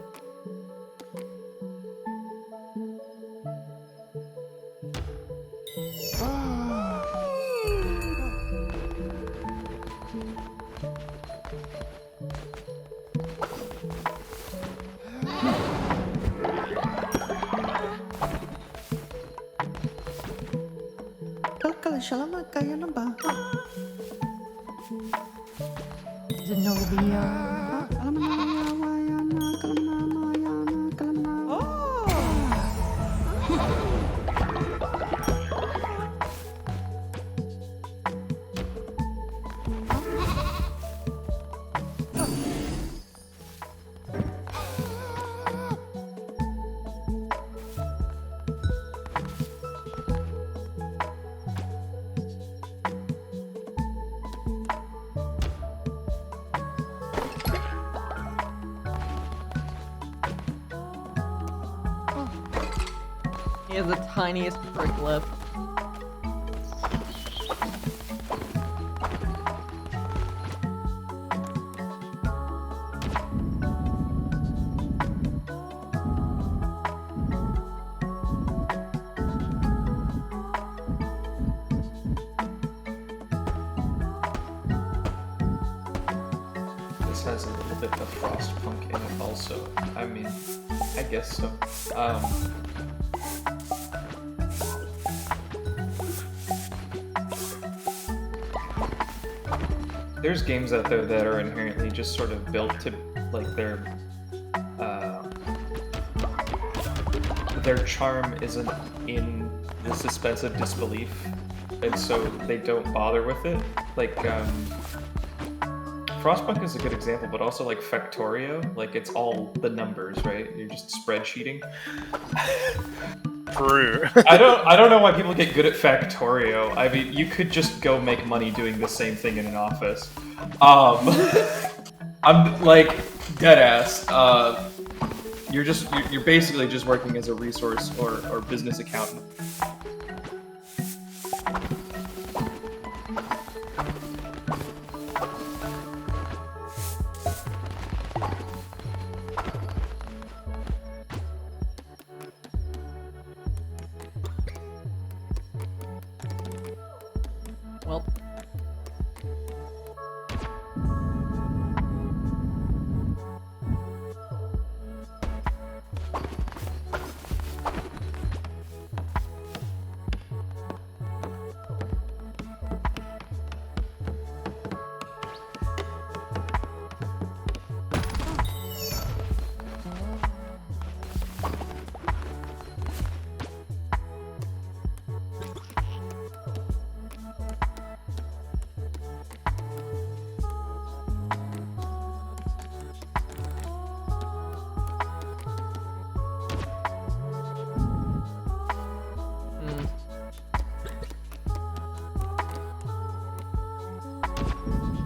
He has the tiniest prick left. This has a little bit of Frostpunk in it also. I mean, I guess so. There's games out there that are inherently just sort of built to, like, their charm isn't in the suspense of disbelief, and so they don't bother with it. Like, Frostpunk is a good example, but also like Factorio, like it's all the numbers, right? You're just spreadsheeting. True. I don't know why people get good at Factorio. I mean, you could just go make money doing the same thing in an office. I'm like deadass. You're basically just working as a resource or business accountant. Well.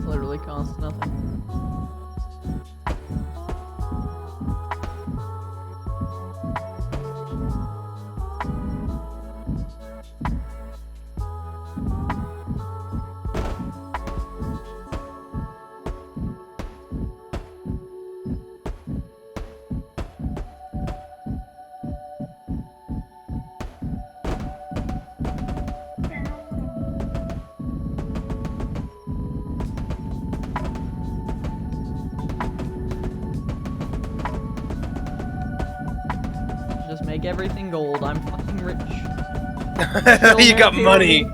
Literally costs nothing. Just make everything gold. I'm fucking rich. You got money.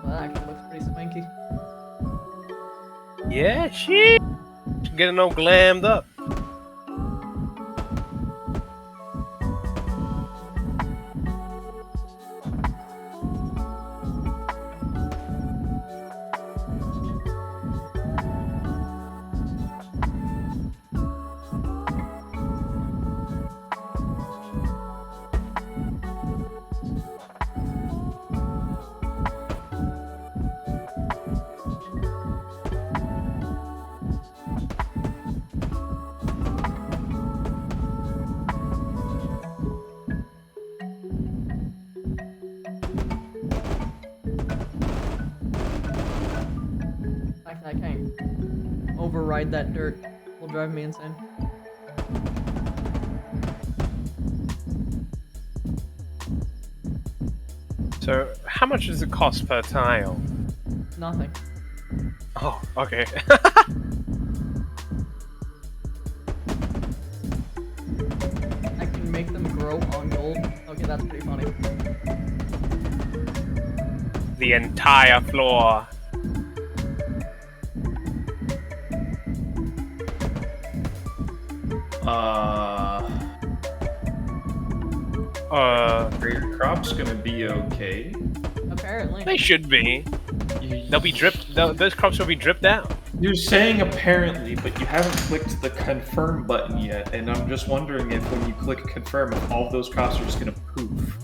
That actually looks pretty swanky. Yeah, shit. Getting all glammed up. The fact that I can't override that dirt will drive me insane. So, how much does it cost per tile? Nothing. Oh, okay. I can make them grow on gold. Okay, that's pretty funny. The entire floor. Are your crops gonna be okay? Apparently. They should be. They'll be dripped. Those crops will be dripped out. You're saying apparently, but you haven't clicked the confirm button yet, and I'm just wondering if when you click confirm, if all of those crops are just gonna poof.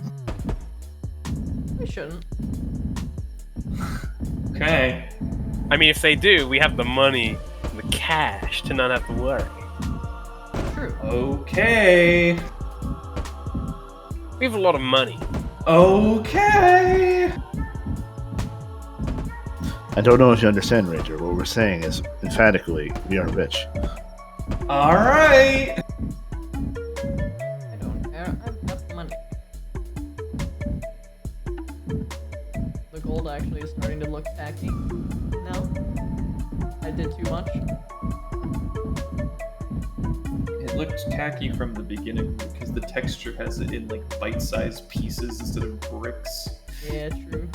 They shouldn't. Okay. I mean, if they do, we have the money, the cash to not have to worry. True. Okay. We have a lot of money. Okay. I don't know if you understand, Ranger. What we're saying is, emphatically, we are rich. All right. I don't care. I've got money. The gold actually is starting to look tacky. No? I did too much? It looked tacky from the beginning because the texture has it in like bite-sized pieces instead of bricks. Yeah, true.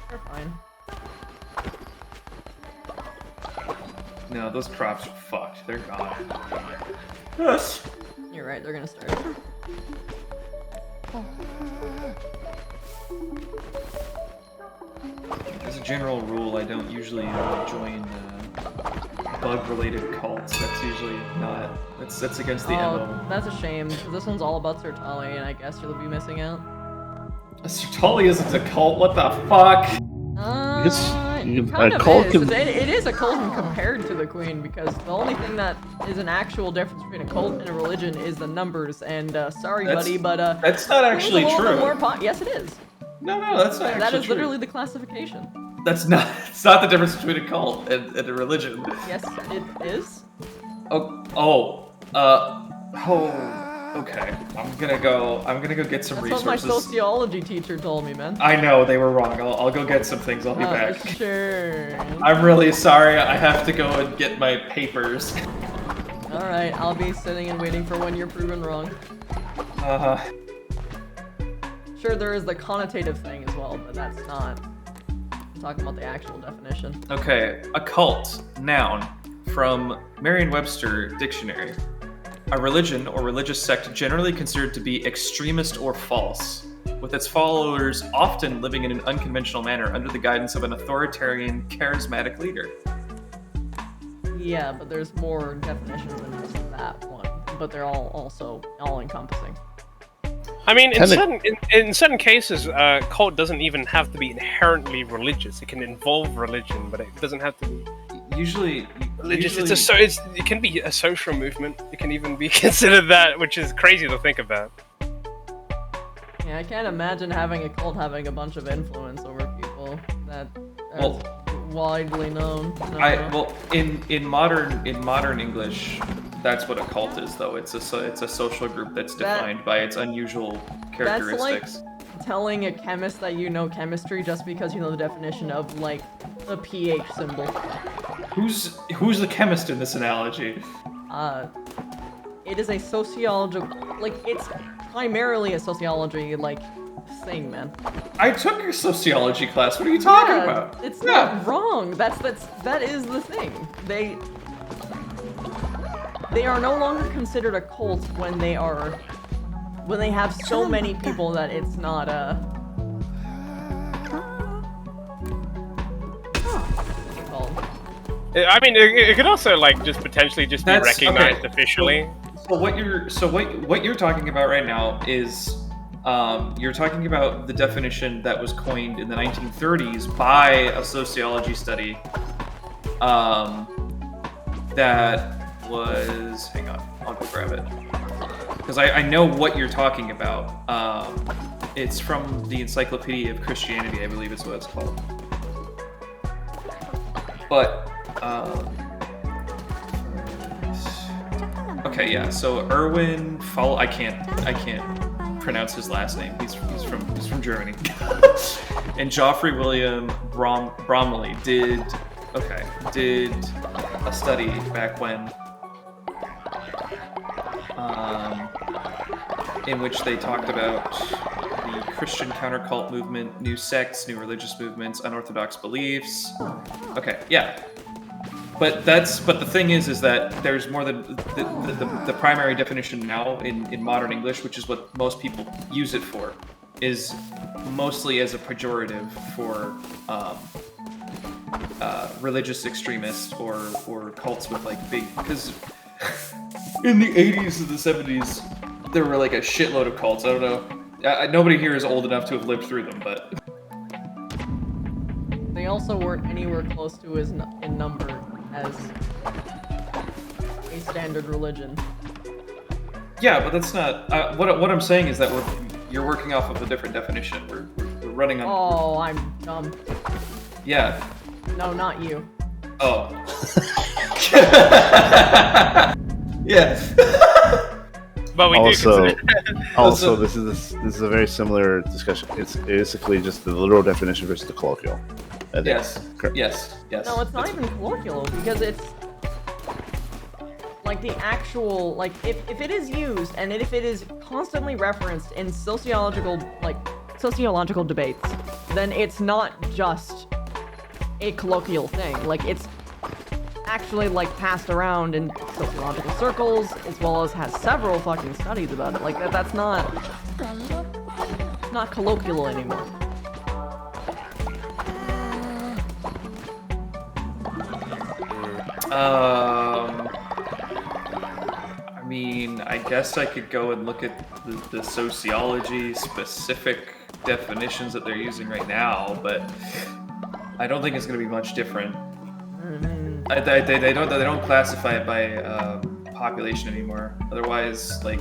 They're fine. No, those crops are fucked. They're gone. You're right, they're gonna start. As a general rule, I don't usually join bug-related cults. That's usually not. That's against the MO. That's a shame. 'Cause this one's all about Sertali, and I guess you'll be missing out. Sertali isn't a cult. What the fuck? It kind a of cult is. can- It is a cult when compared to the Queen, because the only thing that is an actual difference between a cult and a religion is the numbers. And sorry, That's- buddy, but That's not Queen's actually a little bit true. more yes, it is. No, that's not actually That is true. literally the classification. That's not. It's not the difference between a cult and a religion. Yes, it is. Okay. I'm gonna go get some That's resources. what my sociology teacher told me, man. I know they were wrong. I'll go get some things. I'll be back. Sure. I'm really sorry. I have to go and get my papers. Alright, I'll be sitting and waiting for when you're proven wrong. Sure, there is the connotative thing as well, but that's not. I'm talking about the actual definition. Okay, a cult, noun, from Merriam-Webster Dictionary. A religion or religious sect generally considered to be extremist or false, with its followers often living in an unconventional manner under the guidance of an authoritarian, charismatic leader. Yeah, but there's more definitions than just that one. But they're all also all-encompassing. I mean, Technic- in certain cases, cult doesn't even have to be inherently religious. It can involve religion, but it doesn't have to be Usually, religious. It can be a social movement. It can even be considered that, which is crazy to think about. Yeah, I can't imagine having a cult having a bunch of influence over people that are widely known. No. In modern English, that's what a cult is, though. It's a social group that's defined by its unusual characteristics. That's like telling a chemist that you know chemistry just because you know the definition of like the pH symbol. Who's the chemist in this analogy? It is a sociological, like it's primarily a sociology like thing, man. I took your sociology class. What are you talking Yeah, about? it's not wrong. That is the thing. They are no longer considered a cult when they have so many people that it's not a. What's it called? I mean, it could also like just potentially just be That's- recognized okay. officially. So what you're talking about right now is you're talking about the definition that was coined in the 1930s by a sociology study. That was, hang on, I'll go grab it because I know what you're talking about. It's from the Encyclopedia of Christianity, I believe is what it's called. But okay, yeah. So Erwin I can't pronounce his last name. He's from Germany. And Geoffrey William Bromley did a study back when, in which they talked about the Christian countercult movement, new sects, new religious movements, unorthodox beliefs. Okay, yeah. But the thing is that there's more than the primary definition now in modern English, which is what most people use it for, is mostly as a pejorative for religious extremists or cults with like big, because in the 80s and the 70s there were like a shitload of cults. I don't know. Nobody here is old enough to have lived through them, but They also weren't anywhere close to as in number as a standard religion. yeah, but that's not what I'm saying is that You're working off of a different definition. We're running on. Oh, I'm dumb. Yeah. No, not you. Oh. Yeah. But we Also, do consider. also, this is a very similar discussion. It's basically just the literal definition versus the colloquial. I think. Yes. Correct. Yes. Yes. No, it's not even colloquial because it's like the actual like if it is used and if it is constantly referenced in sociological debates, then it's not just a colloquial thing. Like it's actually like passed around in sociological circles as well as has several fucking studies about it. Like that's not colloquial anymore. I mean, I guess I could go and look at the sociology specific definitions that they're using right now, but I don't think it's going to be much different. They don't classify it by population anymore. Otherwise, like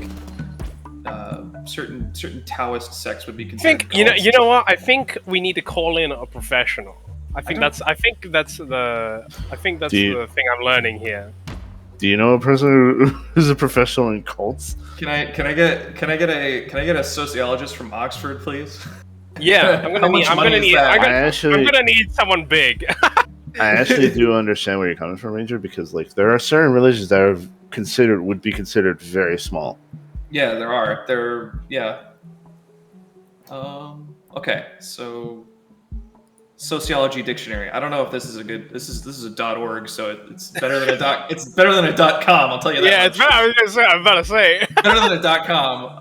certain Taoist sects would be considered. You know what? I think we need to call in a professional. I think that's the thing I'm learning here. Do you know a person who's a professional in cults? Can I get a sociologist from Oxford, please? Yeah, I'm gonna need someone big. I actually do understand where you're coming from, Ranger, because like there are certain religions that would be considered very small. Yeah, there are. Okay, so sociology dictionary. I don't know if this is a good. This is a .org, so it's better than a . It's better than a .com. I'll tell you that. Yeah, much. it's better. I'm about to say. Better than a .com.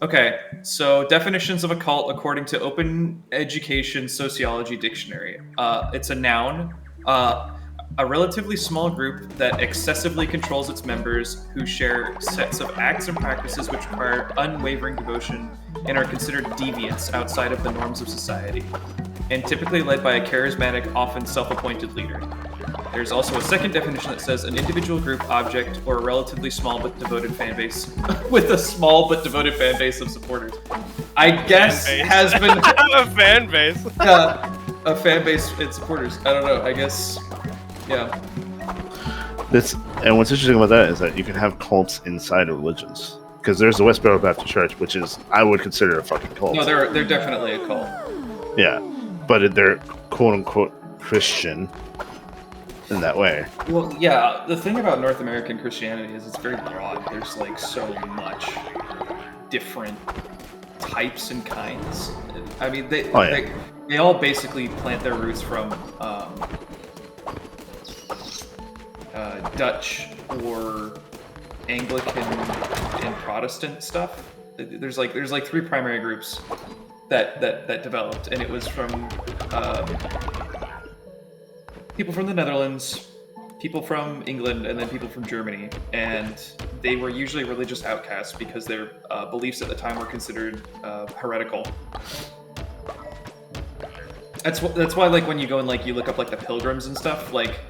Okay, so definitions of a cult according to Open Education Sociology Dictionary. It's a noun. A relatively small group that excessively controls its members who share sets of acts and practices which require unwavering devotion and are considered deviants outside of the norms of society, and typically led by a charismatic, often self-appointed leader. There's also a second definition that says an individual, group, object, or a relatively small but devoted fan base with a small but devoted fan base of supporters. I guess has been a fan base. Yeah, a fan base and supporters. I don't know. I guess. Yeah. And what's interesting about that is that you can have cults inside of religions. Because there's the Westboro Baptist Church, which is I would consider a fucking cult. No, they're definitely a cult. Yeah, but they're quote unquote Christian in that way. Well, yeah. The thing about North American Christianity is it's very broad. There's like so much different types and kinds. I mean, they all basically plant their roots from Dutch or Anglican and Protestant stuff. There's like three primary groups that developed, and it was from people from the Netherlands, people from England, and then people from Germany. And they were usually religious outcasts because their beliefs at the time were considered heretical. That's why, like, when you go and like you look up like the Pilgrims and stuff, like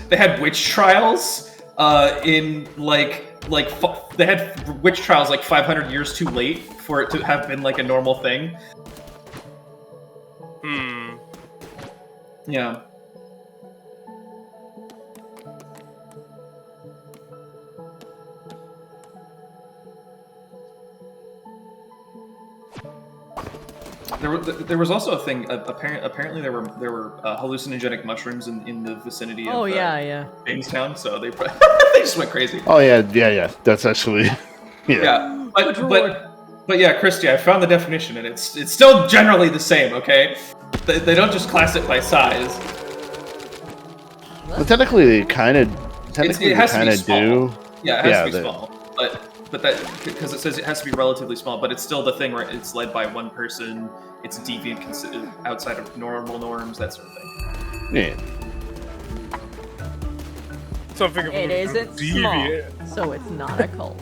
they had witch trials in they had witch trials like 500 years too late for it to have been like a normal thing. Yeah. There was also a thing. Apparently, there were hallucinogenic mushrooms in the vicinity of Jamestown, so they they just went crazy. Oh yeah. That's actually yeah. But yeah, Christy, I found the definition, and it's still generally the same. Okay, they don't just class it by size. Well, technically, they kind of do. Yeah, it has to be small, but that because it says it has to be relatively small, but it's still the thing where it's led by one person, it's deviant, outside of normal norms, that sort of thing. Yeah. Something it isn't deviant. Small, so it's not a cult.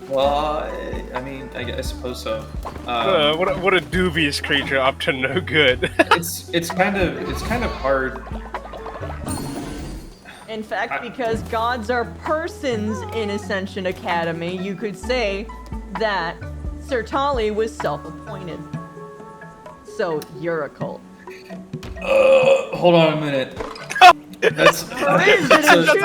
Well, I mean, I suppose so. What a dubious creature up to no good. it's kind of hard. In fact, because gods are persons in Ascension Academy, you could say that Sertali was self-appointed. So you're a cult. Hold on a minute. That's That's a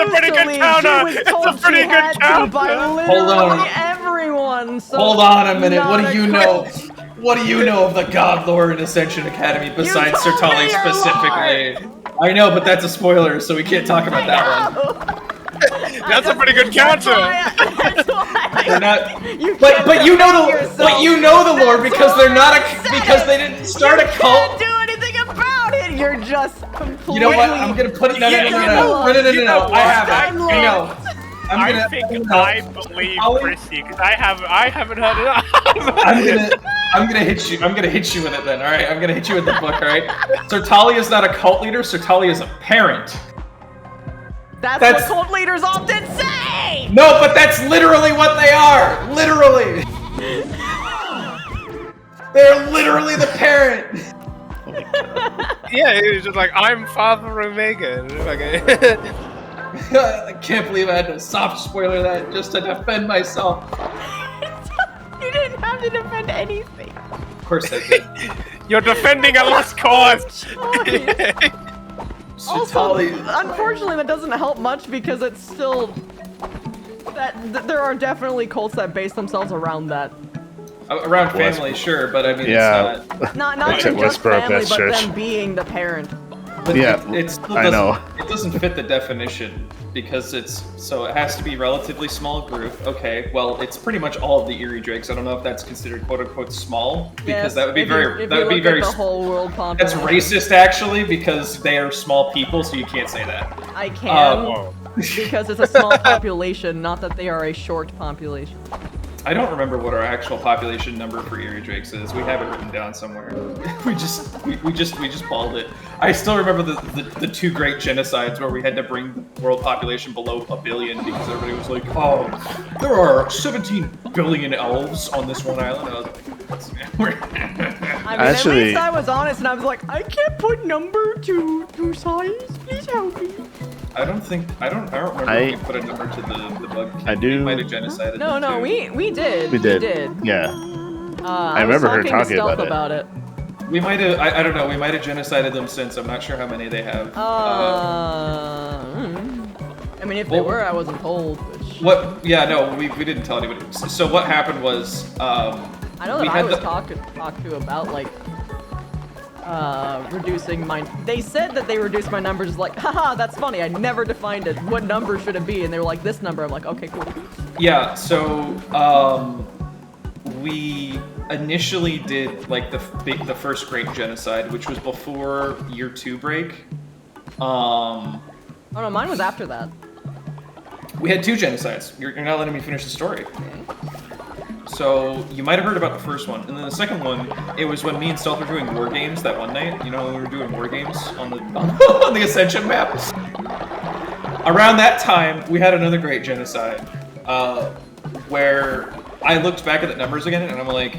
pretty good counter. It's a pretty good counter. By Hold on. literally everyone. So Hold on a minute. What not do you a know? cult. What do you know of the god lore in Ascension Academy besides told Sertali me your specifically? I know, but that's a spoiler, so we can't talk about that one. That's a pretty good counter. That's why They're not. you But can't you know defend the yourself. you know the lore because they're not I said because it. they didn't start a You cult. can't do anything about it. You're just completely. You know what? I'm gonna put it. No. You know I have what? it. I know. I think I believe Chrissy because I haven't heard it. I'm gonna hit you. I'm gonna hit you with it then. All right. I'm gonna hit you with the book. All right. Sertali is not a cult leader. Sertali is a parent. That's That's- what cult leaders often say. No, but that's literally what they are. Literally. They're literally the parent. Yeah, it's just like I'm Father Omega. I can't believe I had to soft spoiler that just to defend myself. You didn't have to defend anything. Of course I did. You're defending a lost cause. Also, Sertali. unfortunately, that doesn't help much because it's still there are definitely cults that base themselves around that. Around family, sure, but I mean, Yeah. it's not. Not Except even just Westboro family, Baptist but Church. them being the parent. But Yeah, it still I doesn't, know. It doesn't fit the definition because it has to be relatively small group. Okay, well, it's pretty much all of the Eerie Drakes. I don't know if that's considered quote unquote small because Yes, that would be if you- very if that you would be look at very. the whole world That's population. racist actually because they are small people, so you can't say that. I can Whoa. because it's a small population, not that they are a short population. I don't remember what our actual population number for Eerie Drakes is. We have it written down somewhere. we just balled it. I still remember the two great genocides where we had to bring the world population below 1 billion because everybody was like, "Oh, there are 17 billion elves on this one island." And I was like, I mean, Actually- at least I was honest, and I was like, I can't put number to size. Please help me. I don't remember if we put a number to the bug. I do- We might have genocided No, them no, too. we did. We did. Yeah. I remember was her talking talking to Stealth about it. about it. We might have. I don't know. We might have genocided them since. I'm not sure how many they have. I mean, if they well- were, I wasn't told. Which What? Yeah, no, we didn't tell anybody. So what happened was, I know we that I had was the- talked to about like reducing my. They said that they reduced my numbers. Like, haha, that's funny. I never defined it. What number should it be? And they were like, this number. I'm like, okay, cool. Yeah, so we initially did like the first Great Genocide, which was before Year 2 break. Oh no, mine was after that. We had 2 genocides. You're not letting me finish the story. So you might have heard about the first one, and then the second one, it was when me and Stealth were doing war games that one night. You know, when we were doing war games on the on the Ascension map. Around that time, we had another Great Genocide, where I looked back at the numbers again, and I'm like,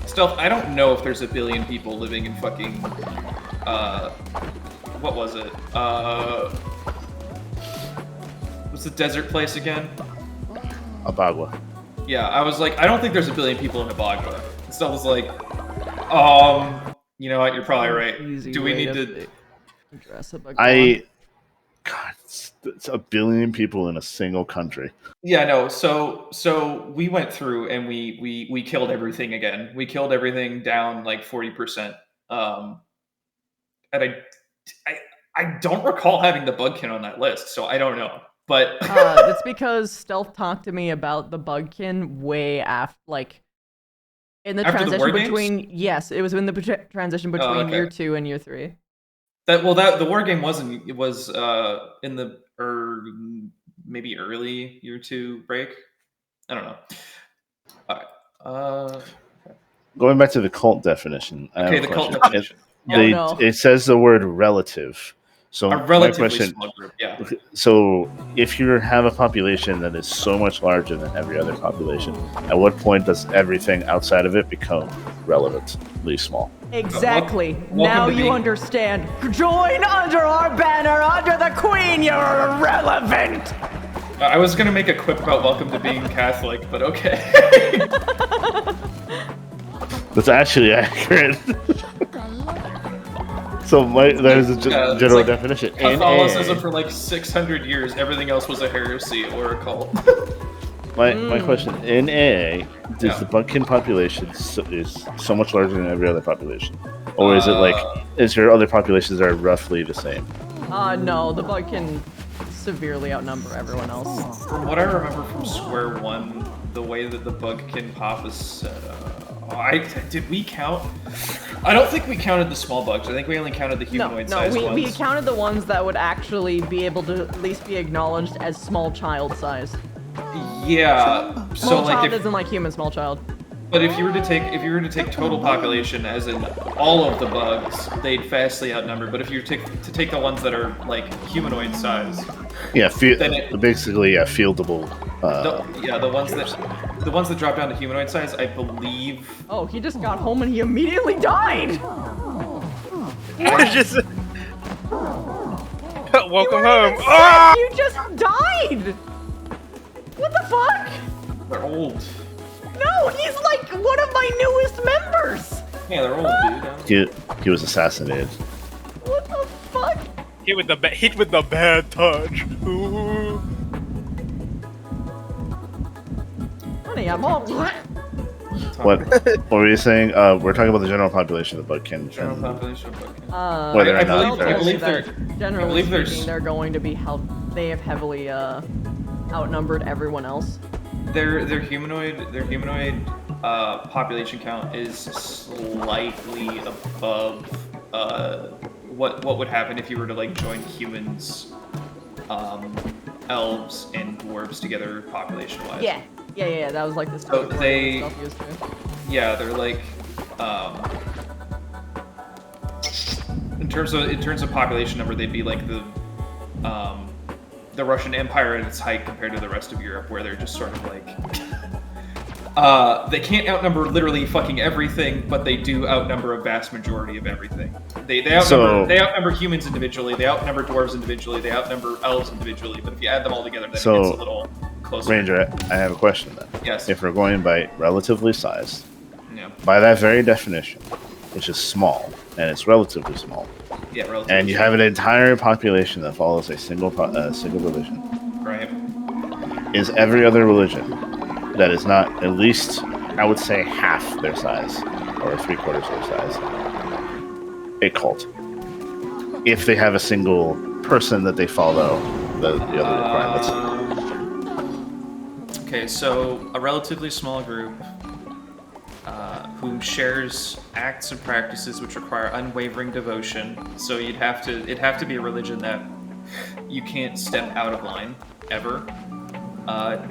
Stealth, I don't know if there's 1 billion people living in fucking, what was it? What's the desert place again? Abagua. Yeah, I was like, I don't think there's 1 billion people in Abagua. And Stealth was like, you know what, you're probably right. Easy Do we way need to... address it, but God, it's 1 billion people in a single country. Yeah, no. So we went through and we killed everything again. We killed everything down like 40%. And I don't recall having the bugkin on that list, so I don't know. But it's because Stealth talked to me about the bugkin way after, like, in the After the transition war games? between. Yes, it was in the transition between okay. Year 2 and Year 3. that the war game was in the maybe early Year 2 break. I don't know. All right. Going back to the cult definition. I have Okay, a the cult question. definition. Oh, no. It says the word relative. So A my relatively question, small group, yeah. so if you have a population that is so much larger than every other population, at what point does everything outside of it become relevantly small? Exactly. Welcome Now to you being- understand. Join under our banner, under the Queen. You're irrelevant. I was gonna make a quip about welcome to being Catholic, but okay. That's actually accurate. So there's a It's general like definition. Catholicism for like 600 years, everything else was a heresy or a cult. My question, in AA, does Yeah. the Buckkin population is so much larger than every other population? Or is it like, is there other populations that are roughly the same? No, the bug can severely outnumber everyone else. From what I remember from Square One, the way that the Bugkin pop is set up. Did we count? I don't think we counted the small bugs. I think we only counted the humanoid sized ones. we counted the ones that would actually be able to at least be acknowledged as small child size. Yeah. So Small like child if, isn't like human small child. but if you were to take total population as in all of the bugs, they'd vastly outnumber. But if you were to take the ones that are like humanoid size, Yeah, Then basically, fieldable. the ones that drop down to humanoid size, I believe. Oh, he just got home and he immediately died! We're just. Welcome home. Ah! You just died! What the fuck? They're old. No, he's like one of my newest members! Yeah, they're old, dude. He was assassinated. What the fuck? Hit with the bad touch. Ooh. Honey, I'm all... What were you saying? We're talking about the general population of Buckkin. General population of Bugkin. Whether or I not believe there's- Generally there's- speaking, they're going to be they have heavily outnumbered everyone else. Their humanoid population count is slightly above what would happen if you were to like join humans, elves and dwarves together population wise. Yeah, that was like the So stuff they- stuff used to. Yeah, they're like in terms of population number, they'd be like the Russian Empire at its height compared to the rest of Europe, where they're just sort of like they can't outnumber literally fucking everything, but they do outnumber a vast majority of everything. They outnumber humans individually, they outnumber dwarves individually, they outnumber elves individually, but if you add them all together, then it gets a little closer. Ranger, I have a question then. Yes. If we're going by relatively sized, Yeah. by that very definition, which is small, and it's relatively small, Yeah, relatively. and you have an entire population that follows a single religion, Right. is every other religion that is not at least, I would say, half their size, or 3/4 their size, a cult? If they have a single person that they follow the other requirements. Okay, so a relatively small group who shares acts and practices which require unwavering devotion. So it'd have to be a religion that you can't step out of line ever.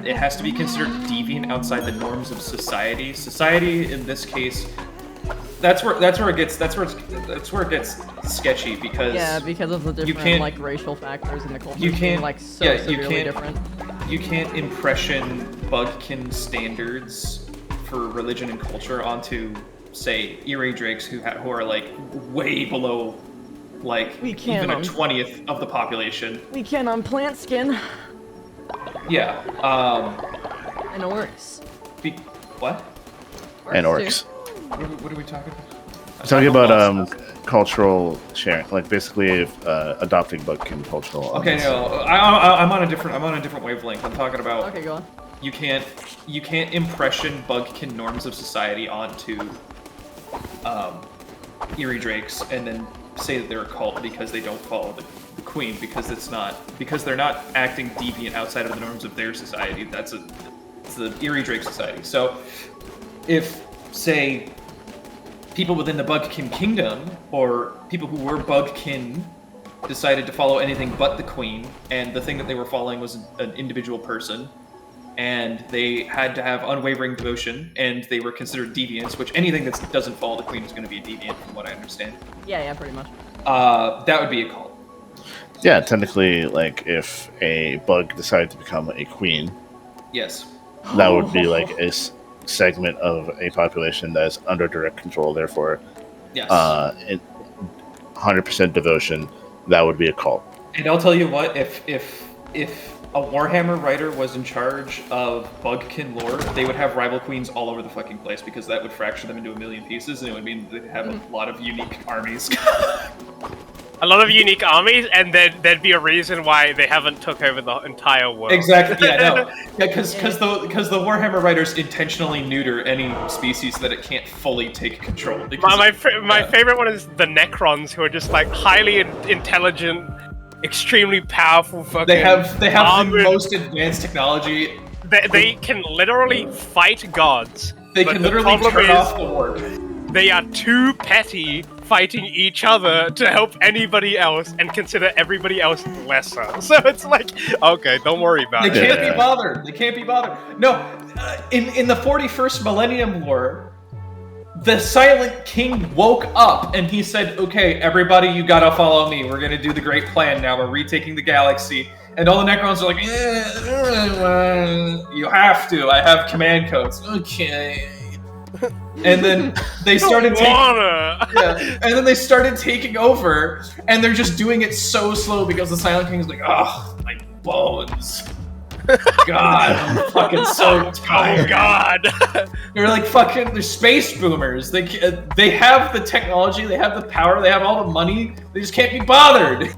It has to be considered deviant outside the norms of society. Society, in this case, that's where it gets sketchy because because of the different can't- like racial factors in the culture. you can't- like so yeah, you severely can't- different. you can't impression Bugkin standards for religion and culture onto, say, Erie Drakes who are like way below, like We can't, even a 20th of the population. We can on plant skin Yeah. and orcs. What? And too. orcs. What are we talking about? Talking about cultural sharing, like basically adopting Buckkin cultural. Okay, no, I'm on a different wavelength. I'm talking about Okay, go on. you can't impression Bugkin norms of society onto Erie Drakes and then say that they're a cult because they don't follow the queen because they're not acting deviant outside of the norms of their society. It's the Erie Drake society. So if, say, people within the Bugkin kingdom or people who were Bugkin decided to follow anything but the queen, and the thing that they were following was an individual person, and they had to have unwavering devotion, and they were considered deviants, which anything that doesn't follow the queen is going to be a deviant, from what I understand. Yeah, pretty much. That would be a cult. Yeah, technically, like if a bug decided to become a queen, Yes. that would be like a segment of a population that is under direct control. Therefore, Yes. 100% devotion. That would be a cult. And I'll tell you what, if a Warhammer writer was in charge of Bugkin lore, they would have rival queens all over the fucking place because that would fracture them into a million pieces, and it would mean they'd have a lot of unique armies. A lot of unique armies, and then there'd be a reason why they haven't took over the entire world. Exactly. Yeah. No. Yeah. Because the Warhammer writers intentionally neuter any species that it can't fully take control. My favorite one is the Necrons, who are just like highly intelligent, extremely powerful fucking. They have the armored- most advanced technology. They can literally fight gods. They but can the literally problem turn is off the war. They are too petty, fighting each other to help anybody else and consider everybody else lesser. So it's like, okay, don't worry about They it. can't be bothered. They can't be bothered. No, in the 41st Millennium lore, the Silent King woke up and he said, "Okay, everybody, you gotta follow me. We're gonna do the great plan now. We're retaking the galaxy." And all the Necrons are like, "You have to. I have command codes." Okay. And then they started taking over, and they're just doing it so slow because the Silent King's like, "Oh, my bones. God, I'm fucking so tired." Oh God. They're like they're space boomers. They have the technology, they have the power, they have all the money. They just can't be bothered.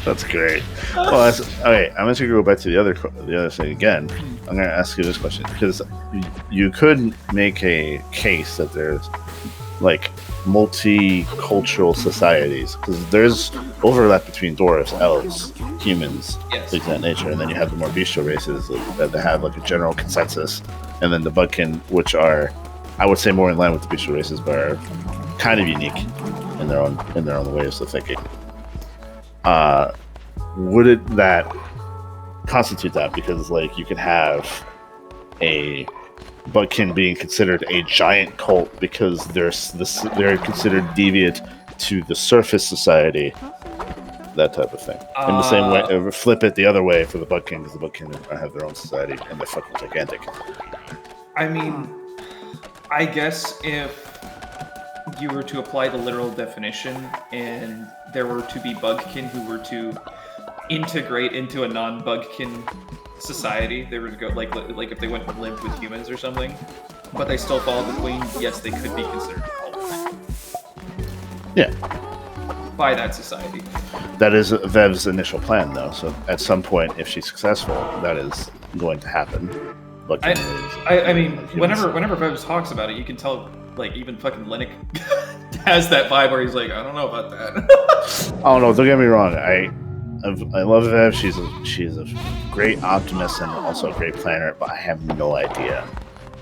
That's great. Well, okay. I'm just gonna go back to the other thing again. I'm gonna ask you this question because you could make a case that there's like multicultural societies because there's overlap between dwarves, elves, humans, things of that nature, and then you have the more bestial races that have like a general consensus, and then the Bugkin, which are, I would say, more in line with the bestial races, but are kind of unique in their own ways of thinking. Would that constitute that? Because like you could have a Bugkin being considered a giant cult because they're considered deviant to the surface society, that type of thing. In the same way, flip it the other way for the Bugkin, because the Bugkin have their own society and they're fucking gigantic. I mean, I guess if you were to apply the literal definition and there were to be Bugkin who were to integrate into a non-Bugkin society, they were to go like if they went and lived with humans or something, but they still followed the queen, yes, they could be considered a cult. Yeah. By that society. That is Vev's initial plan, though. So at some point, if she's successful, that is going to happen. I mean, whenever Vev talks about it, you can tell. Like, even fucking Lennox has that vibe where he's like, I don't know about that. Oh no, don't get me wrong. I love Vev. She's a great optimist and also a great planner, but I have no idea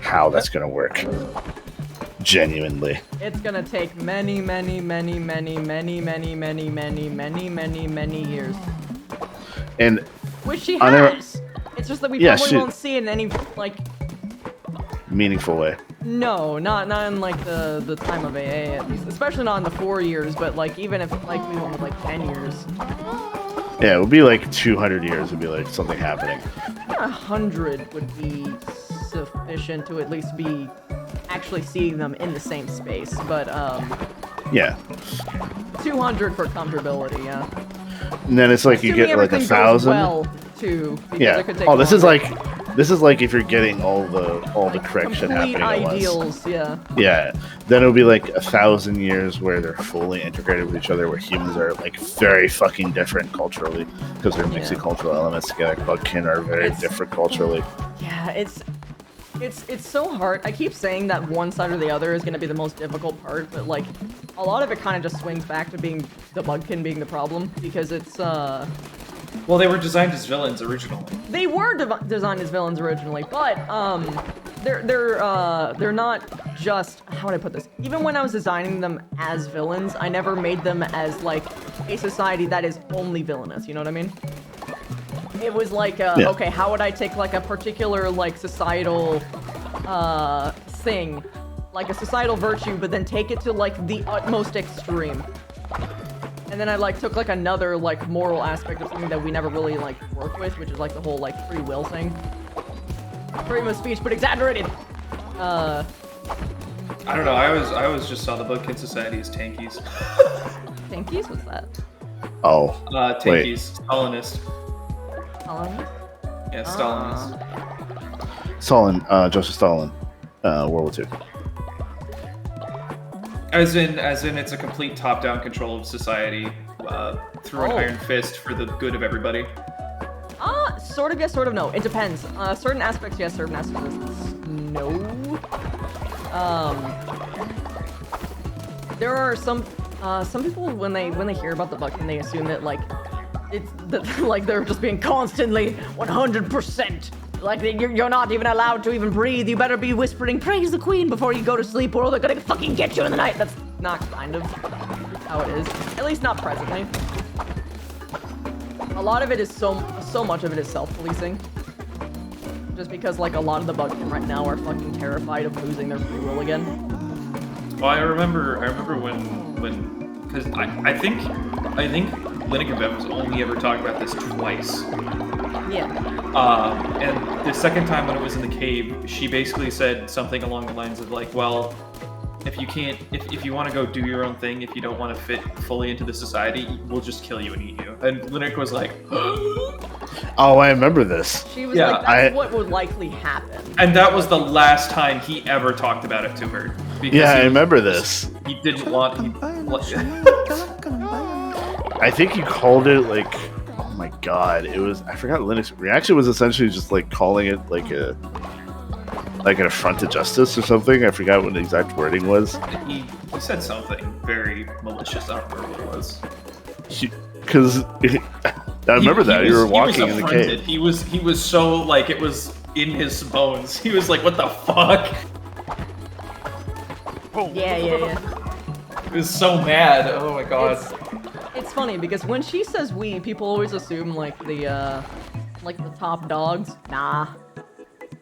how that's gonna work. Genuinely. It's gonna take many years. And which she has. It's just that we probably won't see it in any like meaningful way. No, not in like the time of AA at least, especially not in the 4 years. But like even if like we went with like 10 years. Yeah, it would be like 200 years. Would be like something happening. 100 would be sufficient to at least be actually seeing them in the same space. But yeah. 200 for comfortability, yeah. And then it's like you get like 1,000. Well, too. Yeah. It could take this is like if you're getting all the correct shit happening at once. Ideals, yeah. Yeah. Then it'll be like 1,000 years where they're fully integrated with each other, where humans are like very fucking different culturally because they're mixing cultural elements together. Bugkin are very different culturally. Yeah, it's so hard. I keep saying that one side or the other is going to be the most difficult part, but like a lot of it kind of just swings back to being the Bugkin being the problem because it's well, they were designed as villains originally. They were designed as villains originally, but they're not just, how would I put this? Even when I was designing them as villains, I never made them as like a society that is only villainous. You know what I mean? It was like, okay, how would I take like a particular like societal thing, like a societal virtue, but then take it to like the utmost extreme. And then I like took like another like moral aspect of something that we never really like worked with, which is like the whole like free will thing. Freedom of speech, but exaggerated. I don't know. I always just saw the Bugkin Society as tankies. Tankies? What's that? Oh. Tankies. Stalinist. Stalinist? Yeah, Stalinist. Stalin, Joseph Stalin, World War II. As in, it's a complete top-down control of society through an iron fist for the good of everybody. Sort of yes, sort of no. It depends. Certain aspects yes, certain aspects no. There are some people when they hear about the Bugkin, they assume that like it's that like they're just being constantly 100%. Like you're not even allowed to even breathe. You better be whispering praise the queen before you go to sleep, or they're gonna fucking get you in the night. That's not kind of how it is. At least not presently. A lot of it is so much of it is self-policing. Just because like a lot of the Bugkin right now are fucking terrified of losing their free will again. Well, I remember when because I think Linux and Bev has only ever talked about this twice. Yeah. And the second time when it was in the cave, she basically said something along the lines of like, well, if you want to go do your own thing, if you don't want to fit fully into the society, we'll just kill you and eat you. And Linux was like, oh, I remember this. She was like, that's what would likely happen. And that was the last time he ever talked about it to her. Yeah, I remember this. He didn't want. I think he called it like, oh my god, it was, I forgot Linux reaction was essentially just like calling it like an affront to justice or something. I forgot what the exact wording was. He said something very malicious. I don't remember what it was. Because I remember that you were walking in the cave. He was so like it was in his bones. He was like, "What the fuck?" Yeah. He was so mad. Oh my god. It's funny because when she says we, people always assume like the top dogs. Nah,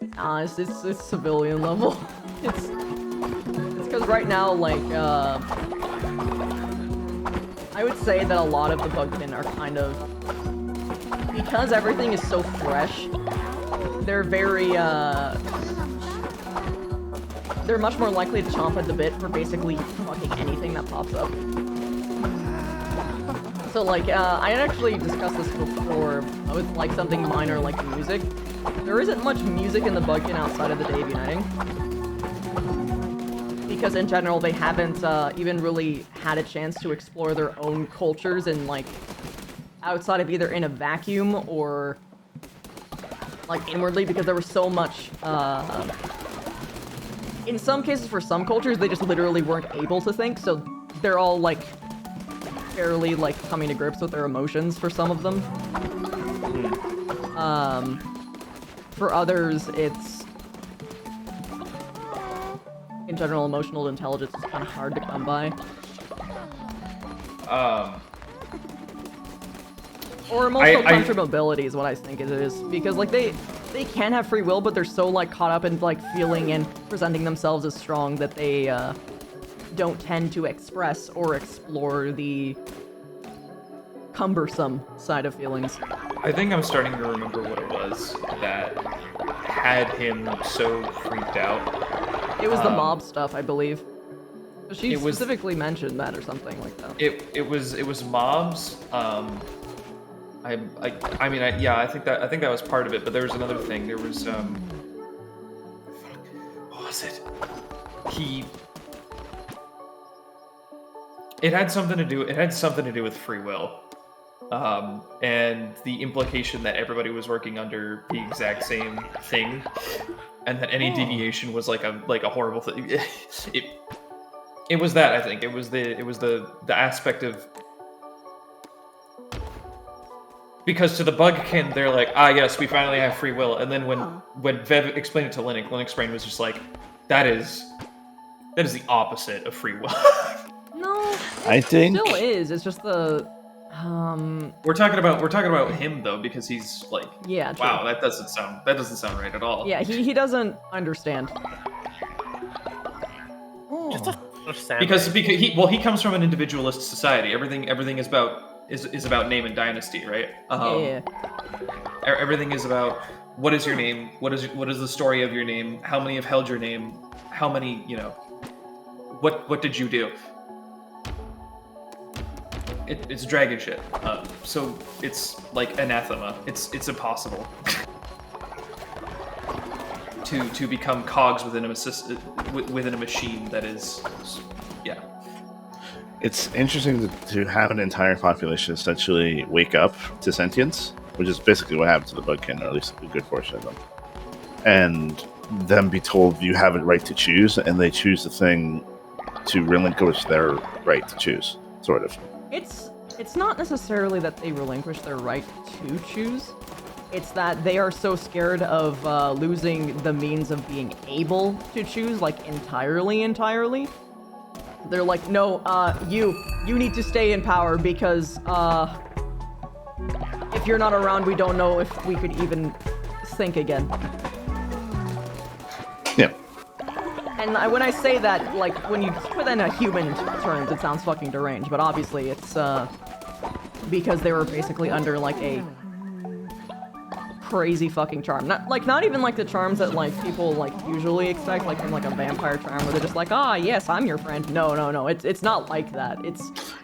it's civilian level. It's because right now like I would say that a lot of the Bugkin are kind of, because everything is so fresh, they're very they're much more likely to chomp at the bit for basically fucking anything that pops up. So like, I had actually discussed this before with like something minor like music. There isn't much music in the Bugkin outside of the Day of Uniting. Because in general, they haven't even really had a chance to explore their own cultures and like, outside of either in a vacuum or like inwardly, because there was so much, in some cases for some cultures, they just literally weren't able to think, so they're all like, barely like coming to grips with their emotions for some of them. For others, it's in general emotional intelligence is kind of hard to come by. Or emotional controllability is what I think it is, because like they can have free will, but they're so like caught up in like feeling and presenting themselves as strong that they don't tend to express or explore the cumbersome side of feelings. I think I'm starting to remember what it was that had him so freaked out. It was the mob stuff, I believe. She specifically mentioned that or something like that. It was mobs. I think that was part of it, but there was another thing. There was what was it? It had something to do with free will. And the implication that everybody was working under the exact same thing, and that any deviation was like a horrible thing. It was that, I think. It was the aspect of, because to the Bugkin, they're like, yes, we finally have free will, and then when Vev explained it to Linux brain was just like, that is the opposite of free will. No, I think it still is. It's just the We're talking about him though, because he's like, yeah, true. Wow, that doesn't sound right at all. Yeah, he doesn't understand. Just a understand. because he comes from an individualist society. Everything is about name and dynasty, right? Yeah. Everything is about what is your name, what is the story of your name, how many have held your name, how many, what did you do? It's dragon shit. So it's like anathema. It's impossible to become cogs within a machine that is, yeah. It's interesting to have an entire population essentially wake up to sentience, which is basically what happened to the Bugkin, or at least a good portion of them, and them be told you have a right to choose, and they choose the thing to relinquish their right to choose, sort of. It's not necessarily that they relinquish their right to choose. It's that they are so scared of losing the means of being able to choose, like, entirely. They're like, no, you need to stay in power because, if you're not around, we don't know if we could even think again. Yeah. And when I say that, like, when you put that in human terms, it sounds fucking deranged, but obviously it's, because they were basically under, like, a crazy fucking charm. Not even, like, the charms that, like, people, like, usually expect, like, from, like, a vampire charm, where they're just like, ah, yes, I'm your friend. No, it's not like that.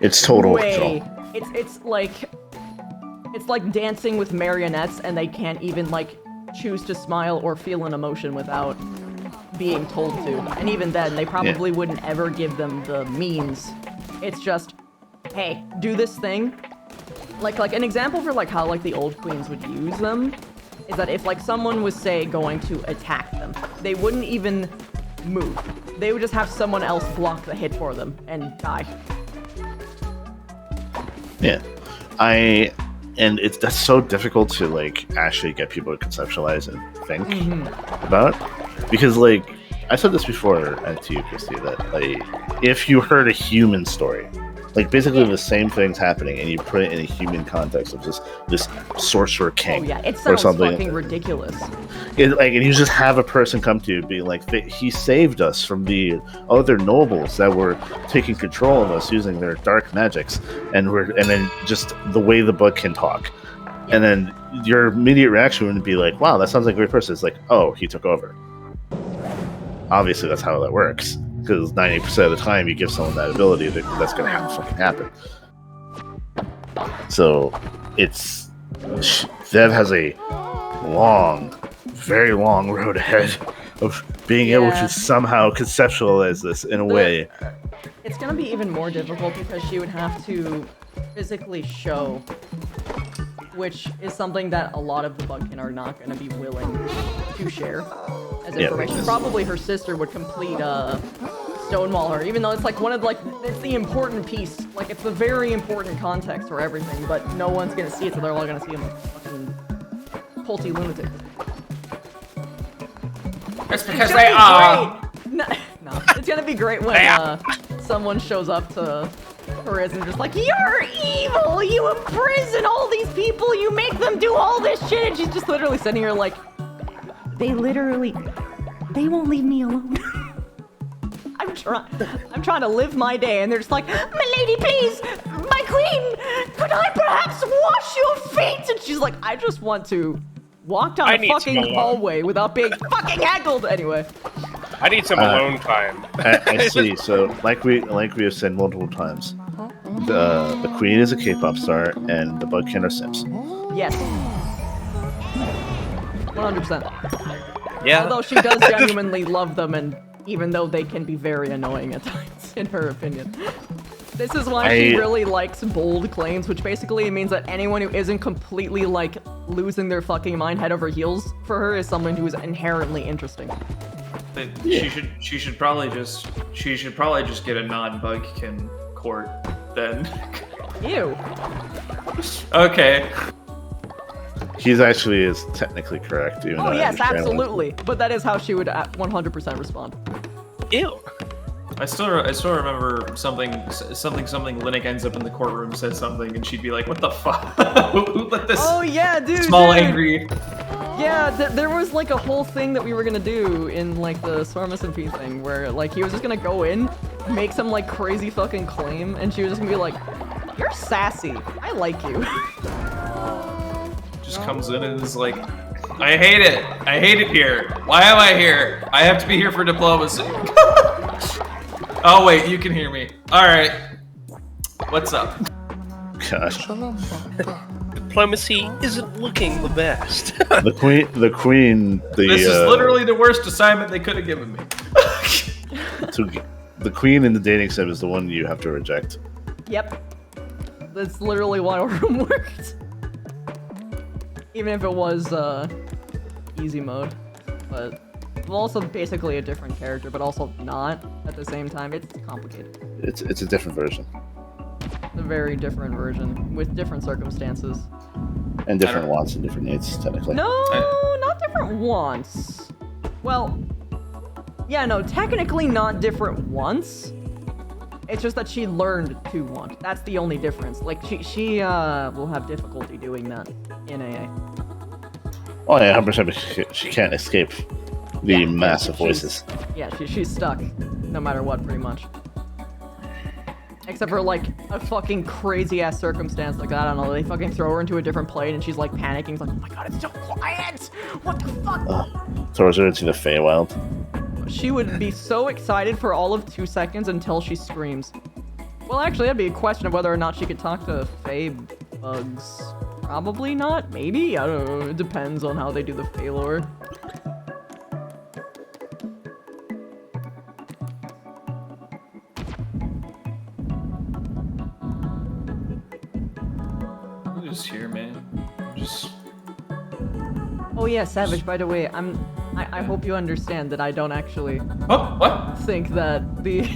It's total control. It's like dancing with marionettes, and they can't even, like, choose to smile or feel an emotion without being told to. And even then, they probably wouldn't ever give them the means. It's just, hey, do this thing. Like an example for, like, how, like, the old queens would use them is that if, like, someone was, say, going to attack them, they wouldn't even move. They would just have someone else block the hit for them and die. Yeah. And that's so difficult to, like, actually get people to conceptualize and think about. Because, like, I said this before to you, Christy, that, like, if you heard a human story, like, basically the same thing's happening, and you put it in a human context of this sorcerer king. Oh yeah, it sounds fucking ridiculous. And you just have a person come to you being like, he saved us from the other nobles that were taking control of us using their dark magics, and then just the way the book can talk. And then your immediate reaction would be like, wow, that sounds like a great person. It's like, oh, he took over. Obviously, that's how that works. Because 90% of the time you give someone that ability, that's going to fucking happen. So, Dev has a very long road ahead of being able to somehow conceptualize this in a way. It's going to be even more difficult because she would have to physically show, which is something that a lot of the Bugkin are not going to be willing to share as information. Probably her sister would complete stonewall her, even though it's like it's the important piece. Like, it's the very important context for everything, but no one's going to see it, so they're all going to see him like a fucking culty lunatic. That's because they are. No, it's going to be great when someone shows up to Perez and just like, you're evil! You imprison all these people! You make them do all this shit! And she's just literally sitting here like, they won't leave me alone. I'm trying to live my day, and they're just like, my lady, please! My queen! Could I perhaps wash your feet? And she's like, I just want to walk down a fucking hallway without being fucking heckled! Anyway. I need some alone time. I see. So, like we have said multiple times, the queen is a K-pop star, and the Bugkin are Sims. Yes. 100%. Yeah. Although she does genuinely love them, and even though they can be very annoying at times, in her opinion. This is why she really likes bold claims, which basically means that anyone who isn't completely, like, losing their fucking mind head over heels for her is someone who is inherently interesting. She should probably just get a non-Bugkin court then. Ew. Okay. He's actually is technically correct. Even though yes, absolutely. But that is how she would 100% respond. Ew. I still remember something. Linux ends up in the courtroom, says something, and she'd be like, "What the fuck? Who let this?" Oh yeah, dude. Small angry. Yeah, there was like a whole thing that we were gonna do in like the Swarmus and P thing, where like he was just gonna go in make some like crazy fucking claim, and she was just gonna be like, "You're sassy. I like you." Just comes in and is like, I hate it. I hate it here. Why am I here? I have to be here for diplomacy. Oh wait, you can hear me. All right. What's up? Gosh. Diplomacy isn't looking the best. The queen. This is literally the worst assignment they could have given me. The queen in the dating sim is the one you have to reject. Yep. That's literally why our room worked. Even if it was easy mode, but also basically a different character, but also not at the same time. It's complicated. It's a different version. A very different version with different circumstances. And different wants and different needs, technically. No, not different wants. Well, yeah, no, technically not different wants. It's just that she learned to want. That's the only difference. Like, she will have difficulty doing that in AA. Oh yeah, 100%. She can't escape the massive voices. Yeah, she's stuck, no matter what, pretty much. Except for, like, a fucking crazy-ass circumstance like that. I don't know, they fucking throw her into a different plane and she's, like, panicking. It's like, oh my god, it's so quiet! What the fuck? Throws her into the Feywild. She would be so excited for all of 2 seconds until she screams. Well, actually, that'd be a question of whether or not she could talk to Fey bugs. Probably not. Maybe? I don't know. It depends on how they do the Fey lore. I'm just here, man. Just... Oh yeah, Savage, by the way, I hope you understand that I don't actually what? think that the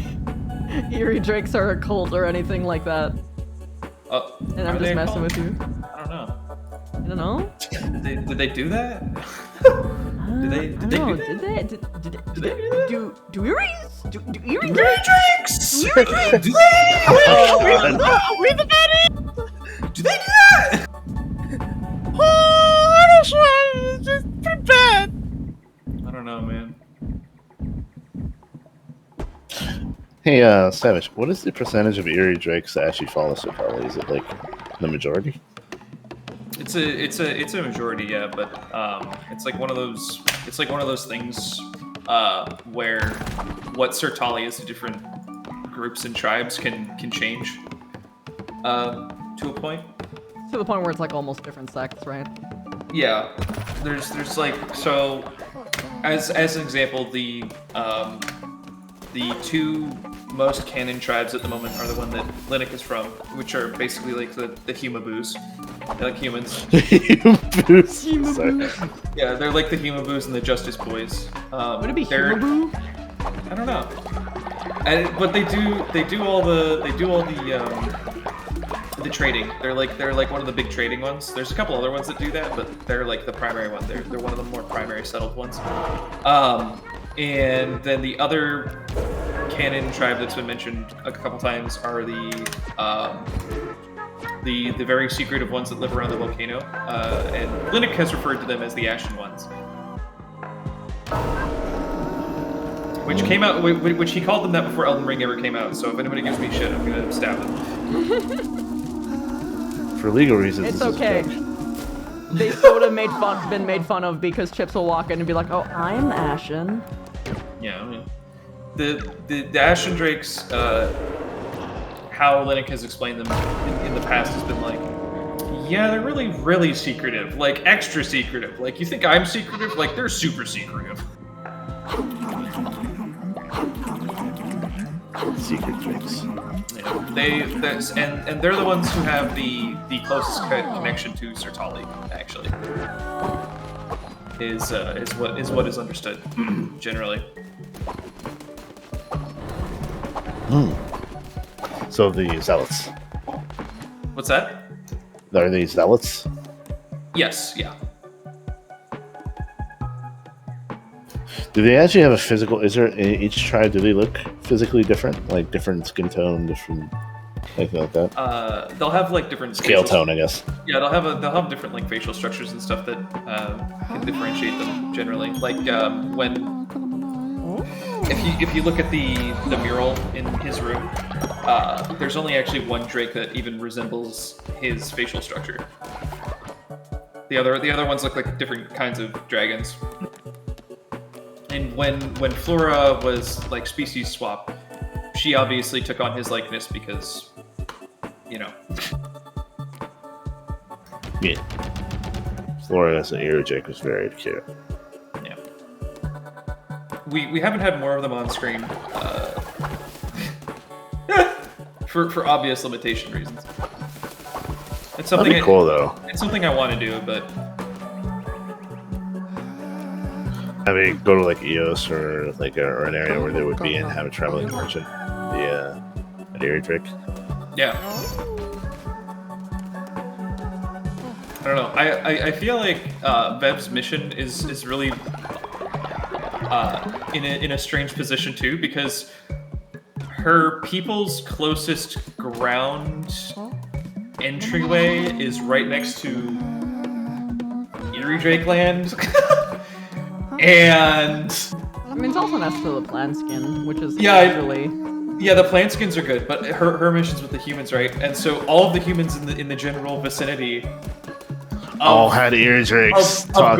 Eerie Drakes are a cult or anything like that. And I'm just messing with you. I don't know. I don't know? Did they do that? Did they do that? Do Eerie's? Do Eerie Drakes? Do Eerie Drakes? We the daddy? Do they do that? Oh, I don't swear. It's just pretty bad. I don't know, man. Hey, Savage, what is the percentage of Eerie Drakes that actually follow Sukali? Is it like the majority? It's a majority, yeah, but it's like one of those things where what Sirtali is to different groups and tribes can change to a point. To the point where it's like almost different sects, right? Yeah, there's like, so as an example, the two most canon tribes at the moment are the one that Linux is from, which are basically like the Humaboos. They're like humans. Humaboos. Sorry. Yeah, they're like the Humaboos and the Justice Boys. Would it be Humaboo? I don't know. But they do all the trading. They're like one of the big trading ones. There's a couple other ones that do that, but they're like the primary one. They're one of the more primary settled ones. And then the other canon tribe that's been mentioned a couple times are the very secretive ones that live around the volcano. And Linux has referred to them as the Ashen Ones. Which came out, which he called them that before Elden Ring ever came out. So if anybody gives me shit, I'm gonna stab them. For legal reasons, it's okay. They sort of been made fun of because Chips will walk in and be like, "Oh, I'm Ashen." Yeah, I mean, the Ashen Drakes, how Linux has explained them in the past has been like, yeah, they're really, really secretive, like extra secretive. Like, you think I'm secretive? Like, they're super secretive. Secret Drakes. Yeah, and they're the ones who have the closest connection to Sirtali, actually. Is what is understood generally. So the zealots. What's that? Are they zealots? Yes. Yeah. Do they actually have a physical? Is there in each tribe? Do they look physically different? Like different skin tone, different anything like that? They'll have like different scale tone, I guess. Yeah, they'll have different like facial structures and stuff that can differentiate them generally. Like when if you look at the mural in his room, there's only actually one Drake that even resembles his facial structure. The other ones look like different kinds of dragons. And when Flora was like species swap, she obviously took on his likeness because, you know. Yeah. Flora as an ear Jake was very cute. Yeah. We haven't had more of them on screen for obvious limitation reasons. It's something That'd be cool though. It's something I want to do, but I mean, go to like EOS or like or an area where they would be and have a traveling merchant. Yeah, an ear Drake. yeah. I don't know. I feel like Vev's mission is really in a strange position too, because her people's closest ground entryway is right next to Eerie Drake Land. And I mean, it's also next to the plant skin, which is Yeah, actually... yeah, the plant skins are good, but her mission's with the humans, right? And so all of the humans in the general vicinity All had ear Drakes. of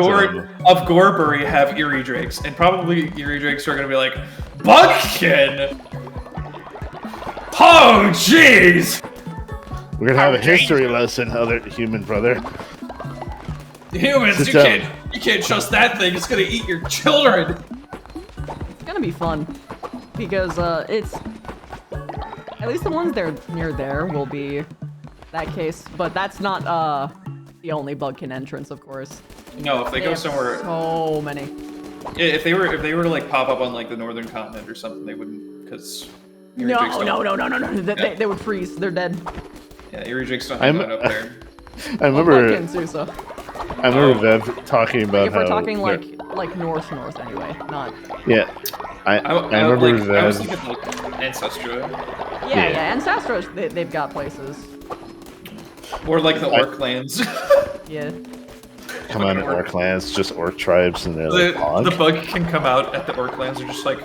Gorebury have Eerie Drakes, and probably Eerie Drakes are gonna be like, Buckkin! Oh, jeez! We're gonna have a history lesson, other human brother. Humans, Sit you down. can't trust that thing. It's gonna eat your children. It's gonna be fun. Because, it's... At least the ones there near there will be that case, but that's not, the only Bugkin entrance, of course. No, if they go have somewhere, so many. if they were to like pop up on like the northern continent or something, they wouldn't, because No. They would freeze. They're dead. Yeah, Eerie Drakes don't hang out up there. I remember. Bugkin, Susa. I remember Vev talking about If we're how. talking like north anyway, not... Yeah, I remember I was Vev. thinking like Ancestral, Yeah, Ancestros, they've got places. or like the Orc lands. Yeah. Come out of orc lands, just orc tribes, and they're like, the "Pog?" bug can come out at the Orc lands. They're just like,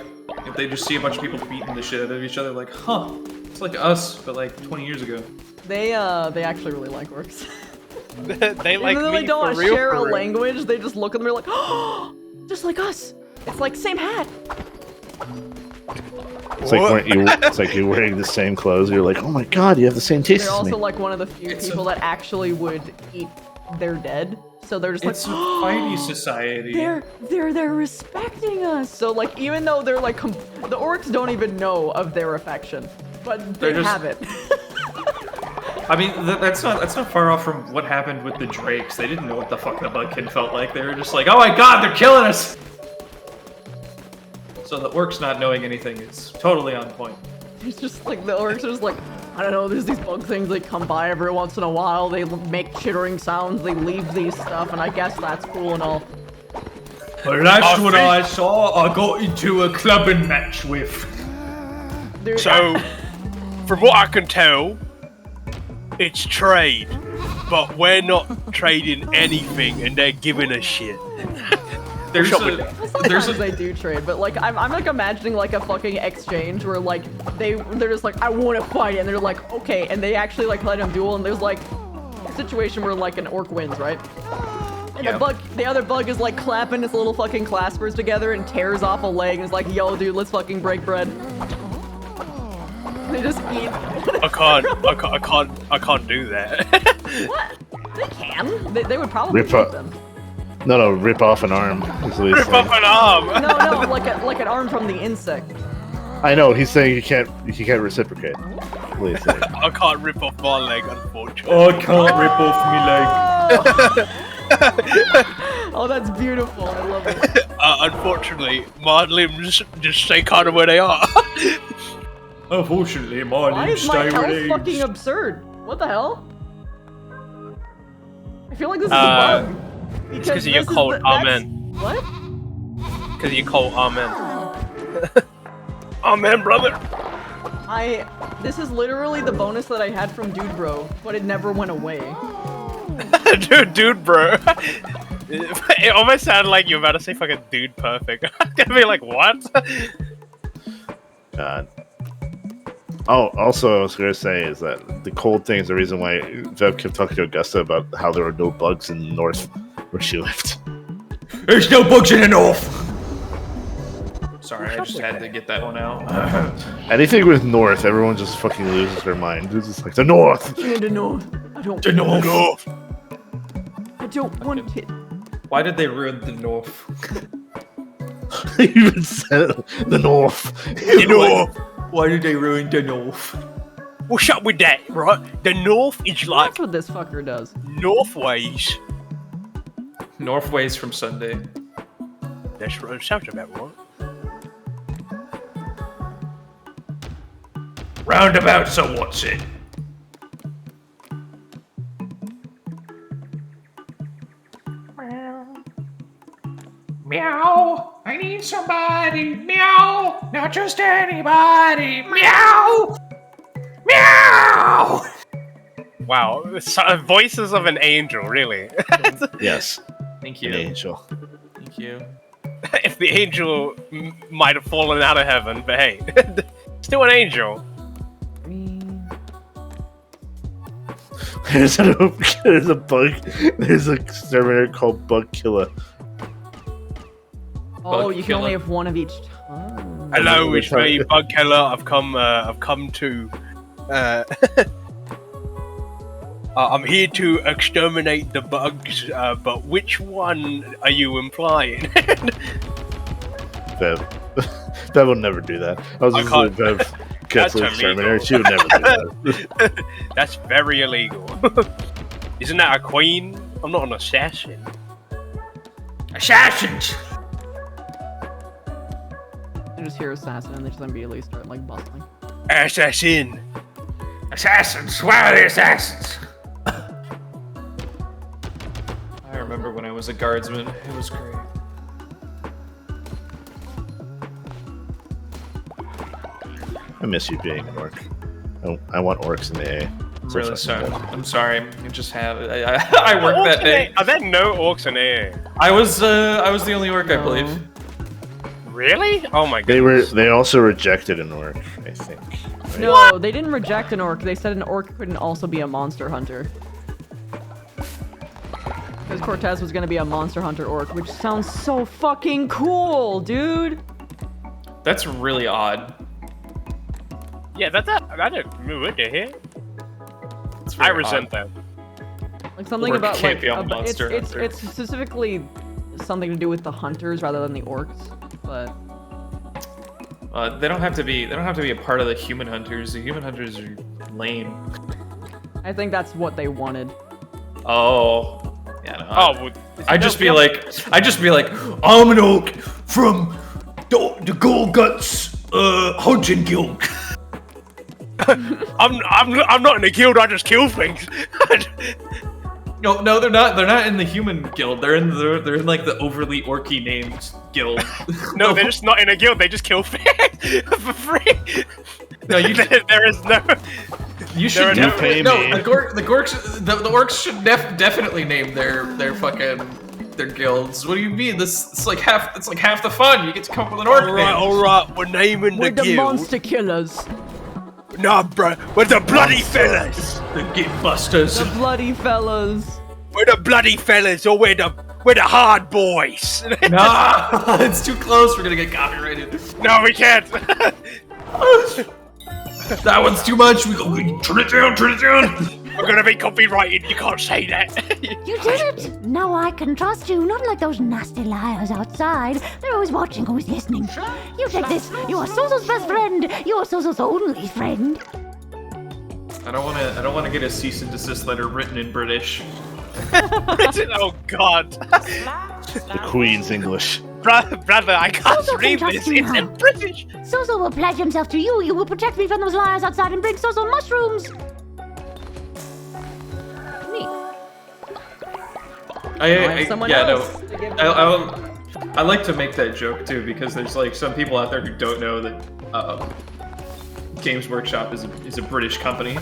if they just see a bunch of people beating the shit out of each other, like, huh, it's like us, but like 20 years ago. They actually really like orcs. They like Even though me they don't for real, share a for real. language, they just look at them, they're like, oh, just like us. It's like, same hat. It's like you're wearing the same clothes. You're like, oh my god, you have the same taste They're as me. also like one of the few people that actually would eat their dead. So they're just like, It's a fighty society. they're respecting us. So like, even though they're like, the orcs don't even know of their affection, but they They're just- have it. I mean, that's not far off from what happened with the Drakes. They didn't know what the fuck the Bugkin felt like. They were just like, oh my god, they're killing us! So the orcs not knowing anything is totally on point. It's just like the orcs are just like, I don't know, there's these bug things, they come by every once in a while, they make chittering sounds, they leave these stuff, and I guess that's cool and all. Well, that's what I saw. I got into a clubbing match with. Dude, So, from what I can tell, it's trade, but we're not trading anything, and they're giving us shit. There's sometimes they do trade, but like I'm like imagining like a fucking exchange where like they're just like, I want to fight, and they're like, okay, and they actually like let them duel, and there's like a situation where like an orc wins, right? And the other bug is like clapping his little fucking claspers together and tears off a leg and is like, yo dude, let's fucking break bread. They just eat. I can't do that. What? They can. They would probably Rip eat up. them. No, rip off an arm. Is what he's Rip off saying. an arm. No, like an arm from the insect. I know he's saying you can't reciprocate. That's what he's saying. I can't rip off my leg, unfortunately. Oh, I can't rip off me leg. Oh, that's beautiful. I love it. Unfortunately, my limbs just stay kind of where they are. Unfortunately, my Why limbs is my stay health with fucking absurd? What the hell? I feel like this is a bug. It's because you're cold, amen. What? Because you're cold, amen. Amen, brother. This is literally the bonus that I had from Dude Bro, but it never went away. dude, bro. It almost sounded like you were about to say fucking dude perfect. I'm gonna be like, what? God. Oh, also, I was going to say is that the cold thing is the reason why Vev kept talking to Augusta about how there were no bugs in the north where she lived. There's no bugs in the north! Sorry, I just had to get that one out. Anything with north, everyone just fucking loses their mind. It's just like, the north! Yeah, the north. I don't. The north! I don't want it. Why did they ruin the north? You even said it. The north. The North. Why did they ruin the north? What's up with that, right? The North is like That's what this fucker does. Northways. Northways from Sunday. That's what it sounds about, right? Roundabout, so what's it? Meow! I need somebody! Meow! Not just anybody! Meow! Meow! Wow, voices of an angel, really. Yes. Thank An you. angel. Thank you. If the angel might have fallen out of heaven, but hey, still an angel. There's a bug. There's a exterminator called Bug Killer. Oh, Bug you can only killer. have one of each time. Hello, it's me, Bug Killer. I've come to. I'm here to exterminate the bugs, but which one are you implying? Bev. Bev would never do that. I was I just can't- like, Bev gets an That's exterminator. illegal. She would never do that. That's very illegal. Isn't that a queen? I'm not an assassin. Assassins! You just hear assassin and they just immediately start like bustling. Assassin. Assassins! Where are the assassins? I remember when I was a guardsman. It was great. I miss you being an orc. I want orcs in the A. I'm So really fucking sorry. bad. I'm sorry. I just have it. I worked that day. Are there no orcs in AA? I was the only orc, I believe. Really? Oh my They goodness. they also rejected an orc, I think. Right? No, they didn't reject an orc. They said an orc couldn't also be a monster hunter. Because Cortez was gonna be a monster hunter orc, which sounds so fucking cool, dude. That's really odd. Yeah, I don't know what the heck. It's I very resent odd. Like something Orc about can't like be a monster it's hunter. it's specifically something to do with the hunters rather than the orcs, but They don't have to be. They don't have to be a part of the human hunters. The human hunters are lame. I think that's what they wanted. Oh, yeah. No, Oh, well, I'd just be like, I'm an orc from the Gold Guts hunting guild. I'm not in a guild. I just kill things. No, they're not. They're not in the human guild. They're in like the overly orky named guild. No, they're just not in a guild. They just kill things for free. No, you. there is no. You should There are no- definitely pay me. The orcs should definitely name their fucking their guilds. What do you mean? It's like half the fun. You get to come up with an orc name. All right, we're naming We're the the guild. monster killers. Nah, bro, we're the bloody fellas. The Gate Busters. The bloody fellas. We're the bloody fellas, or we're the hard boys. Nah, it's too close. We're gonna get copyrighted. No, we can't. That one's too much. We turn it down. Turn it down. We're gonna be copyrighted. You can't say that. You did it! Now I can trust you, not like those nasty liars outside. They're always watching, always listening. You take this. You are Sozo's best friend. You are Sozo's only friend. I don't wanna get a cease and desist letter written in British. Oh God, The Queen's English. brother, I can't Also read can this. trust you It's now. in British. Sozo will pledge himself to you. You will protect me from those liars outside and bring Sozo mushrooms. Neat. Someone Yeah, else no. to give I like to make that joke too because there's like some people out there who don't know that Games Workshop is a British company.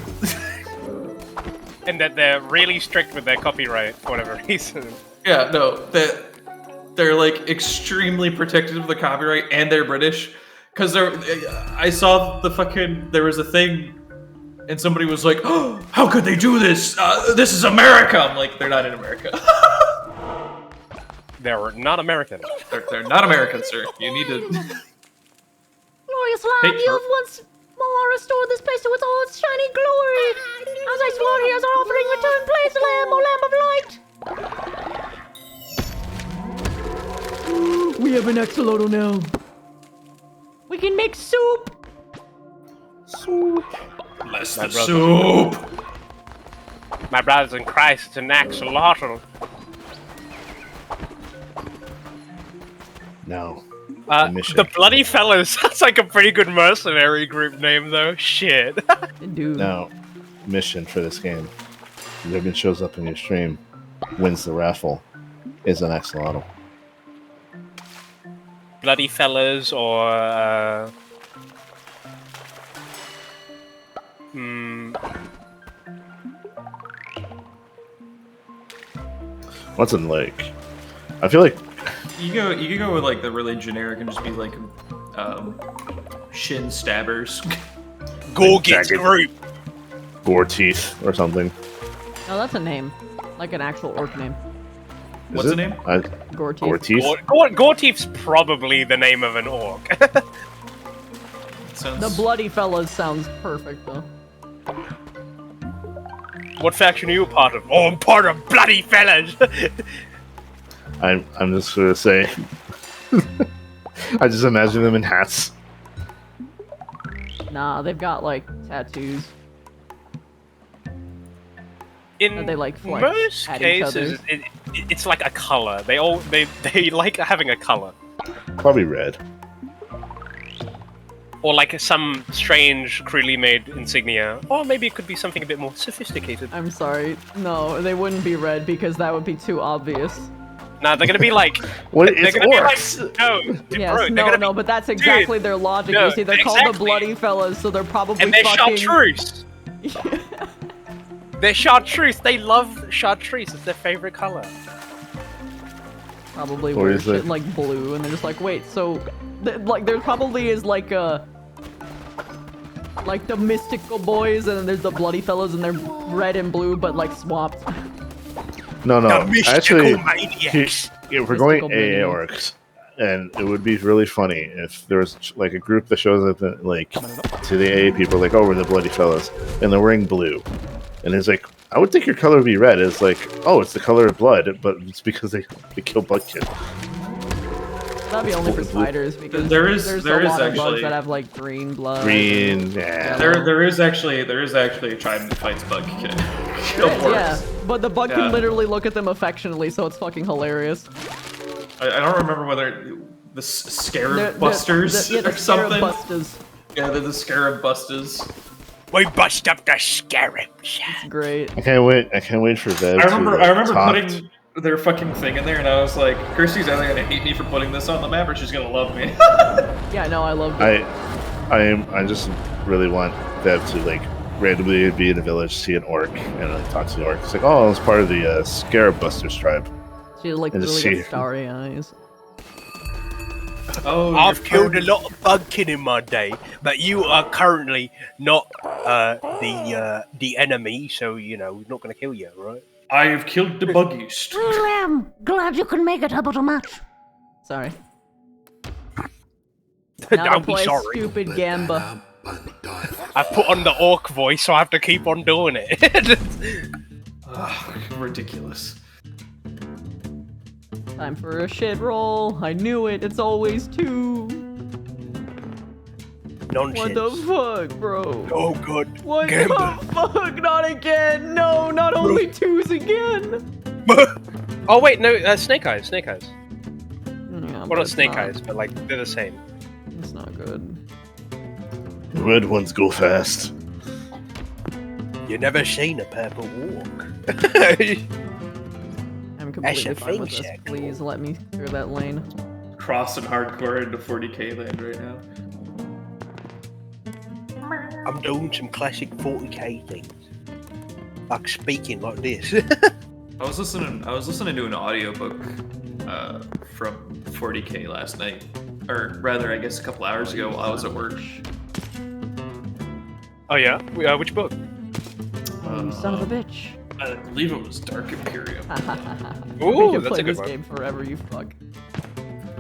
And that they're really strict with their copyright for whatever reason. Yeah, no, that they're like extremely protective of the copyright and they're British. Because I saw there was a thing, and somebody was like, "Oh, how could they do this? This is America." I'm like, they're not in America. They're not American. They're not American, sir. You need to. Glorious Lamb, Hey, you've once more restored this place to its old shining glory. As I swore here as our offering, return, praise the Lamb, O Lamb of Light. We have an axolotl now. We can make soup. Bless My the brother. soup. My brothers in Christ, it's an axolotl. No. Mission. The Bloody Fellas. That's like a pretty good mercenary group name, though. Shit. Dude. Now, mission for this game. If everyone shows up in your stream, wins the raffle, is an axolotl. Bloody Fellas or What's in like? I feel like You could go with like the really generic and just be like, shin stabbers. Gorgon's jagged. group. gore teeth or something. No, that's a name. Like an actual orc name. Is What's the it? name? Gore teeth. Gore teeth. Gorteef's probably the name of an orc. Sounds... The Bloody Fellas sounds perfect, though. What faction are you a part of? Oh, I'm part of Bloody Fellas. I'm just gonna say. I just imagine them in hats. Nah, they've got, like, tattoos. In That they, like, flex most at each other. cases, it's like a color. They like having a color, Probably red. or like some strange, crudely made insignia, or maybe it could be something a bit more sophisticated. I'm sorry. No, they wouldn't be red because that would be too obvious. Nah, they're gonna be like. What? They're It's gonna be orcs. like, no, Yes, bro, they're no, gonna no, be, but that's exactly their logic. no, You see, they're called the exactly. Bloody Fellas, so they're probably and they're fucking... chartreuse. They're chartreuse. They love chartreuse. It's their favorite color. Probably Or wear is shit it- like blue, and they're just like, wait, so... like, there probably is like a... like the mystical boys, and then there's the Bloody Fellas, and they're red and blue, but like swapped. No, no. The mystical Actually, maniacs. if we're going Mystical AA maniacs. orcs, and it would be really funny if there was like a group that shows up like to the AA people, like, oh, we're the Bloody Fellas, and they're wearing blue, and it's like, I would think your color would be red. It's like, oh, it's the color of blood, but it's because they kill Budkin. That'd be only for spiders, because There is there's there a is lot of bugs actually that have like green blood. Green, yeah. there is actually a tribe that fights bug kill Yeah, but the bug Yeah. can literally look at them affectionately, so it's fucking hilarious. I don't remember whether the Scarab They're- Busters yeah, the or something. Busters. Yeah, they're the Scarab Busters. We bust up the scarabs. It's great. I can't wait. I can't wait for Vev I remember to talk. putting their fucking thing in there, and I was like, Kirsty's either gonna hate me for putting this on the map, or she's gonna love me. Yeah, no, I love it. I just really want Vev to like randomly be in a village, see an orc, and like talk to the orc. It's like, oh, it's part of the Scarab Busters tribe. She like and just really see- got starry eyes. Oh, I've you're killed a part- lot of bugkin in my day, but you are currently not the enemy, so you know we're not going to kill you, right? I have killed the buggies. Well, glad you can make it about a match. Sorry. Now Don't to be play sorry. stupid Gamba. I put on the orc voice, so I have to keep on doing it. Ridiculous. Time for a shit roll. I knew it. It's always two. Nonsense. What the fuck, bro? Oh god. What Gamba. the fuck? Not again. No, not only twos again. Oh wait, no, Snake Eyes. Snake Eyes. Yeah, Well, but not it's Snake not- Eyes, but like they're the same. It's not good. The red ones go fast. You never seen a purple walk. I'm That's completely a fine with thing, this. Jack. Please let me through that lane. Crossing hardcore into 40k land right now. I'm doing some classic 40k things. Like speaking like this. I was listening to an audiobook from 40k last night, or rather, I guess a couple hours ago while I was at work. Oh yeah? Which book? You son of a bitch. I believe it was Dark Imperium. Ooh, you that's play a good this one. game forever, you fuck.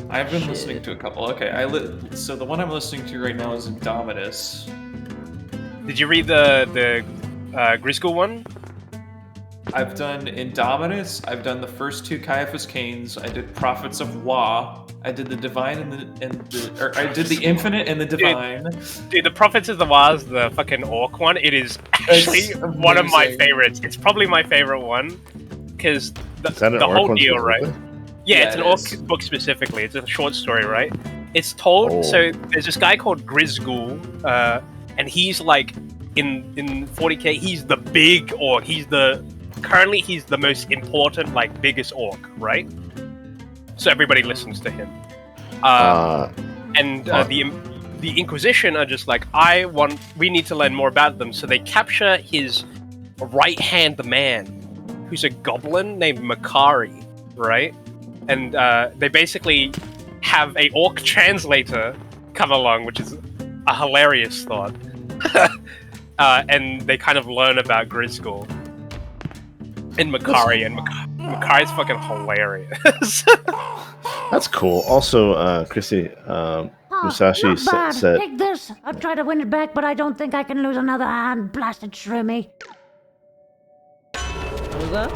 I've been listening to a couple. Okay, so the one I'm listening to right now is Indomitus. Did you read the Griscoll one? I've done Indomitus. I've done the first 2 Caiaphas Canes. I did Prophets of Wa. I did the Divine I did the Infinite and the Divine. Dude, the Prophets of the Wars, the fucking orc one, it is actually It's one of my amazing. favorites. It's probably my favorite one because Is that an the orc whole one deal, right? specifically? Yeah, Yeah, it's an it orc is. book specifically. It's a short story, right? It's told. Oh. So there's this guy called Grisghoul, and he's like in 40k. He's the big orc. Currently he's the most important, like biggest orc, right? So everybody listens to him. The Inquisition are just like, we need to learn more about them. So they capture his right-hand man, who's a goblin named Makari, right? And they basically have a orc translator come along, which is a hilarious thought. And they kind of learn about Grisghoul and Makari, and Makari's fucking hilarious. That's cool. Also, Chrissy, Musashi not bad. said. Take this. I'll try to win it back, but I don't think I can lose another hand. Blasted shroomy. What was that?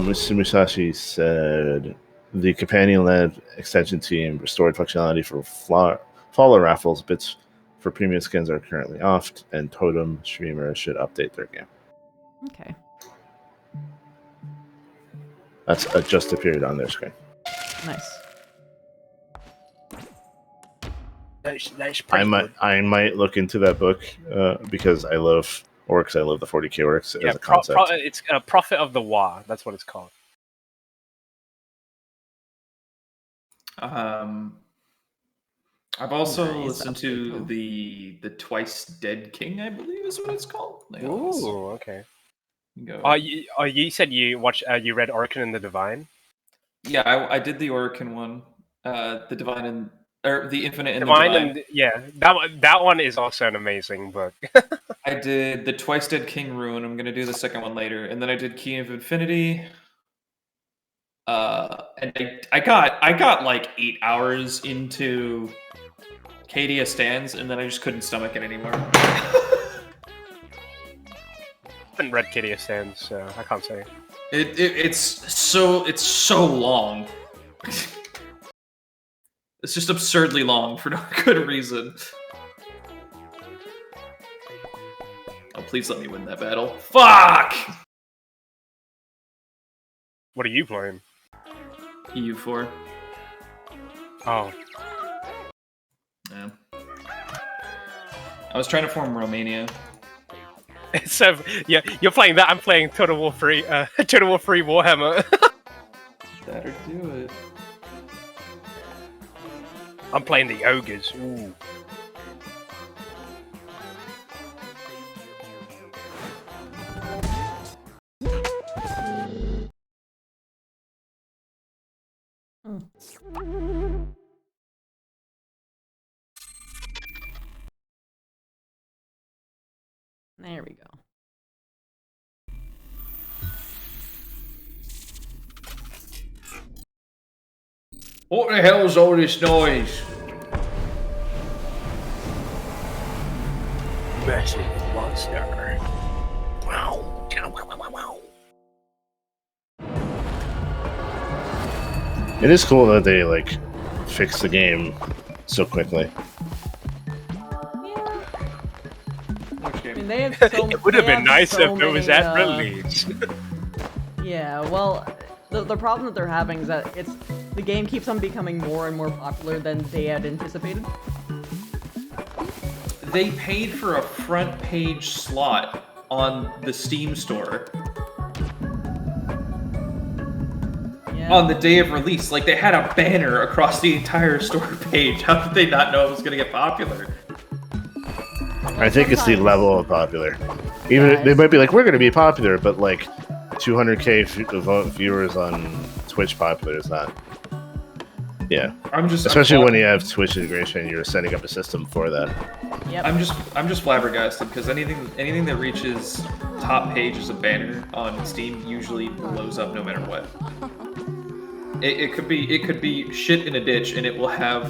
Mr. Musashi said the companion-led extension team restored functionality for Faller raffles. Bits for premium skins are currently off, and Totem streamers should update their game. Okay. That's just appeared on their screen. Nice. That's I might look into that book because I love orcs. I love the 40k orcs as a concept. It's a Prophet of the Wa. That's what it's called. I've also Nice, listened that's pretty to cool. the Twice Dead King, I believe is what it's called. Ooh, okay. Go. You said you read Orkin and the Divine? Yeah, I did the Orkin one, the Divine and or the Infinite and Divine the Divine. and yeah, that one is also an amazing book. I did the Twice Dead King Rune. I'm gonna do the second one later, and then I did Key of Infinity. And I got like 8 hours into Cadia Stands, and then I just couldn't stomach it anymore. I haven't read Kitty Sands, so I can't say. It's so long. It's just absurdly long for no good reason. Oh, please let me win that battle. Fuck! What are you playing? EU4. Oh, Yeah. I was trying to form Romania. so yeah, you're playing that. I'm playing Total War 3. Total War 3 Warhammer. Better do it. I'm playing the ogres. Ooh. There we go. What the hell's all this noise? Massive monster. Wow. It is cool that they like fix the game so quickly. Which I game? mean, they have so. It would have they been have nice so if it was many, at release. Yeah, well, the problem that they're having is that the game keeps on becoming more and more popular than they had anticipated. They paid for a front page slot on the Steam store Yeah. on the day of release. Like, they had a banner across the entire store page. How did they not know it was going to get popular? I think it's the sometimes- level of popular. Even Yeah, they might be like, we're going to be popular, but like 200k viewers on Twitch popular is not. Yeah, I'm especially when you have Twitch integration and you're setting up a system for that. Yep. I'm just flabbergasted because anything that reaches top page as a banner on Steam usually blows up no matter what. It could be shit in a ditch and it will have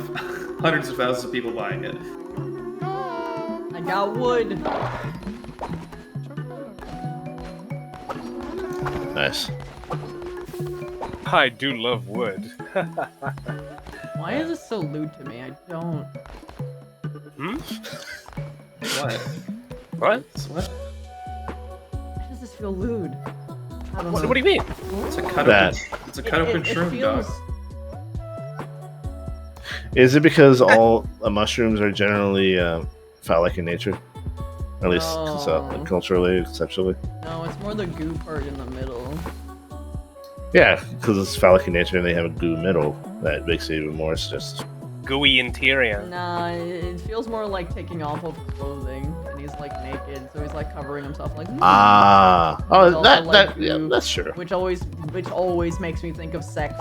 hundreds of thousands of people buying it. I got wood. Nice. I do love wood. Why is this so lewd to me? I don't. Hmm? What? What? What? Why does this feel lewd? I don't know. What do you mean? It's a cut That. open. It's a cut open shroom, dog. Is it because all mushrooms are generally phallic in nature? Or at least No. culturally, conceptually? No, it's more the goo part in the middle. Yeah, because it's phallic in nature and they have a goo middle that makes it even more. It's just Gooey interior. Nah, it feels more like taking off of clothing, and he's like naked, so he's like covering himself like. oh, He's that also, that like, yeah, goo, that's true. which always makes me think of sex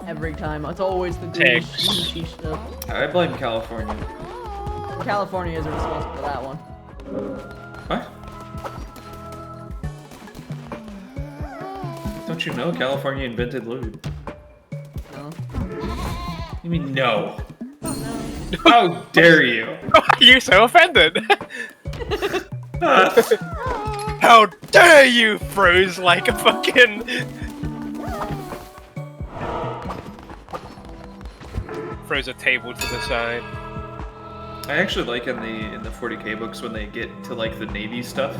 every time. It's always the Sex. douchey stuff. I blame California. California is responsible for that one. What? Don't you know California invented lube? No. You mean no? How dare you? Why are you so offended? How dare you froze like a fucking... Froze a table to the side. I actually like in the 40k books when they get to like the Navy stuff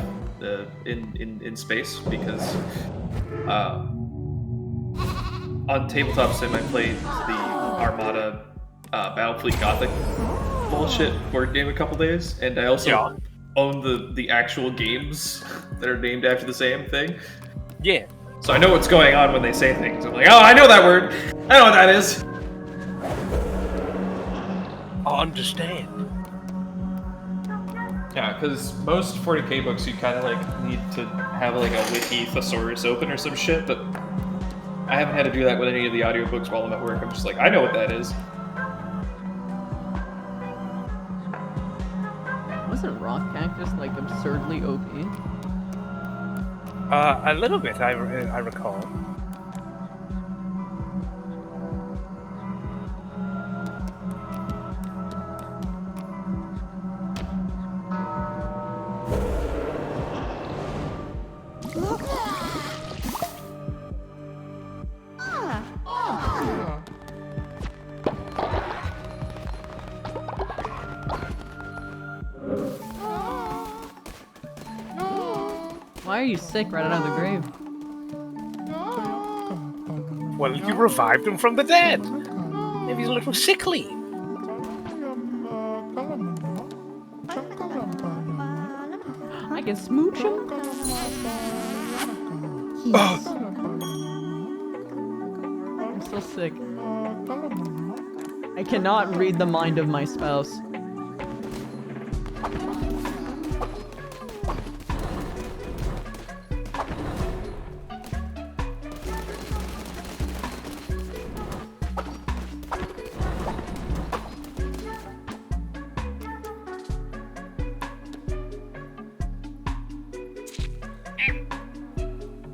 in space because on Tabletop Sim I played the Armada Battlefleet Gothic bullshit board game a couple days, and I also own the actual games that are named after the same thing. Yeah. So I know what's going on when they say things. I'm like, oh, I know that word. I know what that is. I understand. Yeah, because most 40k books you kind of like need to have like a wiki thesaurus open or some shit, but I haven't had to do that with any of the audiobooks while I'm at work. I'm just like, I know what that is. Wasn't Rock Cactus like absurdly OP? A little bit, I recall. Why are you sick right out of the grave? Well, you revived him from the dead. Maybe he's a little sickly. I can smooch him? I'm so sick. I cannot read the mind of my spouse.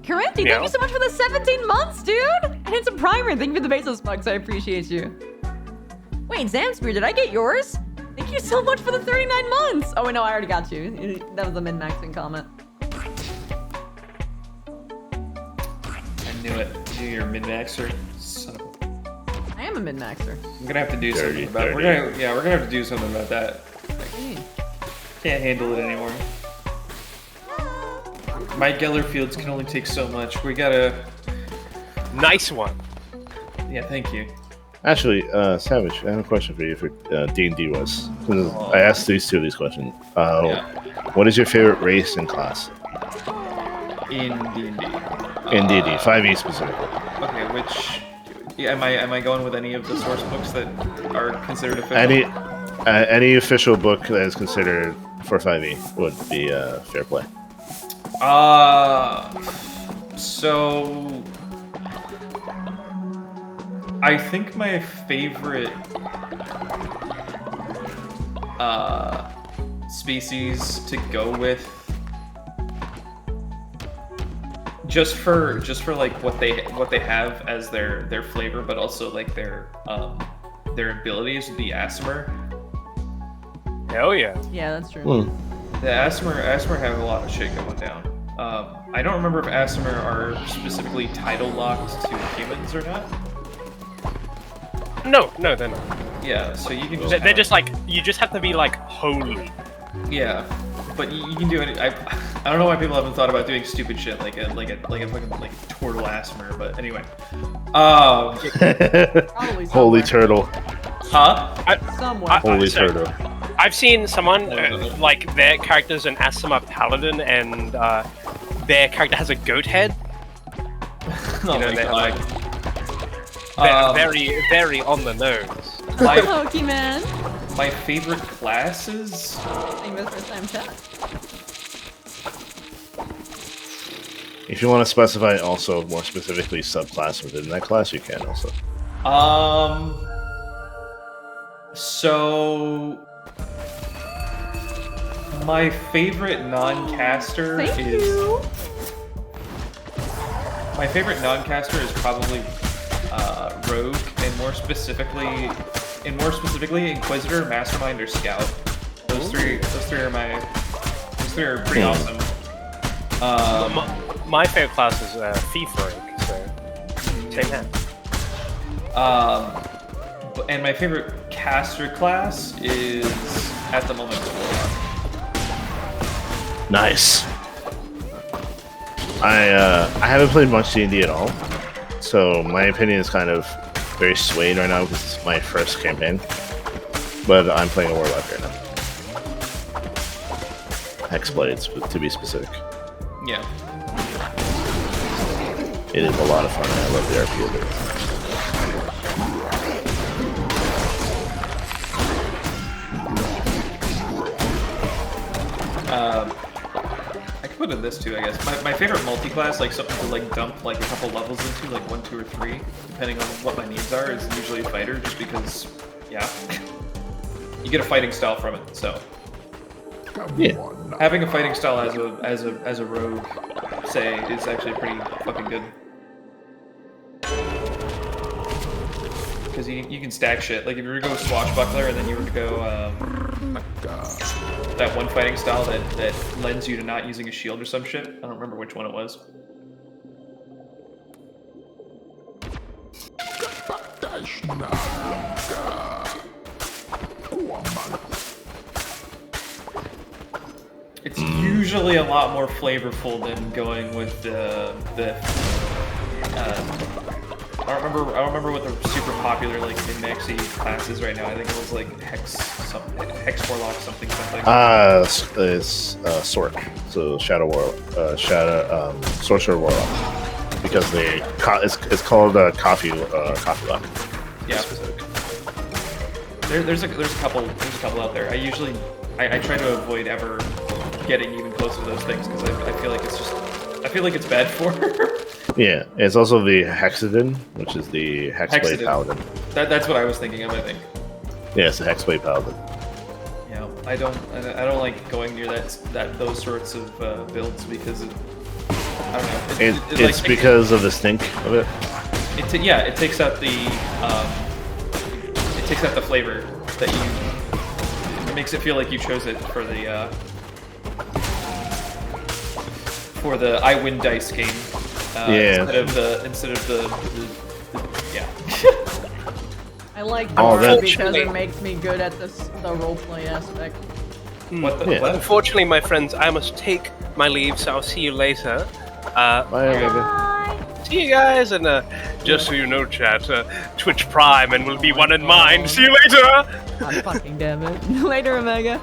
Karenti, thank you so much for the 17 months, dude! And it's a primer. Thank you for the Bezos bucks. I appreciate you. Wait, Zamspear, did I get yours? Thank you so much for the 39 months! Oh, wait, no, I already got you. That was a min-maxing comment. I knew it. You're a min-maxer. Son of a... I am a min-maxer. I'm gonna have to do something about it. We're gonna have to do something about that. Can't handle it anymore. My Geller fields can only take so much. We gotta... Nice one. Yeah, thank you. Actually, Savage, I have a question for you for D&D was. I asked these two of these questions. What is your favorite race and class? In D&D. In D&D, 5e specifically. Okay, which... Yeah, am I going with any of the source books that are considered official? Any official book that is considered for 5e would be fair play. So I think my favorite species to go with, just for like what they have as their flavor, but also like their abilities, would be Aasimar. Hell yeah. Yeah, that's true. The Aasimar have a lot of shit going down. I don't remember if Aasimar are specifically title locked to humans or not. No, they're not. Yeah, so you can just They're just like, you just have to be like holy. yeah, but you can do it. I don't know why people haven't thought about doing stupid shit like a fucking like turtle Aasimar, but anyway. Probably Holy somewhere. turtle. Huh? Somewhere. Holy so- turtle. I've seen someone, like, their character's an Aasimar paladin, and their character has a goat head. Oh You know, my they're God. like, very, very on the nose. My, Pokemon. my favorite classes. I think that's first time chat. If you want to specify also more specifically subclass within that class, you can also. So my favorite non-caster Thank is you. my favorite non-caster is probably Rogue, and more specifically Inquisitor, Mastermind, or Scout. Those three are pretty awesome. My favorite class is Thief Rogue, so same hand. And my favorite caster class is at the moment Warlock. Nice. I haven't played much D&D at all, so my opinion is kind of very swayed right now because it's my first campaign. But I'm playing a Warlock right now. Hexblades, to be specific. Yeah. It is a lot of fun. I love the RP of it. I could put in this too, I guess. My favorite multi-class, like something to like dump like a couple levels into, like 1, 2, or 3, depending on what my needs are, is usually fighter, just because, yeah, you get a fighting style from it. So Yeah. having a fighting style as a rogue, say, is actually pretty fucking good. Because you can stack shit. Like if you were to go swashbuckler and then you were to go that one fighting style that lends you to not using a shield or some shit. I don't remember which one it was. It's usually a lot more flavorful than going with the I don't remember what the super popular like min-maxy class is right now. I think it was like Hex Warlock something. It's Sork. So Shadow Sorcerer Warlock. Because it's called Coffee Lock. Yeah. There's a couple out there. I try to avoid ever getting even close to those things because I feel like it's bad for her. Yeah, it's also the Hexadin, which is the Hexblade Paladin. That's what I was thinking of, I think. Yeah, it's the Hexblade Paladin. Yeah, I don't like going near those sorts of builds because I don't know. It's like, because of the stink of it. It takes out the flavor that it makes it feel like you chose it for the I win dice game. Instead of the yeah. I like Oh, Dora that's- because it makes me good at the roleplay aspect. What? Unfortunately, my friends, I must take my leave, so I'll see you later. Bye. See you guys, and just so you know, chat, Twitch Prime and will be one in mind. See you later! God fucking damn it. Later, Omega.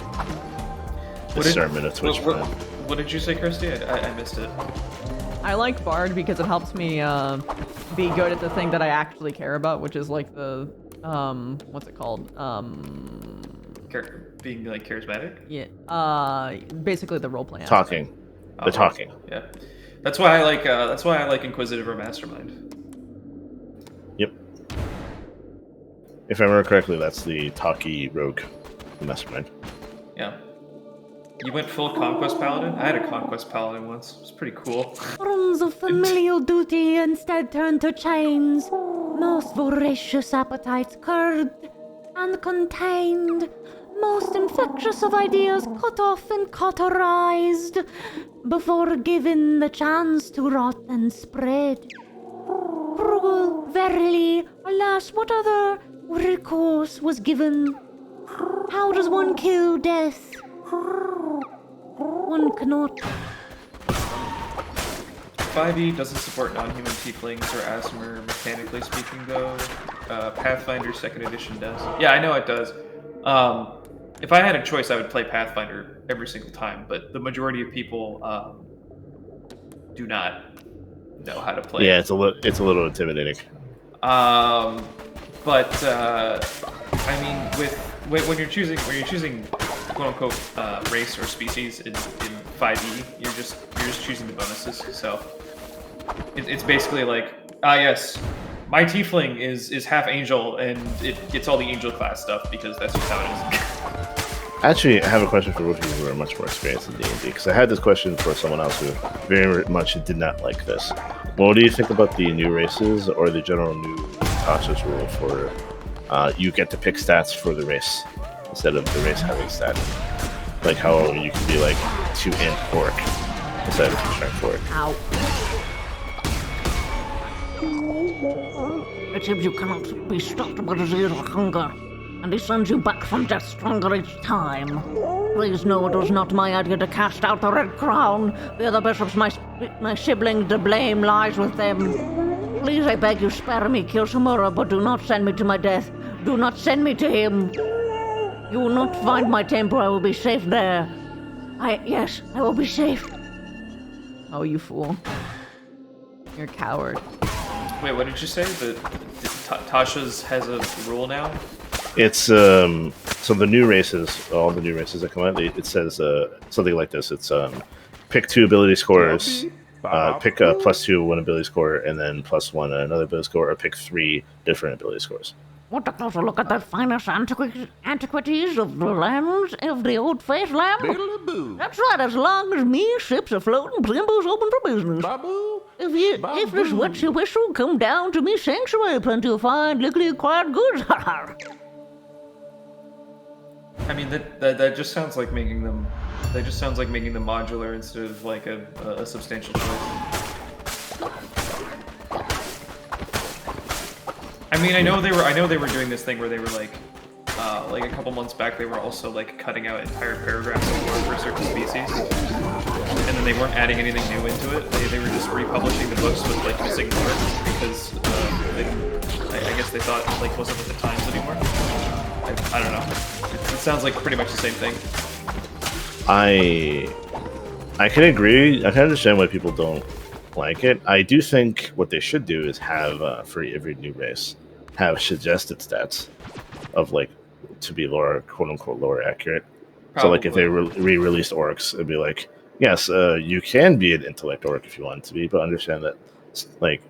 The sermon of Twitch Prime. What did you say, Kirsty? I missed it. I like Bard because it helps me be good at the thing that I actually care about, which is like the what's it called? Being like charismatic. Yeah. Basically the roleplay aspect. Talking. The talking. Yeah. That's why I like Inquisitive or Mastermind. Yep. If I remember correctly, that's the Taki rogue mastermind. Yeah. You went full Conquest Paladin? I had a Conquest Paladin once. It was pretty cool. Bonds of familial duty instead turned to chains. Most voracious appetites curbed and contained. Most infectious of ideas cut off and cauterized before given the chance to rot and spread. Cruel, verily, alas, what other recourse was given? How does one kill death? One cannot. 5e doesn't support non-human tieflings or Asmer, mechanically speaking, though. Pathfinder 2nd edition does. Yeah, I know it does. If I had a choice, I would play Pathfinder every single time, but the majority of people do not know how to play. Yeah, it's a little intimidating. But I mean, when you're choosing quote unquote race or species in 5e, you're just choosing the bonuses. So it's basically like, yes, my tiefling is half angel and it gets all the angel class stuff because that's just how it is. Actually, I have a question for both of you who are much more experienced in D&D, because I had this question for someone else who very much did not like this. What do you think about the new races or the general new Tasha's rule for you get to pick stats for the race instead of the race having stats? Like how you can be like 2 int orc instead of 2 strength orc. Ow. It seems you cannot be stopped by disease or hunger, and he sends you back from death stronger each time. Please know it was not my idea to cast out the Red Crown. The other bishops, my siblings, the blame lies with them. Please, I beg you, spare me, Kilsamura, but do not send me to my death. Do not send me to him. You will not find my temple. I will be safe there. Yes, I will be safe. Oh, you fool. You're a coward. Wait, what did you say? Tasha's has a rule now? It's so the new races, all the new races that come out, it says something like this. It's pick 2 ability scores, pick a +2 one ability score, and then +1 another ability score, or pick 3 different ability scores. Want a closer look at the finest antiquities of the lands of the old faith land? That's right, as long as me, ships afloat and Primbo's open for business. If this wets your whistle, come down to me sanctuary, plenty of fine, legally acquired goods. I mean, that just sounds like making them. That just sounds like making them modular instead of like a substantial choice. I mean, I know they were doing this thing where they were like a couple months back, they were also like cutting out entire paragraphs of lore for certain species, and then they weren't adding anything new into it. They were just republishing the books with like missing lore because I guess they thought it like wasn't with the times anymore. I don't know. It sounds like pretty much the same thing. I can agree. I can understand why people don't like it. I do think what they should do is have for every new race have suggested stats of like to be lore, quote unquote, lore accurate. Probably. So like if they re-released orcs, it'd be like, yes, you can be an intellect orc if you want to be, but understand that like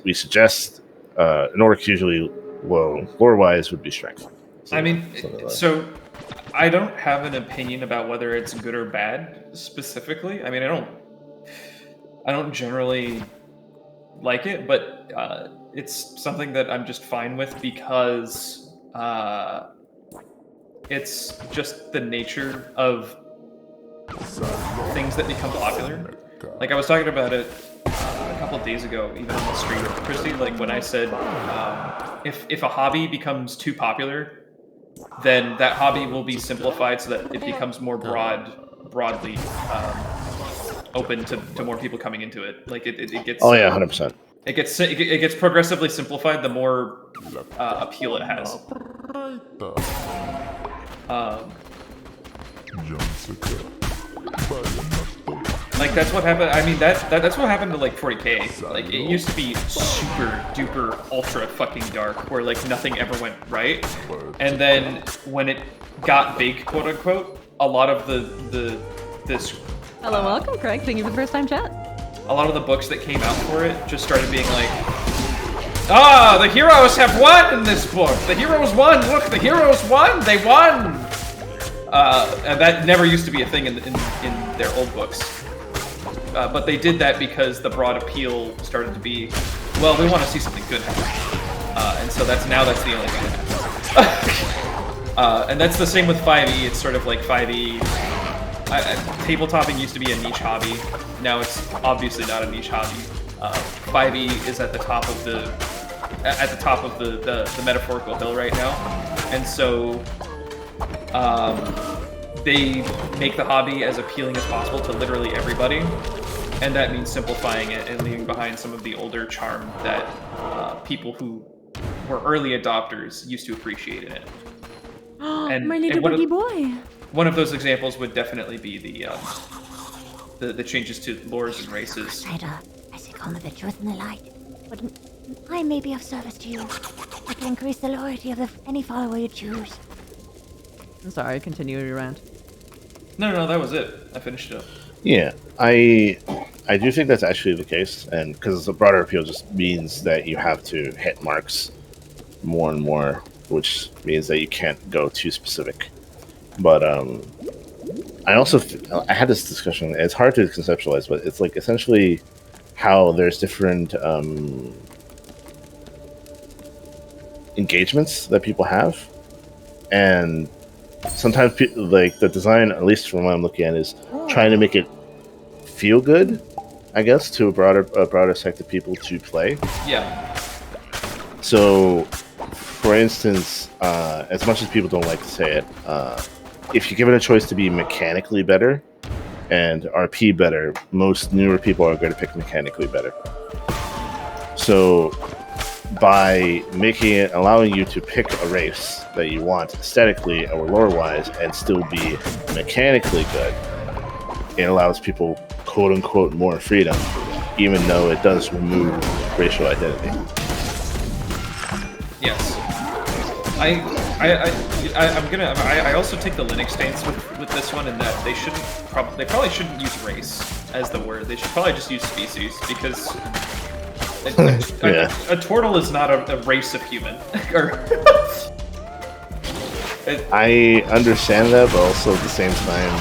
we suggest an orc usually lore-wise would be strength. So, I mean, so I don't have an opinion about whether it's good or bad specifically. I mean, I don't generally like it, but it's something that I'm just fine with because it's just the nature of things that become popular. Like I was talking about it a couple of days ago, even on the stream, Christy. Like when I said, if a hobby becomes too popular, then that hobby will be simplified so that it becomes more broadly open to more people coming into it. Like it gets. Oh yeah, 100%. It gets progressively simplified the more appeal it has. Like that's what happened. I mean that's what happened to like 40K. Like it used to be super duper ultra fucking dark, where like nothing ever went right. And then when it got big, quote unquote, a lot of this. Hello, welcome, Craig. Thank you for the first time chat. A lot of the books that came out for it just started being like, The heroes have won in this book. The heroes won. Look, the heroes won. They won. And that never used to be a thing in their old books. But they did that because the broad appeal started to be, well, we want to see something good happen. And so that's the only thing that happens. And that's the same with 5e. It's sort of like 5e. Tabletoping used to be a niche hobby. Now it's obviously not a niche hobby. 5e is at the top of the metaphorical hill right now, and so they make the hobby as appealing as possible to literally everybody, and that means simplifying it and leaving behind some of the older charm that people who were early adopters used to appreciate in it. My little boogie boy. One of those examples would definitely be the changes to lores and races. Outsider, I seek only the truth and the light. But I may be of service to you. I can increase the loyalty of any follower you choose. I'm sorry, continue your rant. No, that was it. I finished it up. Yeah, I do think that's actually the case, and because the broader appeal just means that you have to hit marks more and more, which means that you can't go too specific. But I also I had this discussion. It's hard to conceptualize, but it's like essentially how there's different engagements that people have, and sometimes like the design, at least from what I'm looking at, is trying to make it feel good, I guess, to a broader sect of people to play. Yeah. So, for instance, as much as people don't like to say it, if you give it a choice to be mechanically better and RP better, most newer people are going to pick mechanically better. So, by allowing you to pick a race that you want aesthetically or lore-wise and still be mechanically good, it allows people, quote-unquote, more freedom, even though it does remove racial identity. Yes. I also take the Linux stance with this one in that they probably shouldn't use race as the word. They should probably just use species, because a turtle is not a race of human. I understand that, but also at the same time,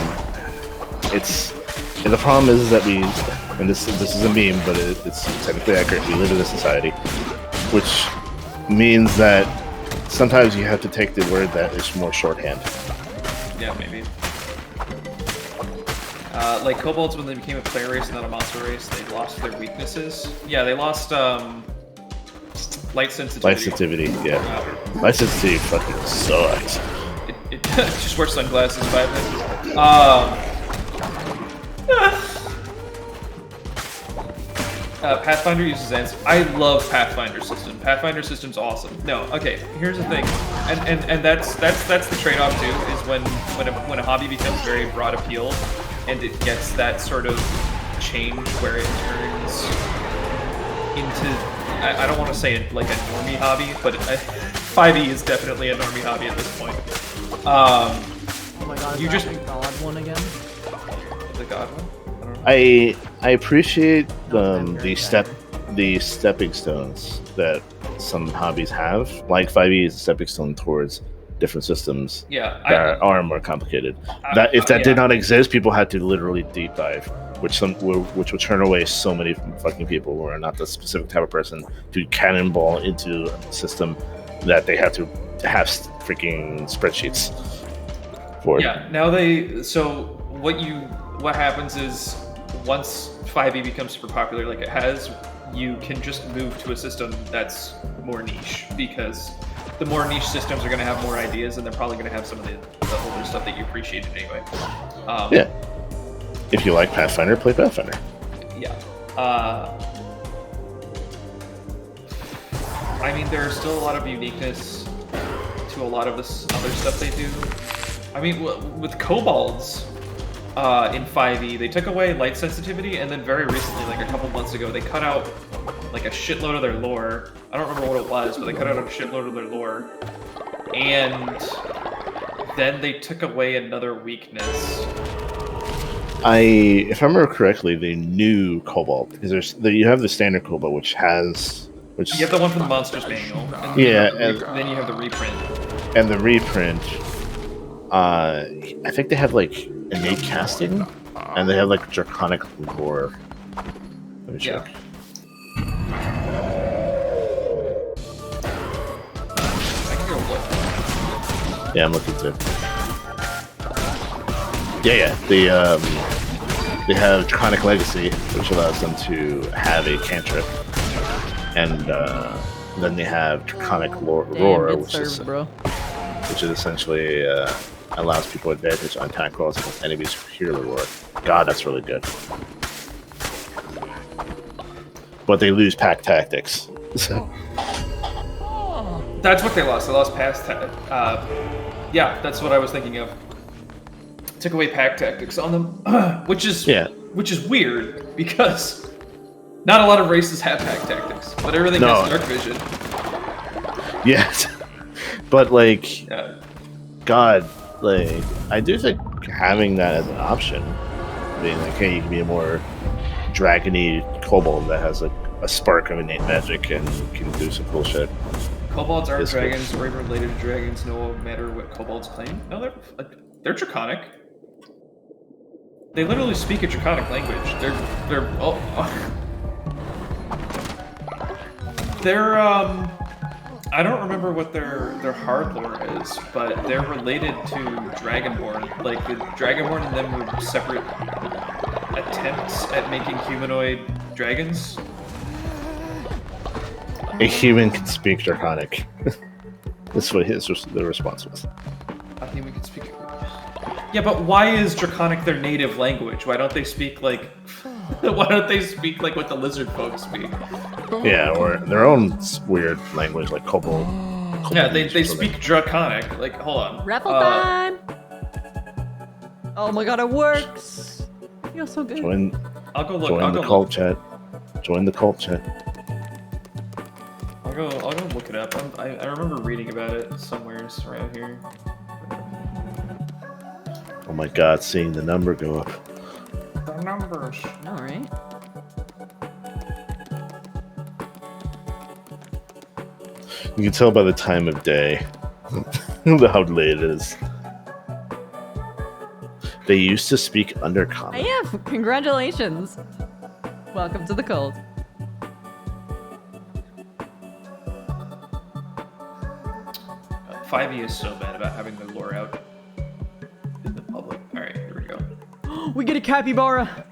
the problem is that and this is a meme, but it's technically accurate. We live in a society, which means that sometimes you have to take the word that is more shorthand. Yeah, maybe. Like kobolds, when they became a player race and not a monster race, they lost their weaknesses. Yeah, they lost light sensitivity. Light sensitivity, yeah. Light sensitivity fucking sucks. It just wear sunglasses 5 minutes. Pathfinder uses Ants. I love Pathfinder system. Pathfinder system's awesome. No, okay. Here's the thing, and that's the trade-off too. Is when a hobby becomes very broad appeal, and it gets that sort of change where it turns into, I don't want to say it like a normie hobby, but 5e is definitely a normie hobby at this point. Oh my god, you just the god one again? The god one? I appreciate the stepping stones that some hobbies have. Like 5e is a stepping stone towards different systems that are more complicated. If that did not exist, people had to literally deep dive, which would turn away so many fucking people who are not the specific type of person to cannonball into a system that they have to have freaking spreadsheets for. Yeah. Now what happens is, once 5e becomes super popular like it has, you can just move to a system that's more niche, because the more niche systems are going to have more ideas, and they're probably going to have some of the older stuff that you appreciated anyway. Yeah. If you like Pathfinder, play Pathfinder. Yeah. I mean, there are still a lot of uniqueness to a lot of this other stuff they do. I mean, with kobolds in 5e, they took away light sensitivity, and then very recently, like a couple months ago, they cut out like a shitload of their lore. I don't remember what it was, but they cut out a shitload of their lore. And then they took away another weakness. If I remember correctly, the new kobold, because you have the standard kobold, which has which You have the one from the Monsters Manual. And Yeah, then you have the reprint. and the reprint. I think they have like innate casting, and they have like draconic lore. Let me check. Yeah, I'm looking too. Yeah. They have Draconic Legacy, which allows them to have a cantrip, and then they have Draconic Roar, which is essentially allows people advantage on attack rolls against enemies who hear the roar. God, that's really good. But they lose pack tactics. That's what they lost. They lost yeah, that's what I was thinking of. Took away pack tactics on them, which is weird because not a lot of races have pack tactics, but everything has dark vision. Yes, but like, God, like I do think having that as an option, being like, hey, you can be a more dragony kobold that has a spark of innate magic and can do some cool shit. Kobolds aren't dragons or even related to dragons, no matter what kobolds claim. No, they're draconic. They literally speak a draconic language. They're I don't remember what their hard lore is, but they're related to Dragonborn. Like the Dragonborn and them were separate attempts at making humanoid dragons. A human can speak Draconic. That's what the response was. A human can speak. Yeah, but why is Draconic their native language? Why don't they speak like? Why don't they speak like what the lizard folk speak? Yeah, or their own weird language, like kobold. Yeah, they speak Draconic. Like, hold on. Raffle time! Oh my god, it works! I feel so good. I'll go look. Join the cult chat. Join the cult chat. I'll go look it up. I remember reading about it somewhere around here. Oh my god, seeing the number go up. The numbers. Alright. You can tell by the time of day how late it is. They used to speak Undercommon. I am! Congratulations! Welcome to the cult. Fivey is so bad about having the lore out in the public. Alright, here we go. We get a capybara!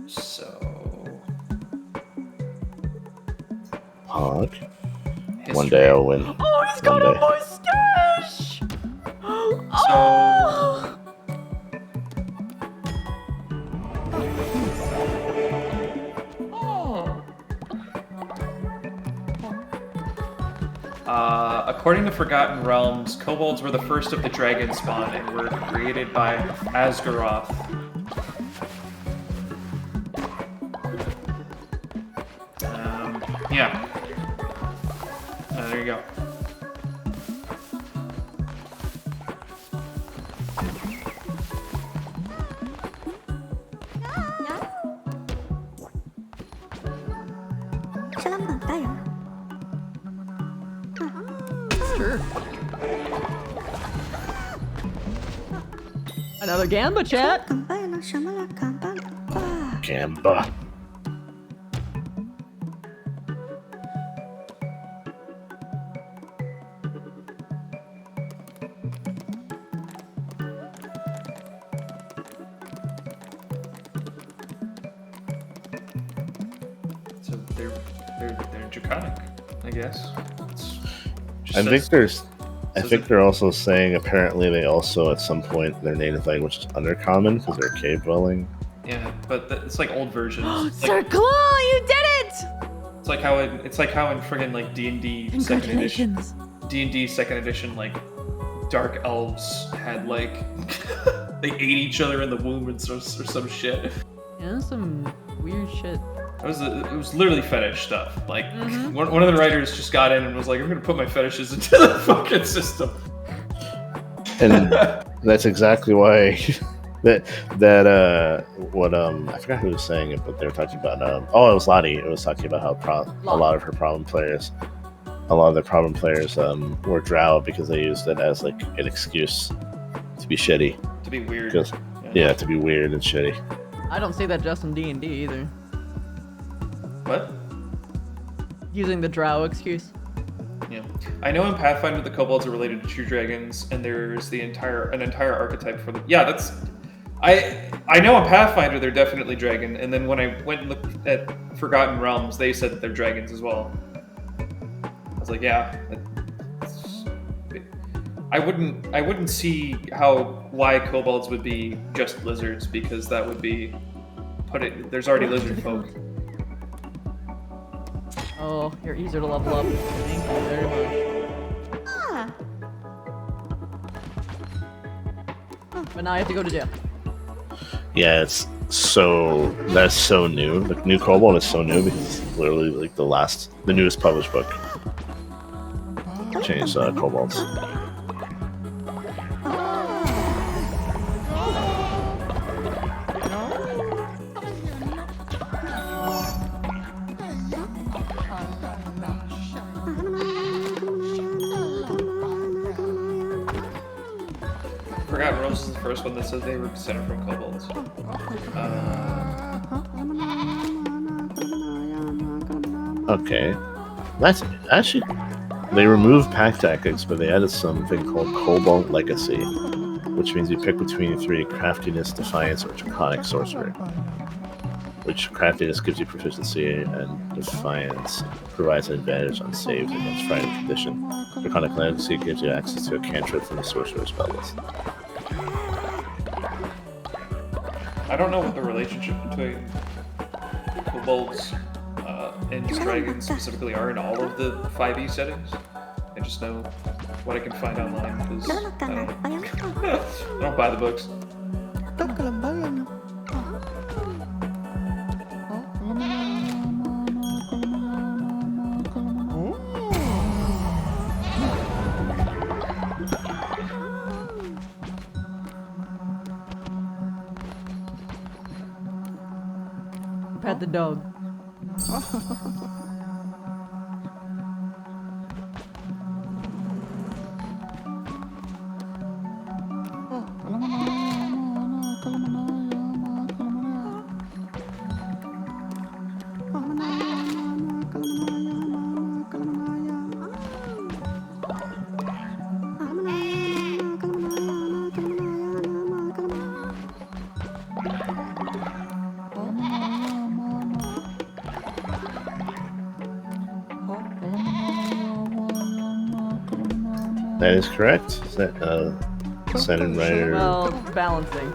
So... Pog. One day I'll win. Oh, he's got a mustache! So... according to Forgotten Realms, kobolds were the first of the dragon spawn and were created by Asgaroth. Yeah. There you go. Sure. Another Gamba chat. Gamba. So they're draconic, I guess. I think they're also saying apparently they also at some point their native language is Undercommon because they're cave dwelling. Yeah, but it's like old versions. Sir Claw, you did it! It's like how in friggin' like D&D second edition. D&D second edition, like dark elves had like they ate each other in the womb or some shit. Yeah, some weird shit. It was literally fetish stuff. Like one of the writers just got in and was like, "I'm gonna put my fetishes into the fucking system." And that's exactly why I forgot who was saying it, but they were talking about it was Lottie. It was talking about how a lot of her problem players, a lot of the problem players were drow because they used it as like an excuse to be shitty. To be weird. Yeah, to be weird and shitty. I don't see that just in D&D either. What? Using the drow excuse. Yeah, I know in Pathfinder the kobolds are related to true dragons, and there's an entire archetype for them. Yeah, that's I know in Pathfinder they're definitely dragon, and then when I went and looked at Forgotten Realms, they said that they're dragons as well. I was like, yeah. I wouldn't see why kobolds would be just lizards, because that would be there's already lizard folk. Oh, you're easier to level up. Thank you very much. Ah. But now I have to go to jail. Yeah, that's so new. The new Kobold is so new because it's literally like the newest published book. Changed kobolds. Forgotten Realms is the first one that says they were descended from kobolds. Okay, that's actually they removed pack tactics, but they added something called Kobold Legacy, which means you pick between 3: craftiness, defiance, or draconic sorcery. Which craftiness gives you proficiency, and defiance provides an advantage on saves against frightening condition. Draconic Legacy gives you access to a cantrip from the sorcerer's spell list. I don't know what the relationship between kobolds and dragons specifically are in all of the 5e settings. I just know what I can find online because I don't buy the books. Pet the dog. That is correct. Senate writer. Well, balancing.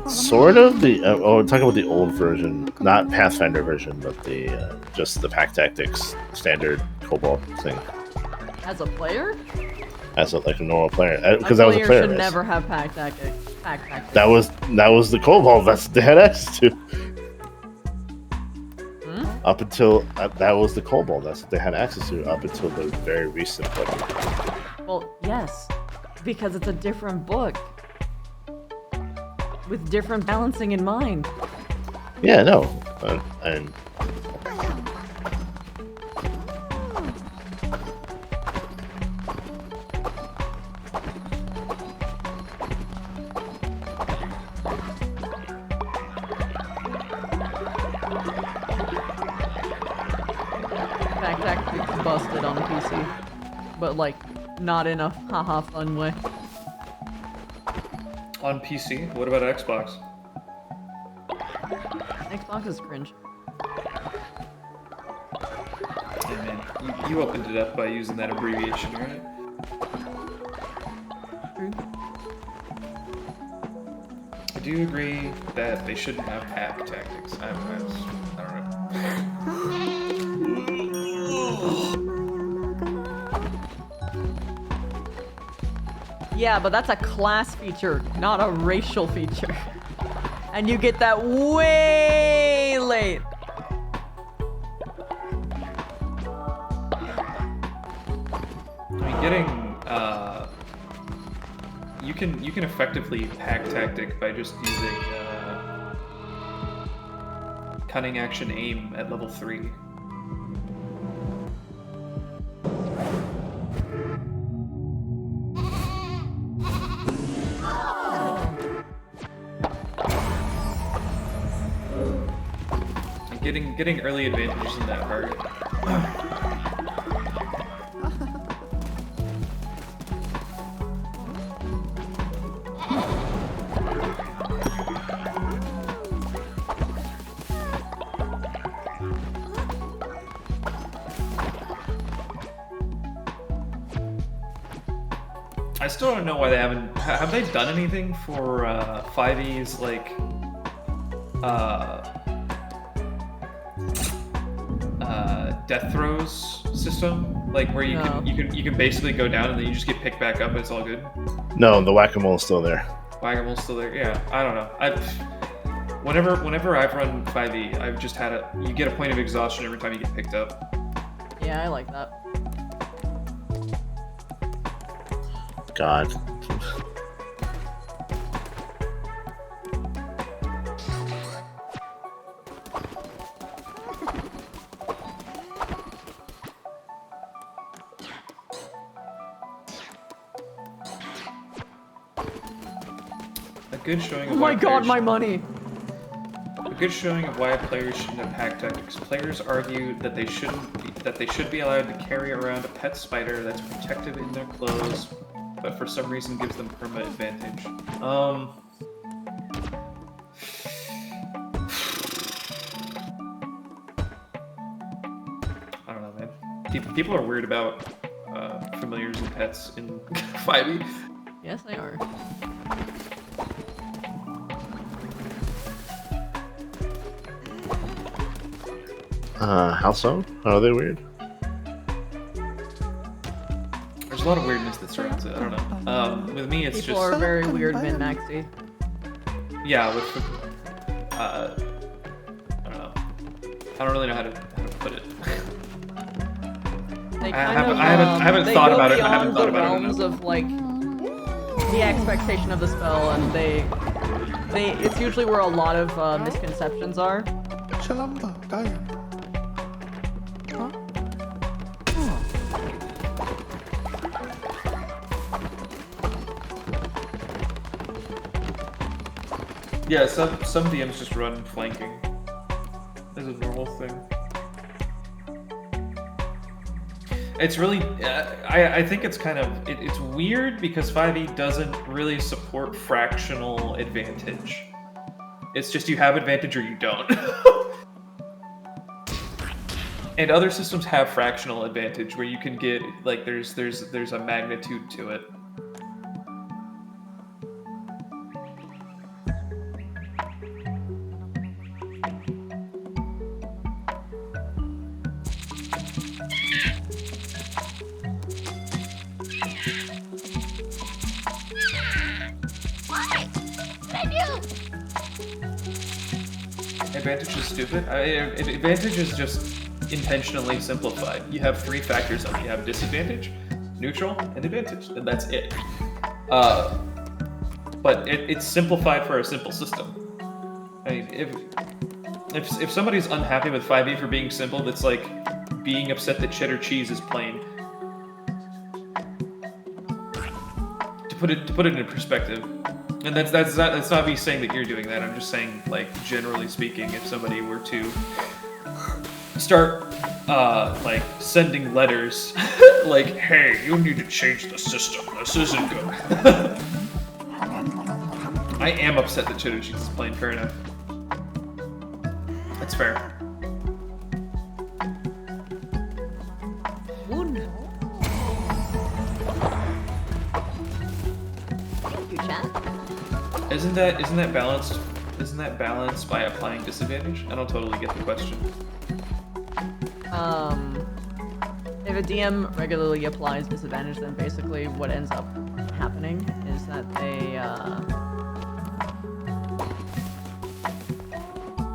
Sort of the. We're talking about the old version, not Pathfinder version, but the just the pack tactics standard Kobold thing. As a player? As a normal player, because that was a player should race. never have pack tactics. Pack tactics. That was the Kobold. That's what they had access to. Up until that was the Kobold. That's what they had access to up until the very recent book. Well, yes, because it's a different book with different balancing in mind. Yeah, no, and Pack tactics busted on PC, but like not in a haha fun way. On PC? What about Xbox? Xbox is cringe. Hey man, you opened it up by using that abbreviation, right? True. I do agree that they shouldn't have pack tactics. I don't know. Yeah, but that's a class feature, not a racial feature. And you get that way late. I mean, getting you can effectively hack tactic by just using cunning action aim at level 3. Getting early advantage isn't that hard. I still don't know why they haven't. Have they done anything for 5e's like death throws system, like where you can basically go down and then you just get picked back up and it's all good? No, the whack-a-mole is still there. Whack-a-mole's still there. Yeah, I don't know. Whenever I've run 5e, I've just had you get a point of exhaustion every time you get picked up. Yeah, I like that. God. A good showing of Oh my god, players my money! A good showing of why players shouldn't have hack tactics. Players argue that they should be allowed to carry around a pet spider that's protected in their clothes, but for some reason gives them permanent advantage. I don't know, man. People are weird about familiars and pets in 5e. Yes, they are. How so? Are they weird? There's a lot of weirdness that surrounds it. I don't know. With me, it's People just are very weird, min-maxy. yeah. With I don't know. I don't really know how to put it. They I kind haven't- of, I haven't they thought go about it. I haven't beyond thought the about it realms enough. of like the expectation of the spell, and it's usually where a lot of misconceptions are. Yeah, some DMs just run flanking as a normal thing. It's really, I think it's kind of, it's weird because 5e doesn't really support fractional advantage. It's just you have advantage or you don't. And other systems have fractional advantage where you can get, like, there's a magnitude to it. Advantage is stupid. Advantage is just intentionally simplified. You have 3 factors of it. You have disadvantage, neutral, and advantage, and that's it. But it's simplified for a simple system. I mean, if somebody's unhappy with 5e for being simple, that's like being upset that cheddar cheese is plain. To put it in perspective. And that's not me saying that you're doing that. I'm just saying, like, generally speaking, if somebody were to start like sending letters like, hey, you need to change the system, this isn't good. I am upset that cheddar cheese is plain, fair enough. That's fair. Isn't that balanced? Isn't that balanced by applying disadvantage? I don't totally get the question. If a DM regularly applies disadvantage, then basically what ends up happening is that they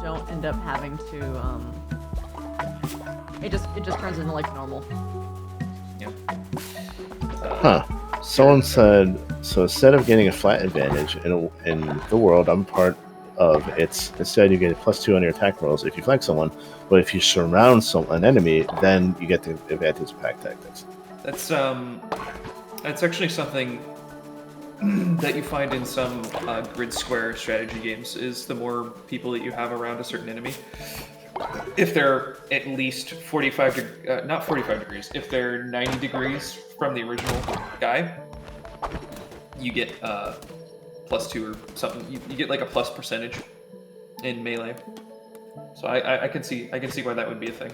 don't end up having to it just turns into like normal. Yeah. Huh. Someone said, so instead of getting a flat advantage in the world I'm part of, instead you get a +2 on your attack rolls if you flank someone, but if you surround an enemy, then you get the advantage of pack tactics. That's actually something that you find in some grid square strategy games, is the more people that you have around a certain enemy, if they're at least 45 not 45 degrees, if they're 90 degrees from the original guy, you get +2 or something. You get like a plus percentage in melee. So I can see why that would be a thing.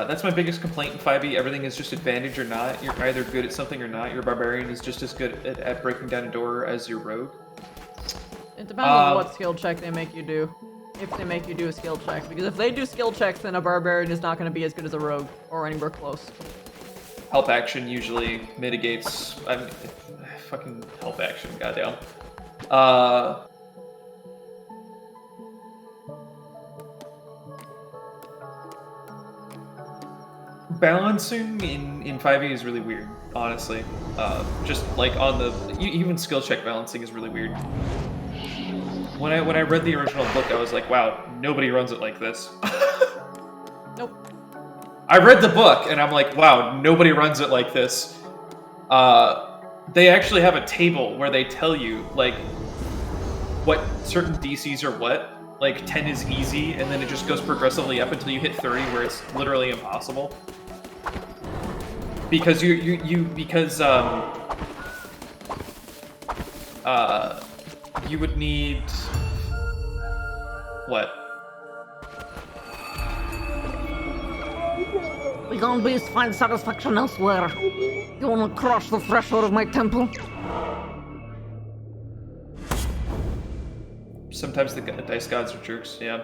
That's my biggest complaint in 5e. Everything is just advantage or not. You're either good at something or not. Your barbarian is just as good at breaking down a door as your rogue. It depends on what skill check they make you do. If they make you do a skill check. Because if they do skill checks, then a barbarian is not going to be as good as a rogue or anywhere close. Help action usually mitigates... I mean, fucking help action, goddamn. Balancing in 5e is really weird, honestly. Just like on the... Even skill check balancing is really weird. When I read the original book, I was like, wow, nobody runs it like this. Nope. I read the book, and I'm like, wow, nobody runs it like this. They actually have a table where they tell you, like, what certain DCs are what. Like, 10 is easy, and then it just goes progressively up until you hit 30, where it's literally impossible. Because you would need... What? We gonna be find satisfaction elsewhere. You wanna cross the threshold of my temple? Sometimes the dice gods are jerks, yeah.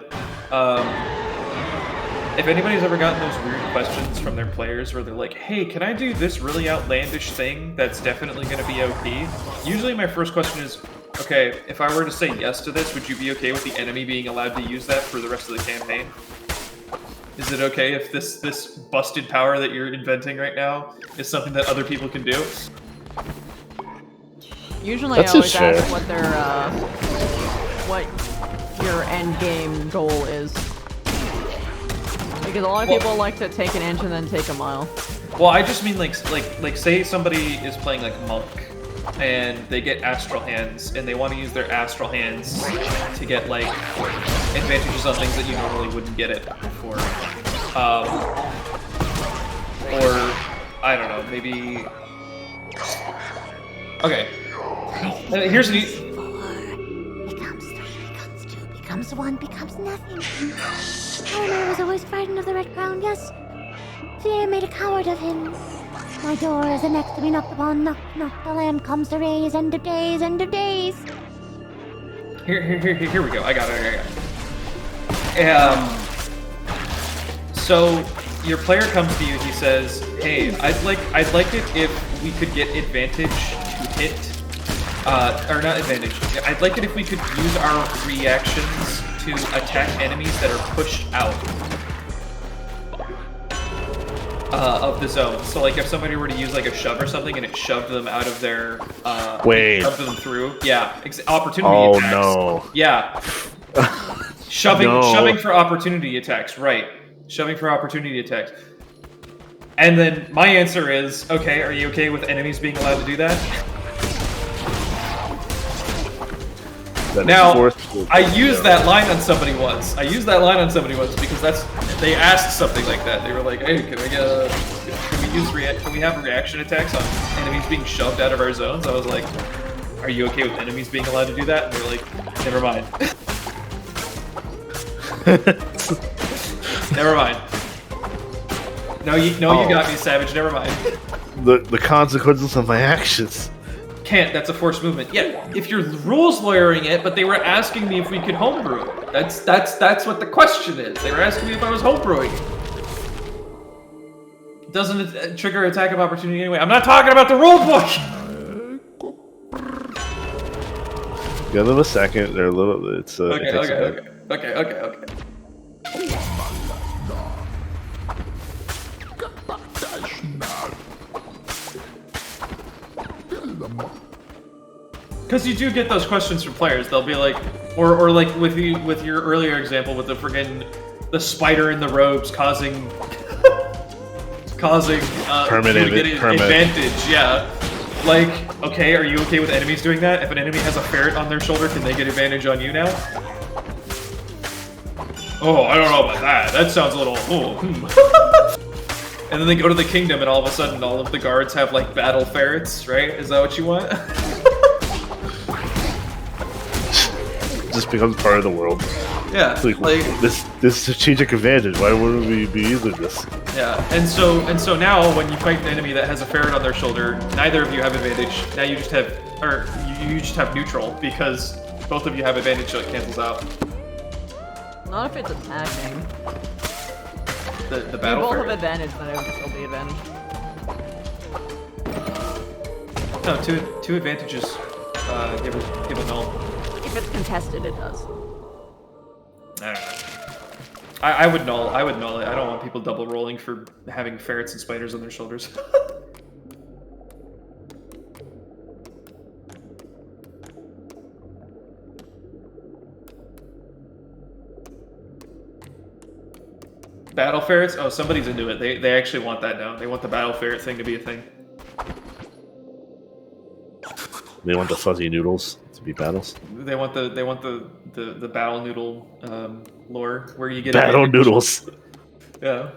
If anybody's ever gotten those weird questions from their players where they're like, hey, can I do this really outlandish thing that's definitely going to be OP? Usually my first question is, okay, if I were to say yes to this, would you be okay with the enemy being allowed to use that for the rest of the campaign? Is it okay if this busted power that you're inventing right now is something that other people can do? Usually That's I always fair. ask what their, what your end game goal is. Because a lot of people like to take an inch and then take a mile. Well, I just mean like say somebody is playing like Monk, and they get Astral Hands, and they want to use their Astral Hands to get like advantages on things that you normally wouldn't get it before. Or I don't know, maybe. Okay. Here's an. Becomes 3, becomes 2, becomes 1, becomes nothing. Eleanor was always frightened of the Red Crown, yes. Fear made a coward of him. My door is the next to be knocked upon. Knock, knock, the lamb comes to raise. End of days, end of days. Here we go. I got it. So your player comes to you. He says, "Hey, I'd like it if we could get advantage to hit, or not advantage. I'd like it if we could use our reactions to attack enemies that are pushed out of the zone. So like if somebody were to use like a shove or something and it shoved them out of their shoved them through. Yeah, opportunity attacks. Oh no. Yeah. Shoving No. shoving for opportunity attacks, right. Shoving for opportunity attacks. And then my answer is, okay, are you okay with enemies being allowed to do that? Now, I used that line on somebody once. Because they asked something like that. They were like, "Hey, can we have reaction attacks on enemies being shoved out of our zones?" I was like, "Are you okay with enemies being allowed to do that?" And they're like, "Never mind." Never mind. No, you got me, Savage. Never mind. The consequences of my actions. Can't. That's a forced movement. Yeah, if you're rules lawyering it, but they were asking me if we could homebrew it. That's what the question is. They were asking me if I was homebrewing it. Doesn't it trigger attack of opportunity anyway? I'm not talking about the rule book. Give them a second. They're a little. It's Okay. it takes a bit. Okay. Because you do get those questions from players. They'll be like, or like with your earlier example with the friggin' the spider in the robes causing Permanent you to get an advantage. Yeah. Like, okay, are you okay with enemies doing that? If an enemy has a ferret on their shoulder, can they get advantage on you now? Oh, I don't know about that. That sounds a little. And then they go to the kingdom, and all of a sudden, all of the guards have like battle ferrets, right? Is that what you want? Just becomes part of the world. Yeah, It's like this strategic advantage. Why wouldn't we be using this? yeah. And so now, when you fight an enemy that has a ferret on their shoulder, neither of you have advantage. Now you just have, or you just have neutral because both of you have advantage, so it cancels out. Not if it's attacking. The We battle both have ferret. advantage, then it would still be advantage. No, two advantages. Give a null. If it's contested, it does. I don't know. I would null it. I don't want people double rolling for having ferrets and spiders on their shoulders. Battle ferrets? Oh, somebody's into it. They actually want that now. They want the battle ferret thing to be a thing. They want the fuzzy noodles to be battles. They want the battle noodle lore where you get Battle advantage. noodles. Yeah.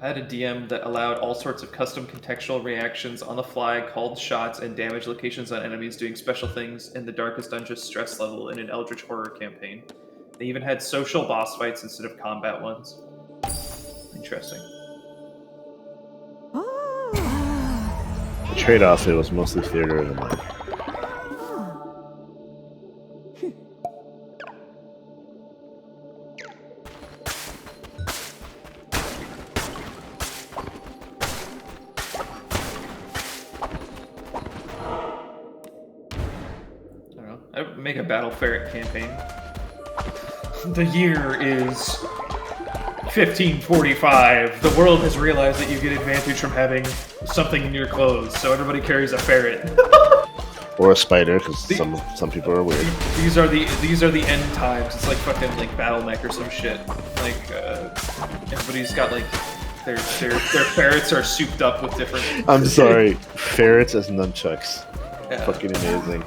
I had a DM that allowed all sorts of custom contextual reactions on the fly, called shots, and damage locations on enemies doing special things in the darkest dungeon stress level in an Eldritch Horror campaign. They even had social boss fights instead of combat ones. Interesting. The trade-off, it was mostly theater and like. I don't know. I'd make a Battle Ferret campaign. The year is 1545. The world has realized that you get advantage from having something in your clothes, so everybody carries a ferret. Or a spider, because some people are weird. These are the end times. It's like fucking like Battle.net or some shit. Like everybody's got like their ferrets are souped up with different. I'm sorry, ferrets as nunchucks. Yeah. Fucking amazing.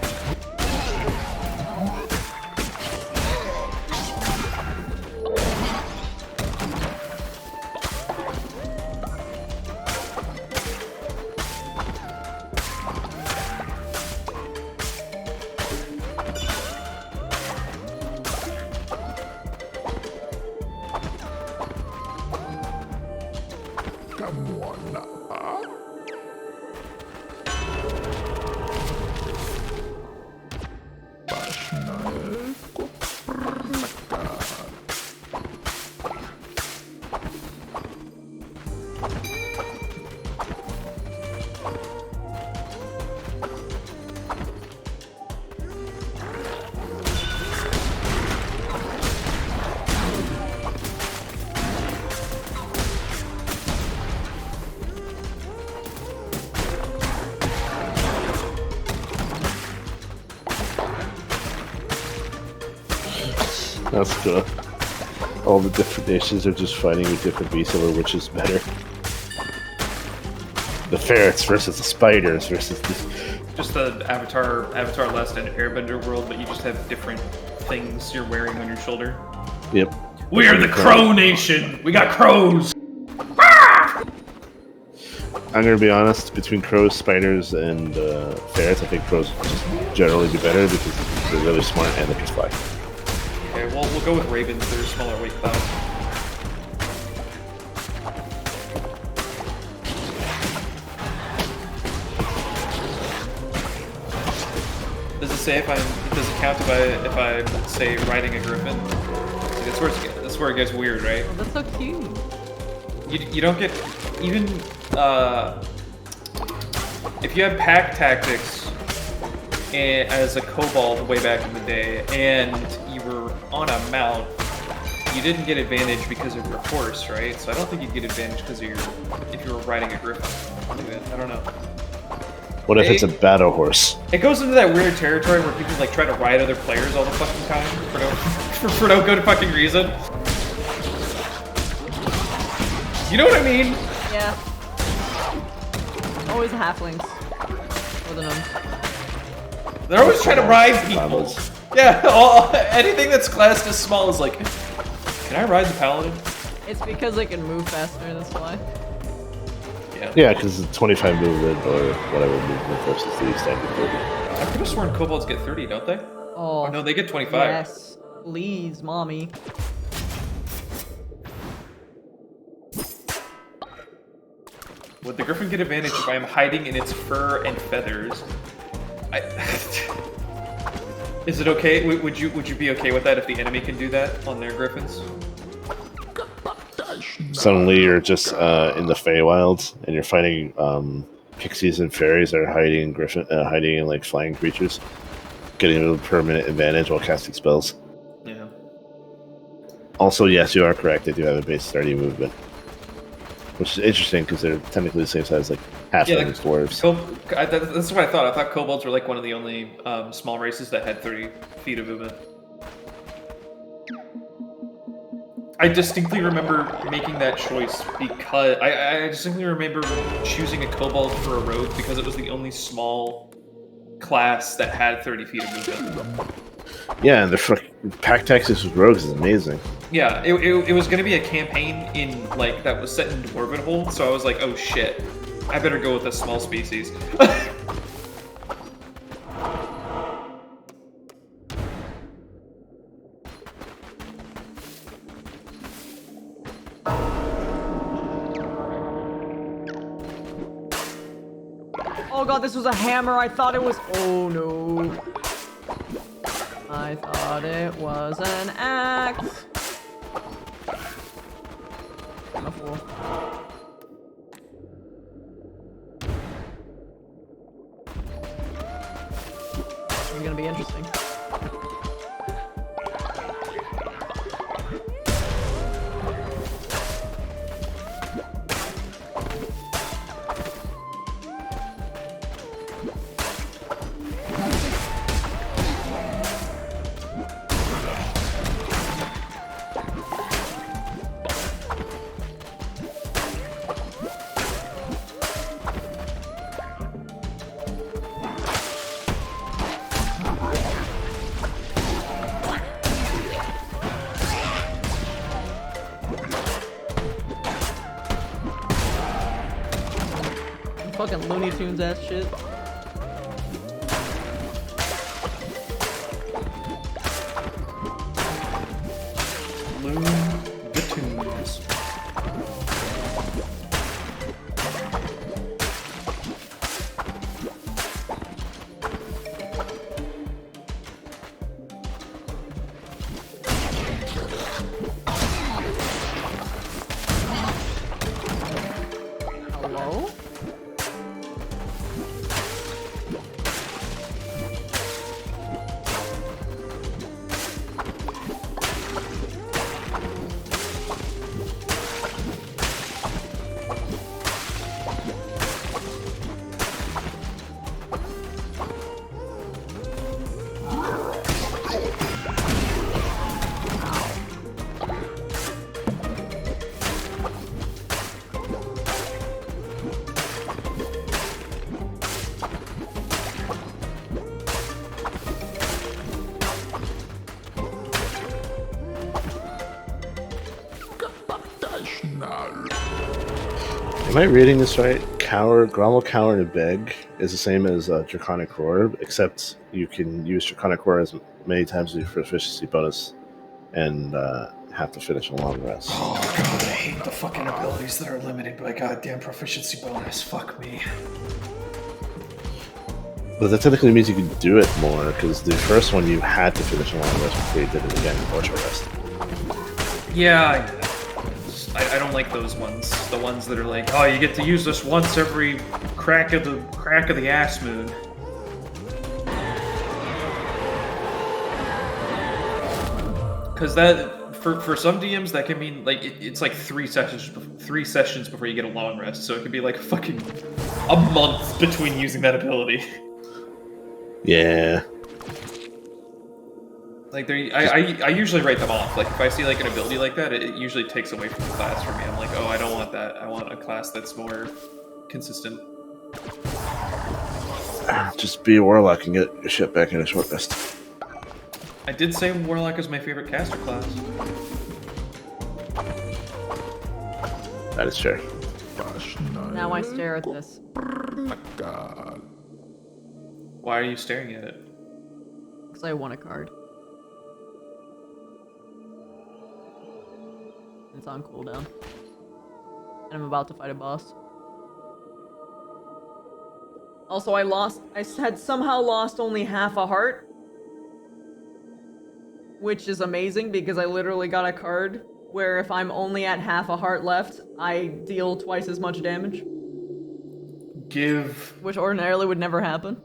That's cool. All the different nations are just fighting with different beasts over which is better. The ferrets versus the spiders versus the... Just the Avatar Last and Airbender world, but you just have different things you're wearing on your shoulder. Yep. We are the Crow Nation! We got crows! I'm gonna be honest, between crows, spiders, and ferrets, I think crows just generally do better because they're really smart and they can fly. Okay, well, we'll go with ravens. They're smaller weight clouds. Does it say does it count if I say riding a griffin? That's where it gets weird, right? Oh, that's so cute. You don't get even if you have pack tactics as a kobold way back in the day, and you were on a mount, you didn't get advantage because of your horse, right? So I don't think you'd get advantage because of if you were riding a griffin. I don't know. What if it's a battle horse? It goes into that weird territory where people like try to ride other players all the fucking time for no good fucking reason. You know what I mean? Yeah. Always halflings. More than them. They're always trying to ride people. Yeah, anything that's classed as small is like, can I ride the paladin? It's because they can move faster, that's why. Yeah, because it's 25 movement or whatever movement versus the standard 30. I could have sworn kobolds get 30, don't they? Oh, no, they get 25. Yes, please, mommy. Would the griffin get advantage if I am hiding in its fur and feathers? Is it okay? Would you be okay with that if the enemy can do that on their griffins? Suddenly you're just in the Feywilds and you're fighting pixies and fairies that are hiding in like flying creatures, getting a permanent advantage while casting spells. Yeah. Also, yes, you are correct. They do have a base 30 movement, which is interesting because they're technically the same size, like halflings, dwarves. That's what I thought. I thought kobolds were like one of the only small races that had 30 feet of movement. I distinctly remember making that choice because I distinctly remember choosing a kobold for a rogue because it was the only small class that had 30 feet of movement. Yeah, and the pack tactics with rogues is amazing. Yeah, it was going to be a campaign in like that was set in Dwarvenhold, so I was like, oh shit, I better go with a small species. Oh god, this was a hammer. I thought it was. Oh no. I thought it was an axe. I'm a fool. It's gonna be interesting. Fucking Looney Tunes ass shit. Loon the Tunes. Hello? Am I reading this right? Grommel, Cower, and Beg is the same as Draconic Roar, except you can use Draconic Roar as many times as your proficiency bonus and have to finish a long rest. Oh god, I hate the fucking abilities that are limited by goddamn proficiency bonus. Fuck me. But that technically means you can do it more, because the first one you had to finish a long rest before you did it again, or short rest. Yeah, I don't like those ones. The ones that are like, oh, you get to use this once every crack of the ass moon. Because that For some DMs, that can mean like it's like 3 sessions before you get a long rest. So it could be like fucking a month between using that ability. Yeah. Like I usually write them off. Like if I see like an ability like that, it usually takes away from the class for me. I'm like, oh, I don't want that. I want a class that's more consistent. Just be a warlock and get your shit back in a short rest. I did say Warlock is my favorite caster class. That is fair. Now I stare at this. Why are you staring at it? Because I won a card. It's on cooldown. And I'm about to fight a boss. Also, I had somehow lost only half a heart. Which is amazing because I literally got a card where if I'm only at half a heart left, I deal twice as much damage. Which ordinarily would never happen.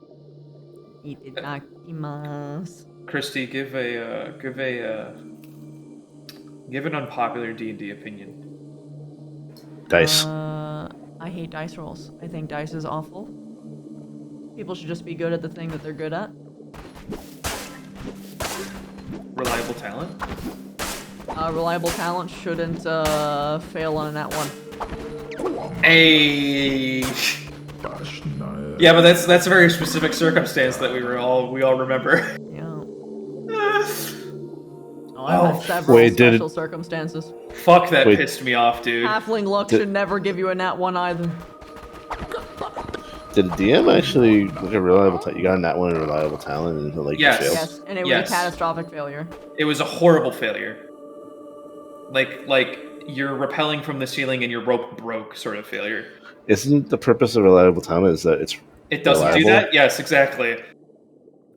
Itadakimasu. Christy, give an unpopular D&D opinion. Dice. I hate dice rolls. I think dice is awful. People should just be good at the thing that they're good at. Reliable talent? Reliable talent shouldn't fail on a nat 1. Hey. Yeah, but that's a very specific circumstance that we all remember. Yeah. I've had several special circumstances. Fuck, that pissed me off, dude. Halfling luck should never give you a nat 1 either. Did the DM actually look at reliable talent? You got that one reliable talent and like yes. you failed? Yes, and it was a catastrophic failure. It was a horrible failure. Like you're rappelling from the ceiling and your rope broke sort of failure. Isn't the purpose of reliable talent is that it doesn't reliable? Do that? Yes, exactly.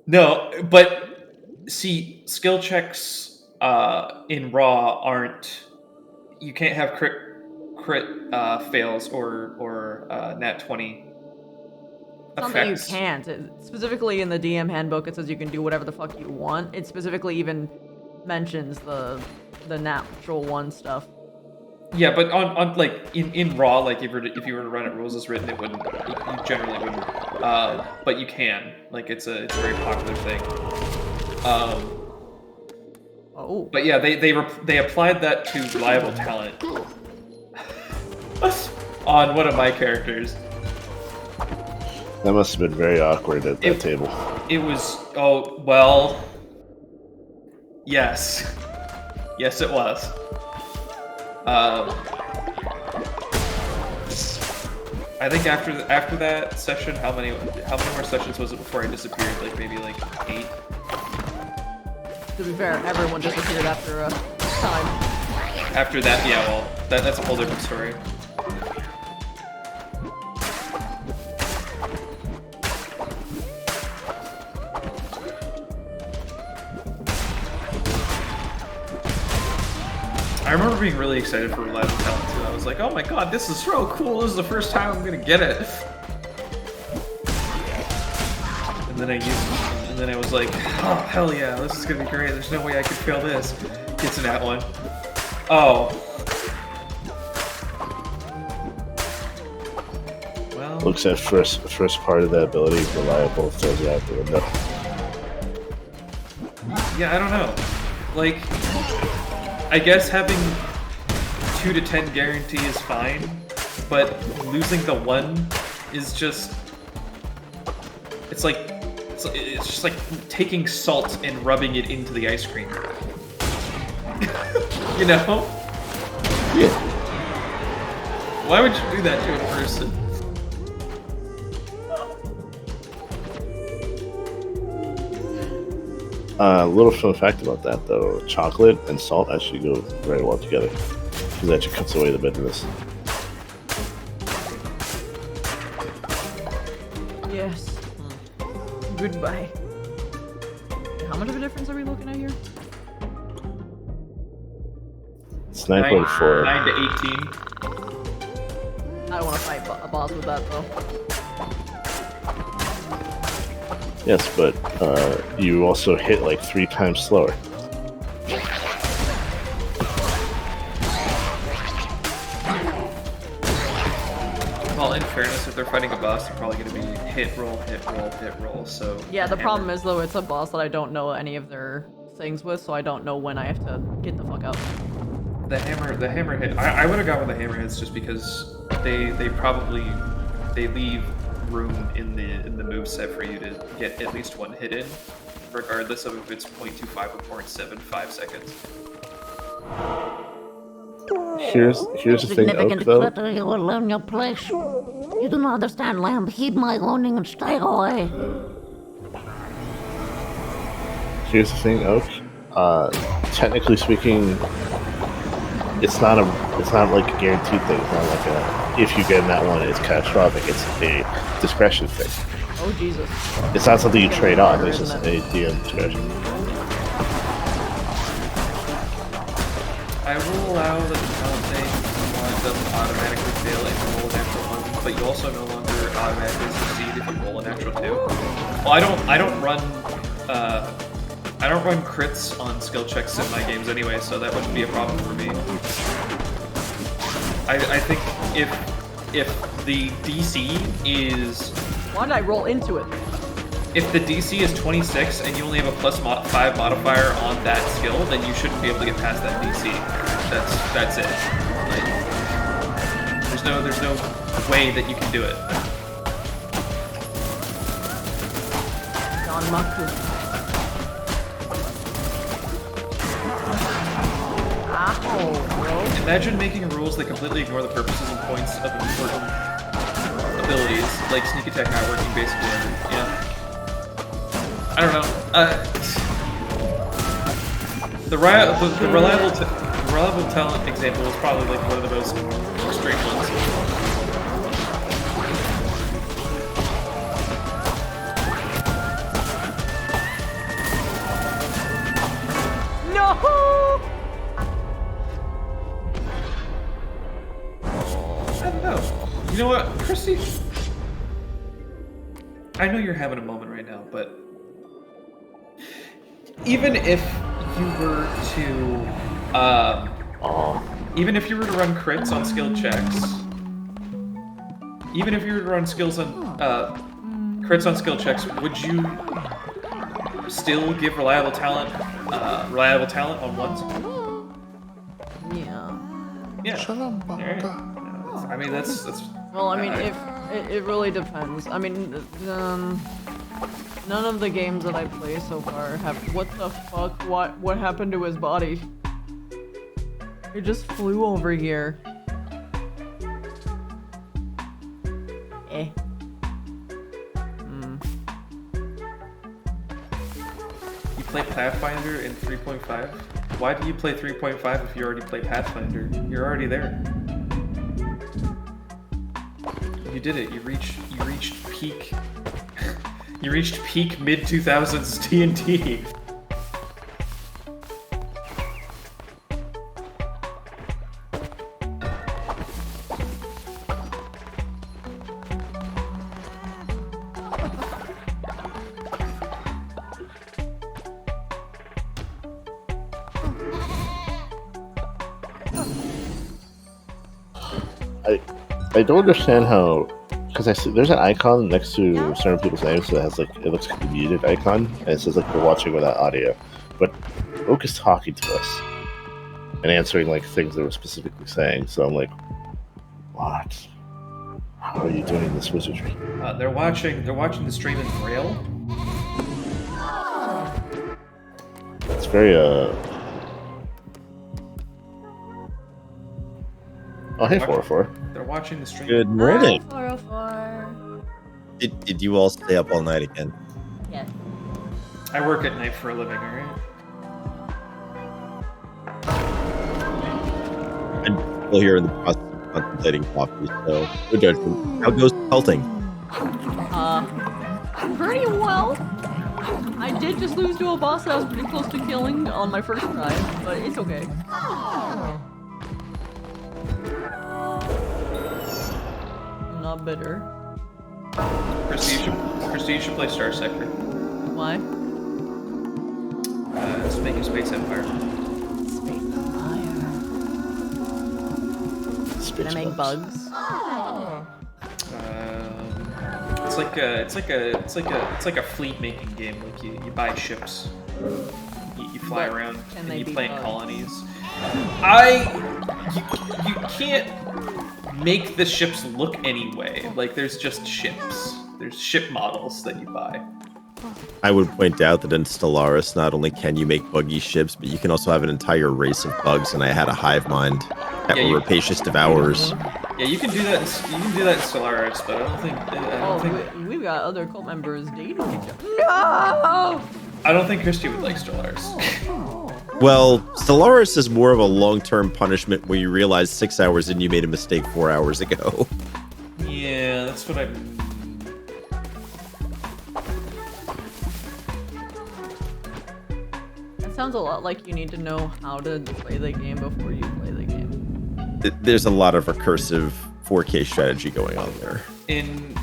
No, but see, skill checks in Raw aren't. You can't have crit fails or nat 20. It's not that you can't. Specifically in the DM handbook, it says you can do whatever the fuck you want. It specifically even mentions the natural 1 stuff. Yeah, but on like in Raw, like if you were to run it rules as written, it wouldn't. You generally wouldn't. But you can. Like it's a very popular thing. Oh. But yeah, they applied that to reliable talent on one of my characters. That must have been very awkward at that table. It was. Oh well. Yes. Yes, it was. I think after that session, how many more sessions was it before I disappeared? Like maybe like 8. To be fair, everyone disappeared after a time. After that, yeah. Well, that's a whole different story. I remember being really excited for Reliable Talent too. I was like, oh my god, this is so cool. This is the first time I'm gonna get it. And then and then I was like, oh hell yeah, this is gonna be great. There's no way I could fail this. Gets an at 1. Oh. Well. Looks at first part of the ability, reliable, throws it out the window. Yeah, I don't know. Like, I guess having 2 to 10 guarantee is fine, but losing the 1 is just. It's just like taking salt and rubbing it into the ice cream. You know? Yeah. Why would you do that to a person? A little fun fact about that, though: chocolate and salt actually go very well together, because that actually cuts away the bitterness. Yes. Goodbye. How much of a difference are we looking at here? It's 9.4. 9 to 18. I don't want to fight a boss with that though. Yes, but you also hit like 3 times slower. Well, in fairness, if they're fighting a boss, they're probably going to be hit, roll, so... Yeah, the hammer. problem is though, it's a boss that I don't know any of their things with, so I don't know when I have to get the fuck out. The hammer hit. I would have gone with the hammer hits just because they leave room in the moveset for you to get at least one hit in, regardless of if it's 0.25 or 0.75 seconds. Here's the thing, Oak, Significant though. critter, you will learn your place. You do not understand, lamb. Heed my warning and stay away. Here's the thing, Oak. Technically speaking, it's not like a guaranteed thing. It's not like a if you get that one, it's catastrophic. It's a discretion thing. Oh Jesus. It's not something you trade off. It's just a DM discretion. I will allow that the talent thing doesn't automatically fail if you roll a natural 1, but you also no longer automatically succeed if you roll a natural 2. Well, I don't run crits on skill checks in my games anyway, so that wouldn't be a problem for me. I think if the DC is... Why did I roll into it? If the DC is 26 and you only have a +5 modifier on that skill, then you shouldn't be able to get past that DC. That's it. Like, there's no way that you can do it. Don Maku. Ow, bro. Imagine making rules that completely ignore the purposes and points of important abilities, like sneak attack not working basically. Yeah. I don't know. The reliable talent example is probably like one of the most extreme ones. No! I don't know. You know what, Christy? I know you're having a moment right now, but even if you were to, run crits on skill checks, even if you were to run crits on skill checks, would you still give reliable talent on ones? Yeah. Yeah. Alright. I mean, that's. Well, I mean, it really depends. I mean, none of the games that I play so far have. What the fuck? What happened to his body? He just flew over here. Eh. You play Pathfinder in 3.5? Why do you play 3.5 if you already play Pathfinder? You're already there. You did it. You reached peak. You reached peak mid-2000s D&D. I don't understand how, because I see there's an icon next to certain people's names that has like, it looks like a muted icon, and it says like we're watching without audio, but Oak is talking to us and answering like things that we're specifically saying. So I'm like, what? How are you doing this wizardry? They're watching the stream in Braille. It's very Oh, hey, 404. They're watching the stream. Good morning. 404. Did you all stay up all night again? Yeah. I work at night for a living, alright? I'm still here in the process of contemplating coffee, so no judgment. How goes pelting? Pretty well. I did just lose to a boss that I was pretty close to killing on my first try, but it's okay. I'm not bitter. Prestige should play Star Sector. Why? It's making Space Empire. Space Empire. Can I make bugs? it's like a fleet making game. Like you buy ships, you fly But around, can and they you be plant bugs? colonies. You can't make the ships look anyway. Like there's just ships. There's ship models that you buy. I would point out that in Stellaris, not only can you make buggy ships, but you can also have an entire race of bugs, and I had a hive mind that were rapacious devourers. Yeah, you can do that. You can do that in Stellaris, but I don't think. Oh, we've got other cult members dating each other. No! I don't think Christy would like Stellaris. Well, Stellaris is more of a long-term punishment where you realize 6 hours in you made a mistake 4 hours ago. Yeah, that's what I. That sounds a lot like you need to know how to play the game before you play the game. There's a lot of recursive 4K strategy going on there. In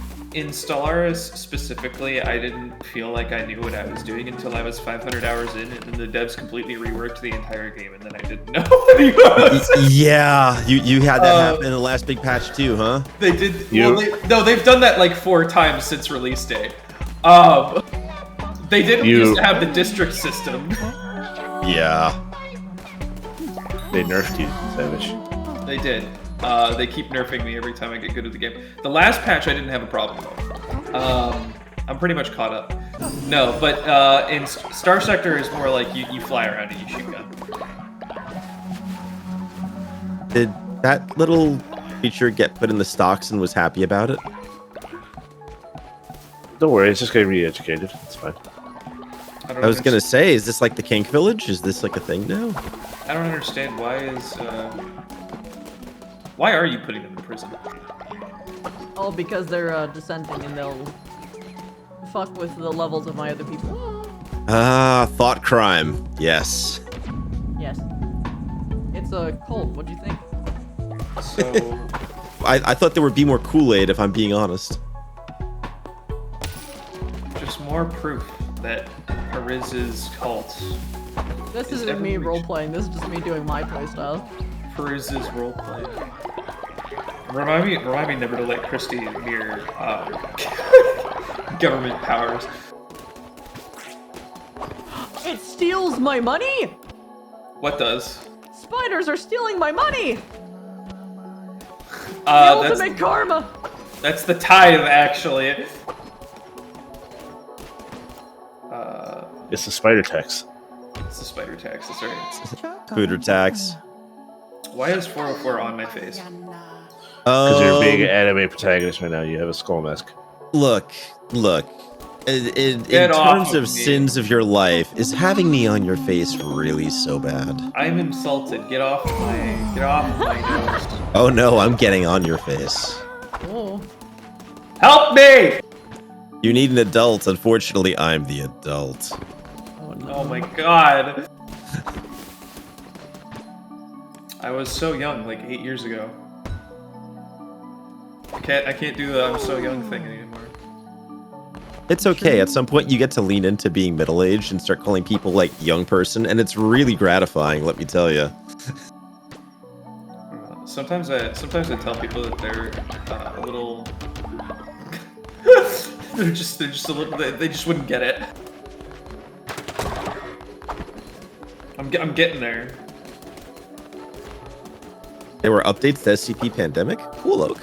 Stellaris specifically, I didn't feel like I knew what I was doing until I was 500 hours in, and then the devs completely reworked the entire game, and then I didn't know what he was. Yeah, you had that happen in the last big patch too, huh? They did. Well, they've done that like 4 times since release date. They didn't used to have the district system. Yeah. They nerfed you, Savage. They did. They keep nerfing me every time I get good at the game. The last patch I didn't have a problem with. I'm pretty much caught up. No, but in Star Sector is more like you fly around and you shoot gun. Did that little creature get put in the stocks and was happy about it? Don't worry, it's just gonna be re-educated. It's fine. I was gonna say, is this like the Kink Village? Is this like a thing now? I don't understand why are you putting them in prison? Oh, because they're dissenting and they'll fuck with the levels of my other people. Ah, thought crime. Yes. Yes. It's a cult. What do you think? So I thought there would be more Kool-Aid, if I'm being honest. just more proof that Periz's cult. This isn't me role-playing. This is just me doing my playstyle. Periz's roleplay. Remind me never to let Christy near government powers. It steals my money! What does? Spiders are stealing my money! The That's ultimate karma! that's the tithe, actually. It's the spider tax. It's the spider tax. That's right. Pooter tax. Why is 404 on my face? Because you're a big anime protagonist right now. You have a skull mask. Look. In Get off terms of of me. sins of your life, is having me on your face really so bad? I'm insulted. Get off my nose. Oh no, I'm getting on your face. Oh. Help me! You need an adult. Unfortunately, I'm the adult. Oh my god. I was so young, like 8 years ago. I can't do the I'm so young thing anymore. It's okay. At some point, you get to lean into being middle-aged and start calling people like young person, and it's really gratifying. Let me tell you. Sometimes I tell people that they're a little. they're just a little. They just wouldn't get it. I'm getting there. There were updates to SCP Pandemic. Cool, Oak.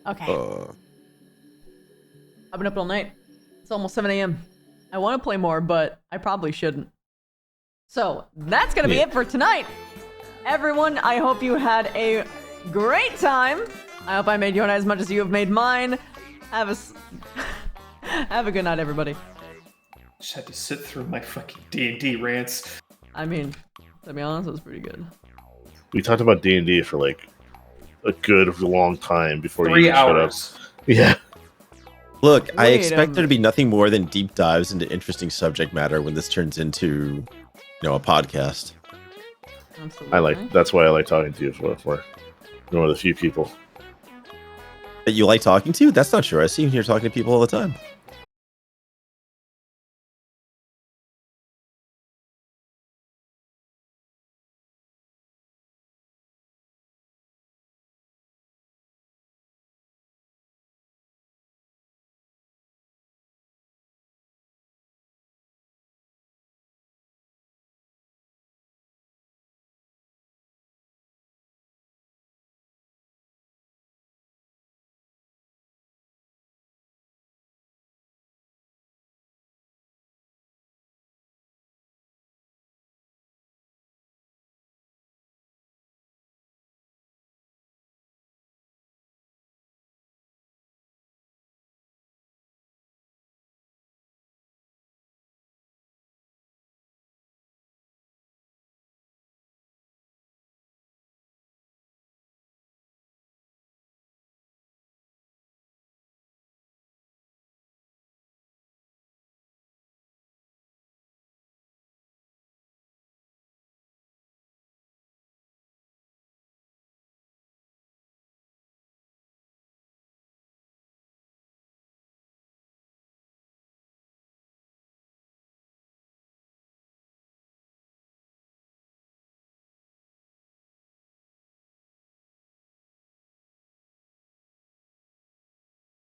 Okay. I've been up all night. It's almost 7 a.m. I want to play more, but I probably shouldn't. So, that's going to be it for tonight. Everyone, I hope you had a great time. I hope I made your night as much as you have made mine. Have a good night, everybody. Just had to sit through my fucking D&D rants. I mean, to be honest, it was pretty good. We talked about D&D for like a good long time before 3 you showed up. hours. Yeah. Look, I Wait a expect there to be nothing more than deep dives into interesting subject matter when this turns into, a podcast. Absolutely. That's why I like talking to you for you're one of the few people. That you like talking to? That's not true. I see you here talking to people all the time.